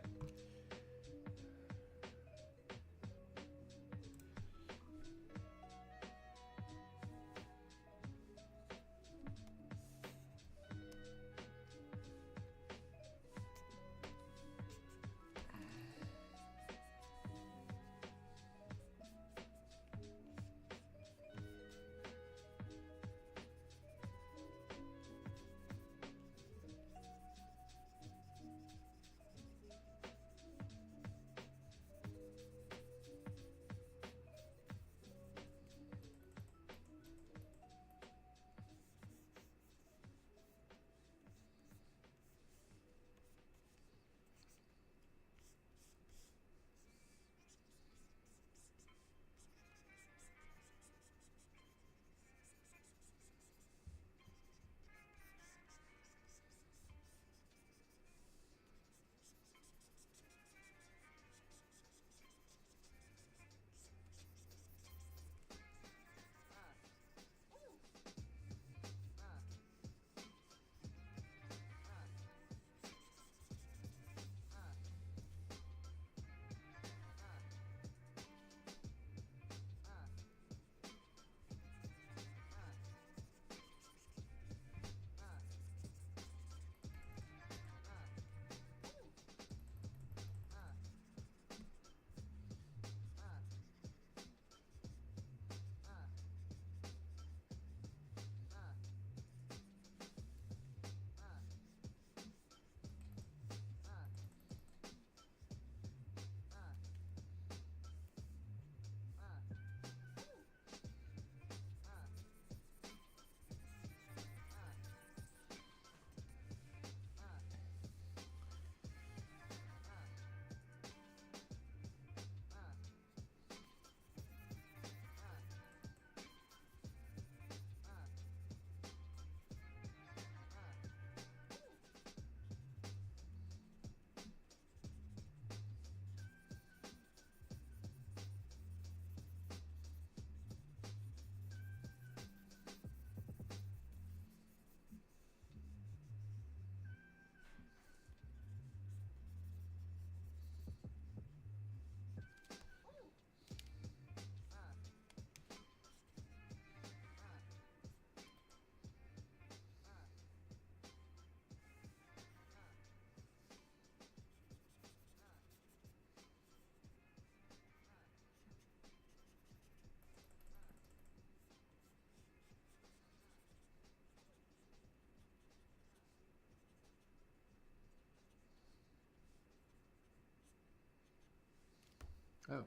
Oh.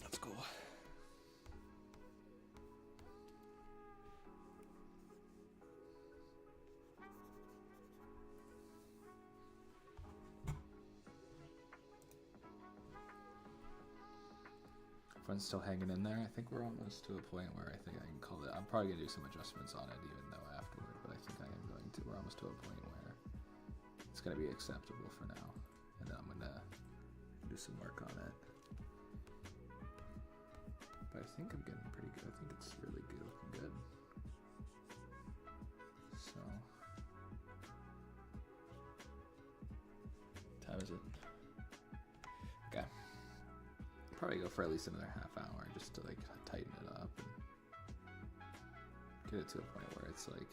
That's cool. Everyone's still hanging in there. I think we're almost to a point where I think I can call it. I'm probably gonna do some adjustments on it even though afterward, but I think I am going to. We're almost to a point where it's gonna be acceptable for now. And then I'm gonna do some work on it. But I think I'm getting pretty good. I think it's really good, looking good. So, what time is it? Okay. Probably go for at least another half hour just to like tighten it up and get it to a point where it's like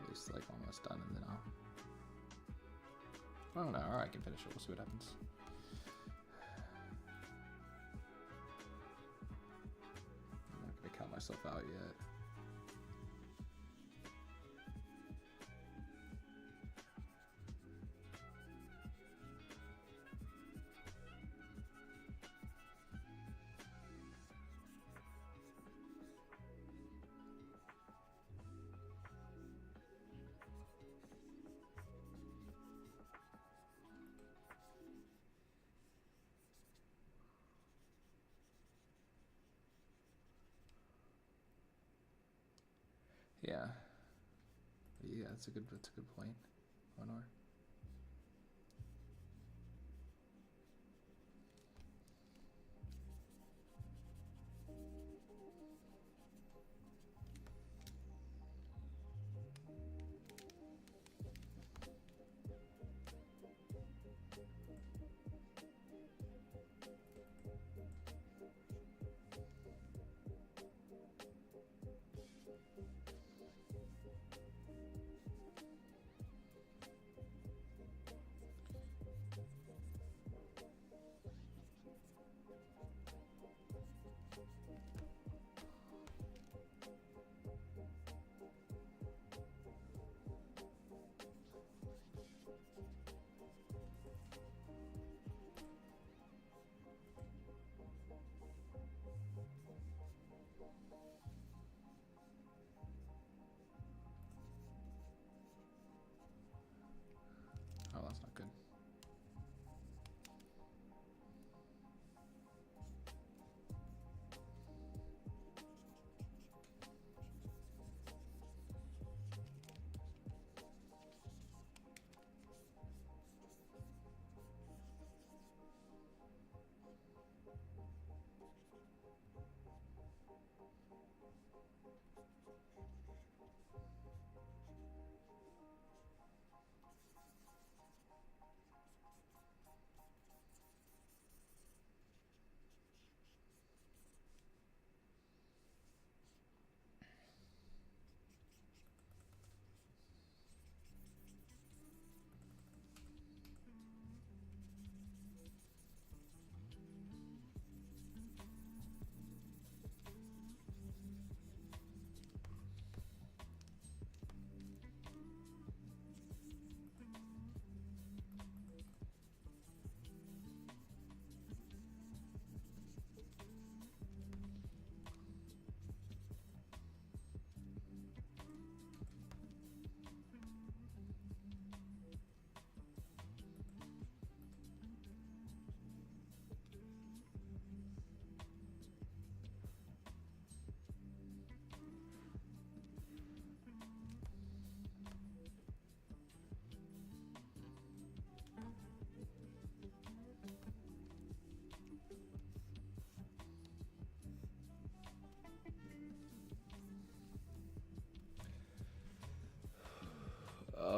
at least like almost done, and then I don't know, or I can finish it. We'll see what happens. I'm not gonna count myself out yet. Yeah. Yeah, that's a good point. Honor.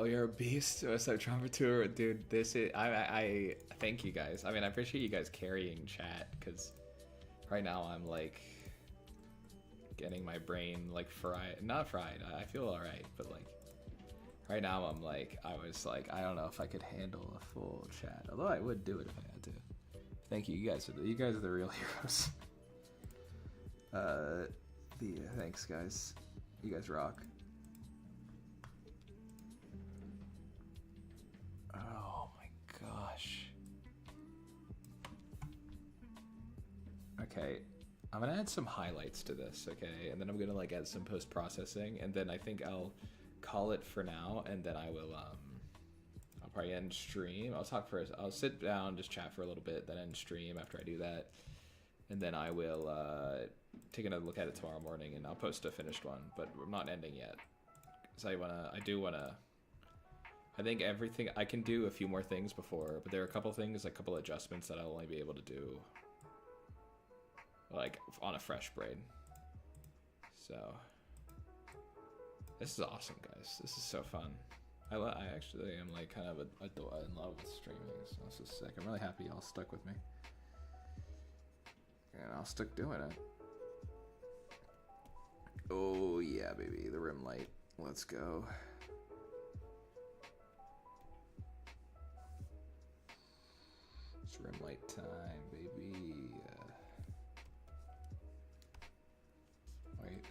you're a beast. What's up, Trumpeter? Dude, this is... I thank you guys. I mean, I appreciate you guys carrying chat, because right now I'm, like, getting my brain, like, fried. Not fried. I feel alright, but, like, right now I'm, like, I was, like, I don't know if I could handle a full chat. Although I would do it if I had to. Thank you. You guys are the real heroes. Thanks, guys. You guys rock. Oh my gosh. Okay, I'm gonna add some highlights to this, okay? And then I'm gonna like add some post-processing, and then I think I'll call it for now, and then I will I'll probably end stream. I'll sit down, just chat for a little bit, then end stream after I do that. And then I will take another look at it tomorrow morning, and I'll post a finished one, but I'm not ending yet. Because I think everything, I can do a few more things before, but there are a couple things, a couple adjustments that I'll only be able to do, like, on a fresh brain. So, this is awesome, guys. This is so fun. I actually am, like, kind of in love with streaming, so this is sick. I'm really happy y'all stuck with me. And I'll stick doing it. Oh, yeah, baby. The rim light. Let's go. It's rim light time, baby. Wait.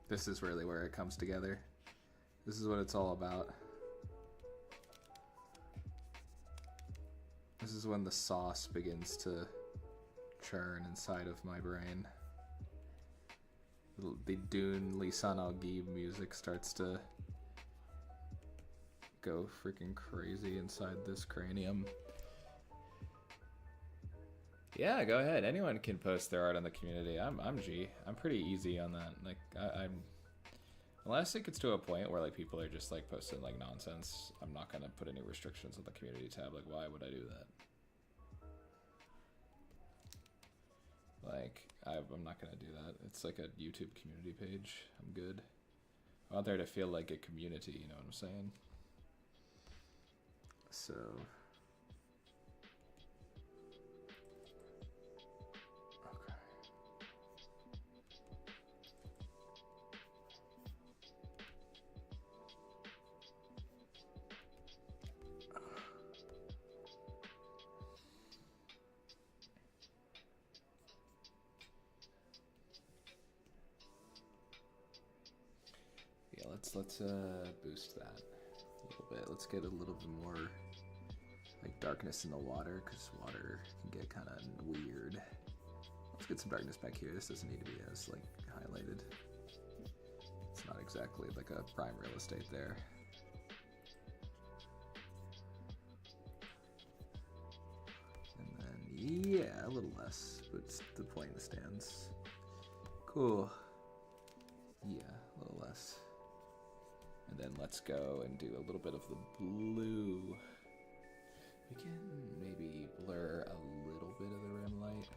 This is really where it comes together. This is what it's all about. This is when the sauce begins to churn inside of my brain. The Dune Lisan Al-Gib music starts to go freaking crazy inside this cranium. Yeah, go ahead. Anyone can post their art on the community. I'm G. I'm pretty easy on that. Like I'm unless it gets to a point where like people are just like posting like nonsense, I'm not gonna put any restrictions on the community tab. Like, why would I do that? Like, I'm not gonna do that. It's like a YouTube community page. I'm good. I want there to feel like a community, you know what I'm saying? So let's boost that a little bit. Let's get a little bit more like darkness in the water, because water can get kind of weird. Let's get some darkness back here. This doesn't need to be as like highlighted. It's not exactly like a prime real estate there. And then yeah, a little less, but the plane stands. Cool. Yeah, a little less. And then let's go and do a little bit of the blue. We can maybe blur a little bit of the rim light.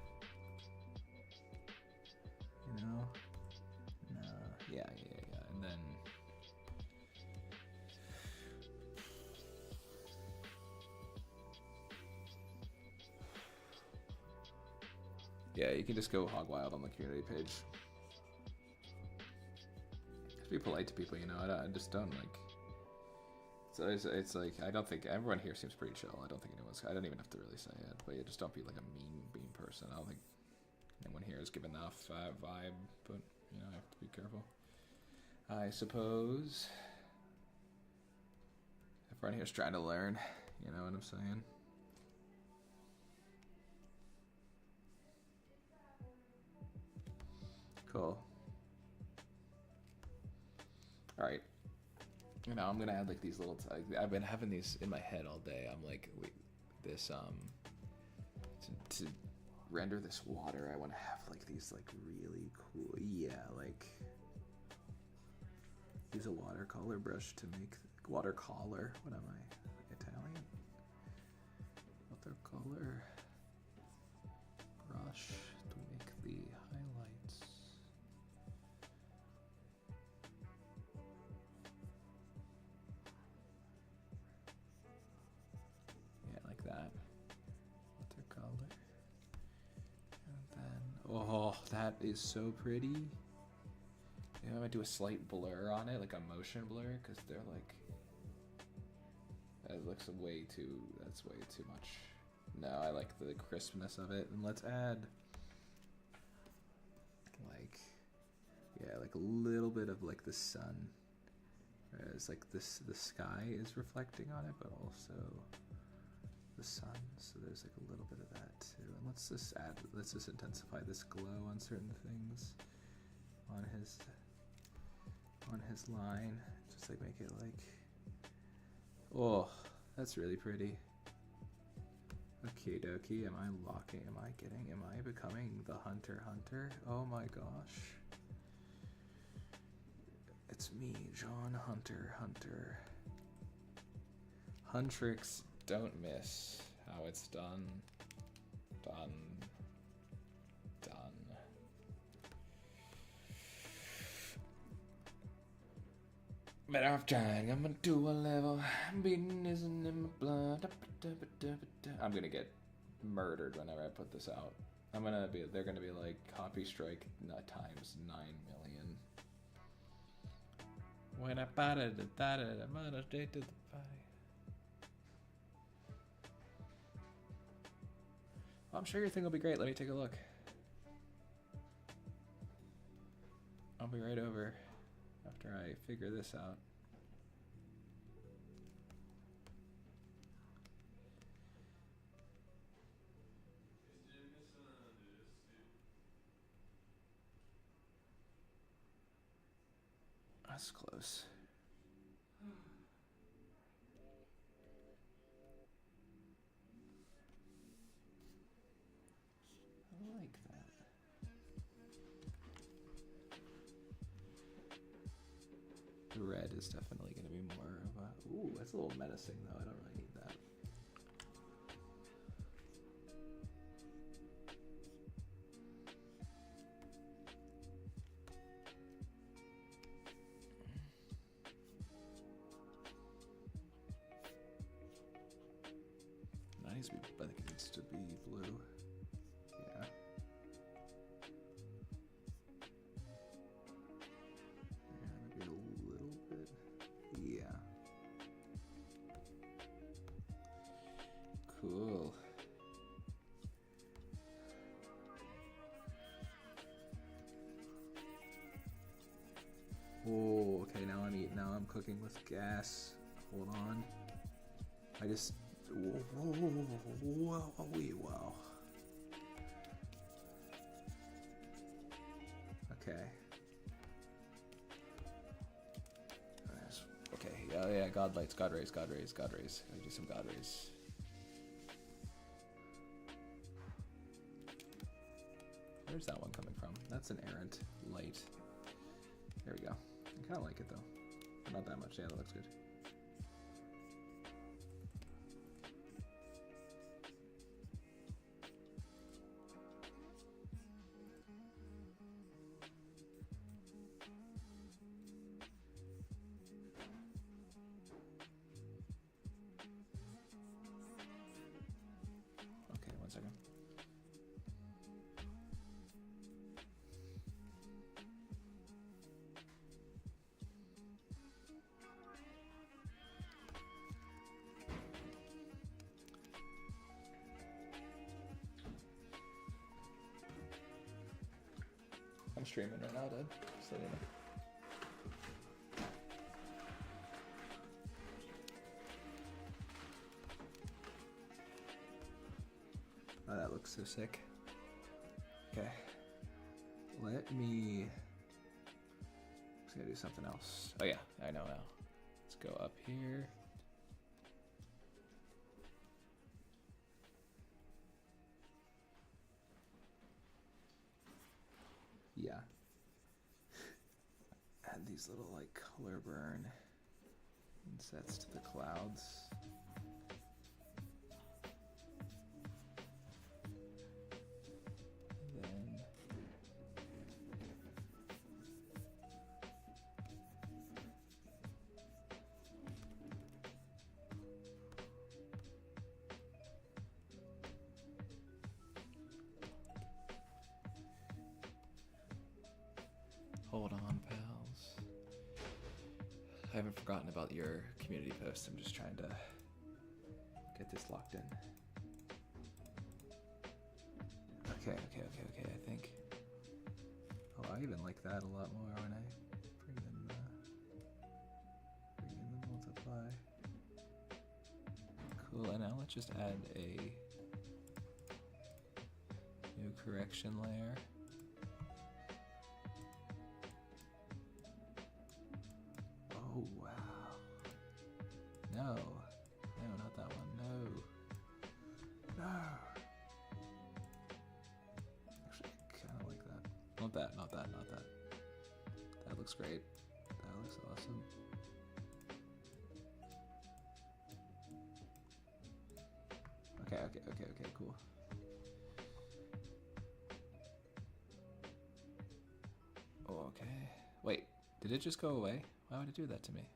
You know? No. Yeah. And then yeah, you can just go hog wild on the community page. Be polite to people, you know. I just don't like. It's like I don't think everyone here seems pretty chill. I don't think anyone's. I don't even have to really say it, but yeah, just don't be like a mean person. I don't think anyone here is giving off vibe, but you know, I have to be careful. I suppose everyone here is trying to learn. You know what I'm saying? Cool. All right, you know, I'm gonna add like these little. I've been having these in my head all day. I'm like, wait, this to render this water, I want to have like these like really cool, yeah, like use a watercolor brush to make watercolor. What am I? Italian? Watercolor brush to make the highlights. Yeah, like that. Watercolor. And then, oh, that is so pretty. Yeah, I might do a slight blur on it, like a motion blur, because they're like, it looks way too, that's way too much. No, I like the crispness of it. And let's add, like, yeah, like a little bit of like the sun. Whereas like this, the sky is reflecting on it, but also the sun. So there's like a little bit of that too. And let's just intensify this glow on certain things on his line. Just like make it like, oh, that's really pretty. Okie dokie, am I becoming the hunter? Oh my gosh. It's me, John Hunter. Huntrix, don't miss how it's done. Done. But I'm trying, I'm gonna do a level, beating isn't in my blood. I'm gonna get murdered whenever I put this out. They're gonna be like, copy strike times 9 million. When I parted I'm on a date to the party. I'm sure your thing will be great, let me take a look. I'll be right over after I figure this out. That's close. I like that. The red is definitely going to be more of a... Ooh, that's a little menacing though. I don't really need that. I think it needs to be blue. Yeah. Maybe a little bit. Yeah. Cool. Oh, okay. Now I'm cooking with gas. Hold on. Wow. Okay. Okay, yeah, God lights, God rays. I do some God rays. Where's that one coming from? That's an errant light. There we go. I kind of like it though. But not that much. Yeah, that looks good. I'm streaming right now, dude. So you know. Oh, that looks so sick. Okay. Let me... Just gonna do something else. Oh yeah, I know now. Let's go up here. Yeah. Add these little like color burn insets to the clouds. Then hold on, pals. I haven't forgotten about your community post. I'm just trying to get this locked in. Okay, I think. Oh, I even like that a lot more when I bring in the multiply. Cool, and now let's just add a new correction layer. Oh, wow. No, not that one. No. Actually, I kind of like that. Not that. That looks great. That looks awesome. Okay, cool. Oh, okay. Wait, did it just go away? Why would it do that to me?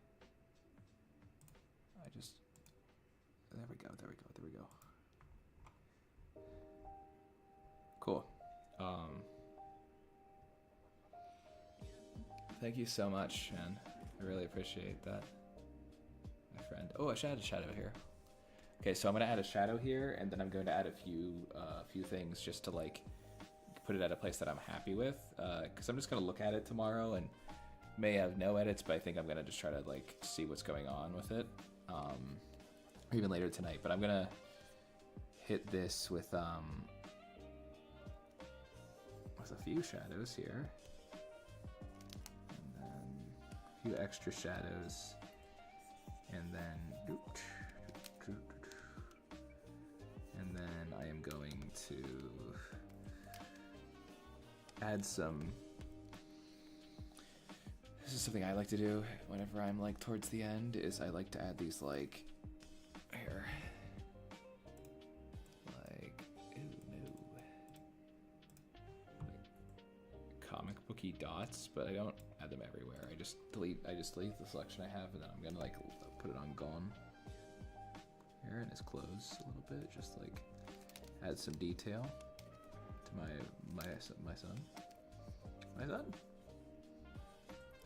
There we go. Cool. Thank you so much, man. I really appreciate that, my friend. Oh, I should add a shadow here. Okay, so I'm gonna add a shadow here, and then I'm going to add a few things just to like put it at a place that I'm happy with, because I'm just gonna look at it tomorrow and may have no edits, but I think I'm gonna just try to like see what's going on with it, or even later tonight. But I'm gonna hit this with a few shadows here, and then a few extra shadows, and then I am going to add some. This is something I like to do whenever I'm like towards the end, is I like to add these like here. Like, ooh, no. Like comic booky dots, but I don't add them everywhere. I just delete the selection I have, and then I'm gonna like put it on gone here, and it's closed a little bit, just like add some detail to my son.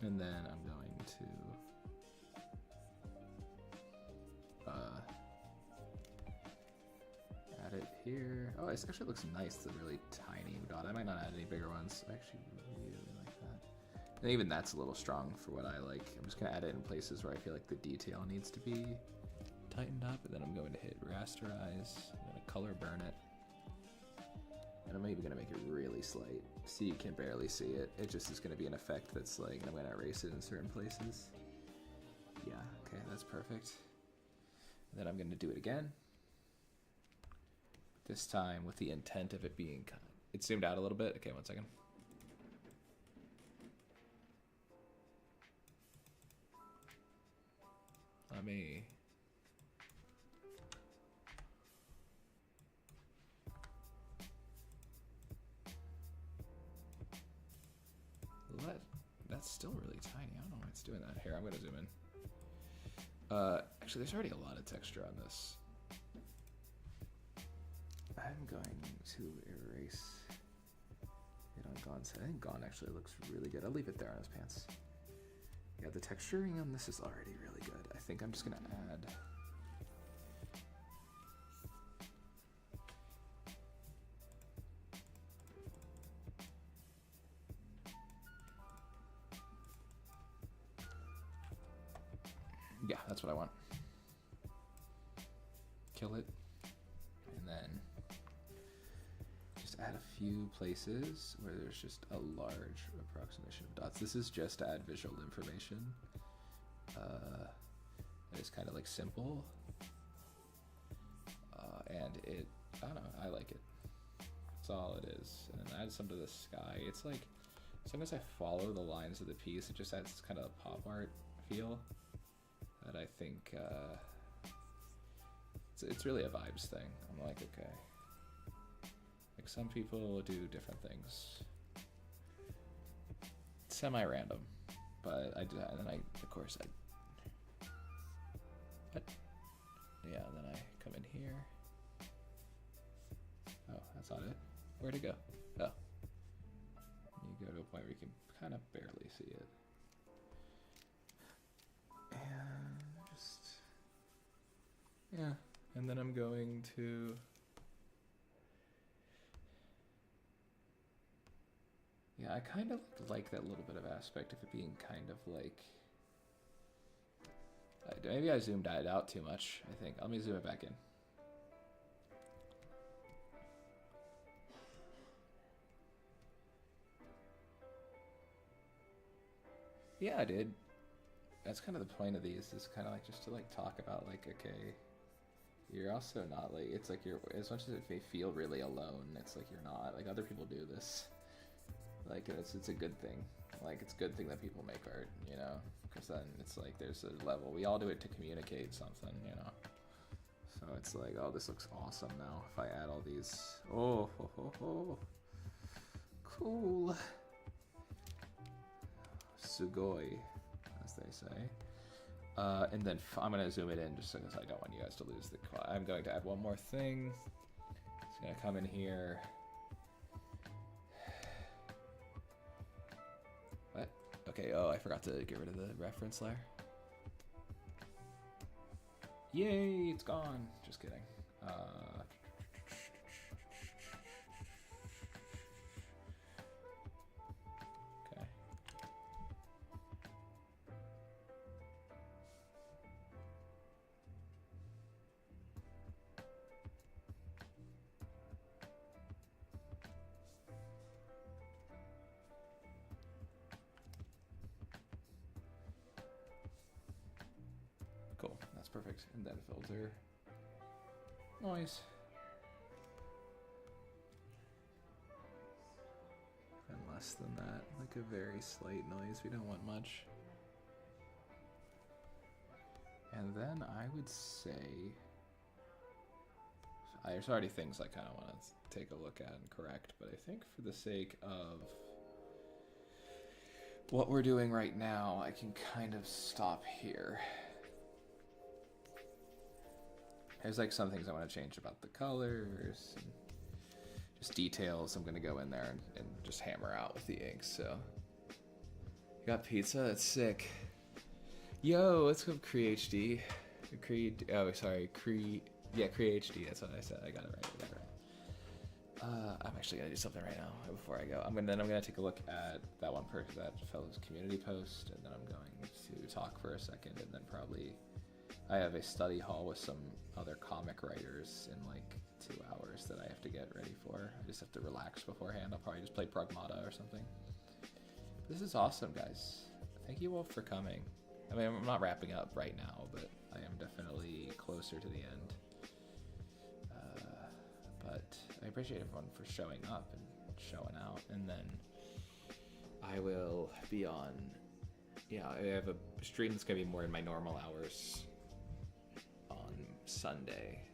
And then I'm going to add it here. Oh, it actually looks nice, the really tiny dot. I might not add any bigger ones. I actually really like that. And even that's a little strong for what I like. I'm just gonna add it in places where I feel like the detail needs to be tightened up, and then I'm going to hit rasterize. I'm gonna color burn it. And I'm even gonna make it really slight, so you can barely see it. It just is gonna be an effect that's like, I'm gonna erase it in certain places. Yeah, okay, that's perfect. And then I'm gonna do it again. This time with the intent of it being, it zoomed out a little bit. Okay, 1 second. Let me. That's still really tiny. I don't know why it's doing that. Here, I'm gonna zoom in. Actually, there's already a lot of texture on this. I'm going to erase it on Gon's head. I think Gon actually looks really good. I'll leave it there on his pants. Yeah, the texturing on this is already really good. I think I'm just gonna add. Yeah, that's what I want. Kill it. And then just add a few places where there's just a large approximation of dots. This is just to add visual information. It's kind of like simple. And it, I don't know, I like it. That's all it is. And then add some to the sky. It's like, as long as I follow the lines of the piece, it just adds this kind of pop art feel that I think it's really a vibes thing. I'm like, okay, like some people do different things, semi-random, but I do that, and then of course what? Yeah, then I come in here. Oh, that's not it. Where'd it go? Oh. You go to a point where you can kind of barely see it. And just... yeah. And then I'm going to... yeah, I kind of like that little bit of aspect of it being kind of like... maybe I zoomed it out too much, I think. Let me zoom it back in. Yeah, dude. That's kind of the point of these, is kind of like just to like talk about like, okay, you're also not like, it's like you're, as much as it may feel really alone, it's like you're not, like other people do this. Like it's a good thing. Like it's a good thing that people make art, you know, because then it's like there's a level, we all do it to communicate something, you know. So it's like, oh, this looks awesome now if I add all these. Oh, ho, ho, ho. Cool. Sugoi, as they say. And then I'm going to zoom it in just because I don't want you guys to lose the... I'm going to add one more thing. It's going to come in here. What? Okay, oh, I forgot to get rid of the reference layer. Yay, it's gone. Just kidding. Cool, that's perfect. And then filter noise. And less than that, like a very slight noise. We don't want much. And then I would say, there's already things I kind of want to take a look at and correct, but I think for the sake of what we're doing right now, I can kind of stop here. There's like some things I want to change about the colors and just details. I'm going to go in there and just hammer out with the ink. So you got pizza? That's sick. Yo, let's go CreHD. Oh, sorry, yeah, CreHD. That's what I said. I got it right. I'm actually gonna do something right now before I go. I'm gonna take a look at that that fellow's community post, and then I'm going to talk for a second, and then probably I have a study hall with some other comic writers in like 2 hours that I have to get ready for. I just have to relax beforehand. I'll probably just play Pragmata or something. This is awesome, guys. Thank you all for coming. I mean, I'm not wrapping up right now, but I am definitely closer to the end. But I appreciate everyone for showing up and showing out. And then I will be on, yeah, I have a stream that's going to be more in my normal hours on Sunday.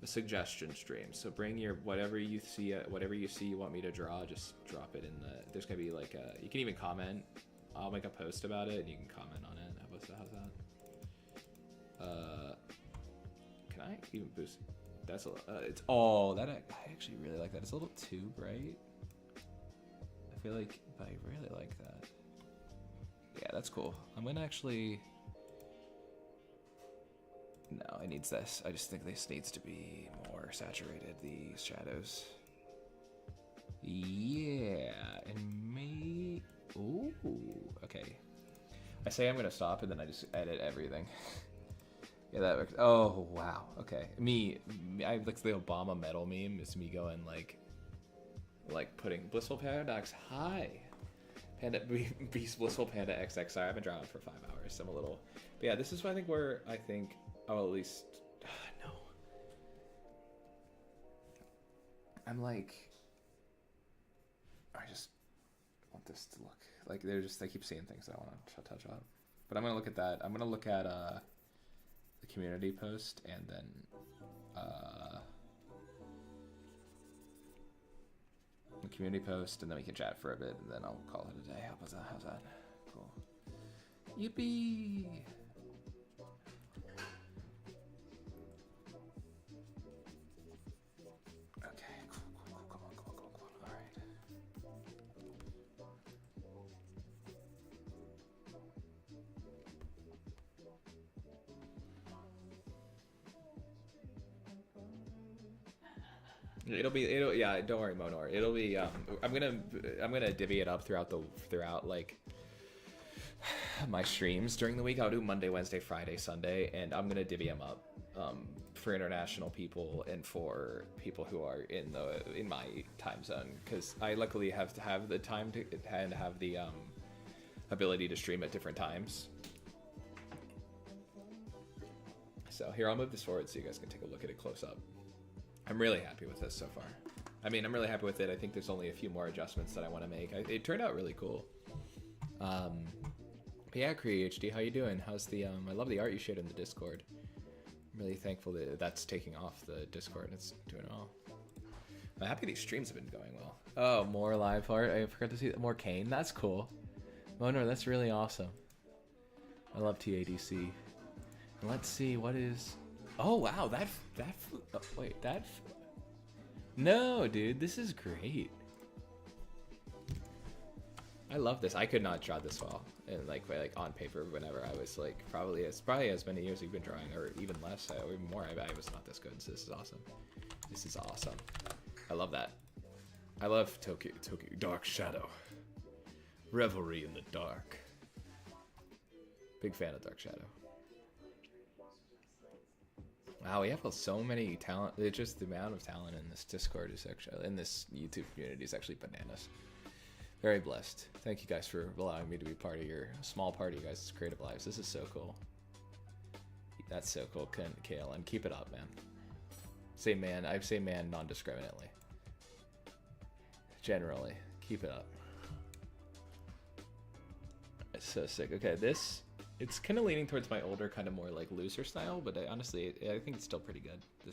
A suggestion stream. So bring your whatever you see you want me to draw, just drop it in the, there's going to be like a, you can even comment. I'll make a post about it and you can comment on it. How's that? Can I even boost? That's a, it's all that I actually really like that. It's a little too bright. I feel like, but I really like that. Yeah, that's cool. I'm gonna actually. No, it needs this. I just think this needs to be more saturated. These shadows. Yeah, and me. Ooh, okay. I say I'm gonna stop and then I just edit everything. Yeah, that works. Oh, wow. Okay. I like the Obama medal meme is me going like putting Blissful Paradox, hi. Panda, Beast Blissful Panda XX. Sorry, I've been drawing for 5 hours. So I'm a little, but yeah, this is what I think, oh, at least, no. I'm like, this to look like they're just, I keep seeing things that I want to touch on. But I'm gonna look at that. I'm gonna look at the community post and then the community post, and then we can chat for a bit, and then I'll call it a day. How's that? How's that? Cool. Yippee! Okay, cool. Come on. All right. Yeah, don't worry, Monor. It'll be I'm gonna divvy it up throughout like my streams during the week. I'll do Monday, Wednesday, Friday, Sunday, and I'm gonna divvy them up for international people and for people who are in my time zone, because I luckily have to have the time to and have the ability to stream at different times. So here, I'll move this forward so you guys can take a look at it close up. I'm really happy with this so far. I mean, I'm really happy with it. I think there's only a few more adjustments that I want to make. It turned out really cool. But yeah, CreateHD, how you doing? How's the I love the art you shared in the Discord. I'm really thankful that that's taking off the Discord. It's doing well. I'm happy these streams have been going well. Oh, more live art. I forgot to see more Kane. That's cool. Mono, that's really awesome. I love TADC. And let's see what is. Oh wow, no, dude, this is great. I love this. I could not draw this well, and like on paper. Whenever I was like probably as many years you've been drawing, or even less, or even more. I was not this good. So this is awesome. This is awesome. I love that. I love Tokyo Dark Shadow. Revelry in the dark. Big fan of Dark Shadow. Wow, we have so many talent. It's just the amount of talent in this Discord is actually, in this YouTube community, is actually bananas. Very blessed. Thank you guys for allowing me to be part of your small part of you guys' creative lives. This is so cool. That's so cool, KLN. Keep it up, man. Say man. I say man non-discriminately. Generally, keep it up. It's so sick. Okay, this. It's kind of leaning towards my older, kind of more like looser style, but honestly, I think it's still pretty good. I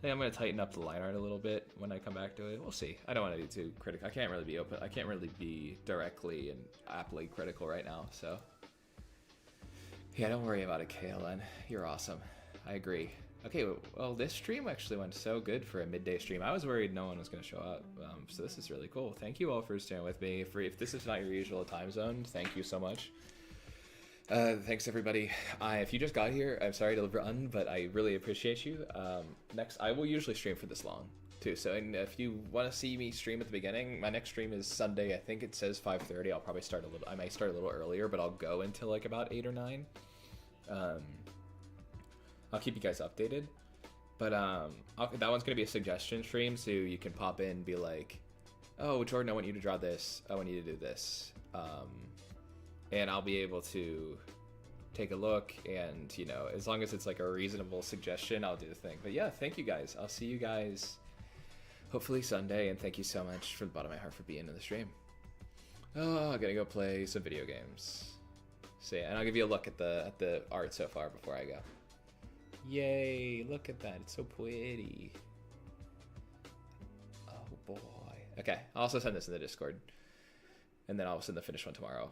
think I'm going to tighten up the line art a little bit when I come back to it. We'll see. I don't want to be too critical. I can't really be open. I can't really be directly and aptly critical right now. So yeah, don't worry about it, KLN. You're awesome. I agree. Okay, well, this stream actually went so good for a midday stream. I was worried no one was going to show up. So this is really cool. Thank you all for staying with me. If this is not your usual time zone, thank you so much. Thanks everybody. If you just got here, I'm sorry to run, but I really appreciate you. Next, I will usually stream for this long too. So, and if you want to see me stream at the beginning, my next stream is Sunday. I think it says 5:30. I'll probably start I might start a little earlier, but I'll go until like about 8 or 9. I'll keep you guys updated. But that one's gonna be a suggestion stream, so you can pop in and be like, "Oh, Jordan, I want you to draw this. I want you to do this." And I'll be able to take a look, and you know, as long as it's like a reasonable suggestion, I'll do the thing. But yeah, thank you guys. I'll see you guys hopefully Sunday, and thank you so much from the bottom of my heart for being in the stream. Oh, I'm gonna go play some video games. So yeah, and I'll give you a look at the art so far before I go. Yay, look at that, it's so pretty. Oh boy. Okay, I'll also send this in the Discord, and then I'll send the finished one tomorrow.